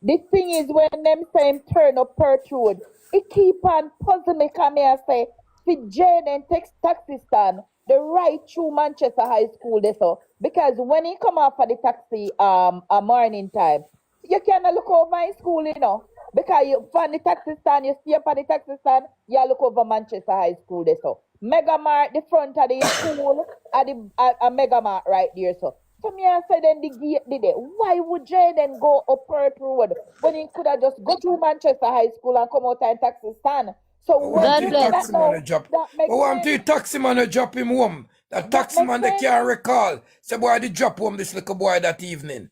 the thing is when them say him turn up Perth Road, it keep on puzzling me. Come here say, for Jayden taxi stand, the right through Manchester High School there so. Because when he come off for the taxi a morning time, you cannot look over my school, you know. Because you from the taxi stand, you stay up at the taxi stand, you look over Manchester High School there so. Mega Mart, the front of the school, at the Mega Mart right there so. So me I said then the gate did it. Why would Jayden go up Perth Road when he could have just go through Manchester High School and come out and taxi stand? So what the taxi man drop? But want the taxi man drop him home? That taxi man they can't recall. Say boy they drop home this little boy that evening.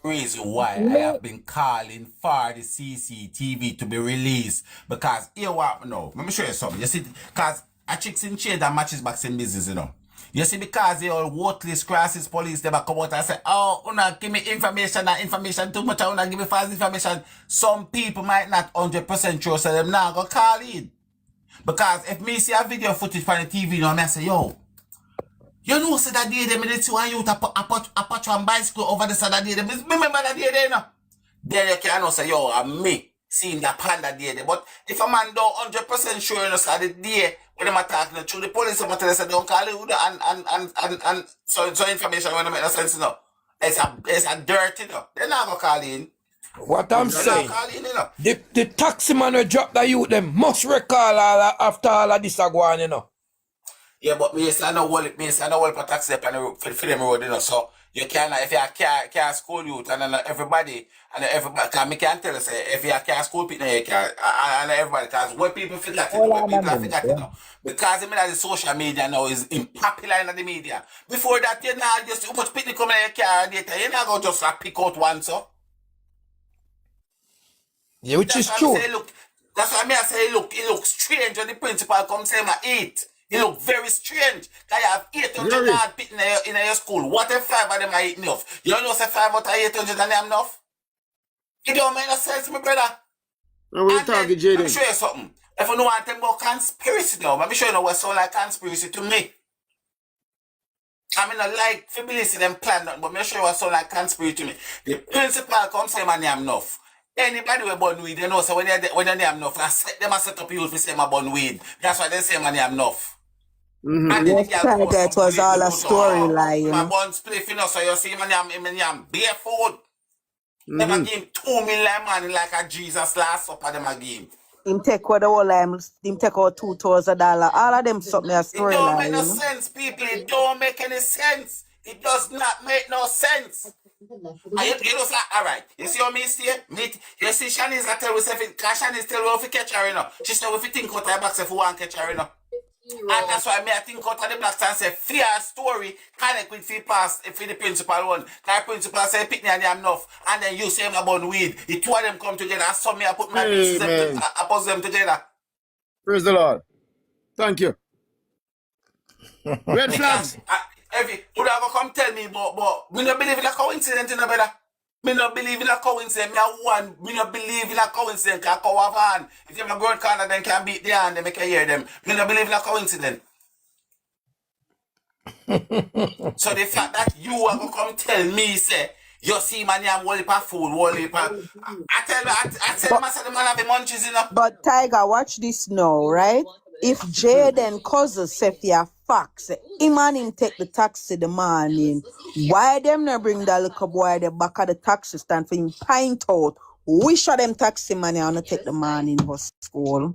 The reason why I have been calling for the CCTV to be released. Because here what now, let me show you something. You see, because a chicks in shade that matches back in business, you know. You see, because they all worthless crisis police, they come out and say, oh, una give me information and information too much, una give me false information. Some people might not 100% sure, so them now go call in. Because if me see a video footage from the TV, you know, I say, yo, you know, so that day, them did see one youth a patch on bicycle over the Saturday, them remember that day, you know? Then you can say, yo, I'm me seeing the panda day. But if a man don't 100% sure, you know, so the day when I'm attacking through the police, I'm telling you, don't call you and so information when I make no sense, you know. It's a dirty, you know. They're not going to call in. What I'm They're saying, not calling, you know. the taxi man who drop the youth, them must recall after all of this going, you know. Yeah, but me say I know for taxi up and for them road, you know. So you can if you car school youth and then everybody can me can tell you say if you car school people you can and everybody because what people forget it, what people have forgot it now. Because I mean the social media now is popular in the media. Before that you know just too much people come in your car data, you not go just pick out one so. Yeah, which is true. That's why I say, look, it looks strange when the principal comes say, I eat. It look very strange. That you have 800 hard people in your school. What if 5 of them are eating enough? You don't know say 5 out of 800 and them enough? It don't make no sense, my brother. And we'll talk to Jayden. Let me show you something. If you know want to about conspiracy now, let me show you what sound like conspiracy to me. I mean, I like fidelity them plan, but let me show you what sound like conspiracy to me. The principal comes say, my name enough. Anybody with born weed, they know, so when they name enough, them a set up youth to say my born weed. That's why they say my name enough. And Yes, Tiger, it was all a storyline, you my know. born spliff, you know, so you see my name barefoot. Them a give him 2 million money like a Jesus last supper, them a give him. Him take what the whole him take out $2,000. All of them something a It don't make storyline, no you know. sense, people. It don't make any sense. It does not make no sense. And you know, like, all right. You see how me say? You see, Shanice I tell herself, because Shanice tell her if you catch her, you know. She said, if you think out of the box, if you want to catch her, you know. And that's why I think out of the box and say, fear story, connect with fee pass if the principal one. Because the principal say, pick me and I'm enough. And then you say, I'm about weed. The two of them come together. And so me, I put my pieces, I put them together. Praise the Lord. Thank you. Red flags. Would ever come tell me, but me not believe in a coincidence, you know, brother. Me not believe in a coincidence. Me not believe in a coincidence. Because cow have hand. If them a grown corner, then can beat the hand, they can hear them. Me not believe in a coincidence. So the fact that you are going to come tell me, say, you see man, I'm wall for food, wall for... I tell the man have the munchies, you know. But Tiger, watch this now, right? If Jayden cousin say for facts, him and him take the taxi the morning, why them not bring that little boy the back of the taxi stand for him pint out? Which of them taxi money wanna take the morning bus school?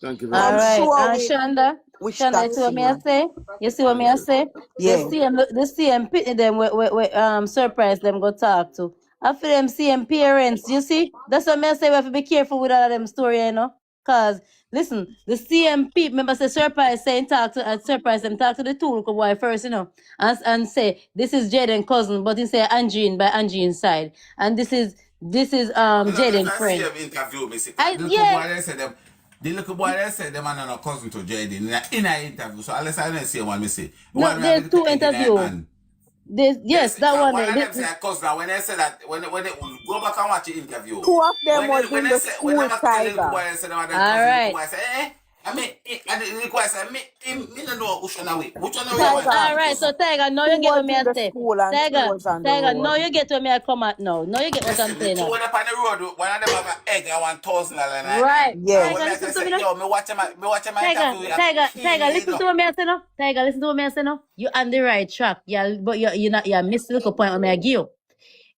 Thank you very I'm much. sure we Shonda, which Shonda, you see what me I taxi say? You see what me I say? Yeah. The same pitney them we surprise them go talk to. After them same parents, you see? That's what me I say we have to be careful with all of them story, you know? Cause listen, the CMP remember say surprise saying talk to surprise them talk to the two little boy first, you know, and say this is Jayden cousin, but he say Angine by Angine's side, and this is Jayden friend. Interview me, see, The little boy they said them are not cousin to Jayden in an interview. So unless I don't see one, me see. No, there's two interviews. Yes, that one. One of them say cousin. When they say that, when they go back and watch the interview, Two of them was in the when school, they tell the little Tiger. boy they say them are their All cousin, right. the boy say, I mean, and the little boy say, me don't know which one away. Which one away? Tiger. All right, so Tiger, now you Two get what was me in I the say. school and two Tiger, was on the Tiger, now road. you get what me I come at now. Now you get what I'm Listen, the saying two now. up on the road, one of them have an egg and $1,000. Right. Yeah. Tiger, listen to me now. Yo, me watching my interview. Tiger, listen to what me I say now. Tiger, listen to what me I say now. You on the right track. Yeah, but you not you missed the little point on me I give you.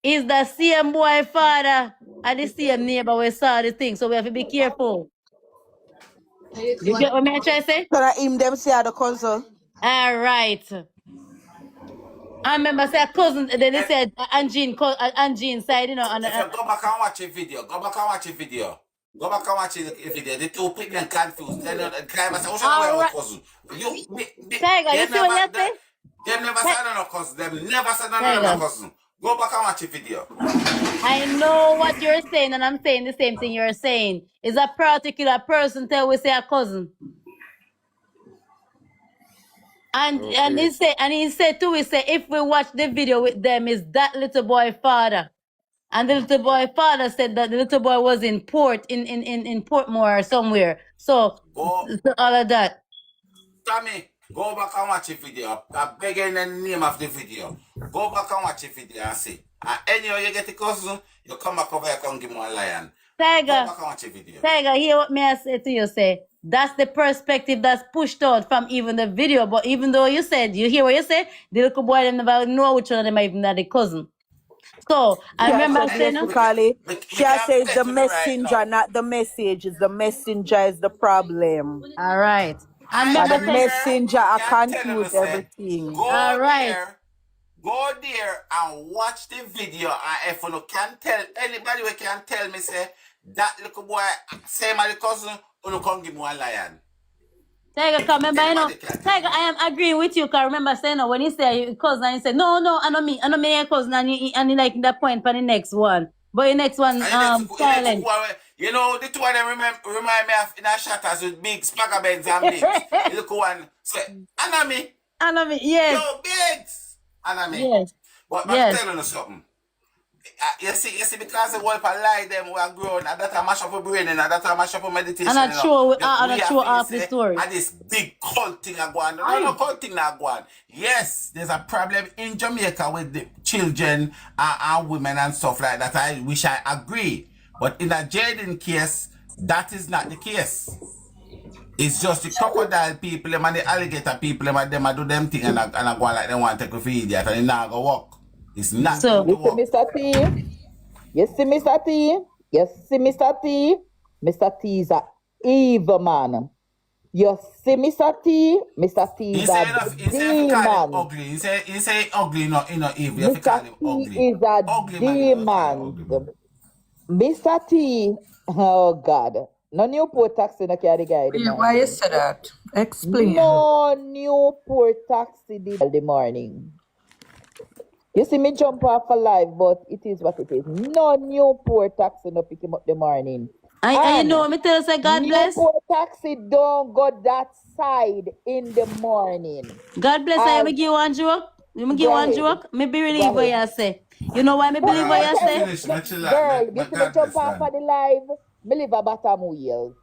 Is the same boy father and the same neighbor we saw the thing, so we have to be careful. You get what me I try to say? So that him them say the cousin. All right. I remember say cousin. Then they said Angine side, you know. And If you go back and watch a video, Go back and watch a video. The two people are confused. Then the driver say, "What's all your right. cousin?" Tiger, you see what you say? Them never said no cousin. Them never said no cousin. Go back and watch a video. I know what you're saying, and I'm saying the same thing you're saying. Is a particular person tell we say a cousin? And he said too, he said if we watch the video with them, is that little boy father. And the little boy father said that the little boy was in Portmore or somewhere. So Go, all of that. Tommy, go back and watch the video. I'm begging the name of the video. Go back and watch the video and see. And anyhow you get the cousin, you come back over here and give me a lion. Go Tiger, back and watch the video. Tiger, hear what may I say to you, say. That's the perspective that's pushed out from even the video. But even though you said, you hear what you said, the little boy them never know which one of them are even the cousin. So I She remember said saying, basically, We she can't says bet the with me right messenger, now. not the message. Is the messenger is the problem. all right. I I And remember the saying, agree. messenger We I can't tell you to confuse say, everything. all right. go there and watch the video. And if you can tell anybody, we can tell me say that little boy same as the cousin, you come give me one lion. Tiger, come remember, you know, Anybody can tell Tiger, me. I am agreeing with you. Cause remember saying when he say your cousin, and he said, no, I know me your cousin, and he like that point for the next one. But the next one, And the next silent. one, you know, the two of them remind me of in a shatters with big spaghetti beds and bigs. The little one say, Anami, yes, yo, bigs, Anami. yes, But I'm yes. telling you something. You see, because the world lie them we are grown, and that I mash up our brain, and that I mash up our meditation, And not sure, we and not have sure to off the say, story. and this big cult thing are going. No cult thing are going. Yes, there's a problem in Jamaica with the children and women and stuff like that. I wish I agree. But in a Jayden case, that is not the case. It's just the crocodile people, them and the alligator people, them and do them thing and I go like they want to take a feed idiot and it not go work. It's not going to You see, work. Mr. T? You see, Mr. T? You see, Mr. T? Mr. T is a evil man. You see, Mr. T? Mr. T He is say a enough. He say if you call him demon. ugly. He say ugly, not evil. If you call Mr. him T ugly, is a ugly man, you don't call him demon. ugly man. Mr. T, oh God. No Newport taxi no carry guy in the Why you morning. say that? Explain. No Newport taxi did the morning. You see me jump off a live, but it is what it is. No Newport taxi no pick him up the morning. And you know, me tell you, say, God bless. Newport taxi don't go that side in the morning. God bless. I As, me give you one joke. Me give go one ahead. joke. Me believe Go what ahead. you say. You know why me But believe what me you tell say? Finish, me chill out. girl, you see me God jump bless off man. of the live, me live a bottom wheels.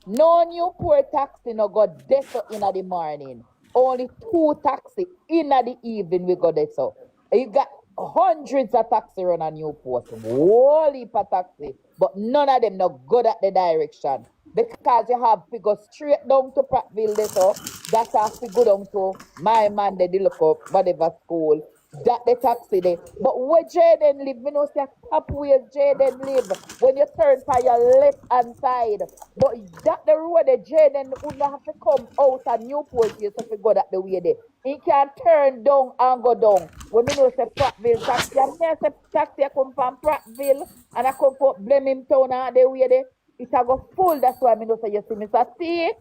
No Newport taxi no go deso in the morning. Only 2 taxi in the evening we go deso. You got hundreds of taxi run on Newport. Whole heap of taxi. But none of them no good at the direction. Because you have to go straight down to Prattville deso. That have to go down to my man they look up whatever school. That the taxi there. But where Jayden live, me know say top where Jayden live. When you turn for your left hand side. But that the road that Jayden would not have to come out of Newport here so to go that the way there. He can turn down and go down. When me know say Prattville taxi, and me say taxi I come from Prattville and I come from Bleming Town and the way there. It a go full. That's why me know say you see Mr. T.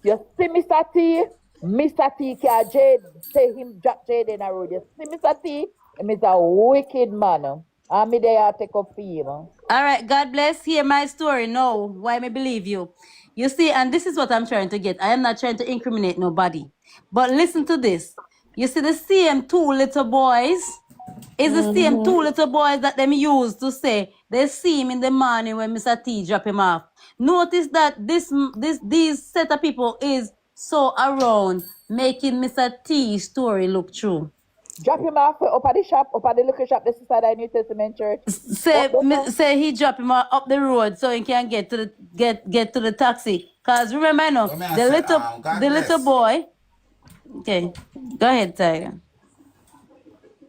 You see Mr. T. Mr. T can say him drop Jayden in a road. You see Mr. T, him is a wicked man. And me there take up for him. All right, God bless. Hear my story. No, why me believe you? You see, and this is what I'm trying to get. I am not trying to incriminate nobody. But listen to this. You see the same 2 little boys is the same 2 little boys that them use to say they see him in the morning when Mr. T drop him off. Notice that these set of people is so around making Mr. T's story look true. Drop him off up at the shop, up at the local shop, this is the New Testament church. Say he drop him up the road so he can get to the taxi. Cause remember now, the little boy. Okay, go ahead, Tiger.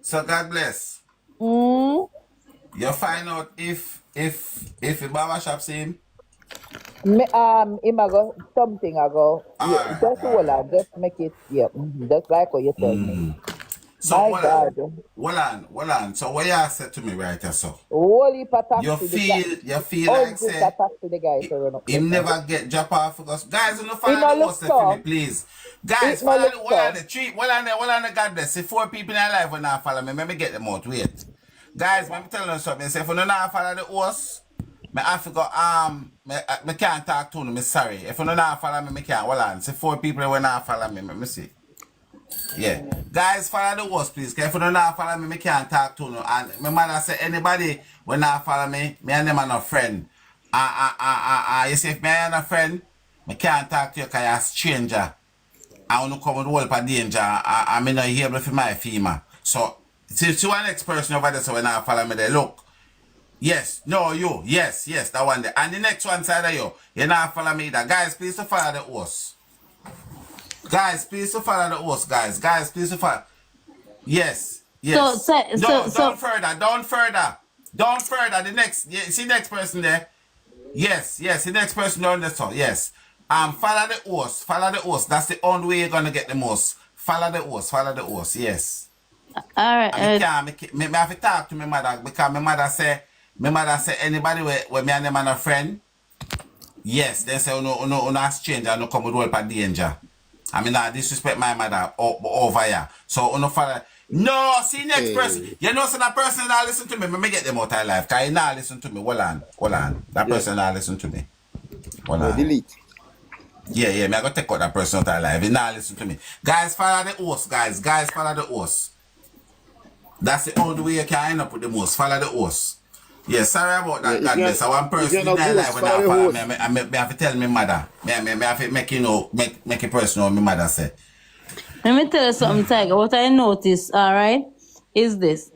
So God bless. You find out if the barber shop see him. Him a go something a go. Alright, Just hold on, just make it just like what you tell me. So My God. hold on. So what you said to me right there, so Whole heap of taxi. you feel like say taxi the guy to run up him there. never get drop off because guys you know He follow no the look host for so. me, please. Guys, He no follow look the so. one on the God bless. See 4 people in our life when I follow me. Let me get them out. Wait. Guys, let me tell you something. Say if you don't follow the host, me have to go me can't talk to them, me sorry. If you don't follow me, me can't. Hold on. See 4 people when I follow me, let me see. Yeah. Guys, follow the host, please. If you don't know follow me, I can't talk to you. And my mother say anybody when not follow me and them are no friend. You see, if me and a friend, I can't talk to you because you're a stranger. I want to come with the world of danger. I'm not here for my FEMA. So, to one next person over there, so when I follow me, they look. Yes, no, you. Yes, that one there. And the next one side of you, you're not follow me either. Guys, please to follow the host. Guys, please to follow the host, guys. Guys, please to follow. Yes. No, don't further. Don't further. The next, see next person there? Yes, the next person down there, so yes. Follow the host. That's the only way you're gonna get the most. Follow the host, yes. All right. Me have to talk to my mother because my mother say anybody where me and them are a friend, yes, they say no stranger, no come with world for danger. I mean, I disrespect my mother over here. So, follow. No, see next person. You know, so that person that listen to me, me get them out of life. Because he not listen to me. Hold on. That person not listen to me. Hold on. Delete. Yeah, me I go take out that person out of life. He not listen to me. Guys, follow the host, guys. Follow the host. That's the only way you can end up with the most. Follow the host. Yeah, sorry about that, godless. So one person in their life when I follow me, I have to tell my mother. Me have to make make a person know my mother say. Let me tell you something, Tiger. What I noticed, all right, is this.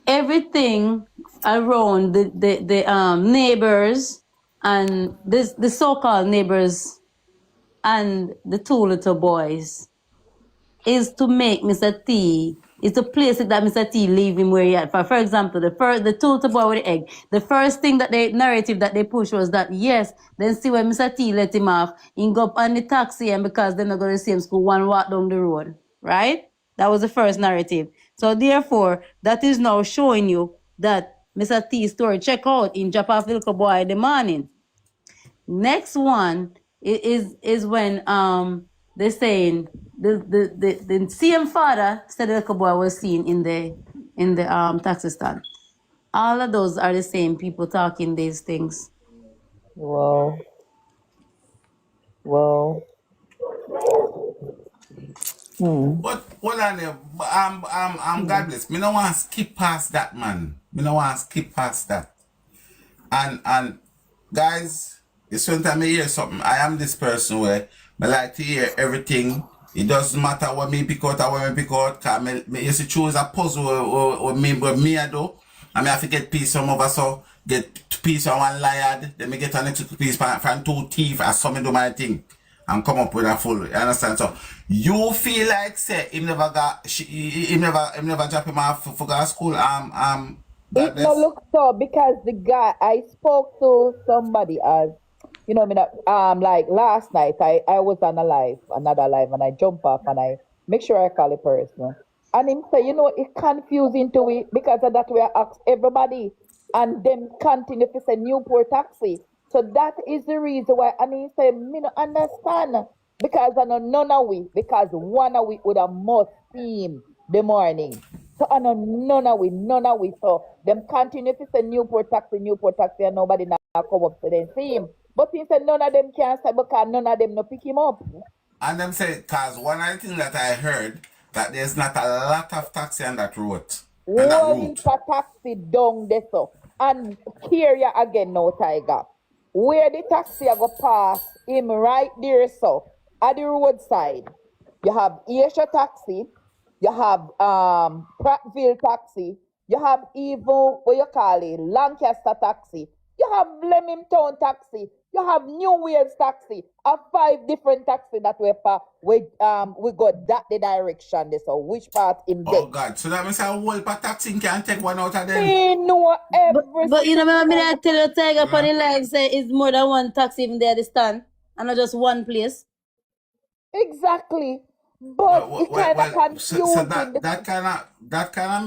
Everything around the neighbors and the so-called neighbors and the two little boys is to make Mr. T, is to place it that Mr. T leave him where he at. For example, the two little boy with the egg, the first thing that the narrative that they pushed was that, yes, then see when Mr. T let him off, he go up on the taxi and because they're not going to the same school, one walk down the road, right? That was the first narrative. So therefore, that is now showing you that Mr. T's story, check out, in drop off the little boy in the morning. Next one is when they're saying the same father said the little boy was seen in the taxi stand. All of those are the same people talking these things. Whoa. But hold on there. I'm godless. Me no want to skip past that, man. Me no want to skip past that. And guys, it's when time I hear something. I am this person where I like to hear everything. It doesn't matter what me pick out or what me pick out. Cause me used to choose a puzzle or me I do. I have to get piece from over so get piece from one liar. Then me get a next piece from two teeth or something do my thing. And come up with a full, you understand? So you feel like say he never drop him off for go school. It no look so because the guy I spoke to somebody as you know, like last night I was on another live, and I jump off and I make sure I call a person. And him say, it's confusing to it because of that we ask everybody and them continue to say Newport taxi. So that is the reason why, and he say, me no understand because I know none of we, because one of we would have must team the morning. So I know none of we. So them continue to say Newport taxi, and nobody now come up to them see him. But he said none of them can say because none of them no pick him up. And them say, cause one of the things that I heard, that there's not a lot of taxi on that route. One taxi down there so. And here you again now, Tiger. Where the taxi I go pass him right there so. At the roadside. You have Asia taxi. You have Prattville taxi. You have even, what you call it, Lancaster taxi. You have Flemington taxi. You have New Wales taxi. Have 5 different taxi that we go that the direction there. So which part in there? Oh God! So that means a whole taxi can take one out of them. We know every. But you know, I tell you, Tiger upon the live say it's more than one taxi even there at the stand, and not just one place. Exactly. But it kind of confusing. So that kind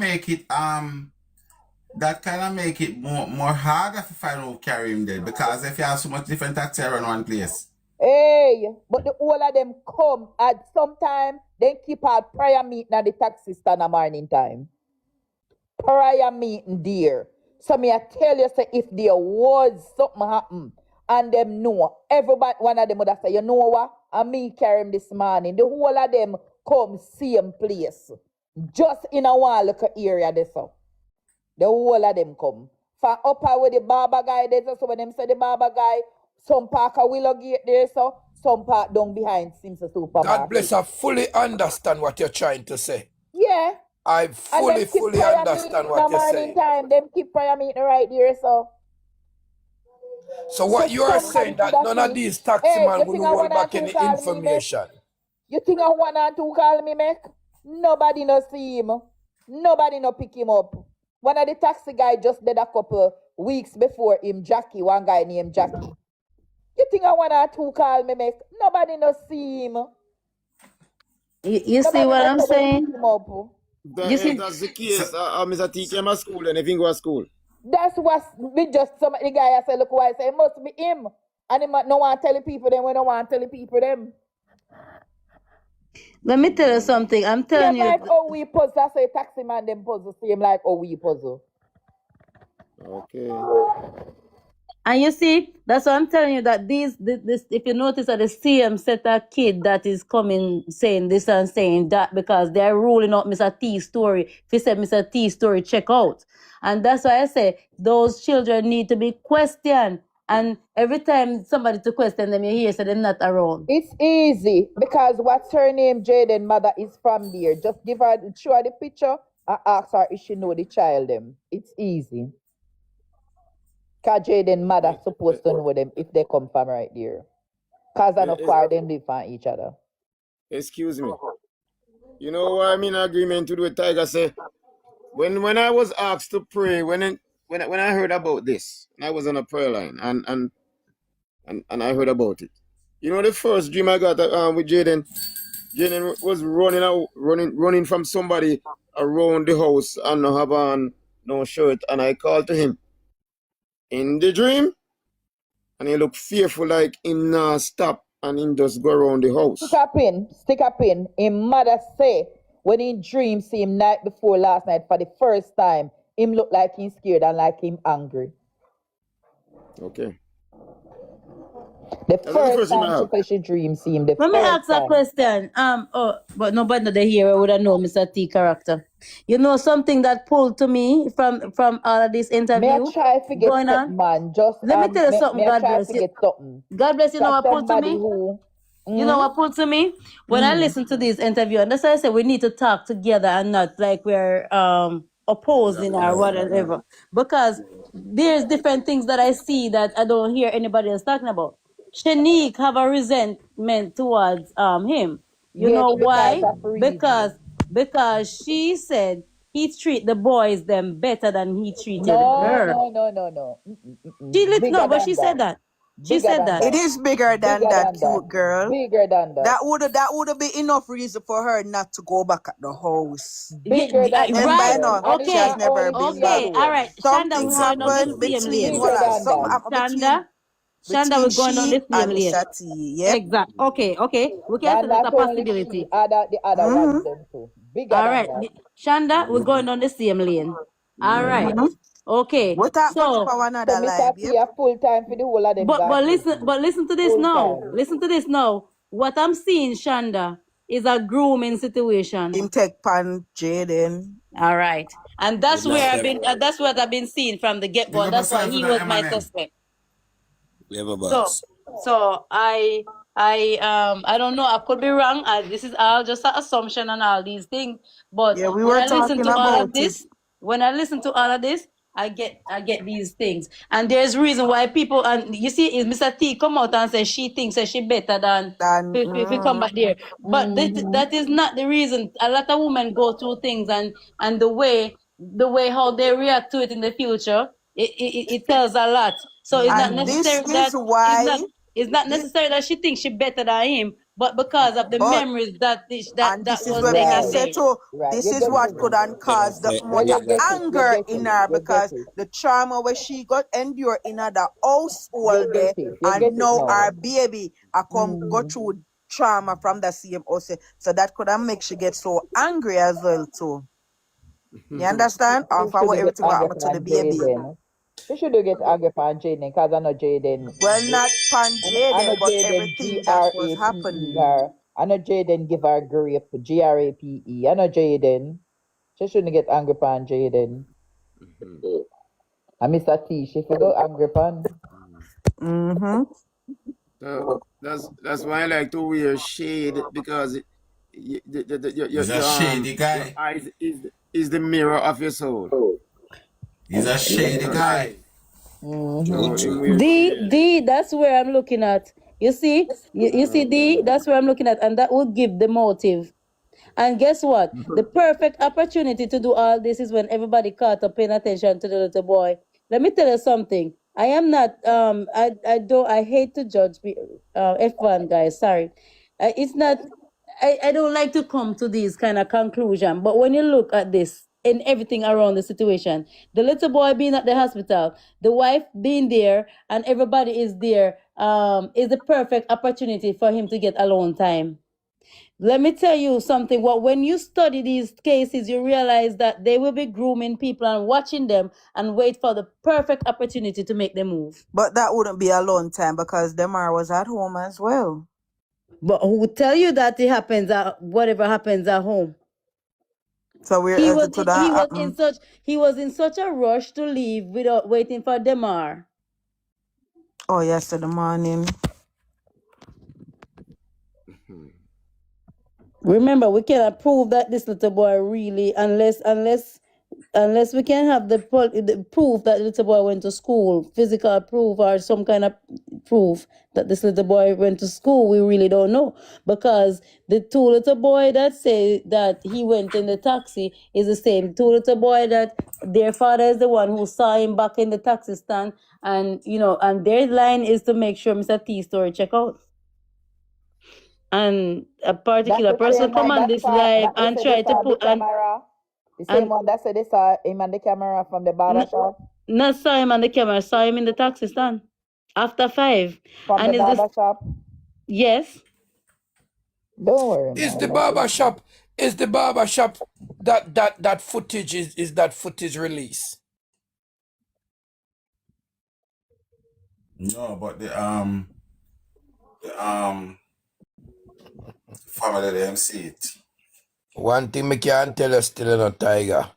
of make it more harder to find who carry him there, because if you have so much different taxi around one place. Hey, but the all of them come at some time, they keep our prayer meeting at the taxi stand at morning time. Prayer meeting there. So me I tell you, say if there was something happen and them know, everybody, one of them would have say, you know what? And me carry him this morning. The whole of them come same place. Just in a one little area there so. The whole of them come. For upper with the barber guy there, so when them say the barber guy, some park a Willow Gate there so, some park down behind Simpson God Supermarket. bless, I fully understand what you're trying to say. Yeah. I And fully, them keep fully prayer understand meeting in what the you're morning saying. time. Them keep prayer meeting right there so. So what you are saying that none of these taxi Hey, man you will think I hold one and back two any call me, make? information. You think I one and two call me, make? Nobody no see him. Nobody no pick him up. One of the taxi guy just did a couple weeks before him, Jackie, one guy named Jackie. You think I one and two call me, make? Nobody no see him. You see Nobody what no I'm say them saying? pick him up. You see, If that's the case, Mr. T came to school and if he go to school. That's what we just some the guy I say, look why I say it must be him. And he no want to tell the people them, we don't want to tell the people them. let me tell you something. I'm Yeah, telling you. like how we puzzle, I say taxi man them puzzle same like how we puzzle. Okay. And you see, that's what I'm telling you, that this, if you notice that the CM set a kid that is coming saying this and saying that because they're ruling out Mr. T's story. If you said Mr. T's story, check out. And that's why I say those children need to be questioned. And every time somebody to question them, you hear say they're not around. It's easy because what's her name, Jayden mother is from there. Just give her, show her the picture and ask her if she know the child them. It's easy. Because Jayden mother supposed to know them if they come from right there. Because I know far them live from each other. Excuse me. You know what I'm in agreement with what Tiger say? When I was asked to pray, when I heard about this, I was on a prayer line and I heard about it. You know the first dream I got with Jayden was running from somebody around the house and no have on no shirt, and I called to him in the dream, and he looked fearful like him not stop and him just go around the house. Stick a pin. His mother say when he dream see him night before last night for the first time, him look like he's scared and like him angry. Okay. The first time she dream see him. Let me ask a question. But nobody know they here would have know Mr. T character. You know something that pulled to me from all of this interview. May I try to get going on? something, man? Just Let me tell you something. may I God try bless to you. get something. God bless you. Know what pulled to me? Who, You know what pulled to me? When I listen to this interview, and that's why I say we need to talk together and not like we're opposing or whatever. Because there's different things that I see that I don't hear anybody else talking about. Shanique have a resentment towards him. You Yes, know because why? of reason. Because she said he treat the boys them better than he treated her. No. No, but she said that. She Bigger said than that. that. It is bigger than that, cute girl. Bigger than that. That would be enough reason for her not to go back at the house. Bigger than that. Remember, Right. you know, And it's she has not Okay. never only been this back. Okay. All alone. right. Some Shanda, things we're going on the happen same between lane. Bigger than something that. happen Shanda, we're between going on she the same and lane. Mr. T. Yep. Exact. Okay. We can say And that's not a only she, possibility. the other ones them too. Bigger All than right. that. Shanda, we're going on the same lane. All right. Mm-hmm. Okay. We'll talk about it So, for So another live. Mr. T Yep. a full time for the whole of them but God listen, business. listen to this Full now. time. Listen to this now. What I'm seeing, Shanda, is a grooming situation. Him take pan Jayden. All right. And that's Good where night, I've been that's what I've been seeing from the get-go. And that's why he was my suspect. Clever So, boss. I don't know. I could be wrong. This is all just an assumption and all these things. But Yeah, we when were I listen talking to all of about it. this, I get these things. And there's reason why people, and you see, is Mr. T come out and say she thinks that she better than if we come back there. But that is not the reason. A lot of women go through things, and the way how they react to it in the future, it tells a lot. So it's not And this necessary is that why it's not necessary that she thinks she better than him, but because of the but memories that and this is was where me I taken Right. say there. too, Right. this You is get what it. could cause the Well, much you get it. You anger get in it. her You get because it. the trauma where she got endure in her the You household get there, it. You and get it now now. our baby I come go through trauma from the same house. So that could have make she get so angry as well too. You understand? You After what should get everything what angry happened to the on baby. Jayden. You should get angry on Jayden because I know Jayden. Well, not pan I know Jayden, but Jayden everything that was Grape happening. her. I know Jayden give her grape, Grape. I know Jayden. She shouldn't get angry upon Jayden. And Mr. T, she figure angry upon. Mm-hmm. That's why I like to wear shade because He's a shady your guy. eyes is the mirror of your soul. He's a shady Your guy. eyes. True, So him true. wear shade. D, that's where I'm looking at. You see? You see D, that's where I'm looking at, and that would give the motive. And guess what? The perfect opportunity to do all this is when everybody caught up paying attention to the little boy. Let me tell you something. I am not I hate to judge F1 guys, sorry. It's not I don't like to come to these kind of conclusion, but when you look at this and everything around the situation, the little boy being at the hospital, the wife being there, and everybody is there, is the perfect opportunity for him to get alone time. Let me tell you something. Well, when you study these cases, you realize that they will be grooming people and watching them and wait for the perfect opportunity to make them move. But that wouldn't be a long time because Demar was at home as well. But who would tell you that it happens at whatever happens at home? So where He else was it would have happened? he was in such a rush to leave without waiting for Demar. Oh, yesterday morning. Remember, we cannot prove that this little boy really, unless we can have the proof that the little boy went to school, physical proof or some kind of proof that this little boy went to school. We really don't know, because the two little boy that say that he went in the taxi is the same two little boy that their father is the one who saw him back in the taxi stand, and and their line is to make sure Mr. T story check out. And a That's particular the person same come one on that this saw live that they and said they try to saw the put camera. The same and one that said they saw him on the camera from the barber shop. not saw him on the camera, saw him in the taxi stand after 5. From the And is this barber shop. yes? Don't worry, Is man. the barber shop? Is the barber shop that footage is that footage release? No, but the family them see it. One thing me can tell you still in a tiger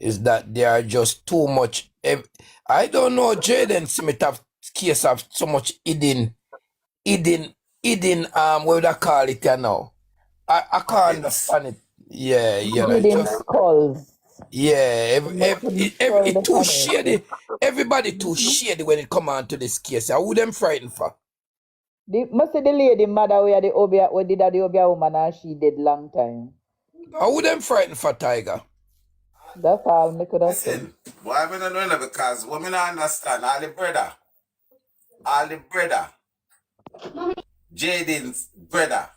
is that there are just too much. I don't know Jayden Smith have case of so much hidden what would I call it here now? I can't Puppets. understand it. Yeah, it's Hidden just skulls. yeah, They couldn't spoil it the too family. shady. Everybody too shady when it come on to this case. Who them frightened for? Must say the lady mother where the Obia where did the Obia woman and she did long time. Who them frightened for, Tiger? That's all me could have said. Listen, why I don't know because what me not understand, all the brother, Jaden's brother.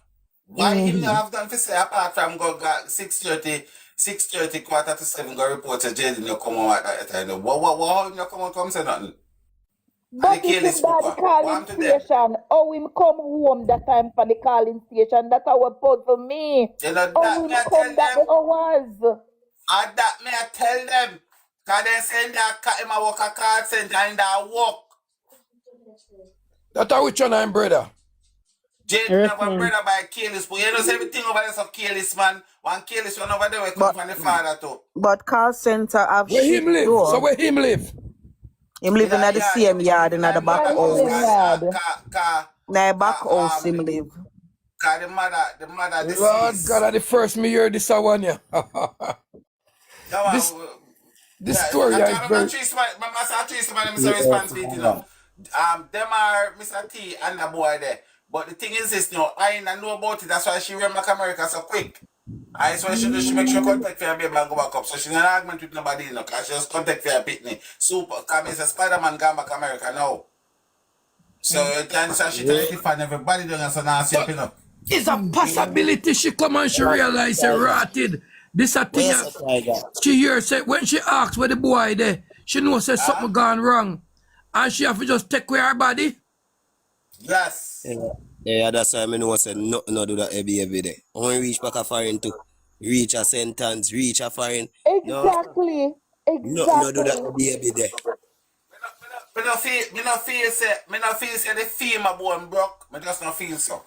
Why him not have done for say apart from go 6:30, quarter to 7 go report to Jaden you come on at that time. What him not come say nothing? And the But if careless him got the booker. What calling happened to them? station, how him come home that time for the calling station? That's our puzzle me. You know How that me him I come tell that the them. hours? And that me I tell them. Cause they send that him a work a call center and that work. That's how which one I'm brother. Jaden have a brother by careless, but you know everything over there of careless man. One careless one over there will come from the father too. But call center have Where him shit live? So door. where him live? Him In living a at the yard, same him yard live in in a the back Yeah, mother he house. live house. mad. Na back house him live. Cause the mother Lord deceased. God, at the first me hear this one, yeah. Yeah, this yeah, story I is can't very. remember three somebody Mr. Yes, Responsibility, you know. mother. Them are Mr. T and the boy there. But the thing is this, you know, I didn't know about it. That's why she ran back America so quick. I so she do she make sure contact for her baby and go back up. So she not argument with nobody, you know, because she just contact for her pitney. Super, because Mr. Spider-Man gone back America now. So then so she tell it find everybody doing so now she But pin up. it's a possibility she come and she realize she Tiger. rotted. This a Where thing you say, Tiger? she hear say when she asks where the boy there, she know say Huh? something gone wrong. And she have to just take away her body. Yes. Yeah, yeah, that's why I know say nothing no do that every day. Only reach back a foreign to reach a sentence, reach a foreign. No, Exactly. nothing no do that Exactly. every day. Me no feel say the feel my bone broke. Me just no feel so.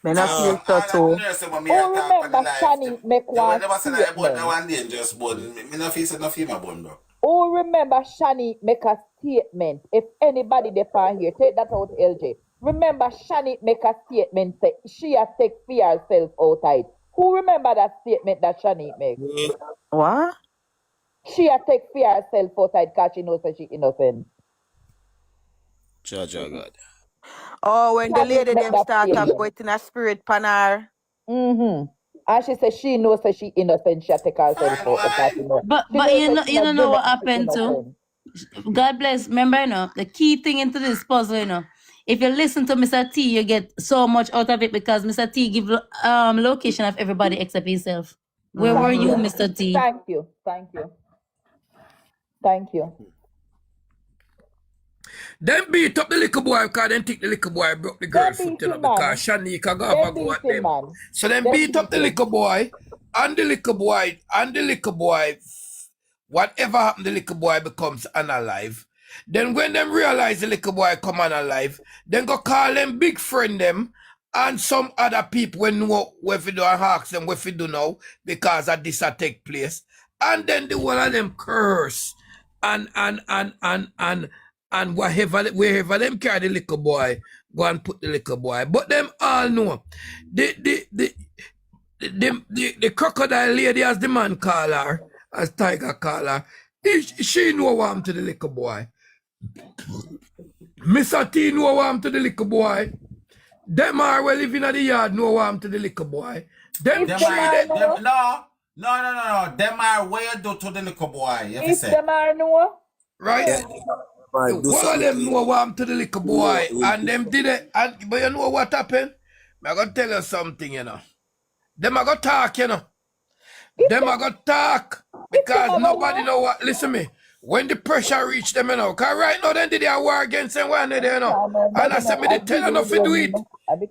Me not feel so All that too. nurse when me Oh, attack on the remember life. Shani make They will one never say that about that statement. one dangerous bone. Me no feel say no feel my bone, bro. Oh, remember Shani make a statement. If anybody they find here, take that out, LJ. Remember Shani make a statement say she has take fear herself outside. Who remember that statement that Shani make? Me, What? She has take fear herself outside because she knows that she innocent. Judge of God. Oh, when the Shani lady make them that start up statement. putting a spirit pan her. Mm-hmm. And she said she knows that she innocent. She take herself And out because why? she know. But She knows that she you not do know what nothing to happened too? innocent. God bless. Remember, the key thing into this puzzle, if you listen to Mr. T, you get so much out of it because Mr. T give location of everybody except himself. Where were Thank you, you. Mr. T? Thank you. Thank you. Thank you. Them beat up the little boy because them think the little boy broke the girl Them foot, beating because man. Shanika go have a Them go at beating them. man. So them Them beat up the beating. little boy, and the little boy, whatever happened, the little boy becomes unalive. Then when them realize the little boy come unalive, then go call them big friend them and some other people when know what we do and ask them what we do now because of this take place. And then the one of them curse and wherever them carry the little boy, go and put the little boy. But them all know the crocodile lady, as the man call her, as Tiger call her, she know what happened to the little boy. Mr. T know what happened to the little boy. Them are well living at the yard know what happened to the little boy. Them If Them them are three, are them, know, no. Them are where you do to the little boy. You fi if say. them are know, right? Yeah, man, do One of something to them know him. what happened to the little You know, boy, and them did it. And, but you know what happened? I'm going to tell you something, Them are going to talk, if Them them, are going to talk. if them Because are gonna nobody know, know what, listen me, when the pressure reach them, because right now they did a war against them one day, because And I nobody said, know me did tell agree you not with to do me. it.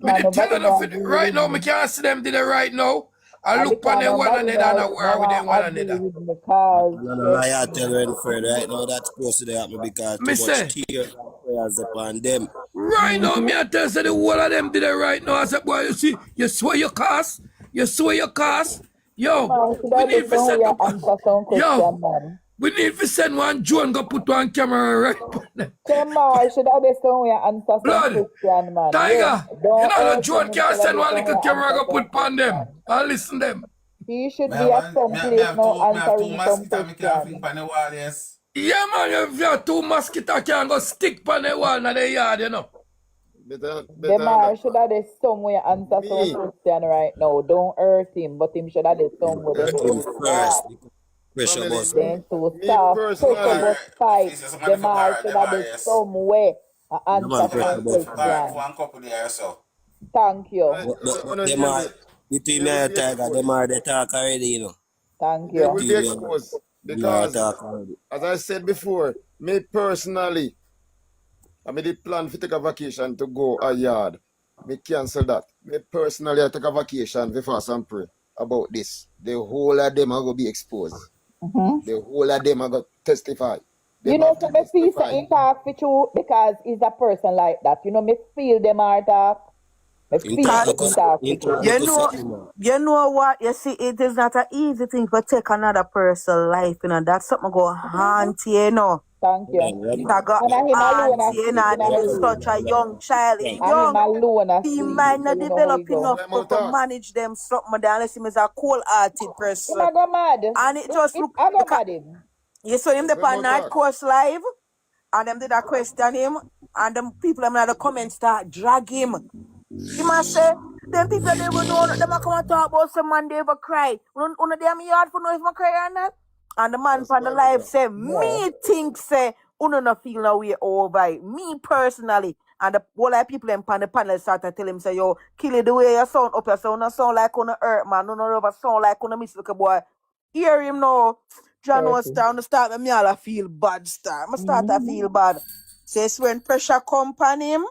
Me Because did tell nobody you not know to agree right with now, me me. can't see them did it right now. I And look on because them one nobody another and I know war with them one agree another. with me because I'm not lie, I trust tell me. you any further. Right now, that's supposed to happen because too Me much say, tears and prayers upon them. right now, me I tell you, say the whole of them did it right now. I said, boy, you see, you swear your cost, Yo, Man, should we I do need to some send way up, answer some yo, question, man? we need to send one drone, go put one camera right on them. Come on, should I do some way answer some Blood, question, man? Yeah. Tiger, Don't the hurt drone him, him can should I send do one some little way camera, answer go some put on them, question. and listen them. He should Me be have at one, some place now me have two answering some mosquitoes me can fling question. on the wall, yes. Yeah, man, if you have two mosquitoes, can go stick on the wall in the yard, Demar should have this somewhere answer some Me, question right now. Don't hurt him, but him should have this somewhere. Then Hurt him too first. soft. Pressure family, boss. Then too me soft. Pressure personally, but I fight. feel say somebody for Demar bar, should them have are, this yes. somewhere Yeah, answer man, some pressure boss. For bar, for question. one couple there, so. Thank you. But wanna them hear are, me. between They me will and be Tiger, them exposed. are the talk already, Thank They you. will be Between me and exposed them are the because, talk already. as I said before, me personally, I made the plan to take a vacation to go a yard. Me cancel that. Me personally, I take a vacation to fast and pray about this. The whole of them are going to be exposed. Mm-hmm. The whole of them are going to testify. You Them know, have so to me feel testify. say he talk for you because he's a person like that. You know, me feel them are talk. Me In feel talk, say he talk for in talk, you. look You at know, something, man. you know what? You see, it is not an easy thing to take another person's life, That's something go haunt you, Thank you. Man, right It now, a go And I him alone haunt a you, sleep in And a him my is room. such a young child. Him And him young. alone a He sleep. might So not you know how he develop go. enough Them out to talk. manage them something there unless him is a cold-hearted Him person. a go mad. And it just It look a go because mad him. you saw him the Them on out Night talk. Course Live and them did a question him and them people them in the comments start drag him. He must say, them people they will know them a come and talk about some man they ever cry. One of them yard for know if I cry or not. And the man That's from the private live talk. say, Yeah. me think say, uno no feel no way over it. Me personally. And the whole of people them on the panel start to tell him, say, yo, kill it the way you sound up, you sound like on hurt man, no ever sound like on a miss little boy. Hear him now. John was Careful. starting to start me all I feel bad start. I start to Mm-hmm. feel bad. Says when pressure come upon him,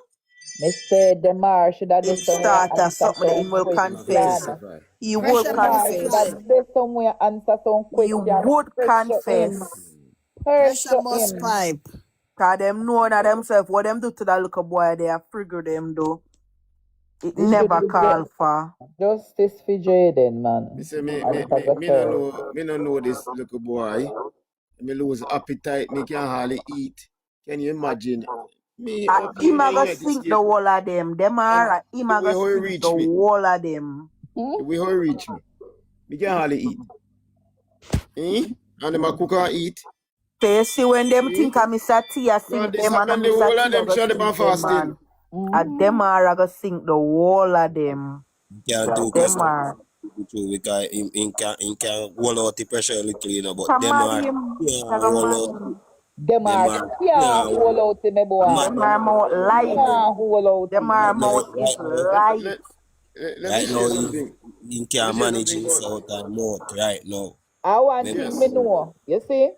Me say Demar should have him this somewhere start as answer something that some him will Them have to confess. question. testify. He will Pressure must Demar should confess. have fight. this somewhere answer some He question. would Pressure him. confess. Pressure Pressure must him. pipe. Cause them know that themselves what them do to that little boy they are frigger them though. It This should never be called for. justice for Jayden, Me man. say And it a go serve. me no know this little boy. Me lose appetite, me can hardly eat. Can you imagine? Me up here in Him the a go United sink the States whole of them. Them and are him the a way go how he sink the reach me, whole of them. the way how he reach me, me can hardly eat. And them a cook and eat. So you see when them Eh? think of Mr. T a Man, sink this them and happen the Mr. whole of T a them go shut up sink and them, fasting. man. Them are a go sink the whole of them. Can't do Them question are. because he can hold out the pressure a little, you know, but Come them mad are him. can't Come hold mad out. him. Them Them are are can't can't hold out to me, boy. mad Them are mouth light. Can't hold out to Them are right me. now, mouth is right now, light. Let me right share now something. he Let me can share manage something about himself and mouth right now. I want Maybe thing me yes. know. You see?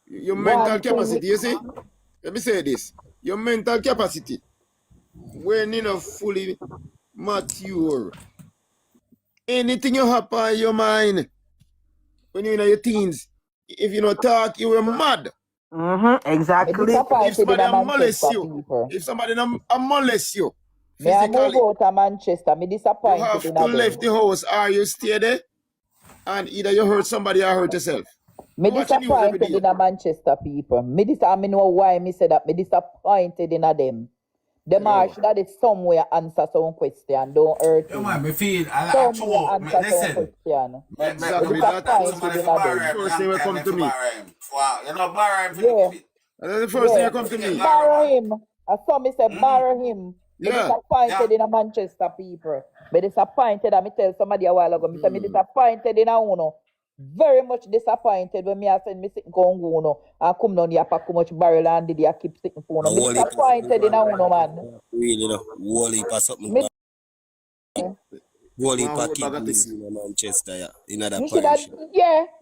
Your mental One thing capacity, you see? Let me say this. Your mental capacity, when you know fully mature, anything you happen in your mind when you're in your teens, if you don't talk, you were mad. me Exactly. If disappointed in somebody a molest Manchester you, people. if somebody molest you Me I move physically, out of Manchester. Me you disappointed have in to a leave them. the house or you stay there and either you hurt somebody or hurt yourself. Me Watch the news every disappointed day. in a Manchester people. I me know why me say that. Me disappointed in a them. Them are Yo. should have somewhere answer some question. Don't hurt Yeah, man, him. me feel, I Somewhere true, answer some listen, question. Me Exactly. That's disappointed somebody in for a borrow them. him, first thing long will time come they to for me. borrow him. Wow, you know, borrow him for Yeah, the, That's the first thing yeah. that come if to you get me. borrow, Borrow man. him. I saw me say borrow him. Me Yeah. Yeah. disappointed in a Manchester people. Me disappointed. I me tell somebody a while ago. Me say me disappointed in a uno. Very much disappointed when me I send me sitting go uno. I come down here pack how much barrel and did I keep sitting for a uno. Me whole heap of something disappointed in a uno man. really, you know, whole heap of something, Me, whole heap One of whole kid bag of things. missing in Manchester, yeah, in other you should have parish.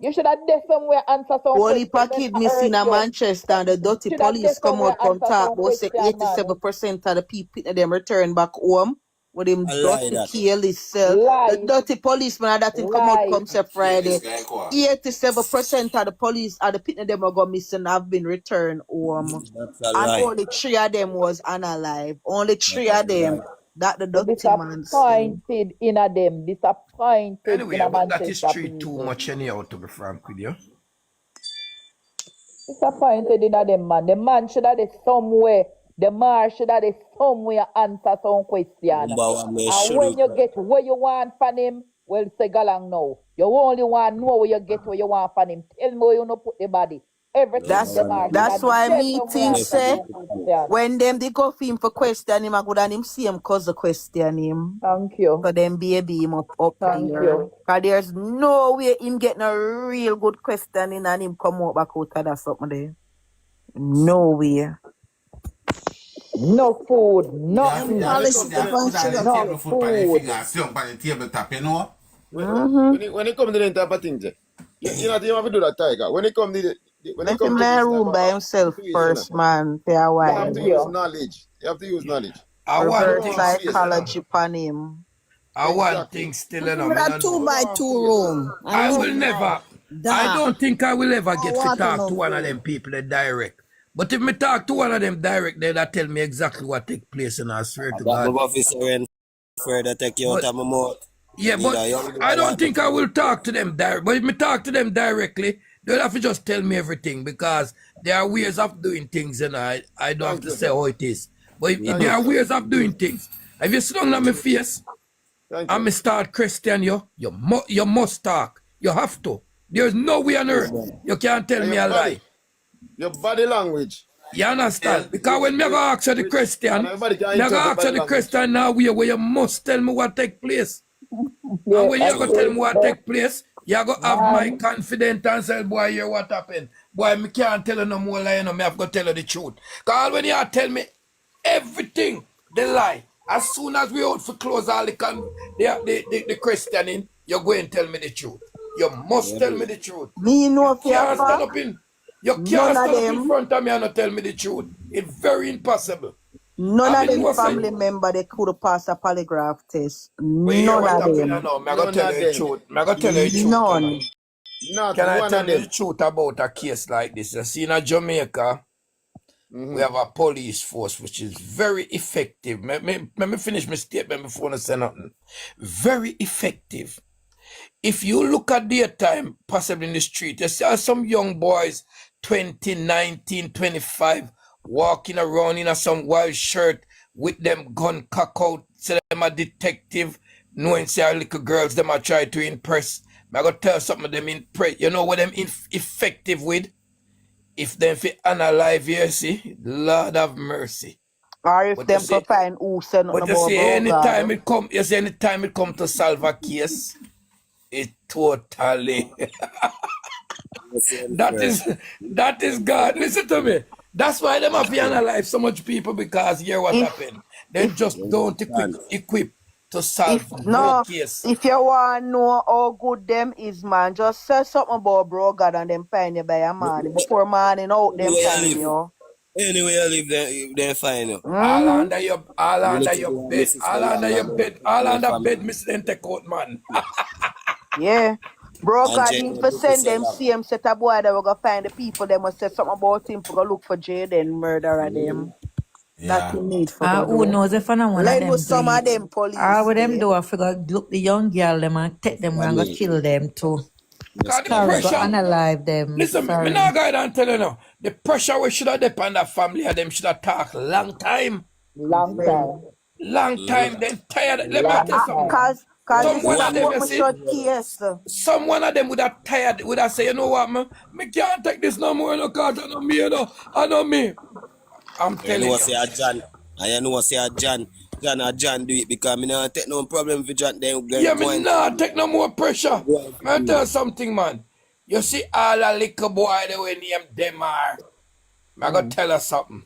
you should have there somewhere answer some Only question when kid I missing hurt a you. Manchester and the dirty Should have there police come somewhere out come answer talk some about say question, man. 87% of the people them return back home with him I lie dirty that. careless self. The Lie, dirty policeman that him come out lie. come say Yeah, this Friday. guy cool. 87% of the police of the people them are go missing have been returned home. That's a And lie. only 3 of them was unalive. Only 3 That's of a lie. them that the Me dirty man say. disappointed in a them. Disappointed in Anyway, a but that is Manchester straight too people. much anyhow, to be frank with you. Disappointed in a them man. The man should have there somewhere. The man should have there somewhere answer some question. Number one, man, And should when you get where you want from him, well, say galang now. You only want know where you get where you want from him. Tell me where you no put the body. Everything That's the number man one, should that's have why there me somewhere think answer say some question. when them they go for him for question him, I good and him see him cause the question him. Thank you. So then baby him up Thank there. you. Cause there's no way him getting a real good question in and him come out back out of that something there. No way. No food, Yeah, And nothing. When it polish come it to up yeah, the and put on the sugar. No table foot on the finger food. and slump on the tabletop, you know? when it come to the type of things, you know you have to do that, Tiger. When it come to when it Let come him to lay this type room by of himself situation, first, man, for a you have Thank to while. use you. knowledge. You have to use knowledge. I You one don't Reverse thing want still, face. you know. psychology upon him. I one Exactly. thing still, you Give know, me me that no two You know. don't by want two face. room. And I let will me never, I dark. don't think I will ever No get to water, talk no to one of food. them people that direct. But if me talk to one of them direct, they that tell me exactly what take place, and I swear I to got my God. officer and further take you out But of my mouth. yeah, but Neither you I nor don't that. think I will talk to them direct. But if me talk to them directly, they'll have to just tell me everything because there are ways of doing things, and I don't have Thank to you. say how it is. But if Thank there you, are sir. ways of doing things, if you sit down on my face Thank and you. me start question you must talk. You have to. There's no way on earth Amen. you can't tell And me a lie. your body language, You Yeah. understand? Because when me go ask you the and question, everybody can me go interpret ask you body the language. question now where you must tell me what take place. Yeah, And when you that's go Sure. tell true. me what take place, you go have my Man, confidence and say, boy, hear what happened. Boy, me can't tell you no more lie, you know, me have to tell you the truth. Because when you tell me everything, the lie, as soon as we out for close all the questioning, you're going to tell me the truth. You must tell me the truth. Me You know for a can't stand fact, up in you can't none of stand up in them, front of me and not tell me the truth. It's very impossible. none I of mean, them what's it? family member they could pass a polygraph test. We hear None what of happened them. now. I'm going to None tell of you the them. truth. I'm going to tell you the truth, you know. None. Not Can I one tell of you the them. truth about a case like this? You see, in Jamaica, We have a police force which is very effective. Let me finish my statement before I say nothing. Very effective. If you look at their time, possibly in the street, you see some young boys, 20, 19, 25, walking around in some wild shirt with them gun cock out, say them a detective, knowing say little girls them a try to impress. I gotta tell some of them impress. You know what them effective with? If them fit unalive here, see, Lord have mercy. Or if But you them for see, find who send nothing but you about see, bro anytime God. it come, you see, anytime it come to solve a case, it totally that is God. Listen to me. That's why them have to analyze so much people, because hear what happened. Then If just don't equip to solve if no no, case. if you want to know how good them is, man, just say something about bro God and them find you by your morning. Before morning out, them Anywhere find you live, you. anywhere you live, they find you. All Mm-hmm. under your bed, all under your bed, all under bed, Miss Then take out, man. Yeah. Bro And God Jay, need to do send so them long. same set of boy that we gonna find the people them must say something about him for go look for Jayden murderer them. That Yeah. he need for go Who do. knows if I know one of Lend with them do some of it. them All police what them there. do, I figure look the young girl them and take them I and go mean, kill them too. yes, Cause the God, Sorry, go pressure, unalive them. listen, me Sorry. now go ahead and tell you now, the pressure we should have depend on that family and them should have talk long time. Long time. Long time, then tired. Let me tell you Long something. time. Cause Some this one is a of them, court you see, short case. some one of them would have tired, would have say, you know what, man, me can't take this no more, no, cause I know me, you know, I know me. I'm you know telling what you. say a John, and you know what say a John do it because me not take no problem for John. Then Yeah, go me and nah take no more pressure. go and Me do tell you it. something, man. You see all a little boy the way name Demar. I gotta tell you something.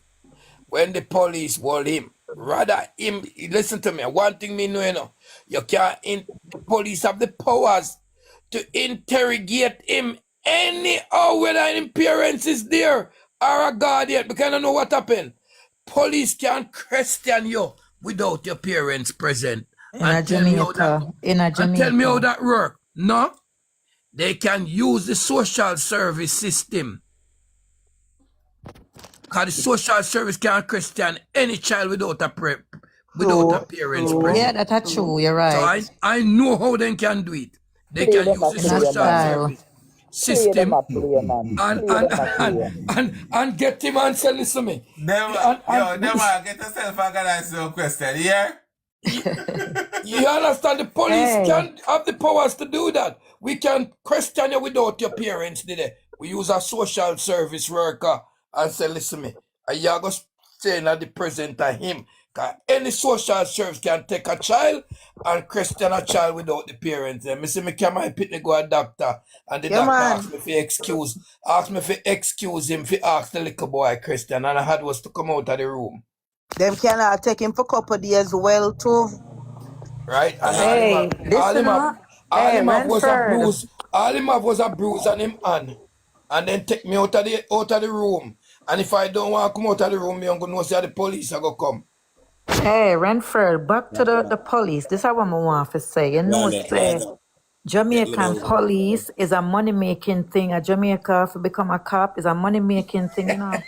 When the police hold him, rather him, listen to me, one thing me know, you know, you can't, the police have the powers to interrogate him anyhow, whether an appearance is there or a guardian, because I know what happened. Police can't question you without your parents present In a and tell me how that, Jamaica. In a and tell me how Jamaica. that work. No, they can use the social service system. Because the social service can't question any child without without a True, parents true, Yeah, present. that's true. true. You're So right. I know how they can do it. They Play can them use a the In a play, social man. style. service Play them system a play, man. and Play and them a and play. and, and get him and say, listen to me. Them, And yo, with them this, get yourself organized no question, yeah? you, you understand? The police Hey, can have the powers to do that. We can question you without your parents, did they? We use a social service worker and say, listen me, and you go staying at the present of him. Because any social service can take a child and question a child without the parents. And me say, me can my pitney go a doctor. And the Yeah doctor man. asked me for excuse him, for ask the little boy question. And I had was to come out of the room. Them can take him for couple days well too. Right? And hey, listen up. all Hey, him have was a Renford. bruise. All him have was a bruise on him hand. And then take me out of the room. And if I don't want to come out of the room, I'm gonna know say the police are gonna come. Hey, Renford, back to the police. This is what I want to say. You know, say Take me Jamaican down. police is a money making thing. A Jamaica to become a cop is a money making thing, you know.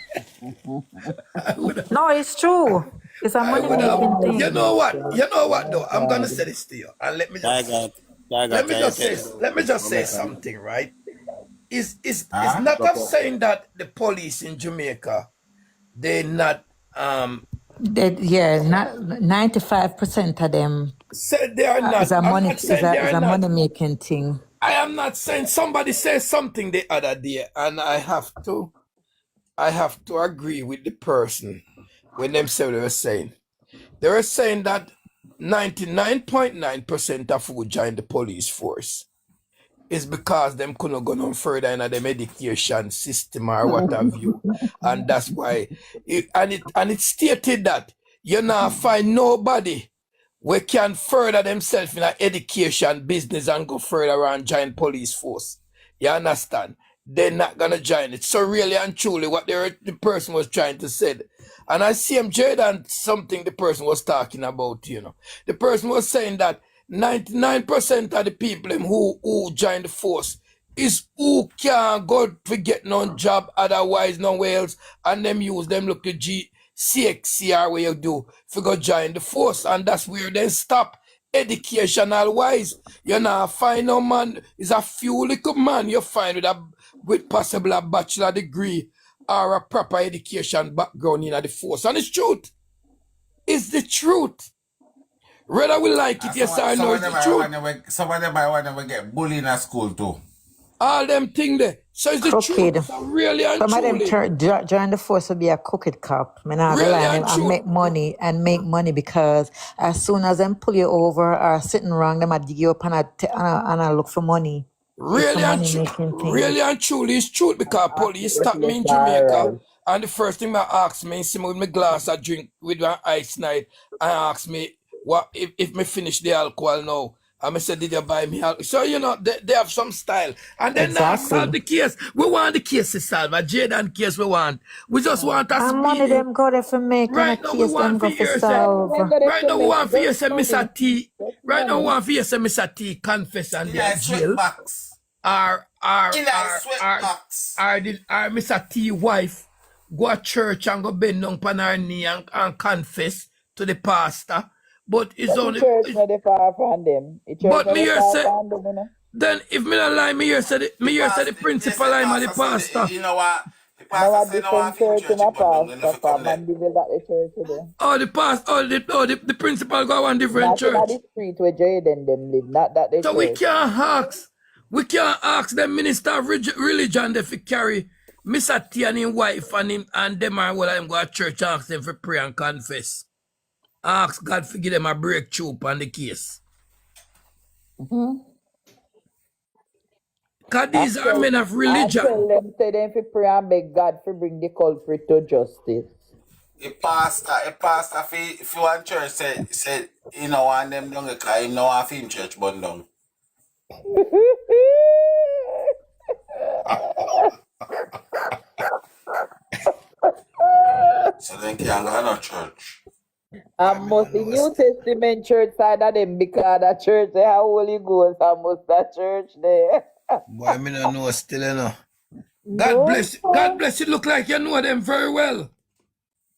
No, it's true. It's a I money would have, making you thing. know what? You know what My though? I'm gonna God. say this to you. And Tiger, can you take me down? let me just One say more time. something, right? Is Huh? not a saying that the police in Jamaica, they not Yeah, not 95% of them said they are is not. a I'm money not saying they is are a not. money making thing. I am not saying somebody said something the other day, and I have to agree with the person when them say what they were saying. They were saying that 99.9% of who joined the police force is because them couldn't go no further in the medication system or what have you. And that's why it stated that you not find nobody we can further themselves in a education business and go further and join police force. You understand? They're not gonna join it. So really and truly what the person was trying to say. And I see him Jayden something the person was talking about, you know. The person was saying that 99% of the people who join the force, is who can't go to get no job otherwise nowhere else, and them use them look to CXCR where you do for go join the force, and that's where they stop educational wise. You know, find no man is a few little man you find with possible a bachelor degree or a proper education background in the force. And it's truth. It's the truth. Whether we like it, yes or no, it's the truth. Some of them I want to get bullied in school too. All them things there. So it's the Crooked. truth. So really and Some of them truly. join the force to be a crooked cop. I mean, I Really lie, and and truly. make money because as soon as them pull you over or sitting wrong, them a dig you up and I look for money. Really and truly, it's truth because police stopped me in Jamaica, and the first thing they asked me, see me with my glass of drink with my ice night, and asked me what if me finish the alcohol now. And I said, did you buy me alcohol? So, you know, they have some style. And then now solve the case. We want the case to solve. A Jayden case we want. We just want a And money speedy. them go there for make Right and a now we case them want go for for hear say. solve. Right now we want for hear say Mr. T. Right now we want for hear say Mr. T confess and they're in jail. Our Mr. T wife go to church and go bend down on her knee and confess to the pastor. But it's only church not far from them. but me here say then if me not lie, me here say the principal line and the pastor. You know what? The pastor say no one church in Mandeville that the church today. Oh, the pastor, the principal go one different church. Not the street where Jayden them live, not that they So church. we can't ask the minister of religion if he carry Mr. T and his wife and him and them and what I'm going to church and ask them for pray and confess. Ask God to give them a breakthrough on the case. Because these are men of religion. I tell them, say them to pray and beg God to bring the culprit to justice. A pastor, if you want church, say you know want them down because you know want him church burn down. So then can't go no church. And most the New Testament church side of them because the church they have Holy Ghost and most that church there. Boy, me don't know still, you know. God bless you. Look like you know them very well.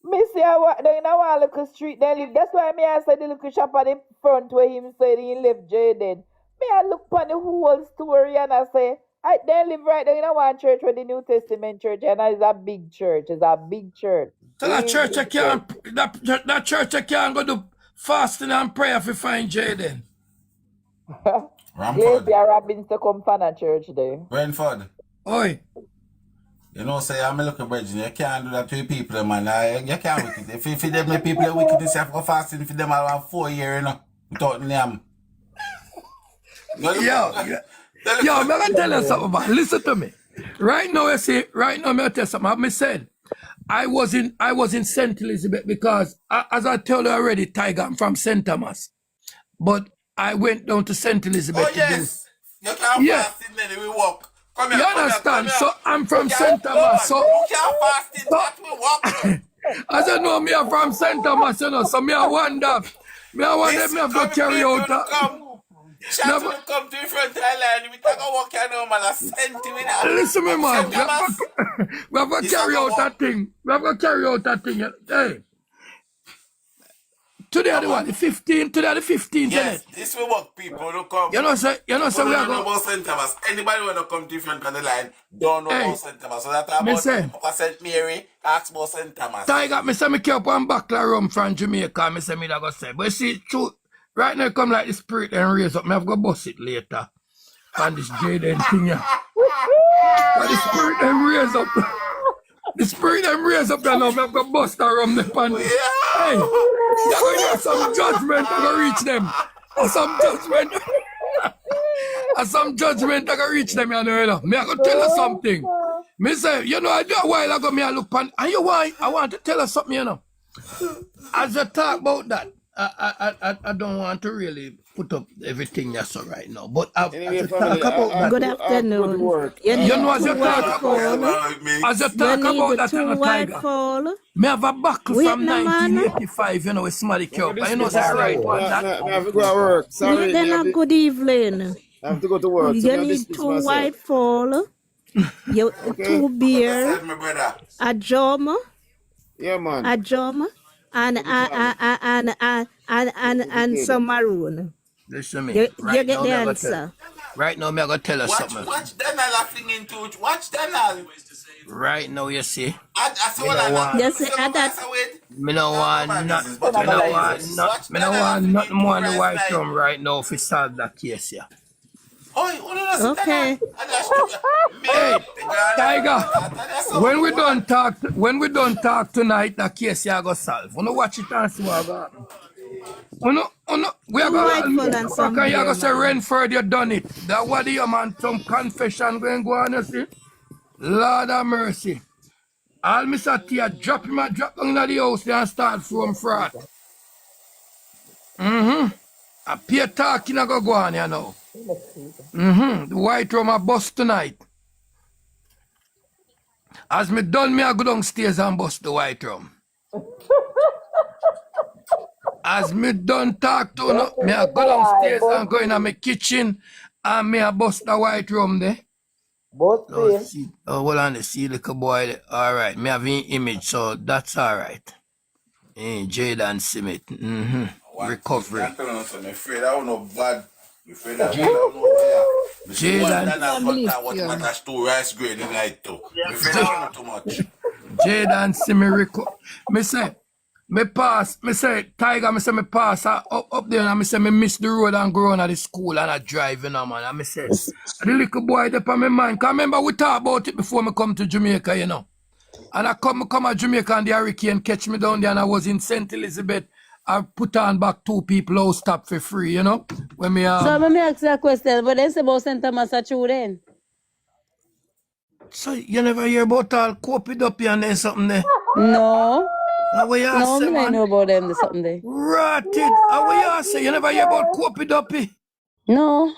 Me see they in a little street they live. That's why me I said the little shop at the front where him said he left Jayden. Me I look upon the whole story and I say they live right there in a one church where the New Testament church and it's a big church. It's a big church. So that church I can't go do fasting and prayer if you find Jayden. Ramford. Yeah, Robins to come from a church there. Brentford. Oi. You know, say I'm a little virgin. You can't do that to people, man. You can't wicked. If them the people are wicked, you have to go fasting for them around 4 years, you know, without them. Yo, I'm gonna tell you something about. Listen to me. Right now, I'm gonna tell you something. I said I was in St. Elizabeth because as I told you already, Tiger, I'm from St. Thomas. But I went down to St. Elizabeth. Oh yes. You can't fast in there, we walk. Come here, you understand? So I'm from St. Thomas. So you can't fast in that we walk. As I know me are from St. Thomas, you know, so me I wonder me have to carry out Shout to come to the front island, we take a walk and no man a sent with that. Listen me man, we have to carry out that thing. We have to carry out that thing. Hey. Today the what? The 15th? Today the 15th, yes, this will work, people. Look come. You know, say we are going about St. Thomas. Anybody want to come to front of the line, don't know about St. Thomas. So that's about St. Mary, ask about St. Thomas. Tiger, me say me keep up one buckle of rum from Jamaica, me say me that go say. But see, true, right now come like the spirit and raise up. Me have to go bust it later. And this Jayden thing here. But the spirit and raise up. The spirit and raise up there now. Me have to bust the rum the pan. Hey, you're going to have some judgment to go reach them. Or some judgment. Or some judgment to go reach them, you know. Me I go tell you something. Me say, you know, I do a while ago, me I look pan. And you want, I want to tell you something, you know. As you talk about that, I don't want to really put up everything you saw right now. But as you talk about that. Good afternoon. You know, as you talk about that, Tiger. Me have a buckle from 1985, you know, with somebody cup. I know that's right one. I have to go to work. Sorry. Then good evening. I have to go to work, so You I need dismiss 2 myself. white fall, you Okay? 2 About beer, yourself, my brother. a drum, Yeah, man. and Anytime. and some maroon. Listen me. You Right get now, the me I gotta tell. answer. Right now, me I gotta tell her something. Watch Daniel laughing into it. Watch Daniel. Right now, you see. I saw Me no that. want. You Let me say say what I that say with. Me no Can't go want my not. business, but Turn you on Me the no know, light, want please. not. watch Me no Daniel want laughing nothing into more it on the last white night. rum right now if it solve that case, yeah. Oh, you don't see Daniel. okay. And that's true. Me, Hey, the girl left me Tiger. with that. And that's how When you we want. done talk tonight, that case you go solve. Wanna watch it and see what go happen. We are 2 white gonna fall meet and you back some and you beer, go say man. Renford, you done it. That what you man, some confession going go on, you see. Lord have mercy. All Mr. T drop him and drop down in the house there and start from fraud. A peer talking a go on, you know. The white room a bust tonight. As me done, me I go downstairs and bust the white room. As me done talk to no, me I go downstairs and go in my kitchen and me I bust the white room there. Oh, see, hold on, see little boy there. All right, me have an image, so that's all right. Jayden Simit. One thing, Recovery. can't tell you something. I'm afraid I don't know bad. I'm afraid I don't know where. I see one Jayden. Daniel cut out what my dash 2 rice grade in night too. I'm afraid I don't know too much. Jayden Simit. Me say, me say, Tiger, me say, me pass up there and me say, me miss the road and go on at the school and I drive, you know, man. And me say, the little boy there on my mind. Cause remember, we talked about it before me come to Jamaica, you know. And I come to Jamaica and the hurricane catch me down there and I was in St. Elizabeth. I put on back 2 people who stop for free, you know. When me So let me ask you a question. What they say about St. Thomas are true then? So you never hear about all copied up here and then something there? No. How what you No, say, me don't man? know about them the something there. Rotted. How what you say? You never hear about copied up here? No.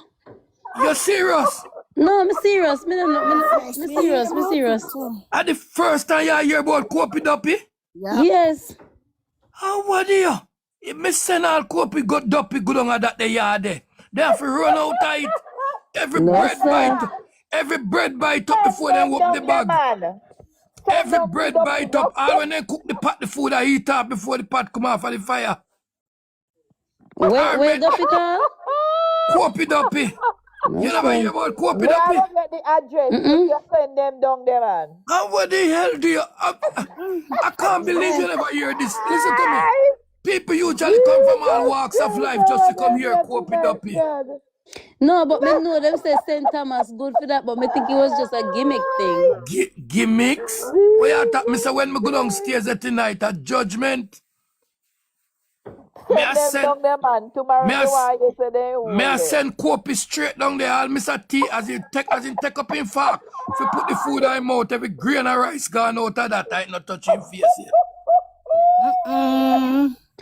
You serious? No, I'm serious. Me don't know. Me serious. Me serious. At the first time you hear about copied up here? Yes. How what do you? If me send all copy go duppy go down at that the yard there. They have to run out of it. Every No, bread sir. bite. Every bread bite up before they open the bag. Every bread bite up. All when they cook the pot, the food I eat up before the pot come off of the fire. Where Duffy call? Copy duppy. No, You never hear sir. about copy duppy? Get the address. Mm-mm. You send them down there, man. How what the hell do you... I can't believe you never hear this. Listen to me. People usually come from all walks of life just to come here copy duppy. No, but me know them say St. Thomas good for that, but me think it was just a gimmick thing. Gimmicks? What you thought me say when me go downstairs tonight at judgment? Me I send... Tomorrow Me I, you want you say they me I hold it. send copy straight down there. All Mr. T as he take up in fact. If you put the food in him out, every grain of rice gone out of that. I ain't not touching face yet.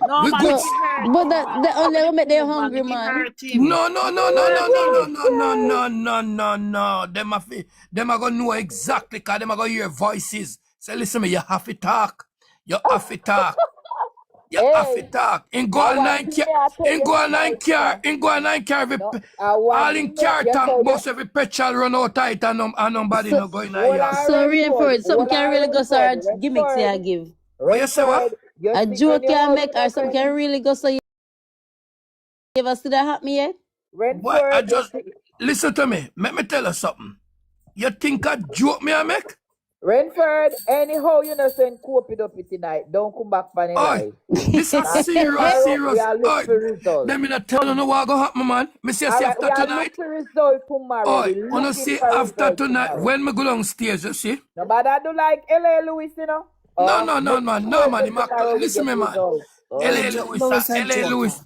No, We man, good. make it hurt But him, that man. they only will make them Move, man. hungry, Make it man. hurt him. No. Them are gonna know exactly because them are gonna hear voices. Say, listen me, you have to talk. You have to talk. You have to talk. In go all 9 car, all in car tank bus every petrol run out tight and nobody So, no going in yard. so reinforce something can really go so hard gimmicks here give. What you say what? A joke can make or something can really go so you ever see that happen yet? Boy, I just listen to me. Let me tell you something. You think I joke me I make? Renford, anyhow you know send cope it up tonight. Don't come back for any Oi, life. this is Tomorrow serious. we are look Oi, for results. let me not tell you no what go happen, man. Me say Alright, after we are tonight. look for results tomorrow. Oi, We wanna looking see for after results tonight tomorrow. when me go downstairs, you see? Nobody do like L.A. Lewis, you know? No, Make no, sure man. that tomorrow we Listen get me, man. results.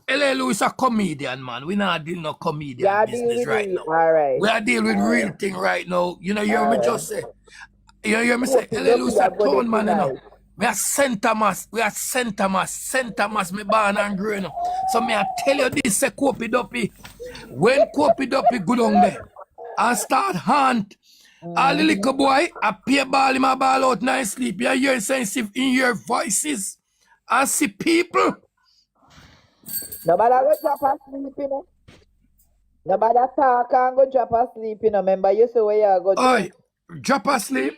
L.A. Lewis a comedian, man. We not deal no comedian Yeah, deal business with right it. now. Alright. We are deal with real thing right now. You know, you hear me Alright. just say. You hear me say, Cope it L.A. up, Lewis we a are good town man, you know. tonight. We are St. Thomas, me born and grow, you know. So me I tell you this, say Kopi Duppy. When Kopi Duppy go down there and start hunt, all the little boy, I pay ball him a ball out nice sleep. You hear sensitive in your voices and see people. Nobody will drop asleep, you know? Nobody talk and go drop asleep, you know. Remember, you say where you go do. Oi, drop asleep.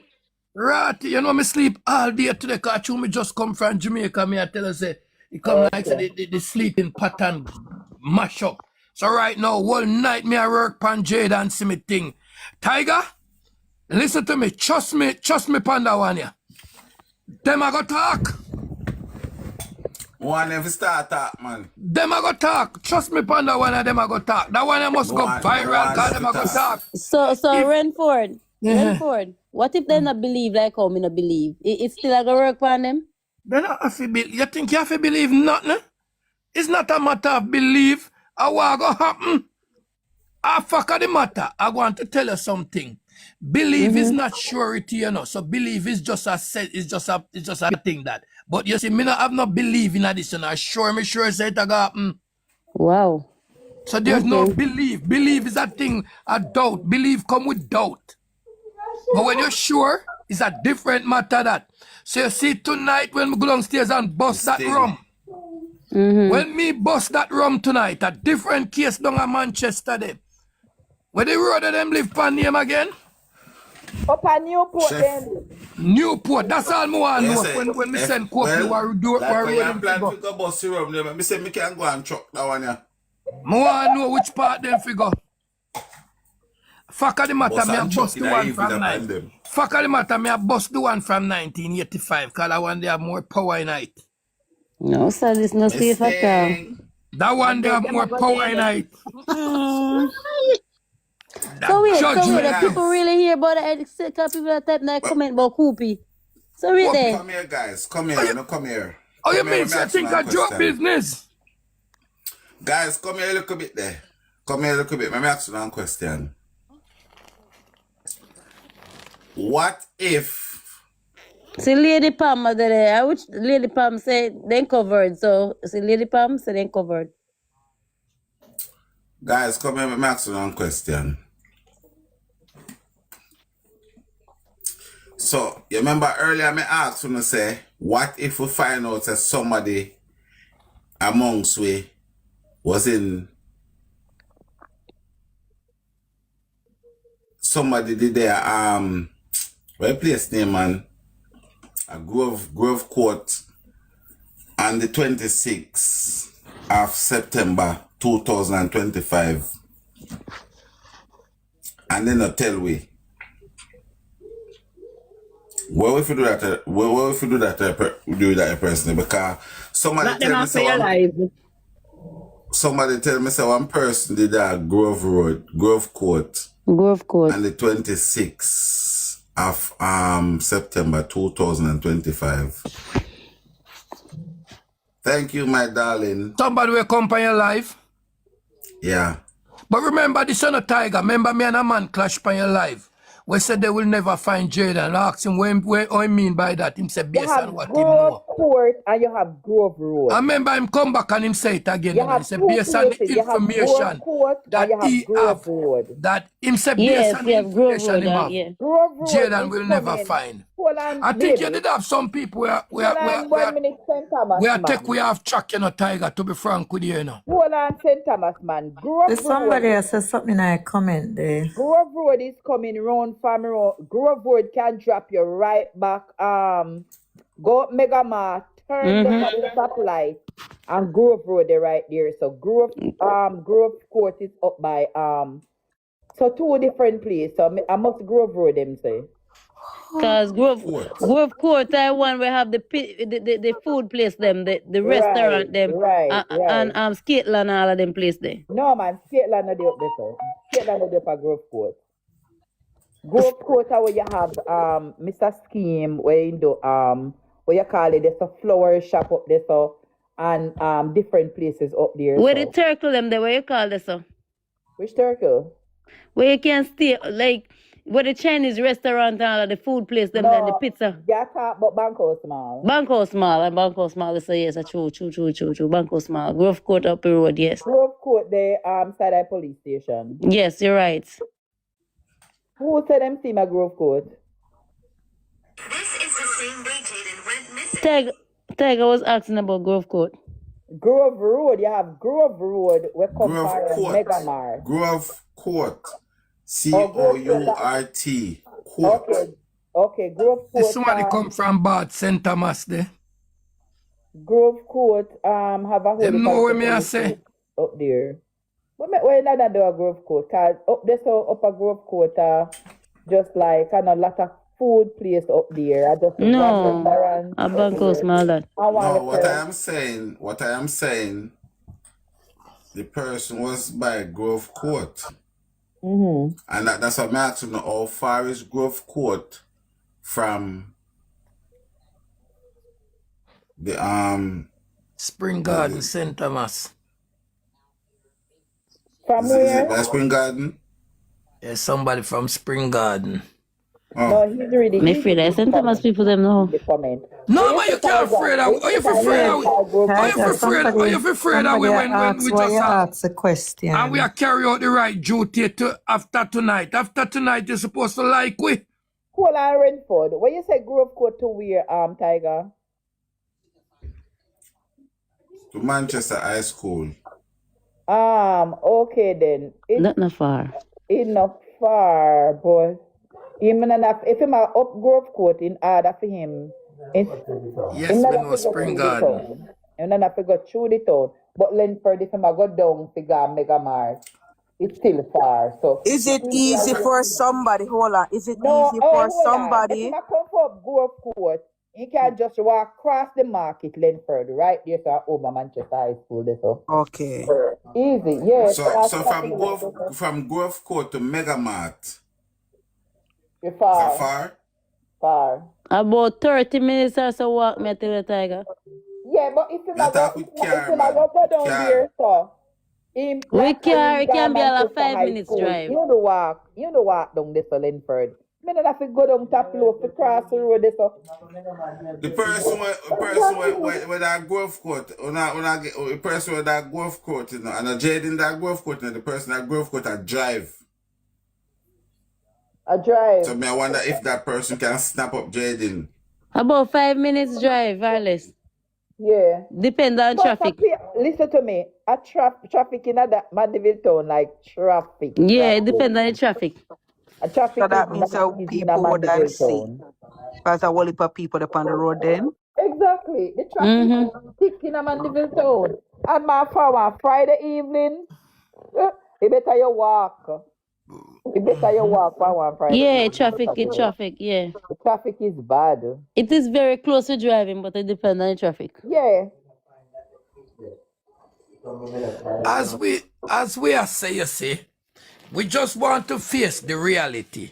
Right, you know me sleep all day today because me just come from Jamaica. Me I tell you say, it come like say the sleeping pattern mash up. So right now, whole night me I work pan Jade and see me thing. Tiger, listen to me, trust me pan that one yeah. Them I go talk. One never start talk, man. Them I go talk. Trust me pan that one and them I go talk. That one I must go viral because them I go talk. So If- Renford, Yeah. Renford, what if they not believe like how me not believe? It's still a go work on them? Then I have to you think you have to believe nothing? It's not a matter of belief. What go happen? I fuck the matter. I want to tell you something. Believe is not surety, you know. So believe is just a it's just a thing that. But you see, me not have no belief in this, you know. Sure say it a go happen. Wow. So there's no Okay. belief. Belief is a thing, a doubt. Belief come with doubt. But when you're sure, it's a different matter that. So you see tonight when we go downstairs and bust that rum. When me bust that rum tonight, a different case down in Manchester there. Where the road of them live pan name again? Up at Newport Chef. then. Newport. That's all I want to know. Say, When me if- send Copley, well, what do like when you them plan figure. to go bus the rum, me say me can go and truck that one, yeah. I want to know which part them figure. Fuck the matter, Bus me a and bust truck the in one a from even upon 9. them. Fuck the matter, me a bust the one from 1985, because that one they have more power in it. No, sir, this no safe at all. That one they have more power in it. So wait, judgment. the people really hear about the people that type that comment about Koopy. So wait there. Come here, guys. Come here. No, come here. Oh, you Come here, mean let me you ask you think one I joke question. business? Guys, come here a little bit there. Come here a little bit. Let me ask you one question. What if See Lady Pam there. Which Lady Pam say they covered. So see Lady Pam say they covered. guys come here, let me ask you one question. So you remember earlier me asked when I say, what if we find out that somebody amongst we was in somebody did their what place name, man? A Grove Court on the 26th of September 2025. And then I tell we where if you do that where if you do that personally, because somebody tell me say somebody tell me say one person did that Grove Court on the 26th of September 2025. Thank you, my darling. Somebody will come on your life. Yeah. But remember, this is not Tiger. Remember, me and a man clash on your life. We said they will never find Jayden. I asked him what I mean by that. Him say based on what him know. Court and you have Grove Road. I remember him come back and him say it again. You have he said two based on the places. You have information Grove Court that and you have he Grove have, Road. that him say based Yes, on you the have Grove information Road, him have, yeah. Grove Road Jayden is will never coming. find. Hold on, I think baby. you did have some people Hold on 1 minute, St. Thomas, we are man. we have track, you know, Tiger, to be frank with you, you know. Hold on, St. Thomas, man. There's somebody else said something in a comment there. Grove Road is coming round from road. Grove Road can drop you right back. Go up Mega Mart, turn left at the stoplight, and Grove Road they right there. So Grove Court is up by so two different places. So I must Grove Road them say. Cause Grove Court, I one we have the food place them, the restaurant them, right. and Skateland all of them place there. No man, Skateland no dey up there so. Skateland no dey up at Grove Court. Grove Court where you have Mr. Scheme where you do what you call it, there's a flower shop up there so and different places up there. Where so. the turtle them there, what you call this so? Which turtle? Where you can stay like where the Chinese restaurant and all of the food place them then the pizza. Yeah, talk about Bangkok Small. Bangkok Small, so yes, true. Bangkok Small. Grove Court up the road, yes. Grove Court there side of police station. Yes, you're right. Who said them see my Grove Court? This is the same day Jayden went missing. Tiger was asking about Grove Court. Grove Road, you have Grove Road, we come Grove from Court. Mega Mart. Grove Court. Oh, Grove Court. Court. Court. Okay, Grove This Court. one come from Bad St. Thomas there. Grove Court have a whole Them know what me I police say. up there. But why not do a Grove Court? Cause up there, so up a Grove Court, just like kind of lot of food place up there. I just one No, restaurant. Abagos, my lad. No, what I am saying, the person was by Grove Court. Mm-hmm. And that's what I'm asking, how far is Grove Court from the Spring Garden, St. Thomas. From is where? it by Spring Garden? Yeah, somebody from Spring Garden. No, he's really. Me afraid I sent Thomas people them know. No, man, you can't afraid of. Are you afraid of? Are you afraid? Are you afraid of when we just ask a question? And we are carry out the right duty to after tonight. After tonight, you're supposed to like we. Hold on, Renford. When you say Grove Court to where, Tiger? To Manchester High School. Okay then. That's not far. It's not far, but if him up Grove Court in order for him. Yes, we know Spring Garden. And then I go through the town. But Lenford, if him go down to Mega Mart, it's still far. So Is it easy for somebody? Hold on. Is it easy for hold on. somebody? If I come from Grove Court, you can just walk across the market, Lenford, right there to over Manchester High School. There, so. Okay. Easy, yes. So from Grove Court to Mega Mart. You're far. Is that far? Far. About 30 minutes or so walk me to the Tiger. Yeah, but if you go down there, so it can be like 5 minutes drive. You know walk down this Lenford. Me not have to go down top low to cross the road this so. The person with that Grove Court, the person with that Grove Court, you know, and a jayden that Grove Court, you know, the person that Grove Court a drive. A drive. So me I wonder if that person can snap up jayden. About 5 minutes drive or less. Yeah. Depend on traffic. Listen to me. A traffic in that Mandeville town, like traffic. Yeah, it depends on the traffic. A traffic So that means people would have seen. Because a whole heap of people up on the road then. Exactly. The traffic is thick in a Mandeville town. And my for Friday evening, you better you walk. You better you walk for one Friday. Yeah, traffic, yeah. The traffic is bad. It is very close to driving, but it depends on the traffic. Yeah. As we are saying, you see, we just want to face the reality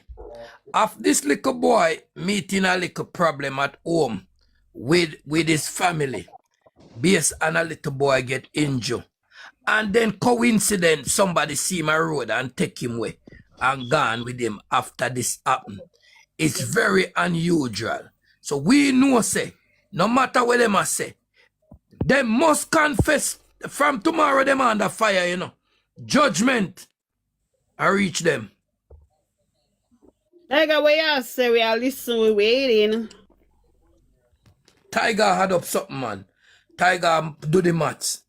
of this little boy meeting a little problem at home with his family, based on a little boy get injured. And then coincidence, somebody see him on road and take him away and gone with him after this happened. It's very unusual. So we know, say, no matter what them say, they must confess from tomorrow them under fire, you know. Judgment I reach them. Tiger, what you say? We are listening, we waiting. Tiger had up something, man. Tiger do the maths.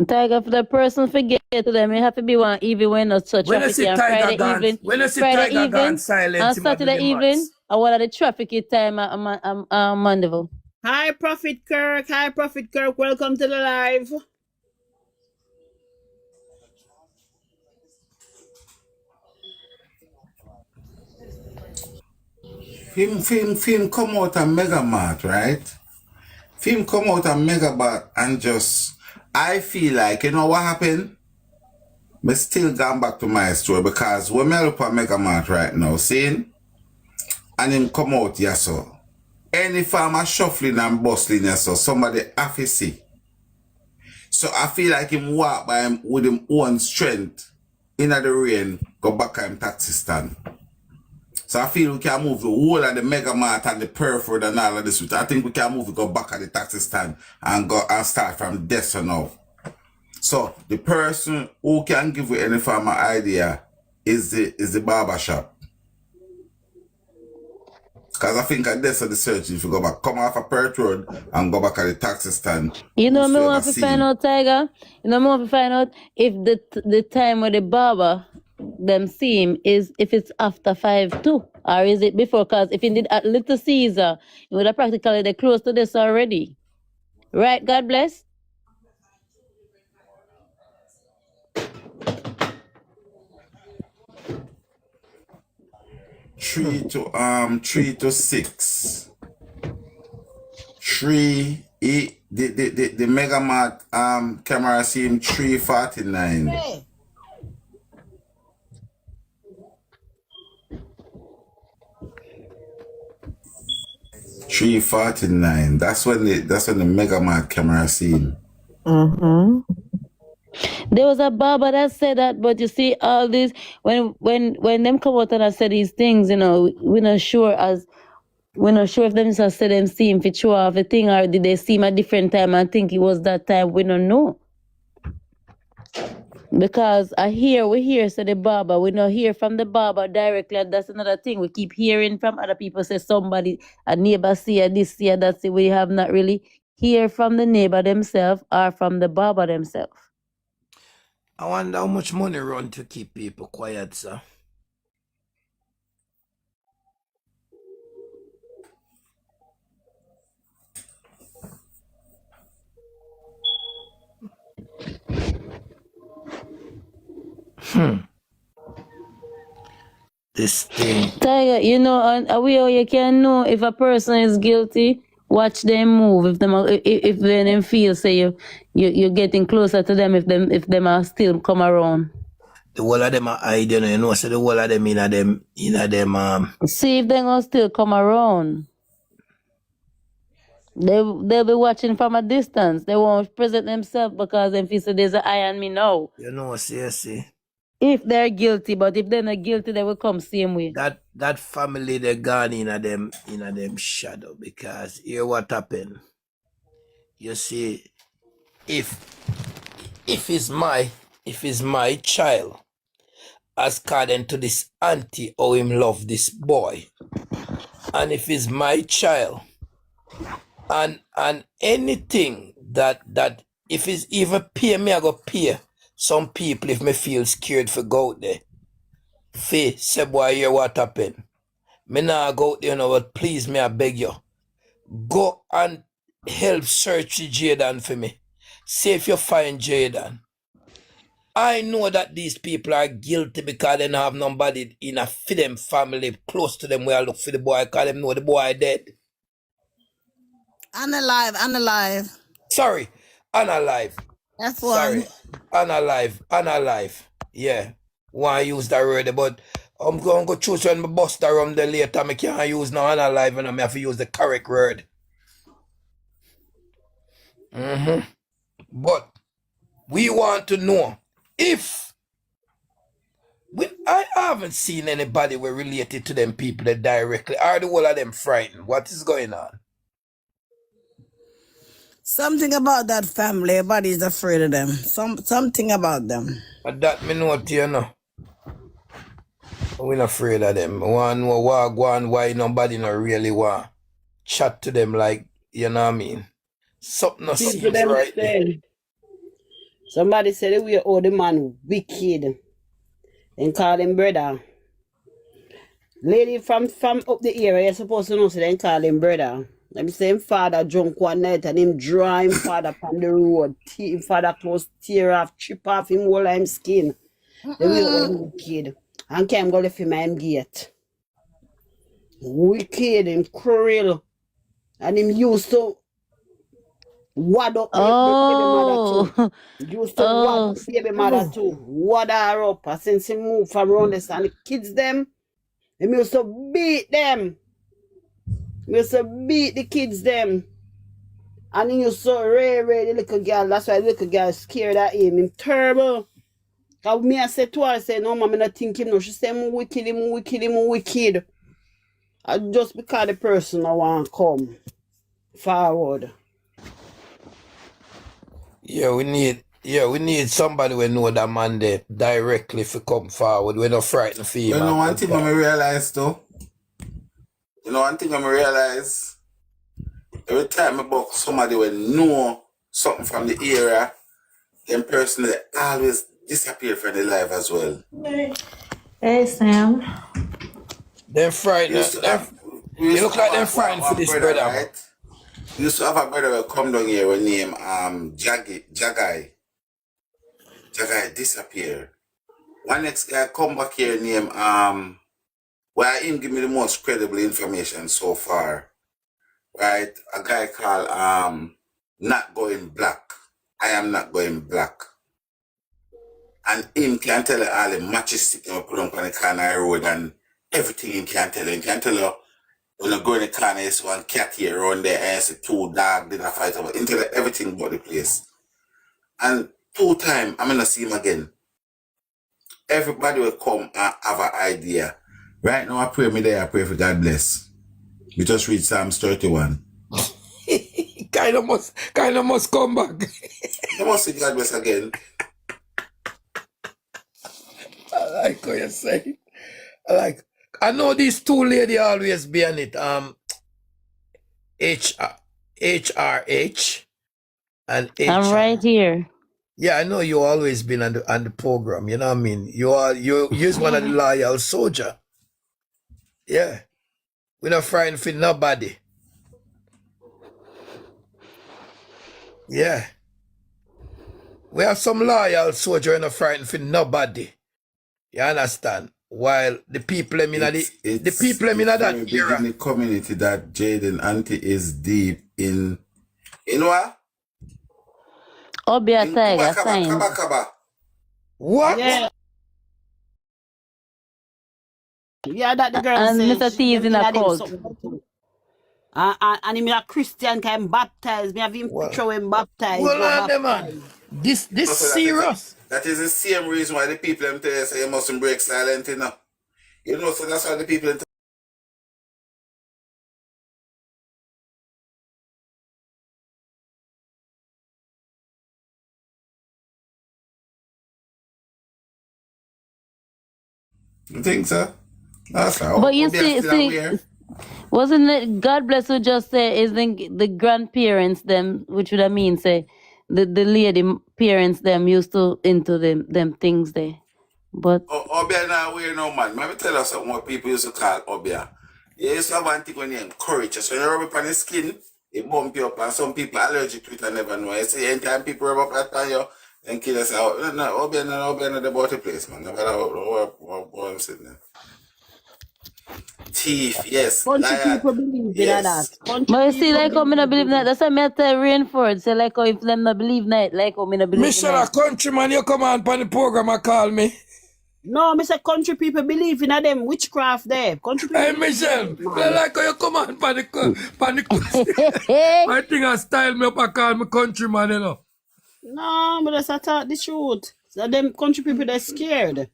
Tiger, for the person forget to them, it have to be one even when not such When traffic. I see Tiger gone, when I see Tiger gone silent, and Saturday evening, and what are the traffic time at Mandeville? Hi, Prophet Kirk. Hi, Prophet Kirk. Welcome to the live. Film come out of Mega Mart, right? Film come out of Mega Mart and just, I feel like, you know what happened? But still gone back to my story because when me look at Mega Mart right now, seeing, and him come out, yes, so. Any farmer shuffling and bustling, yes, so somebody have to see. So I feel like him walk by him with him own strength in the rain, go back to him taxi stand. So I feel we can move the whole of the Mega Mart and the Perford and all of this. I think we can move to go back at the taxi stand and go and start from this or now. So the person who can give you any farmer idea is the barber shop. Because I think at this of the search, if you go back, come off a Perth Road and go back at the taxi stand. You know, me whosoever want to see find him. out, Tiger. You know, me want to find out if the time where the barber them see him is if it's after 5 too, or is it before? Because if he did at Little Caesar, it would have practically they close to this already. Right? God bless. Three to 6. The Mega Mart camera see him 3:49. Hey. 3:49. That's when the Mega Mart camera see him. There was a barber that said that, but you see, all this when them come out and I said these things, you know, we're not sure if them just said them see him for sure of a thing, or did they see him a different time and think it was that time. We don't know. Because we hear say the barber, we don't hear from the barber directly, and that's another thing. We keep hearing from other people, say somebody, a neighbor see this, see that, see we have not really hear from the neighbor themselves or from the barber themselves. I wonder how much money run to keep people quiet, sir. This thing. Tiger, you know, and you can know if a person is guilty. Watch them move. If when them feel say you're getting closer to them, if them are still come around. The whole of them are hiding, you know, so the whole of them in them See if they gonna still come around. They'll be watching from a distance. They won't present themselves because them feel say there's an eye on me now. You know, see. If they're guilty, but if they're not guilty, they will come same way. That family they gone in them shadow, because here what happened. You see, if it's my child, as according to this auntie how him love this boy, and if it's my child, and anything that if it's even pay me, I go pay some people if me feel scared for go out there. Say boy, hear what happened. Me nah go out there, you know, but please me, I beg you. Go and help search Jayden for me. See if you find Jayden. I know that these people are guilty because they don't have nobody in a for them family close to them where I look for the boy, because them know the boy dead. Unalive. Sorry, unalive. That's one. Sorry, unalive. Yeah, want to use that word, but I'm going to choose when I bust around the later. I can't use no unalive and I have to use the correct word. But we want to know if I haven't seen anybody who related to them people that directly. Are the whole of them frightened? What is going on? Something about that family, everybody's afraid of them. Something about them. But that me know to you know. We're not afraid of them. We want to know why nobody not really want chat to them like, you know what I mean? Something not seems right there. Somebody said that we owe the man wicked and call him brother. Lady from up the area, you're supposed to know, so then call him brother. Let me say him father drunk one night and him draw him father on the road. Him father close tear off, chip off him whole of him skin. Then we owe him wicked. And came go left him at him gate. Wicked, him cruel. And him used to wad up baby mother too. Used to wad up baby mother too. Wad her up. And since he moved from around this and the kids them, he used to beat them. He used to beat the kids them. And he used to ray the little girl. That's why the little girl scared at him. Him terrible. Cause me I said to her, I said, no, mama, I not think him no. She said, I'm wicked. And just because the person I want to come forward. Yeah, we need somebody who know that man there directly to come forward. We're not frightened for him. You know one thing I realize though? You know, one thing I realize, every time I book somebody will know something from the area, them person they always disappear from the life as well. Hey, Sam. Them We frightened. used to have, we They used look to like them have frightened for one this brother, brother, man. right? We used to have a brother who come down here with name Jagai. Jagai disappear. One next guy come back here name where him give me the most credible information so far. Right? A guy called Not Going Black. I am not going black. And him can tell her all the matches sitting up put on the corner road and everything him can tell her. He can tell her when you go in the corner, you see one cat here around there and you see two dogs did a fight over. He tell her everything about the place. And 2 times I'm gonna see him again. Everybody will come and have an idea. Right now I pray me there, I pray for God bless. We just read Psalms 31. kind of must come back. You must see God bless again. I like what you say. I know these 2 ladies always be on it. HRH and I'm HR. right here. Yeah, I know you always been on the program, you know what I mean? You're one of the loyal soldier. Yeah. We're not frightened for nobody. Yeah. We have some loyal soldier and not frightened for nobody. You understand? While the people in that big era. in the community that Jayden Auntie is deep in what? Obia In Tiger signs. Kaba. What? Yeah. Yeah, that the girl And says Mr. T is them in a inna them cult. something too. And him a Christian can baptize. Me have him picture him baptized. Hold Not on there, man. baptized. This So serious. that is the same reason why the people them tell you say you mustn't break silent, you know. You know, so that's why the people you think so? That's how. But you Obi are see, still aware. wasn't it God bless who just say is the grandparents them, which would I mean say the lady parents them used to into them things there. But Obia now aware no man. Let me tell you something what people used to call Obia. You used to have one thing when you encourage you. So you rub up on the skin, it bump you up, and some people allergic to it and never know. You see, anytime people rub up that on you, and kill us out. No, Obia not about the place, man. No matter what I'm sitting there. Thief, yes. Country Liar, people believe in that. yes. but Country you see, people like how me not believe believe that. That's why me tell Rainford. Say like how if them not believe night, like how me not believe Michelle, night. a countryman, you come on the program and call me. No, me say country people believe in them witchcraft there. Country people Hey, believe Michelle, in I man. like how you come on my thing has style me up and call me countryman, you know. No, but that's I thought the truth. So them country people they're scared.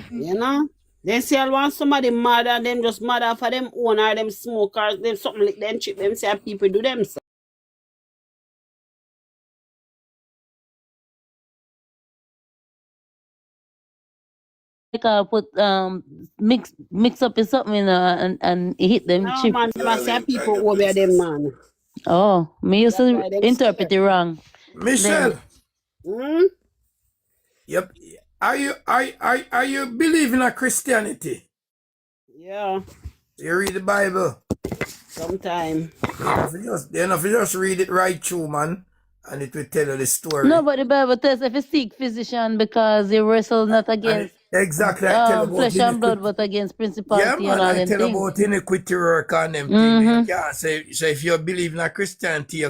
You know? They say I want somebody mad and them just mad for them own or them smoke or them something like them chip them say people do them so. Like put mix up in something and hit them No chip. man, them I say people over them man. Oh, me used That's to why them interpret scared. it wrong. Michelle. Hmm? Yep. Are you believing in Christianity? Yeah. You read the Bible? Sometime. You know, if you just read it right through, man, and it will tell you the story. No, but the Bible tells if you seek physician because you wrestle not against Exactly, I tell you about flesh and blood, iniquity. but against Yeah, principality and man, all I them tell you things. about iniquity work on them things. You can't say, so if you believe in Christianity, you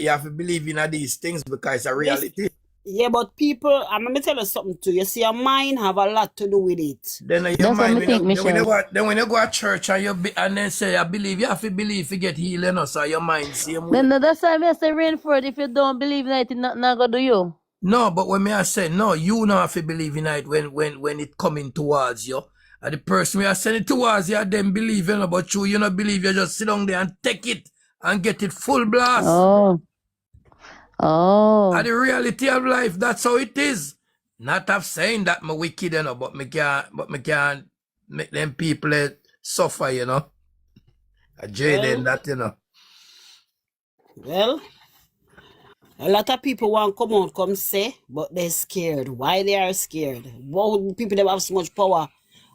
have to believe in these things because it's a reality. Yeah, but people, I'm gonna tell you something too. You see, your mind have a lot to do with it. Then your That's mind, what I think, Michelle. then when you go to church and then say, I believe, you have to believe to get healed, you know, so your mind same way. Then that's why I say Rainford, if you don't believe in it, it's not gonna do you. No, but when I say, no, you don't have to believe in it when it coming towards you. And the person we are sending towards you, them believe, you know, but you not believe, you just sit down there and take it and get it full blast. And the reality of life, that's how it is. Not of saying that I'm wicked, you know, but me can't make them people suffer, you know. Jayden, that you know. Well, a lot of people want come out, come say, but they're scared. Why they are scared? Well, people that have so much power.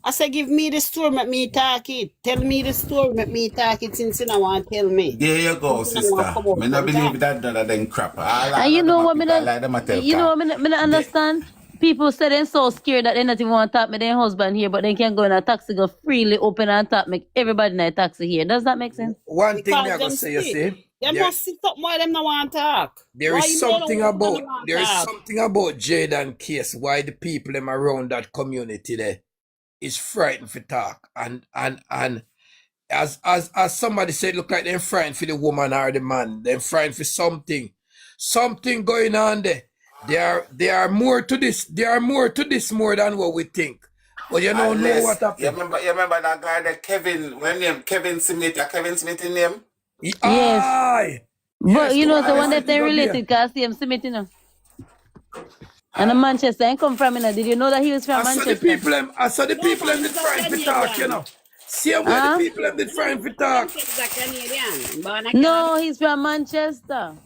I say, give me the story, make me talk it. Tell me the story, make me talk it since you don't want to tell me. There you go, Since you don't want to sister. come out, Me not come talk. believe that none of them crap. And All you of them know are what me people. I not, like them a tell you know car. what me not They, understand? People say they're so scared that they not even want to talk me their husband here, but they can go in a taxi, go freely open and talk, make everybody in a taxi here. Does that make sense? One thing me Because I gonna them say, you sick. see, They must sit up why them not want to talk. there Why is you don't something open and about don't want there to is talk? something about Jayden case why the people them around that community there is frightened for talk. And as somebody said, look like they're frightened for the woman or the man. They're frightened for something. Something going on there. There are more to this. There are more to this more than what we think. But you don't know what unless happened. you remember that guy that Kevin, when name Kevin Smith, Kevin Smith in name? Yes. Aye. But Yes, you the know, one so they one Aye. that said he they go related, there. because CM Smith, you know. And a Aye. Manchester, I come from, you know. Did you know that he was from Manchester? I saw the No people man, them he's did a frightened for talk, you Canadian. know. Same way the Huh? people them did No, frightened for Mr. talk. Sanchez is a Canadian. Born a Canada. No, he's from Manchester.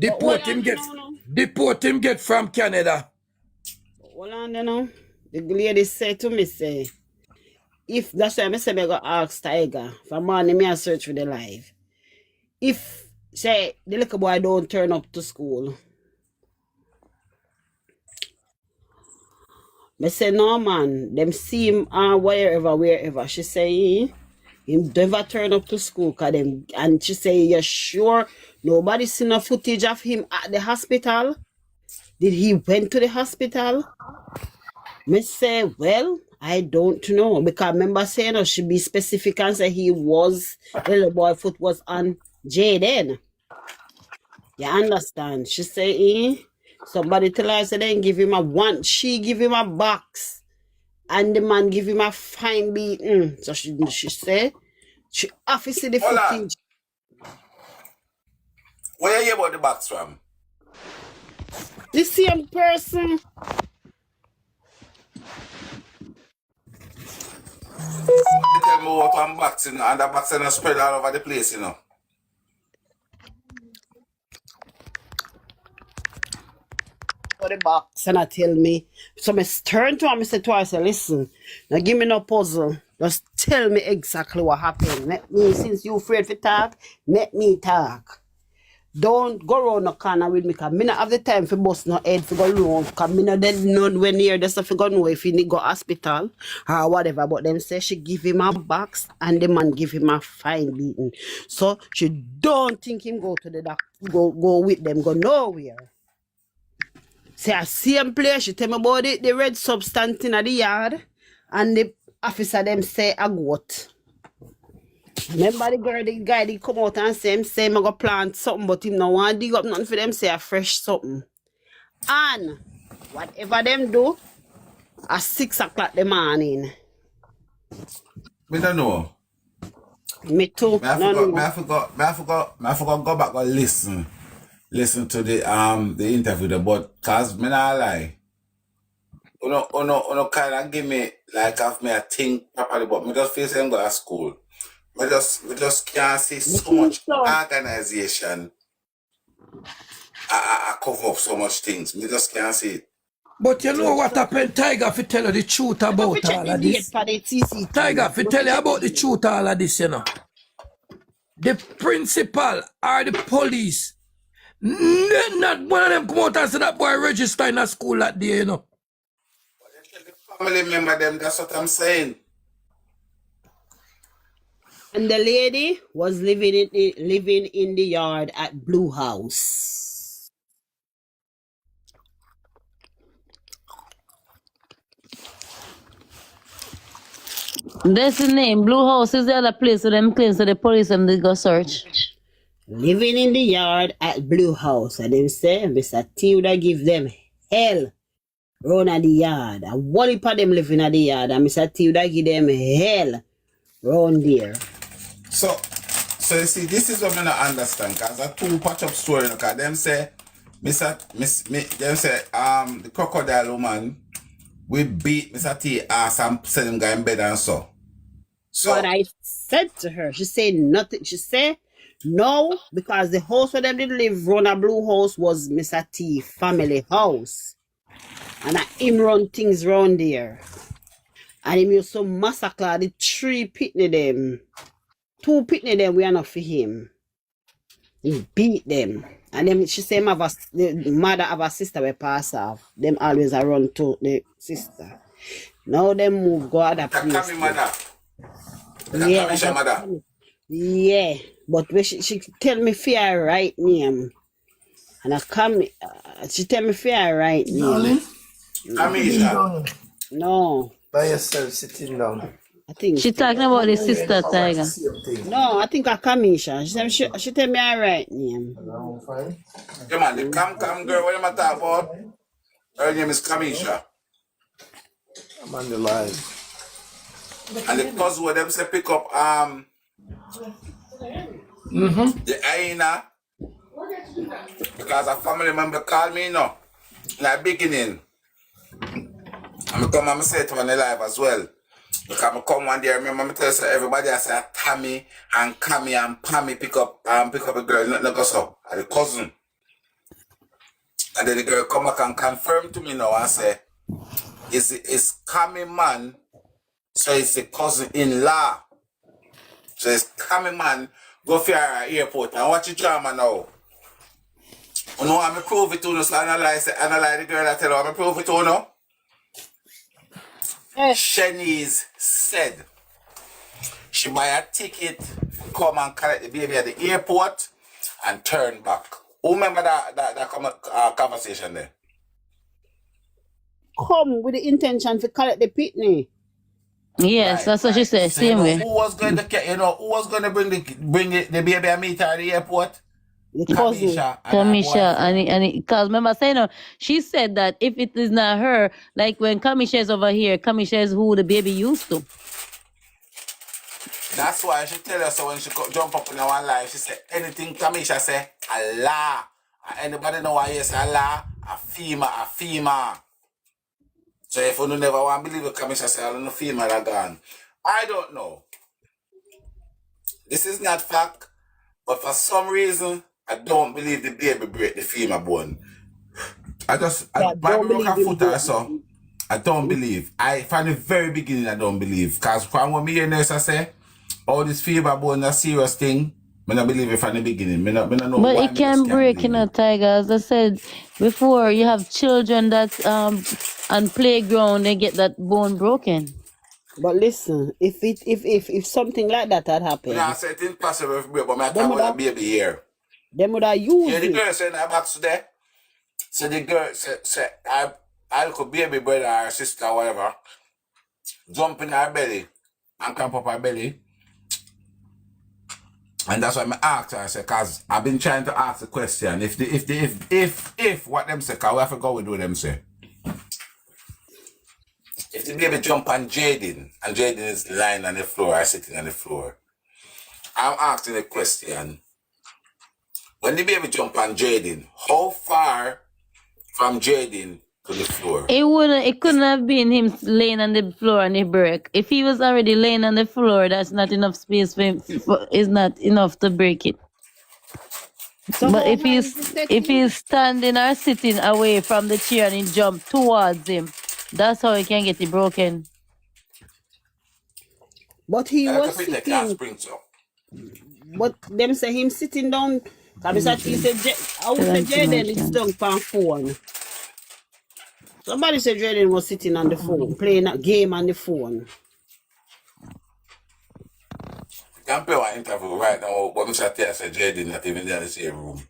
But hold Deport on, him you get know, no. deport him get from Canada. Hold on, you know. The lady said to me, say, if that's why I say I go ask Tiger for morning, me I search for the live. If say the little boy don't turn up to school, me say no man, them see him wherever. She say him never turn up to school cause them and she say you sure nobody seen no footage of him at the hospital? Did he went to the hospital? Me say, well, I don't know. Because remember saying no, she be specific and say the little boy foot was on Jayden. You understand? She say, somebody tell her, say, then give him she give him a box. And the man give him a fine beating. So she say, she office the Hold on. footage. Where you hear about the box from? The same person. They tell me what one box, you know, and the box is spread all over the place, you know. For the box and I tell me. So I turn to him, I say twice, listen, now give me no puzzle. Just tell me exactly what happened. Let me, since you afraid to talk, let me talk. Don't go around the corner with me, because I not have the time for bust no head for go around, because I not dead nowhere near the stuff for go know if he need go hospital or whatever. But them say she give him a box and the man give him a fine beating. So she don't think him go to the doctor, go with them, go nowhere. Say a same place, she tell me about it, the red substance in the yard, and the officer them say a goat. Remember the guy they come out and say I go plant something, but him no want dig up nothing for them, say a fresh something. And whatever them do, at 6 o'clock the morning. We don't know. Me too. I No, forgot, no. I forgot go back and listen to the interview there, but cause me not lie. You know, kind of give me like have me a think properly, but me just feel say I'm going to school. We just can't see Me so think much so. organization. I cover up so much things. Me just can't see it. But you know what happened, Tiger, if you tell you the truth I have to about check all the of date this. for the Tiger, CCTV. if you I have tell to you check the about the date. truth all of this, you know. The principal or the police, not one of them come out and say that boy register in a school that day, you know. Family member them, that's what I'm saying. And the lady was living in the yard at Blue House. That's the name. Blue House is the other place where them claims to the police and they go search. Living in the yard at Blue House. And them say Mr. Tilda give them hell round at the yard. And one heap of them living at the yard. And Mr. Tilda give them hell round there. So you see, this is what I don't understand, cause a two patch up story, cause them say, them say, the crocodile woman, we beat Mr. T ass and send him guy in bed and so. What So I said to her, she said nothing. She said no, because the house where them did live, run a blue house, was Mr. T family house. And him run things round there. And him used to massacre the 3 pitney them. 2 pitney them we are not for him. He beat them. And then she say the mother of her sister will pass off. Them always a run to the sister. Now them move go other that place. Kami mother, that Yeah, Kamisha mother. yeah. But when she tell me fear right name. And I come, she tell me fear right name. Darling, sitting Kamisha. down No, by yourself, sitting down. I think She talking about the sister, Tiger. no, I think I Kamisha. She tell me her right name. Yeah, man, the Cam girl, what am I talking about? Her name is Kamisha. I'm on the line. And the cousin where them say pick up the hyena because a family member called me, in the beginning. I'm come and say it on the live as well. Because I come one day, I remember me tell everybody I say Tammy and Cammy and Pammy pick up a girl, not go so. And the cousin. And then the girl come back and confirm to me now and say, it's Cammy man, so it's the cousin-in-law. So it's Cammy man, go for our airport and watch the drama now. You know I'm prove it to you, so analyze the girl I tell you, I'm prove it to you. Shanice said she buy a ticket, come and collect the baby at the airport and turn back. Who remember that conversation there? Come with the intention to collect the pitney. Yes, that's what she said. So Same way. who was going to bring the baby and meet her at the airport? Kamisha Kamisha, and because remember saying she said that if it is not her, like when Kamisha is over here, Kamisha is who the baby used to. That's why she tell us so when she jump up in one live, she said anything Kamisha say, Allah. And anybody know why you say Allah? A FEMA. So if you never want to believe it, Kamisha say I don't know FEMA are gone. I don't know. This is not fact, but for some reason, I don't believe the baby break the FEMA bone. I might be broke a foot or so. I don't believe. From the very beginning, I don't believe. Because from when me hear nurse I say, all this fever bone a serious thing, I don't believe it from the beginning. I don't know but why it can break in a Tiger. As I said before, you have children that on playground they get that bone broken. But listen, if something like that had happened, I say it's impossible for me, but I talk about a baby here. Them would have used the it. girl said that box today. So the girl said I could baby brother or sister or whatever, jump in her belly and cramp up her belly. And that's why I asked her, I said, cause I've been trying to ask the question. If what them say, cause we have to go with what them say. If the baby jump on Jayden, and Jayden is lying on the floor or sitting on the floor, I'm asking the question. When the baby jump on Jayden, how far from Jayden to the floor? It couldn't have been him laying on the floor and he break. If he was already laying on the floor, that's not enough space for him. Is not enough to break it. So but if he's standing or sitting away from the chair and he jump towards him, that's how he can get it broken. But he was sitting. But them say him sitting down. He said, I would say Jayden is down on phone. Somebody said Jayden was sitting on the phone, playing a game on the phone. You can play one interview right now, but Mr. Tia said Jayden not even there in the same room.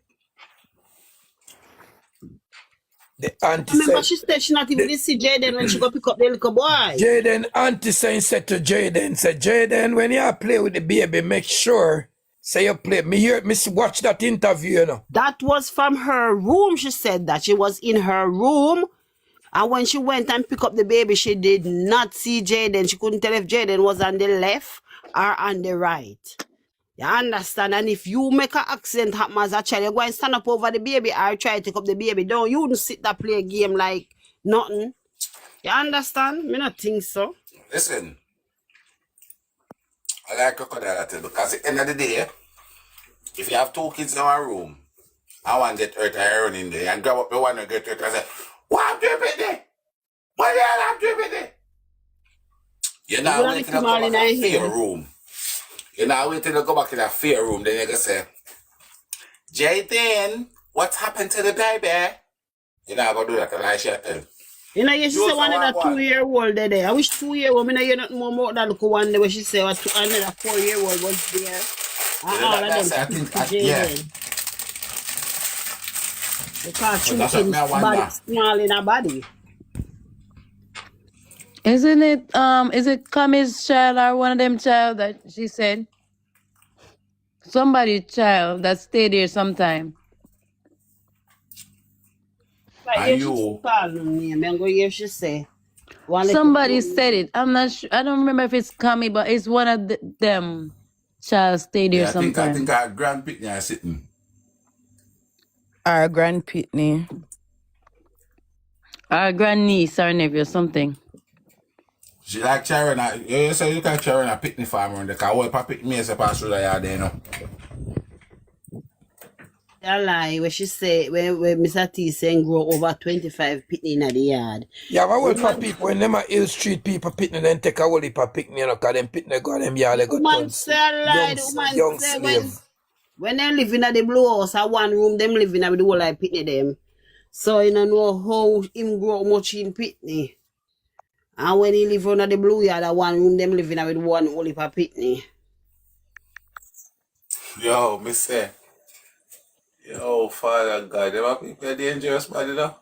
The auntie remember she said she not even see Jayden when she go pick up the little boy. Jayden auntie saying said to Jayden, said Jayden, when you play with the baby, make sure say you play. Me watch that interview, you know. That was from her room. She said that she was in her room, and when she went and picked up the baby, she did not see Jayden. She couldn't tell if Jayden was on the left or on the right. You understand? And if you make an accident happen as a child, you go and stand up over the baby or try to take up the baby down. You wouldn't sit there play a game like nothing. You understand? Me not think so. Listen. I like crocodile too, because at the end of the day, if you have two kids in one room, I want to get hurt and run in there and grab up the one and get hurt and say, what I'm doing there? What the hell I'm doing there? You're You not gonna waiting lift to him go all in back our a fear head. room. You're not waiting to go back in a fear room. Then you're going to say, Jayden, what happened to the baby? You're not going to do that. And I shall tell. You know, you You say also one of want the one. 2-year-old there. I wish 2-year-old, I know you nothing more about that look one day where she say another 4-year-old was there. And You know, all of them that's, I speak think, to yeah. Jayden. Because But that's what shooting me I body wonder. small in her body. Isn't it is it Kami's child or one of them child that she said? Somebody's child that stayed there sometime. Like, And yeah, she you, called her name. I'm going to hear she say. One little Somebody said it. I'm not sure. I don't remember if it's Kami, but it's one of them child stayed there yeah, I think sometime. our grand picnic is sitting. Our grand pitney. Our grandniece or nephew or something. She like Charona. You say you can Charona picnic farm around the car. What if pick me as a pass through the yard there, you know? a lie where she say when Mr. T saying grow over 25 pitney in the yard. Yeah, but well for Woman, people, when them are Hill Street people picnic, then take a whole heap of picnic, you know, because them picnic go them yard, the they go woman turn say a lie. The woman young say slave. when they live in the blue house, a one room, them living with the whole like pitney them. So you don't know how him grow much in pitney. And when he live under the blue yard, a one room, them living with one whole heap of pitney. Yo, me say, yo, Father God, them are people dangerous, man, you know?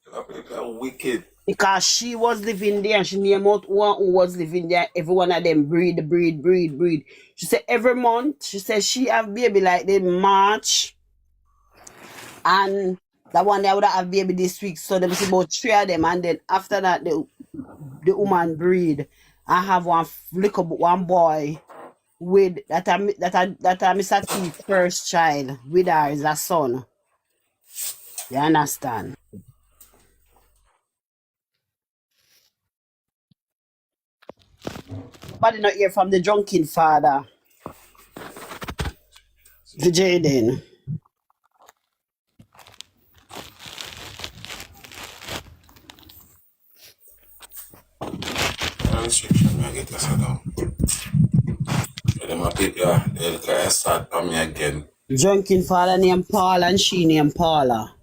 Them are people wicked. Because she was living there and she named out one who was living there. Every one of them breed. She said every month, she said she have baby like they March. And the one that would have baby this week. So there was about 3 of them. And then after that, the woman breed. I have one boy with that Mr. T first child with her is a son. You understand? Nobody not hear from the drunken father. The Jayden. Restriction, I get this now. Them are people, they can start for me again. Drunken father named Paul and she named Paula.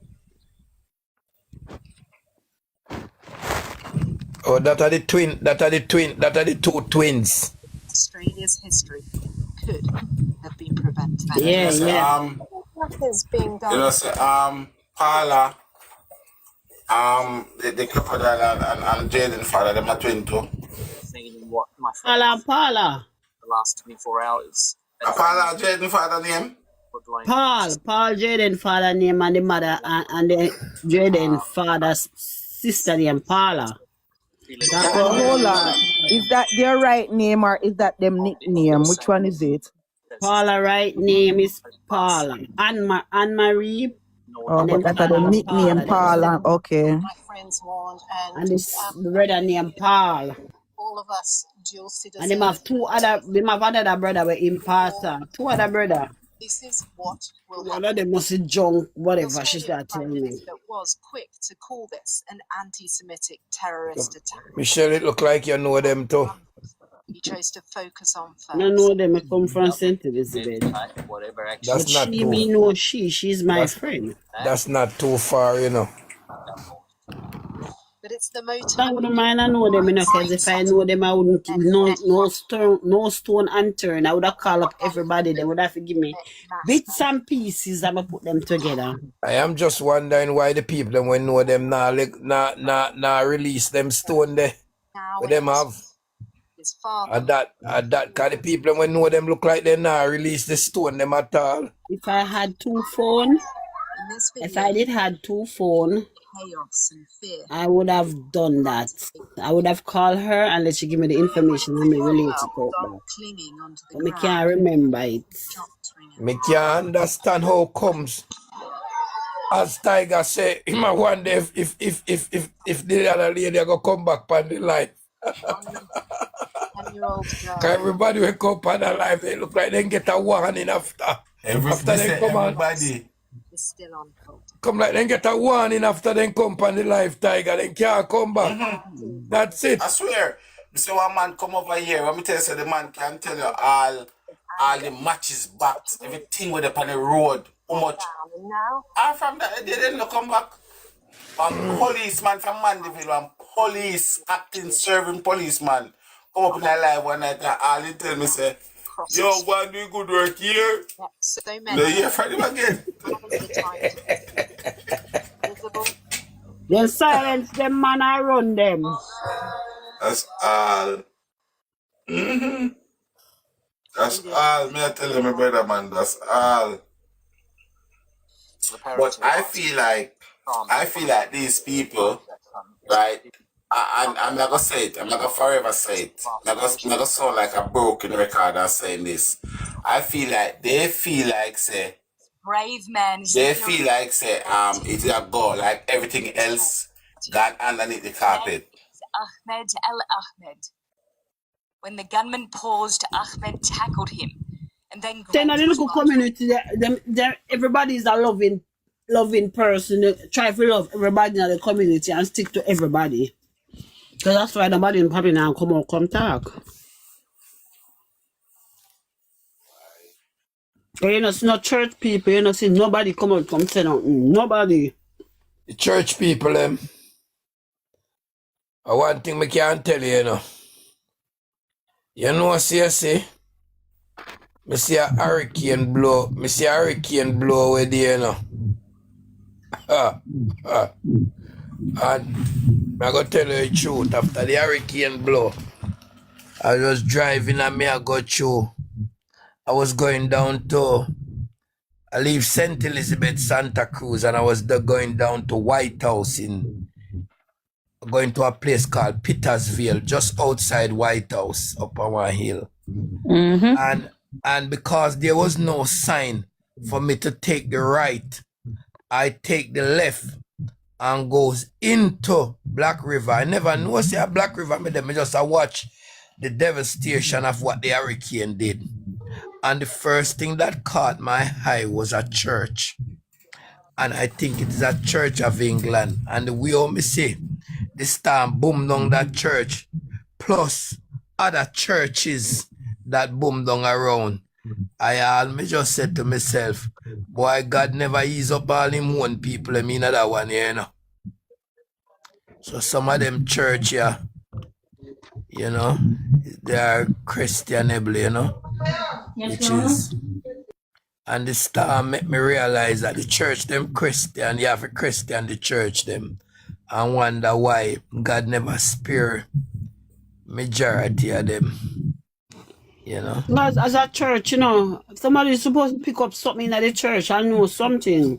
Oh, that are the two twins. Australia's history could have been prevented. Yeah, Say, yeah. What is being done? you know, say, Paula, the crocodile and Jayden father, them are twin too. What my Paula and Paula. the last 24 hours. Paula and Jayden father name? Paul Jayden father name and the mother and the Jayden father's sister named Paula. So hold on. Is that their right name or is that them nickname? Which one is it? Paula right name is Paula. Anne Marie. Oh, but that's the nickname Paula. Okay. My friends warned And this brother named Paul. all of us dual citizens. And them have another brother with him pastor. 2 other brother. This is what will One of them must be junk, whatever she started Prime telling me. Minister was quick to call this an anti-Semitic terrorist attack. Michelle, it look like you know them too. He chose to focus on first. I know them come from St. Elizabeth. That's But not she too. me know she's my friend. That's not too far, you know. But it's the motive. I wouldn't mind I know them, because if I know them, I wouldn't no stone unturned. I would have called up everybody. They would have to give me bits and pieces. I'm gonna put them together. I am just wondering why the people them when know them now release them stone there. But them have his father. at that kind of people them when know them look like they now release the stone them at all. If I had 2 phones, if I did had 2 phones, chaos and fear. I would have done that. I would have called her and let she give me the information and me relate it out back. Clinging onto the But me can't remember it. Me can't understand how comes. As Tiger say, him a wonder if the other lady go come back on the line. 14-year-old girl. Everybody wake up and alive, they look like they get a warning after they come on. Everybody. Is still on hold. Come like they get a warning after they come on the live tiger, they can't come back. That's it. I swear. You see one man come over here. Let me tell you, so the man can tell you all the matches back, everything with up on the road. How much? And from that, they didn't come back. Policeman from Mandeville, and police acting, serving policeman. Come up in a live one night and all he tell me say, yo, go and do good work here. So No, many. hear from him again. Then silence them, man, I run them. That's all. That's all. Me I tell you, my brother, man, that's all. But I feel like these people, right? I'm not gonna say it. I'm not gonna forever say it. I'm not gonna sound like a broken record and saying this. I feel like they feel like say Brave men. they feel like say it's a go like everything else got underneath the carpet. Ahmed El Ahmed. When the gunman paused, Ahmed tackled him and then Then a grabbed his little community, everybody is a loving person. They try to love everybody in the community and stick to everybody. Because that's why nobody in probably now come talk. You know, it's not church people, you know, see nobody come say nothing. Nobody. The church people, one thing I can't tell you, you know. You know, see, me see a hurricane blow away there, you know. And I'm going to tell you the truth, after the hurricane blow, I was driving and I go through. I was going down to, I leave St. Elizabeth, Santa Cruz, and I was going down to White House going to a place called Petersville, just outside White House, up on one hill. And because there was no sign for me to take the right, I take the left and goes into Black River. I never know see a Black River, I just watch the devastation of what the hurricane did. And the first thing that caught my eye was a church. And I think it is a Church of England. And the way me see, the storm boom down that church, plus other churches that boom down around. Me just said to myself, boy, God never ease up all him one people, I mean that one here, you know. So some of them church here, you know, they are questionable, you know, which is, and the storm made me realize that the church, them Christian, you have to Christian the church, them, and wonder why God never spare majority of them, you know. As a church, you know, somebody's supposed to pick up something at the church and know something.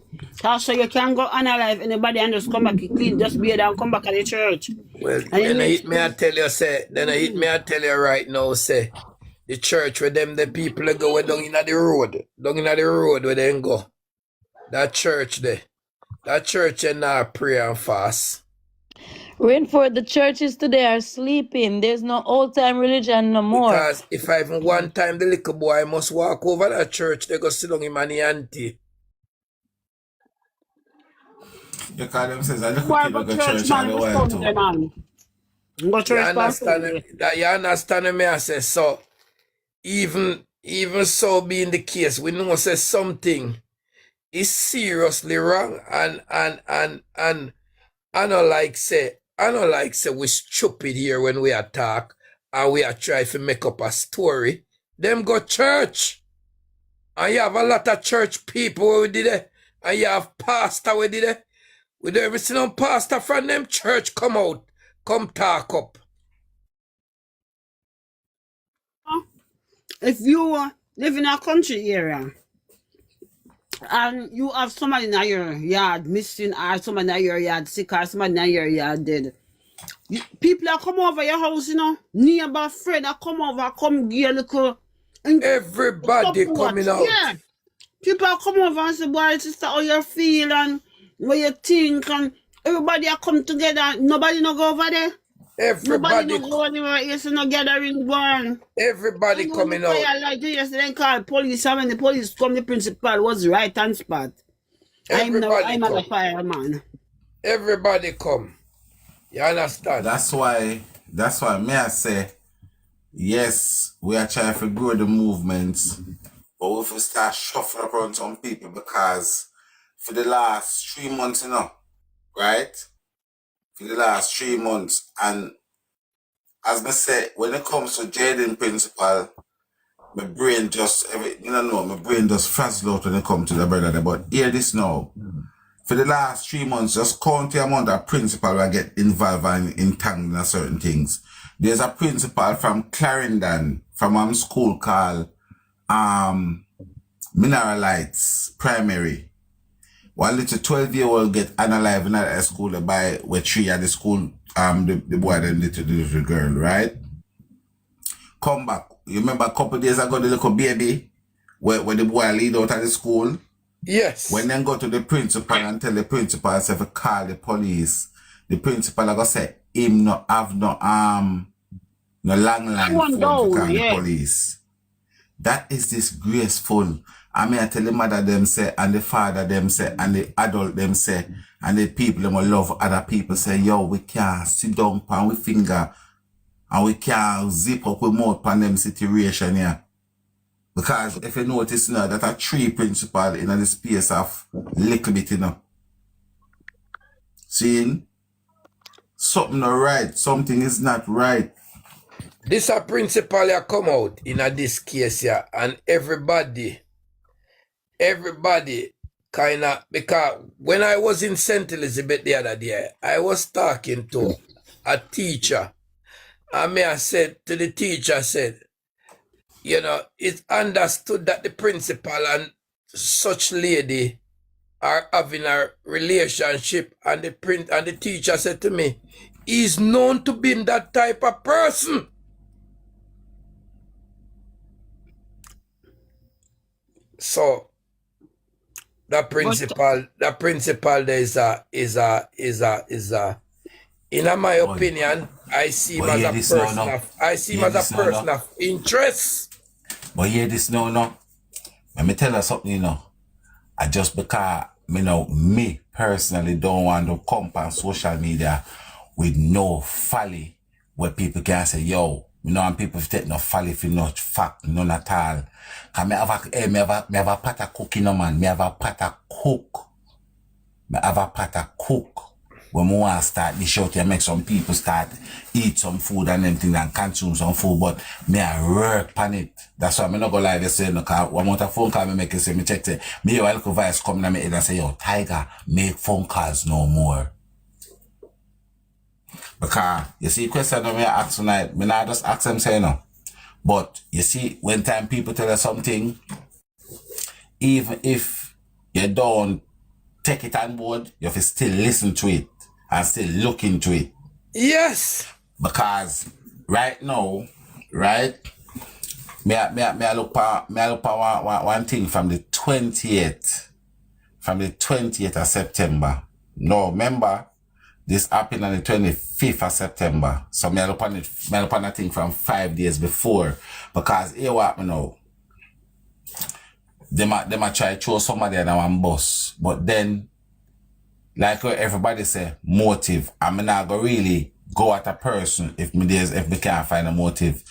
So you can go analyze anybody and just come back clean, just be there and come back at the church. Well, then I hit me I tell you right now, say, the church where them the people go down in the road where they go. That church there. That church and now pray and fast. Rainford, the churches today are sleeping. There's no old time religion no more. Because if I even one time the little boy must walk over that church, they go sit down in my auntie. You call them says I look at people go church and the while too. You understand me? I say so. Even so being the case, we know say something is seriously wrong, and I don't like say we stupid here when we attack and we are trying to make up a story. Them go church, and you have a lot of church people we did it, and you have pastor we did it. We don't ever see no pastor from them church come out, come talk up. If you live in a country area and you have somebody in your yard missing, or somebody in your yard sick, or somebody in your yard dead, people that come over your house, you know, neighbor, friend that come over, come give a little. Everybody coming out. Yeah. People come over and say, boy, sister, how you feel and what you think, and everybody come together. Nobody no go over there. Nobody Everybody, no go anywhere. Yes, no gathering one. everybody And when the coming out. fire light yesterday call police, and when the police come, the principal was right on spot. Everybody I'm not a come. fireman. Everybody come. You understand? That's why may I say, yes, we are trying to grow the movements, but we have to start shuffling around some people because for the last 3 months, right? For the last 3 months, and as I said, when it comes to Jayden principal, my brain just, my brain just frazzled out when it comes to the brother there. But hear this now. For the last 3 months, just count the amount of principal who get involved and entangled in certain things. There's a principal from Clarendon, from a school called Mineralites Primary. One little 12-year-old get unalive in that school by where three at the school, the boy and the little girl, right? Come back. You remember a couple days ago, the little baby, where the boy lead out of the school? Yes. When then go to the principal and tell the principal say to call the police, the principal are gonna say him no have no long line phone to call the police. That is disgraceful. I mean I tell the mother them say and the father them say and the adult them say and the people them will love other people say, yo, we can't sit down pan we finger and we can't zip up with mouth pan them situation here. Because if you notice now that a three principal in the space of little bit, seeing something not right, something is not right. This a principal ya come out in this case here, and everybody kind of, because when I was in St. Elizabeth the other day, I was talking to a teacher, and I said to the teacher, I said, it's understood that the principal and such lady are having a relationship, and the teacher said to me, he's known to be that type of person. So the principal there is a in my opinion, I see him as a person of interest. But hear this now. Let me tell you something, I just because me personally don't want to come on social media with no folly where people can say, yo, and people take no folly for no fact, none at all. Cause me have a pot of cooking, man. Me have a pot of cook. When we want to start this out here, make some people start eat some food and them things and consume some food, but me I work on it. That's why I'm not gonna lie to say no, cause one more phone call me make it say me check it. Me your little voice coming at me head and say, yo, Tiger, make phone calls no more. Because you see question that me ask tonight, me not just ask them say no. But you see, when time people tell us something, even if you don't take it on board, you have to still listen to it and still look into it. Yes. Because right now, right, me look at one thing from the 20th of September. No, remember, this happened on the 25th of September. So me look on a thing from 5 days before. Because here what me know, they might try to throw somebody on one bus. But then, like everybody say, motive. I'm not gonna really go at a person if me can't find a motive.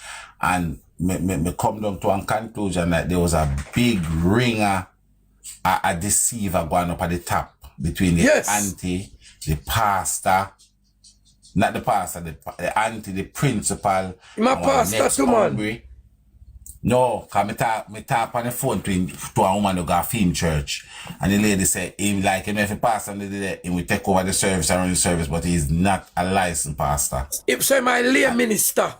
And me come down to a conclusion that there was a big ringer, a deceiver going up at the top between the auntie, the pastor, not the pastor, the auntie, the principal. My pastor too, man. No, cause me talk on the phone to a woman who got film church, and the lady said, if the pastor did it, he will take over the service and run the service, but he's not a licensed pastor. If so, my lay minister.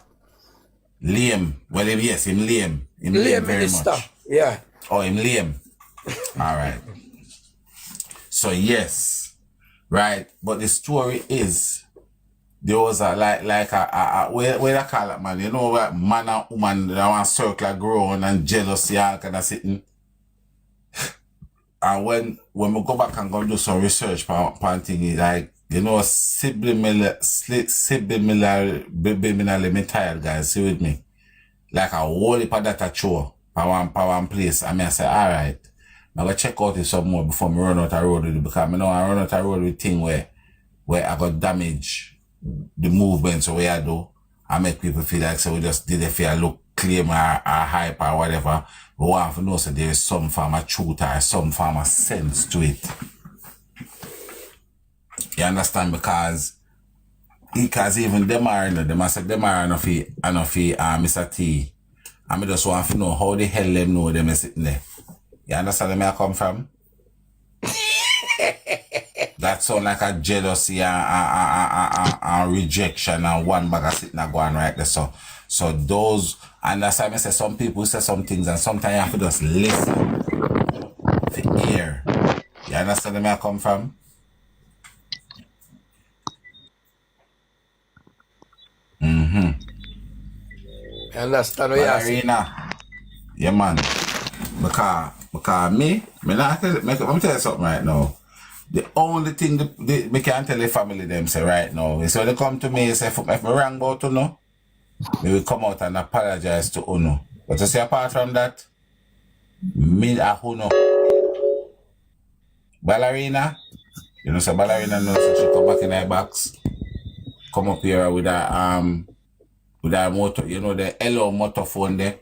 Lame. Well, yes, him lame. Him lame very minister. much. Yeah. Oh, him lame. All right. So yes, right. But the story is, there was a where I call it, man. You know what, man and woman that want circle grown and jealousy and kind of sitting. And when we go back and go do some research on thing, like You know, subliminally me tired, guys. See with me? Like a whole heap of data show for one place. I mean, I say, all right. Now I check out it some more before me run out the road with it, because I know I run out the road with thing where I got damage the movement, so what I do, I make people feel like so we just did it for a look claim or hype or whatever. We want to know so there is some form of truth or some form of sense to it. You understand? Because even them are, them I said them are enough Mr. T. I mean, just want to know how the hell them know them is sitting there. You understand where I come from? That sound like a jealousy and rejection and one bag of sitting and going right there. So those, and that's why I say some people say some things and sometimes you have to just listen to hear. You understand where I come from? I understand what you're saying. Yeah, man. Because me not tell, let me tell you something right now. The only thing me can tell the family them say right now is when they come to me and say, if me wrong about Uno, me will come out and apologize to Uno. But to say apart from that, me a Uno. Ballerina, you know, so ballerina knows that she come back in her box, come up here with a motor, you know, the Hello motor phone there.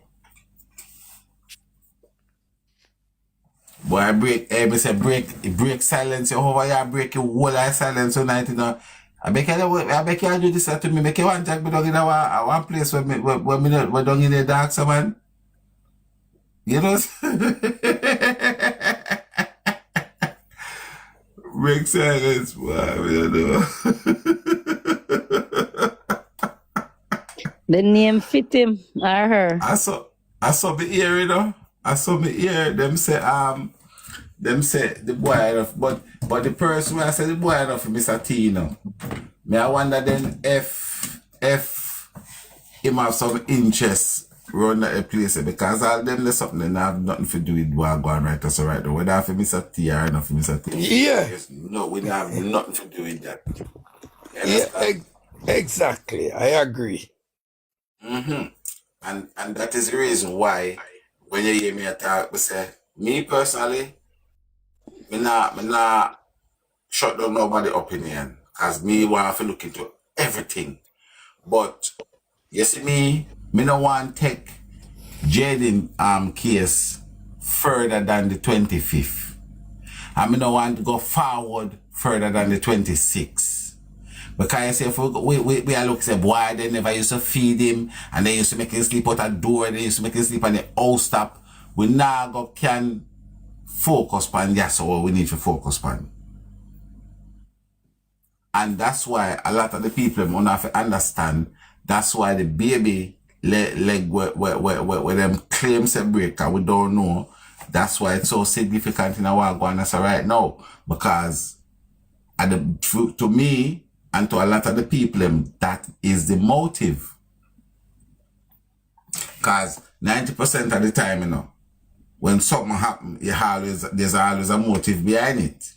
Boy, I break, me say break silence, you over here, break your whole life silence tonight, you know. I beg you do this to me, make you want to take me down in one place where we're down in the dark, so man. You know? Break silence, boy, I don't know. The name fit him or her. I saw me ear, you know. I saw me ear, them say the boy enough, but the person where I said the boy enough Mr. T, you know. Me I wonder then if him have some interest run that place, because all them there's something that have nothing to do with what going right or so right now. Whether for Mr. T or not for Mr. T. Yeah. No, we have nothing to do with that. Yeah, exactly. I agree. And that is the reason why when you hear me talk, we say, me personally, me not shut down nobody's opinion, because me want to look into everything. But you see me no want to take Jayden case further than the 25th. And me no want to go forward further than the 26th. Because you say, if we are looking, say, boy, they never used to feed him, and they used to make him sleep out a door, they used to make him sleep on the house top. We now can focus on that's what we need to focus on. And that's why a lot of the people don't have to understand, that's why the baby leg where them claims a break and we don't know. That's why it's so significant in our Guanasa right now. Because to me and to a lot of the people, that is the motive. Because 90% of the time, you know, when something happens, there's always a motive behind it.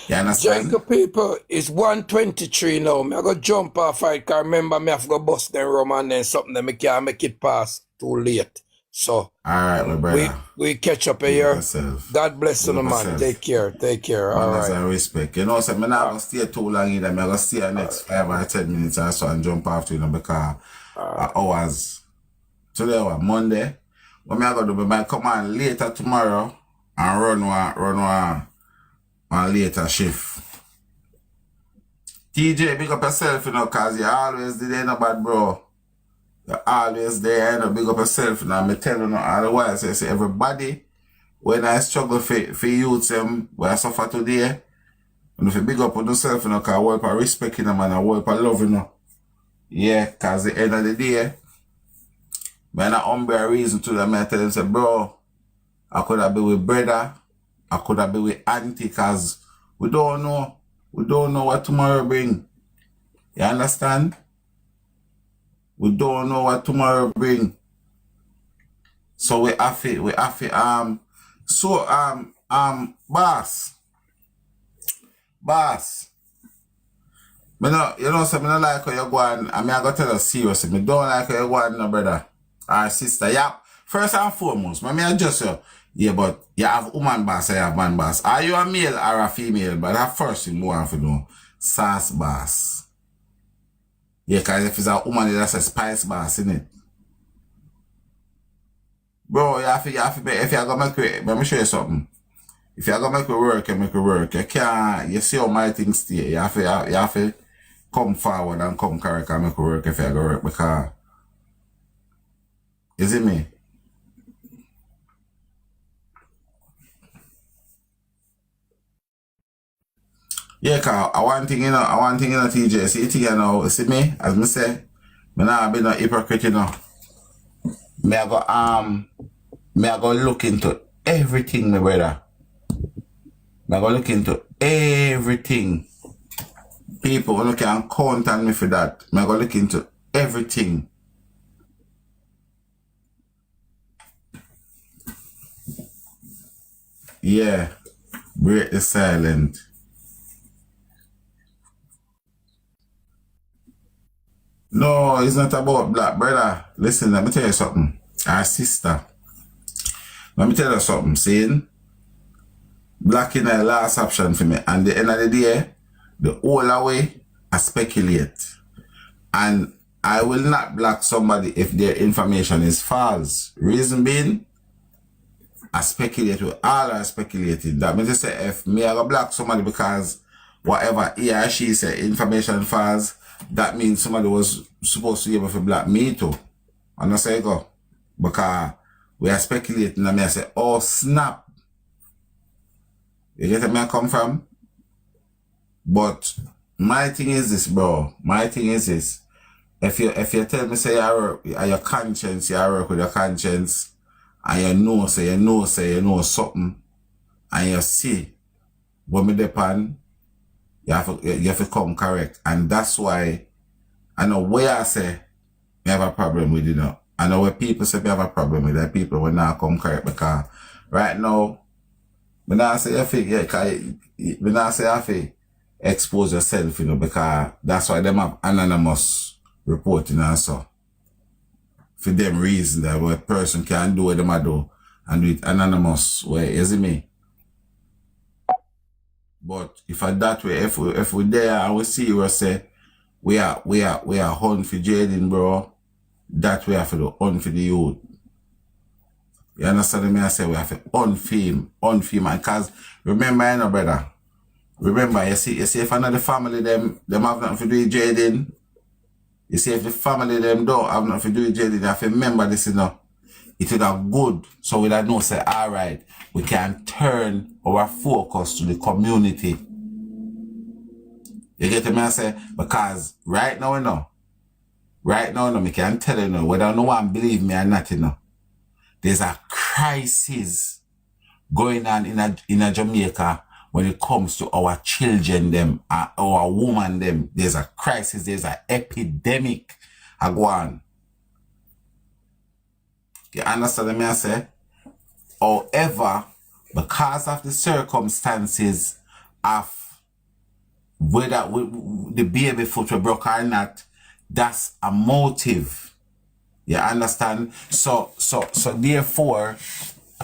You understand? Jacob people, it's 1:23 now. I go jump off fight, because remember me have to go bust them rum and then something that me can't make it past too late. So all right, my brother. We catch up here. God bless you, man. Take care. All right. I respect. You know, so I'm not going to stay too long either. I'm going to stay the next 5 or 10 minutes or so and jump after you know, because hours. Today was Monday. What I'm going to do, I might come on later tomorrow and run one later shift. TJ, big up yourself, you know, because you're always there, no bad, bro. You're always there, you know, big up yourself, you know. I'm telling you, otherwise, I say, everybody, when I struggle for youths, where I suffer today, and if you big up on yourself, you know, because I work for respect, you know, man, I work for love, you know. Yeah, because at the end of the day, man, I don't a reason to them, I tell them, say, bro, I could have been with brother, I could have been with auntie, because we don't know what tomorrow bring. You understand? We don't know what tomorrow bring. So we have it, boss, Me no, you know, so me no like how you go on, I mean, I gotta tell you seriously, me don't like how you go on, no brother or sister. Yeah, first and foremost, me adjust you. Yeah, but you have woman boss, I have man boss. Are you a male or a female? But that first thing you want to know, sauce boss. Yeah, because if it's a woman, that's a spice boss, isn't it? Bro, you have to, if you're gonna make it, let me show you something. If you're gonna make it work, you make it work. You can't, you see how my things stay. You have to come forward and come correct and make it work if you're gonna work, because, is it me? Yeah, cause I want thing, TJ. See, you know, see me, as me say, me not be no hypocrite, you know. Me I go look into everything, my brother. Me I go look into everything. People when you can count on me for that. Me I go look into everything. Yeah. Break the silent. No, it's not about black, brother. Listen, let me tell you something. Our sister. Let me tell you something. Saying black in the last option for me. And the end of the day, the whole way, I speculate. And I will not block somebody if their information is false. Reason being, I speculate with all I speculated. That means to say if me I go block somebody because whatever he or she say information false, that means somebody was supposed to be able to block me too. And I say go. Because we are speculating and I say, oh snap. You get where I come from? But my thing is this, bro. My thing is this. If you tell me say you work your conscience, you work with your conscience, and you know something, and you see what me depend, you have to come correct. And that's why I know where I say me have a problem with it now. I know where people say me have a problem with that, people will not come correct, because right now, me not say me not say you have expose yourself, you know, because that's why them have anonymous reporting and so. For them reason that a person can do what them a do and do it anonymous way, you see me? But if I that way, if we there and we see we say we are hunt for Jayden, bro, that we have to do hunt for the youth. You understand me? I say we have to hunt for him, and cause remember, you know, brother. Remember, you see if another family them have nothing to do with Jayden. You see, if the family them don't have nothing to do with Jayden, you have to remember this, you know. It would have good, so we don't know, say, all right, we can turn our focus to the community. You get me? I say, because right now, you know, me can tell you, whether no one believe me or not, you know, there's a crisis going on in a Jamaica when it comes to our children, them, our woman, them. There's a crisis, there's an epidemic go on. You understand me? I say? However, because of the circumstances of whether the baby foot were broke or not, that's a motive. You understand? So therefore,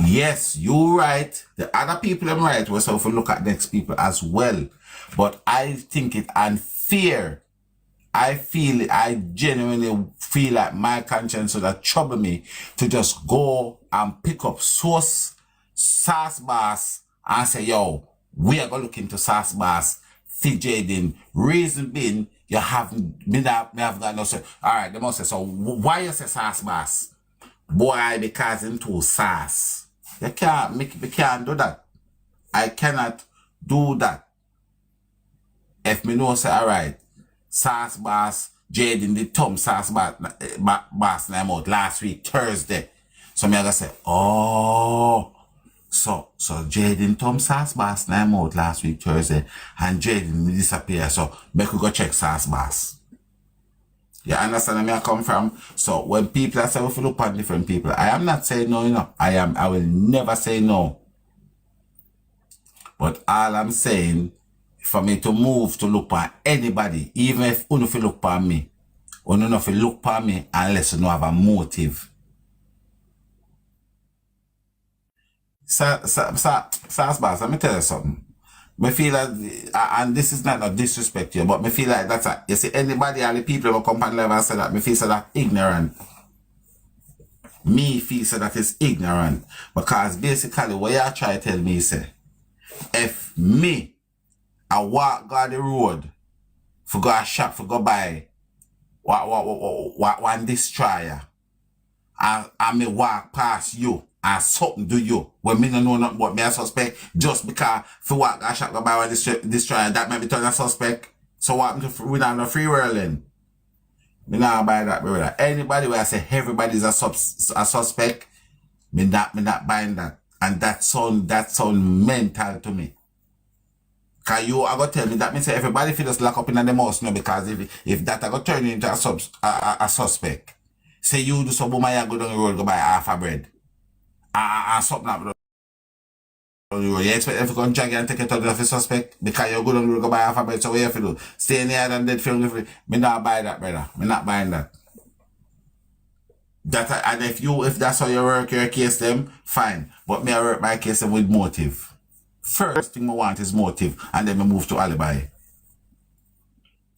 yes, you're right. The other people are right. We also have to look at next people as well. But I think it unfair. I genuinely feel like my conscience would have trouble me to just go and pick up sauce boss and say, yo, we are going to look into sauce boss, Jayden. Reason being, you haven't been up, me have got no say. All right, they must say, so why you say sauce boss? Boy, because him too sauce. You can't do that. I cannot do that. If me know say, all right, sauce boss, Jayden the Tom sauce boss name out last week, Thursday. So me I gonna say, oh, so Jayden Tom sauce boss name out last week, Thursday, and Jayden disappear. So make we go check sauce boss. You understand where I come from? So when people are saying we look at different people, I am not saying no, you know. I will never say no. But all I'm saying, for me to move to look for anybody, even if you don't look for me, you don't look for me unless you don't have a motive. Boss, let me tell you something. Me feel that, and this is not a disrespect you, but me feel like that's a, you see, anybody and the people who come on level and say that, me feel so that ignorant. Me feel so that is ignorant. Because basically what you try to tell me is, if me, I walk down the road, for go a shop, for go buy, one destroyer, and me walk past you, and something do you, when me don't know nothing about me a suspect, just because for walk a shop, go buy one destroyer, that may be turn a suspect. So what happened to we not no free world then? Me not buy that, brother. Anybody where I say everybody's a suspect, me not buying that. And that sound mental to me. Cause you are gonna tell me that means everybody feel just lock up in the mouse now, because if that I go turn you into a suspect. Say you do some woman you go down the road go buy half a bread. And something up down the road. You expect them to come drag you and take it out of a suspect? Because you go down the road go buy half a bread, so what you have to do? Stay in here and dead film free. Me not buy that, brother. Me not buying that. And if that's how you work your case them, fine. But me I work my case them with motive. First thing I want is motive, and then I move to alibi.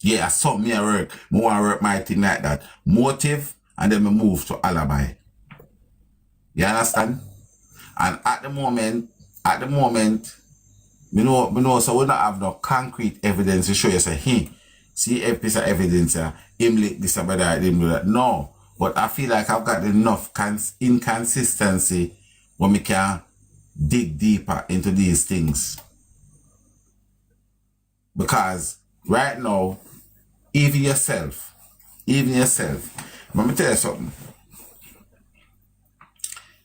Yeah, so me I work. I want to work my thing like that. Motive, and then I move to alibi. You understand? And at the moment, me know, so we don't have no concrete evidence to show you, say, hey, see a piece of evidence, him lick this about that, him do that. No. But I feel like I've got enough inconsistency when we can dig deeper into these things. Because right now, even yourself, let me tell you something.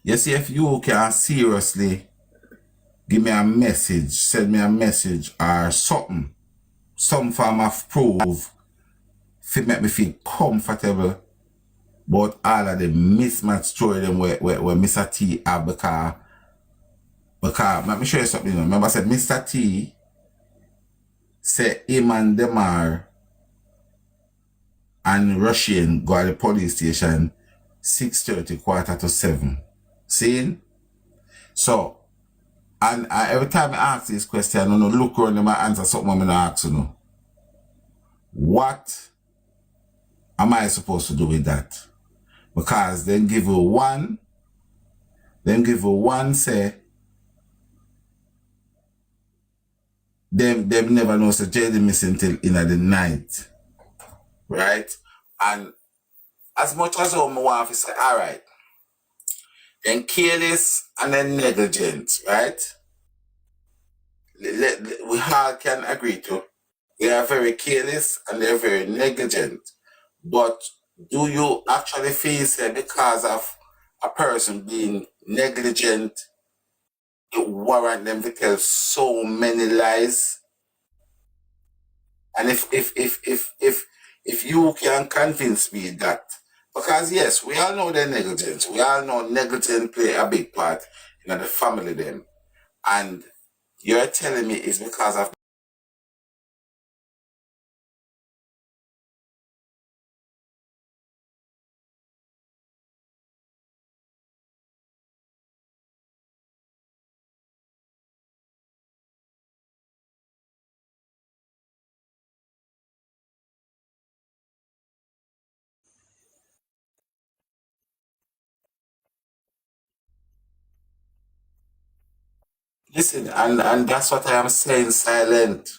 You see, if you can seriously give me a message, send me a message or something, some form of proof, to make me feel comfortable about all of the mismatched story them where Mr. T have, because let me show you something. Remember I said Mr. T say him and Demar and Russian go to the police station 6:30, 6:45. See? So, and every time I ask this question, I don't know, look around them and answer something I'm going to ask you know. What am I supposed to do with that? Because then give you one say, them never know so Jayden missing till in the night. Right? And as much as I want to say, all right, then careless and then negligent, right? We all can agree to. They are very careless and they're very negligent. But do you actually feel say because of a person being negligent, it warrant them to tell so many lies? And if you can convince me that, because yes, we all know they're negligent. We all know negligence play a big part in the family them. And you're telling me it's because of listen, and that's what I am saying, silent.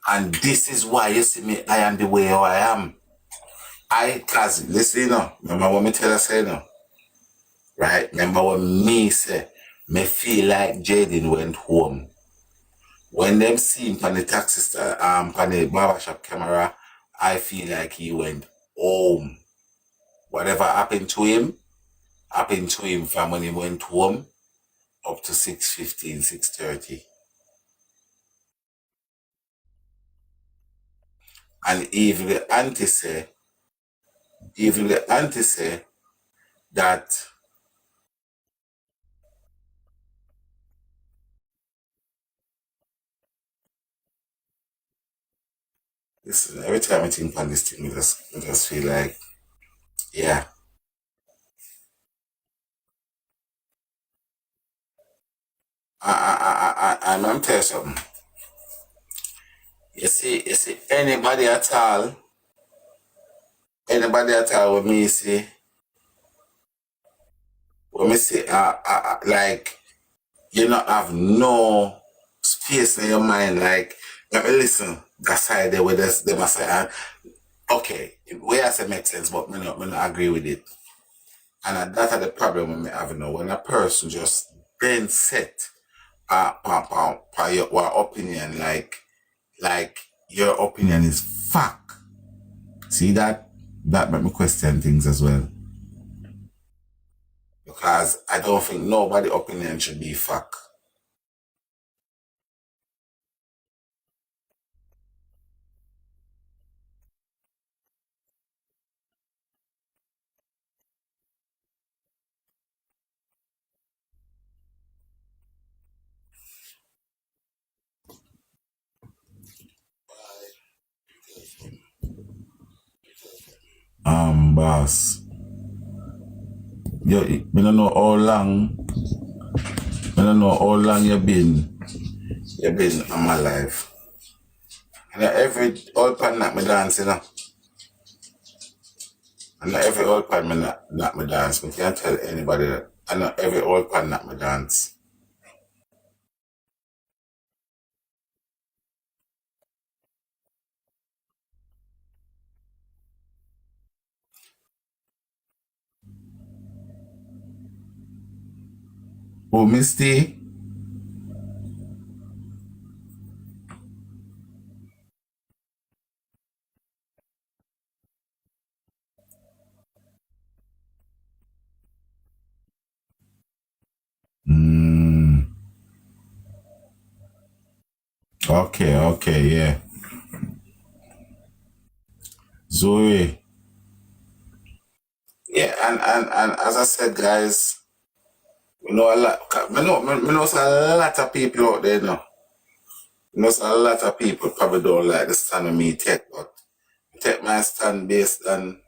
And this is why you see me, I am the way I am. Cause listen, remember what me tell you say now? Right? Remember what me say? Me feel like Jayden went home. When them see him on the taxi on the barbershop camera, I feel like he went home. Whatever happened to him from when he went home up to 6:15, 6:30. And even the auntie say that Listen, every time I think on this thing, I just feel like, yeah. I'm tell you something. You see, anybody at all when me say, like, you not have no space in your mind, like, let me listen, that side there where they must say, okay, way I say make sense, but me not agree with it. And that's the problem with me having now. When a person just then set your opinion, like your opinion is fact. See that? That make me question things as well. Because I don't think nobody opinion should be fact. Boss. Yo, me don't know how long. Me don't know how long you been in my life. And every old pan that me dance, you know. And not every old pan me not me dance. Me can't tell anybody that. And not every old pan not me dance. Oh, Misty. Okay, yeah. Zoe. Yeah, and as I said, guys, we know a lot. Me know a lot of people out there now. Me know a lot of people probably don't like the stand of me take, but I take my stand based on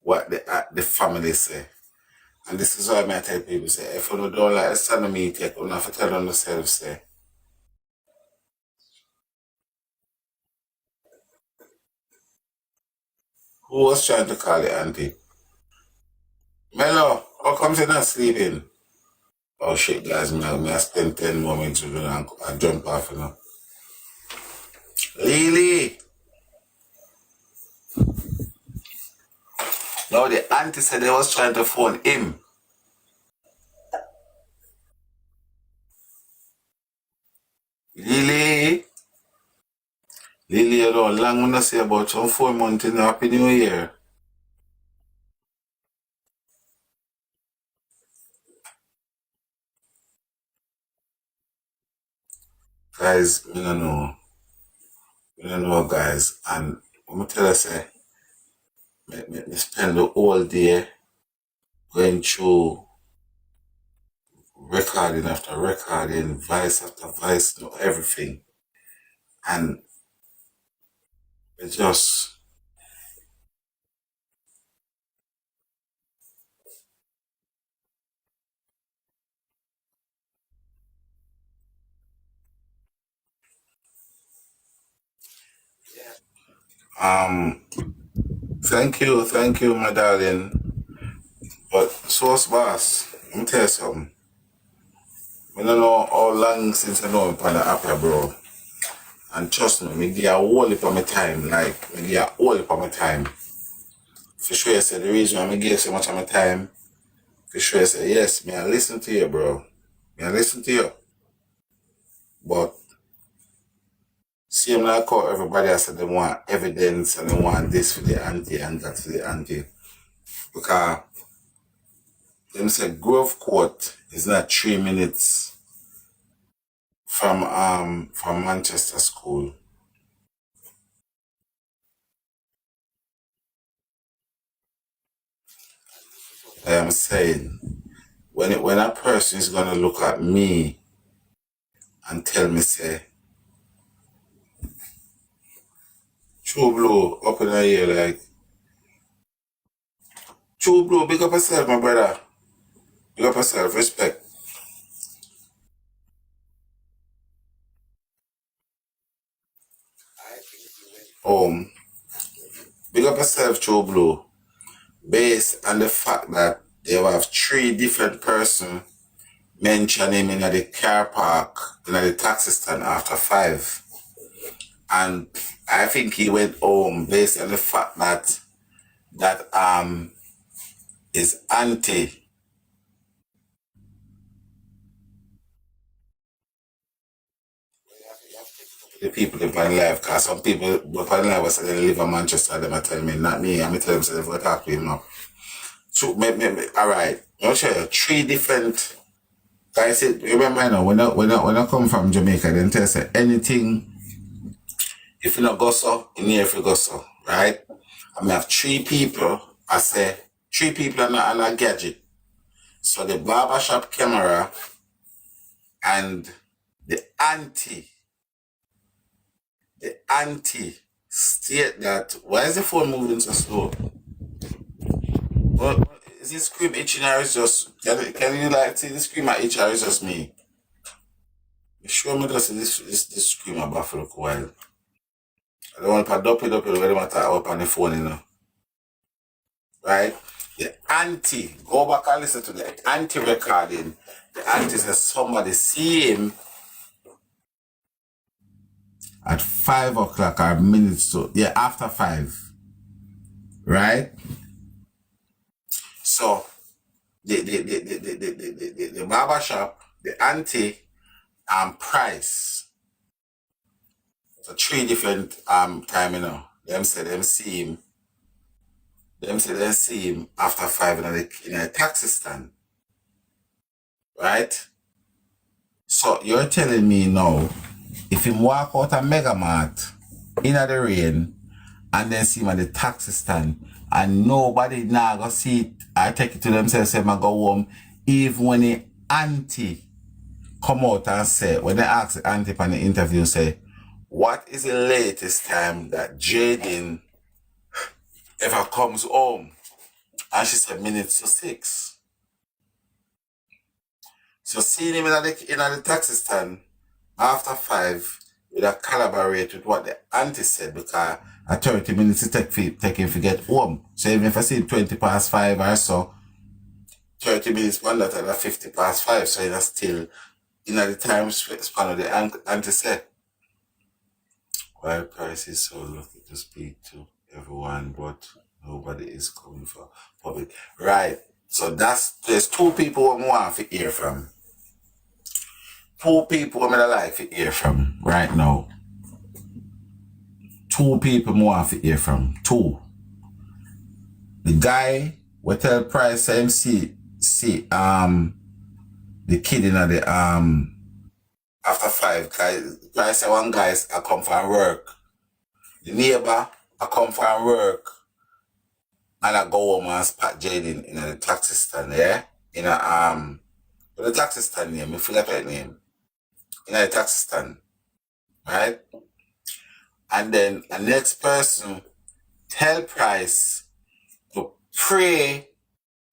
what the family say. And this is why I tell people say, if you don't like the stand of me take, you have to tell them themselves say, who was trying to call the auntie? Mello, how come you not sleeping? Oh shit, guys, I spend 10 more minutes with you and I jump off, you know. Lily! No, the auntie said they was trying to phone him. Lily! Lily, you know, long when I say about some 4 months in Happy New Year. Guys, I don't know. I don't know, guys. And I'm going to tell you, say, me spend the whole day going through recording after recording, voice after voice, you know, everything. And it just, um, thank you, my darling. But Source Boss, let me tell you something. I don't know how long since I know him on the app, bro. And trust me, me give a whole heap of my time, like, me give a whole heap of my time. For sure, I said the reason why I give so much of my time, for sure, I say, yes, me I listen to you, bro. Me I listen to you. But, same like how everybody I said they want evidence and they want this for the auntie and that for the auntie. Because, them say Grove Court is not 3 minutes from Manchester School. I am saying, when a person is gonna look at me and tell me say True Blue, up in the air, like. True Blue, big up yourself, my brother. Big up yourself, respect. Big up yourself, True Blue. Based on the fact that they have 3 different persons mention him in the car park, in the taxi stand after 5. And I think he went home based on the fact that his auntie, the people in Pan Life, because some people Pan Life was saying they live in Manchester, they might tell me, not me, I'm tell them so they talk to him now. So all right. I'll show you 3 different guys. Remember now, when I come from Jamaica, then tell say anything if you not go so, in here if you go so, right? I may have 3 people, I say 3 people on a gadget. So the barbershop camera and the auntie state that why is the phone moving so slow? Well, is this scream itching or is just can you like see the scream at itch or is just me? You sure me just this scream at baffle look wild. I don't want to dump it where they matter up on the phone, you know. Right? The auntie, go back and listen to the auntie recording. The auntie says somebody see him at 5 o'clock or minutes to after 5. Right? So the barber shop, the auntie and price. So 3 different time, you know. Them say them see him. Them say they see him after 5 in a taxi stand. Right? So you're telling me now, if him walk out a Mega Mart in the rain and then see him at the taxi stand and nobody now go see it, I take it to themselves, say, I go home, even when the auntie come out and say, when they ask the auntie on the interview, say, what is the latest time that Jayden ever comes home? And she said, minutes to 6. So seeing him in the taxi stand after 5 would have collaborate with what the auntie said because at 30 minutes it take him to get home. So even if I see 20 past 5 or so, 30 minutes one that at 50 past 5, so it's still in the time span of the auntie said. While Price is so lucky to speak to everyone, but nobody is coming for public. Right. So there's 2 people I want to hear from. 2 people I'm like to hear from right now. 2 people I want to hear from. 2. The guy will tell Price MC see the kid in the after 5 guys. Price say one guys I come from work. The neighbor I come from work and I go home and spot Jayden in the taxi stand, yeah? In the taxi stand name, I forgot that name. In the taxi stand. Right? And then the next person tell Price to pray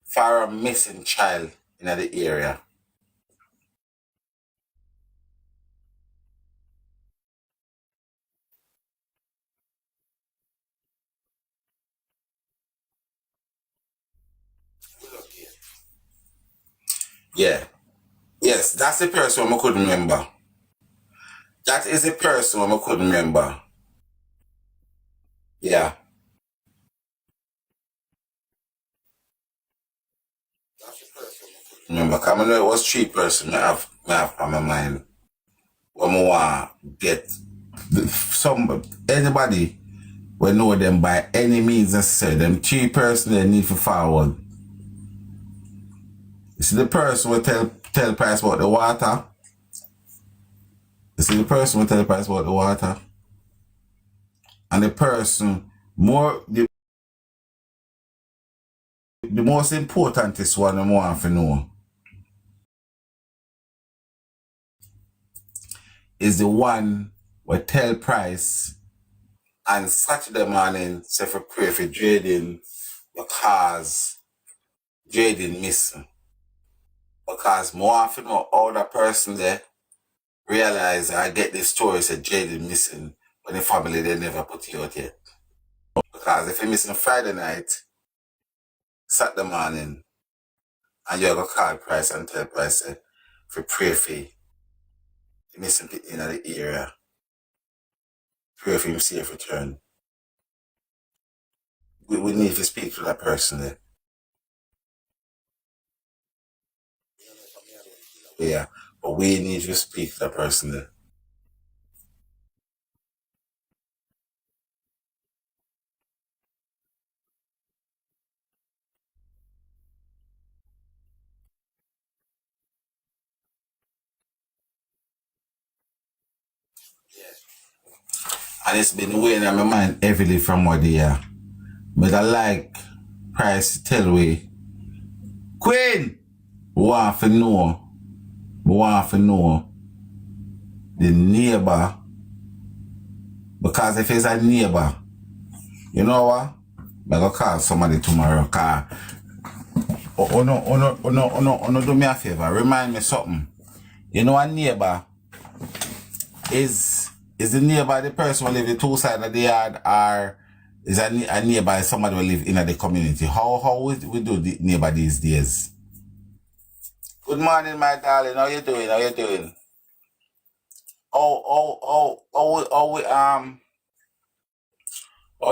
for a missing child in the area. Yeah. Yes, that's the person I couldn't remember. That is the person I couldn't remember. Yeah. Remember, because I know it was 3 persons I have on my mind. When I want to get anybody will know them by any means necessary. Them 3 persons they need to forward. You see the person will tell Price about the water. You see the person will tell Price about the water. And the person the most important is one I want to know is the one will tell Price And Saturday morning, say for pray for Jayden because Jayden missing. Because more often know all that person there realize I get this story said Jayden missing when the family they never put you out yet. Because if you're missing Friday night, Saturday morning, and you're gonna call Price and tell Price say, for pray for you missing people in the area. Pray for him safe return. We need to speak to that person there. Yeah. But we need to speak to that person there. And it's been weighing on my mind heavily from what they are. But I like Price to tell we, Queen, we want to know the neighbor. Because if it's a neighbor, you know what? I'm going to call somebody tomorrow. Cause, no, do me a favor. Remind me something. You know a neighbor is the neighbor the person who live the two sides of the yard, or is a neighbor somebody who live in the community? How we do the neighbor these days? Good morning, my darling. How you doing? How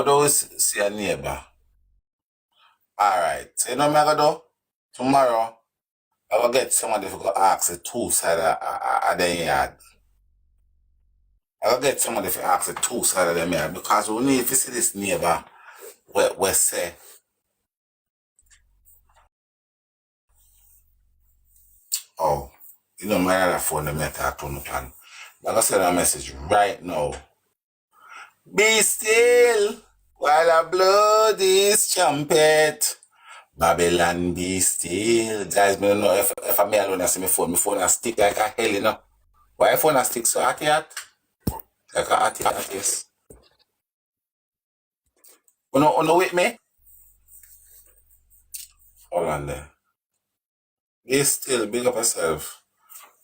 do we see a neighbor? Alright. So you know what I'm gonna do? Tomorrow, I will get somebody who go ask the two sides of the yard. I will get somebody to ask the two sides of the yard because we need to see this neighbor where say, oh, you know my other phone that me talk to no plan. I'm gonna send a message right now. Be still while I blow this trumpet. Babylon be still. Guys, me don't know if I'm alone I see my phone a stick like a hell, you know. Why your phone a stick so hot yet? Like a hot yes. You know with me? Hold on there. Be still, big up yourself.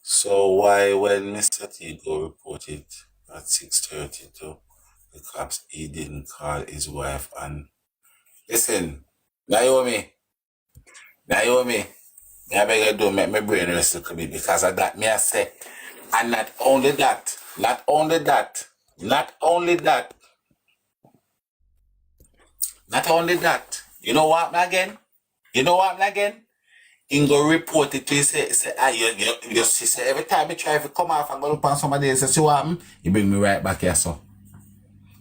So why when Mr. T go report it at 6:32, the cops he didn't call his wife and listen, Naomi, me I beg you do make my brain rest a little bit because of that me I say, and not only that, you know what again? He go report it to you, say you see, say, every time I try to come off and go look on somebody else, see what happen? He bring me right back here, so.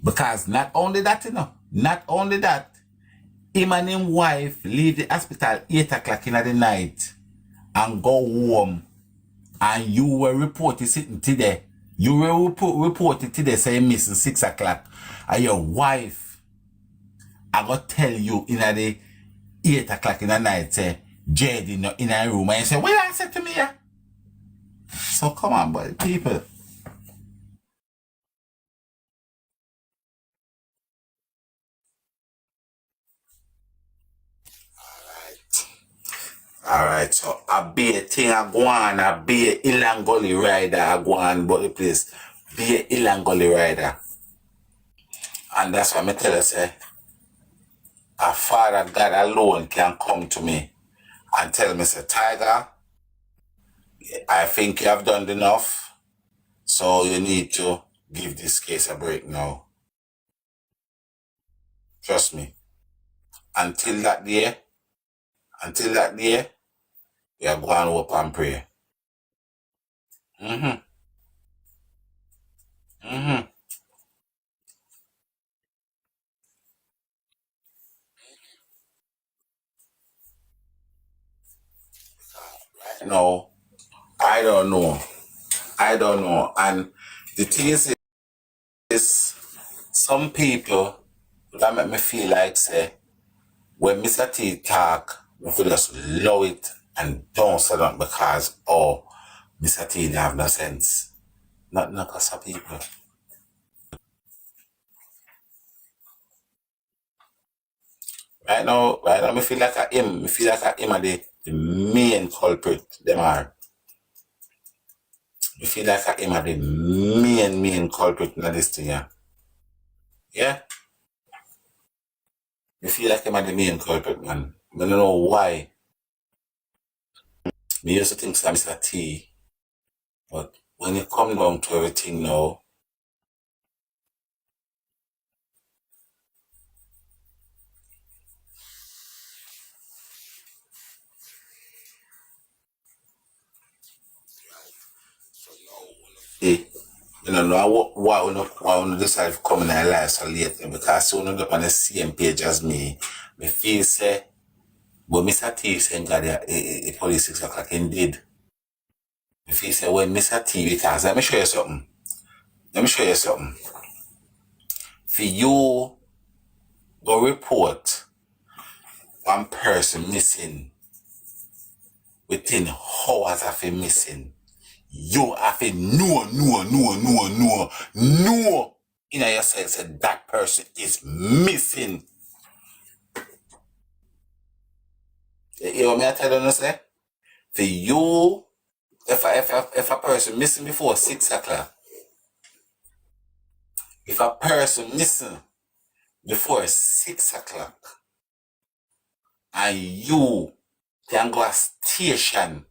Because not only that, him and his wife leave the hospital 8 o'clock in the night and go home, and you were reported sitting today. You were reported today saying missing 6 o'clock, and your wife I go tell you in the 8 o'clock in the night, say, Jayden in a room, and you say, what you say to me? Yeah? So come on, boy, people. Alright, so I be a thing I go on, I be a Ilangoli rider, I go on, but the place, be a Ilangoli rider. And that's why I tell you, say, a father God alone can come to me and tell me, say, Tiger, I think you have done enough, so you need to give this case a break now. Trust me. Until that day, we are going to up and pray. No, I don't know. And the thing is some people that make me feel like, say, when Mr. T talk, we could just love it and don't say that because, oh, Mr. T didn't have no sense. Not because of people. Right now, me feel like him. Me feel like him are the main culprit. Them are. Me feel like him are the main culprit in this thing, yeah. Yeah? Me feel like him are the main culprit, man. I don't know why. Me used to think that Mr. T, but when it come down to everything now, eh, you know, why we decide to come in our lives so late, because soon up on the same page as me, me feel say, but Mr. T saying got the police 6 o'clock indeed. Me feel say when Mr. T, because let me show you something. Let me show you something. For you go report one person missing within hours of him missing, you have to know in yourself that that person is missing. You hear what I tell you, say? For you, if a person missing before 6 o'clock, if a person missing before 6 o'clock, and you can go a station,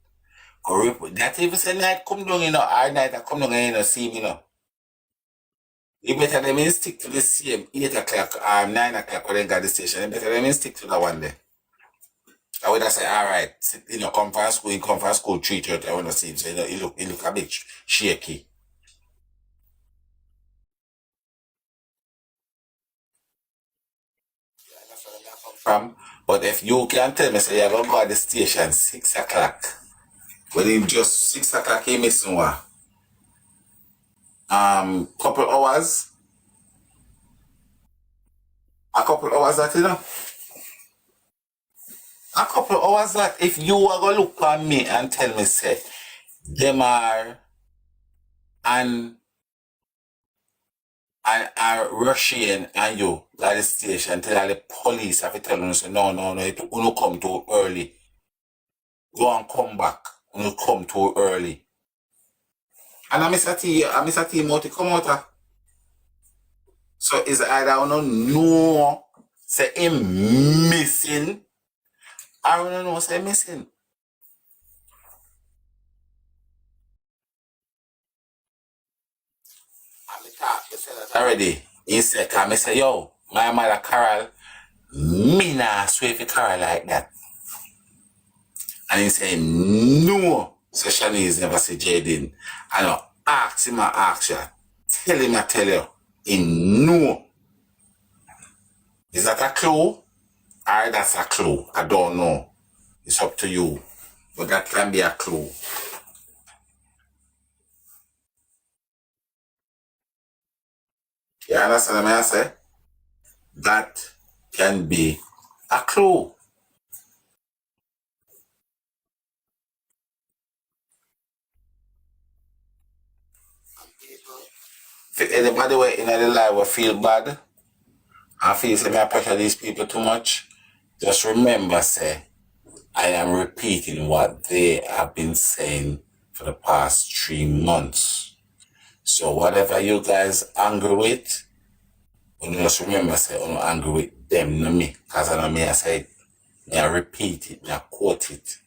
or report, that if it's a night come down, you know, our night I come down and you know, see me, you know. You better let me stick to the same 8 o'clock or 9 o'clock when they got the station. You better let me stick to that one there. I would have say, all right, you know, come from school, 3:30, I want to see him. So, you know, he look a bit shaky. But if you can tell me, say, you're going to go at the station 6 o'clock, when he just 6 o'clock, he missing what? Couple hours, a couple hours that, you know? A couple hours that, if you are going to look at me and tell me, say, them are, and Russian and you at the station tell the police have to tell them say no, it will come too early. Go and come back. You come too early. And I miss a T multi come out. So is either I don't know say him missing or I don't know say missing. I talk you say that already. He said, come say, yo, my mother Carol, me nah swear for Carol like that. And he said, no. So Shanice never say Jayden. I know, ask him, I ask you. Tell him, I tell you. He know. Is that a clue? Or that's a clue? I don't know. It's up to you. But that can be a clue. You understand what I say? That can be a clue. If anybody were in the life will feel bad, I feel say I pressure these people too much, just remember, say, I am repeating what they have been saying for the past 3 months. So whatever you guys angry with, you just remember, say, I'm not angry with them, not me. Because I know me, I say, I repeat it, I quote it.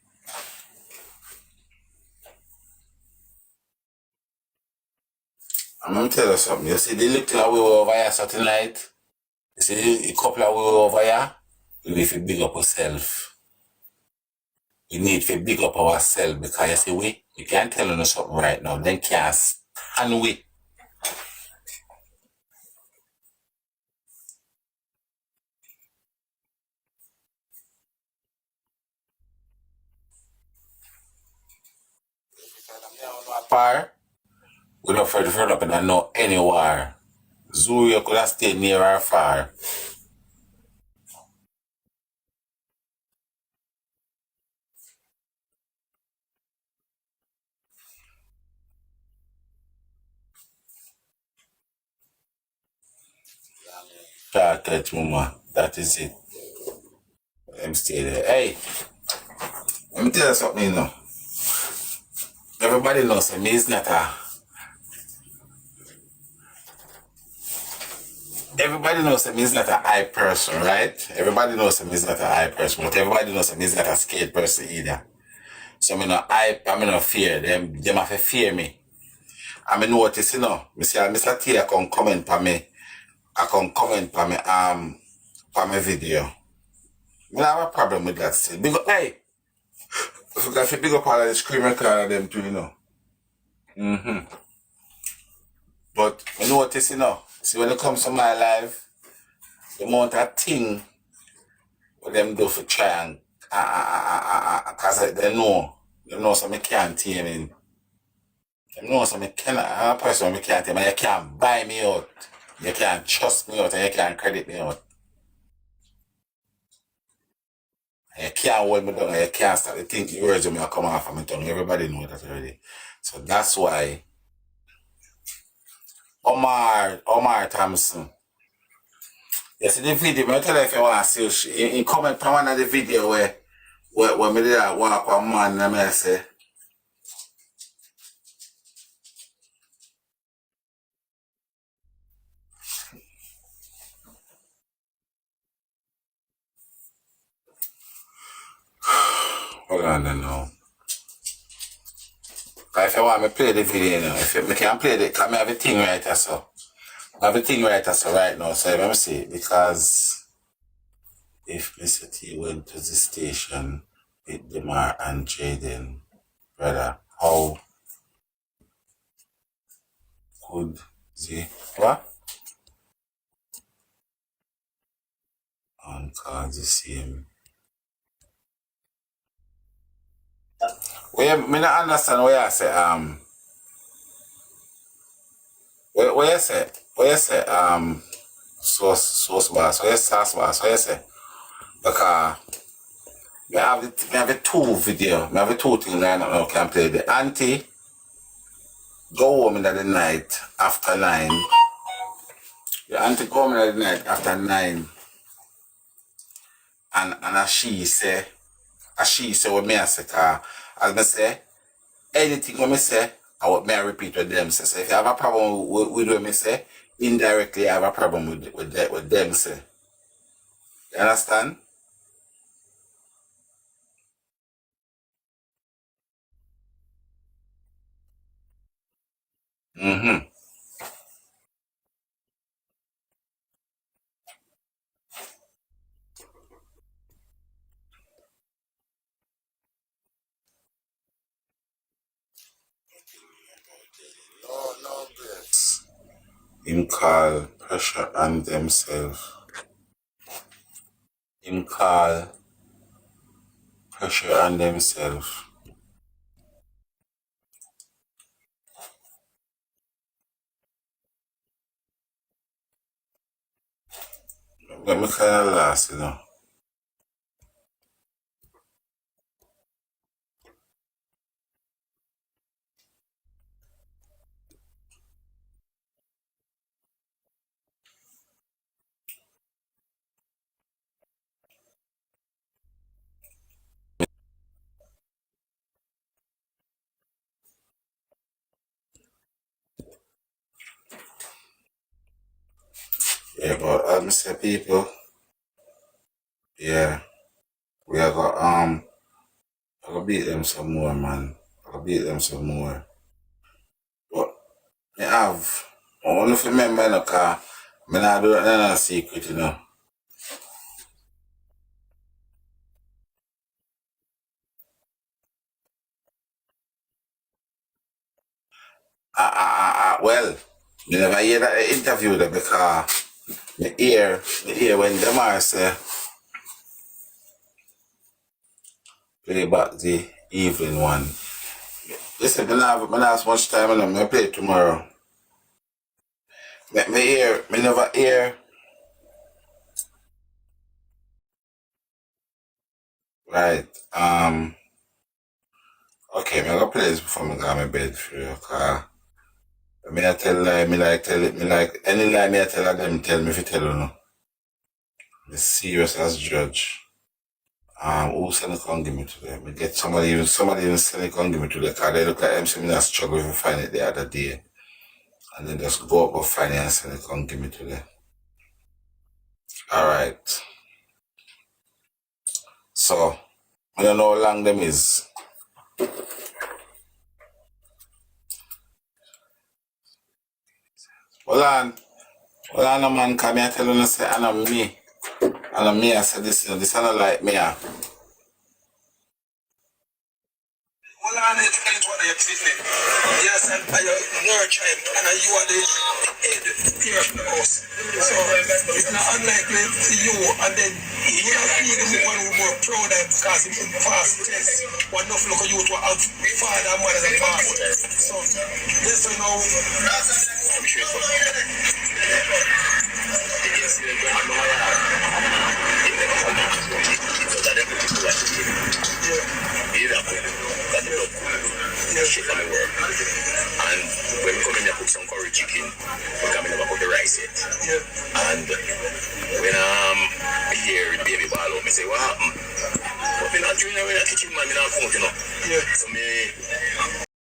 I'm going to tell you something. You see the little we were over here so tonight? You see the couple of we were over here? You need to big up yourself. We need to big up ourselves because you see, we can't tell you something right now. Then can't stand we. Par, we don't afraid to run up and know anywhere. Zoo, you could have stayed near or far. Chartered, mama. That is it. them stay there. Hey, let me tell you something, you know. Everybody knows that me is not a... Everybody knows that me is not a high person, right? Everybody knows that me is not a high person, but everybody knows that me is not a scared person either. So I'm not hype, I'm not fear. Them have to fear me. I mean notice, you know, Mr. T I can comment for me. I can comment for my video. I don't have a problem with that still. Big up, hey! If you got to big up all of the screaming crowd of them too, you know. But I notice, you know, see when it comes to my life, the amount of thing what them do for try and cause they know something can't tame in. They know something cannot, I'm a person who can't tame, and you can't buy me out. You can't trust me out and you can't credit me out. And you can't hold me down and you can't start to think the words of me are coming off of my tongue. Everybody knows that already. So that's why Omar Thompson. You see the video, I tell you if you want to see in comment on one of the video where me did that walk one man and I say, hold on then now. If you want me play the video now, if you can play it, because I have a thing right here, so. I have a thing right here, so right now, so let me see, because if Mr. T went to the station with Demar and Jayden, brother, how could the, what? On call the same. Well, me not understand what you say, what you say, sauce boss, what you sauce boss, what you say? Because me have the two video, me have the two things lined up now, can play the auntie, go home in the night after 9. The auntie go home in the night after 9. And as she say what me I say, as me say, anything what me say, I what me I repeat what them say. So if you have a problem with what me say, indirectly I have a problem with them say. You understand? Mm-hmm. No, Grace. Him call pressure on themselves. Him call pressure on themselves. Let me kind of last, you know. Yeah, but I say people, yeah, we are got I gotta beat them some more, man. I gotta beat them some more. But I have. I only remember in the car. I not do that in a secret, you know. Well, you never hear that interview there because the ear when Demar say play back the evening one. Listen, I don't have much time and I'm gonna play it tomorrow. Me never hear. Right. Okay, I'm gonna play this before I go to bed for you, cause me I tell lie, me like tell it, me like any lie me I tell them tell me if you tell you no. Me serious as judge. Who send it come give me today? Me get somebody even send it come give me today because they look like them saying I struggle to find it the other day. And then just go up and find it and send it come give me today. Alright. So I don't know how long them is. Hold on, no man, come here tell you say I know me. I know me, I said this, this is not like me. Well, I need to tell you what you're treating. Yes, and you're nurturing, and you are the head, peer of the house. So it's not unlikely to you, and then you are feeling one who more proud because he passed the test. One enough look at you to have father and mother that passed the test. So, yes, you know. I'm sure it's yes, you don't have no so that everything is what you shit on the work. And when we come in, I cook some curry chicken. We come in, I put the rice yet. And when I hear baby ball, I say, what happened? But me not doing it in the kitchen, man. Me not come, you know. So me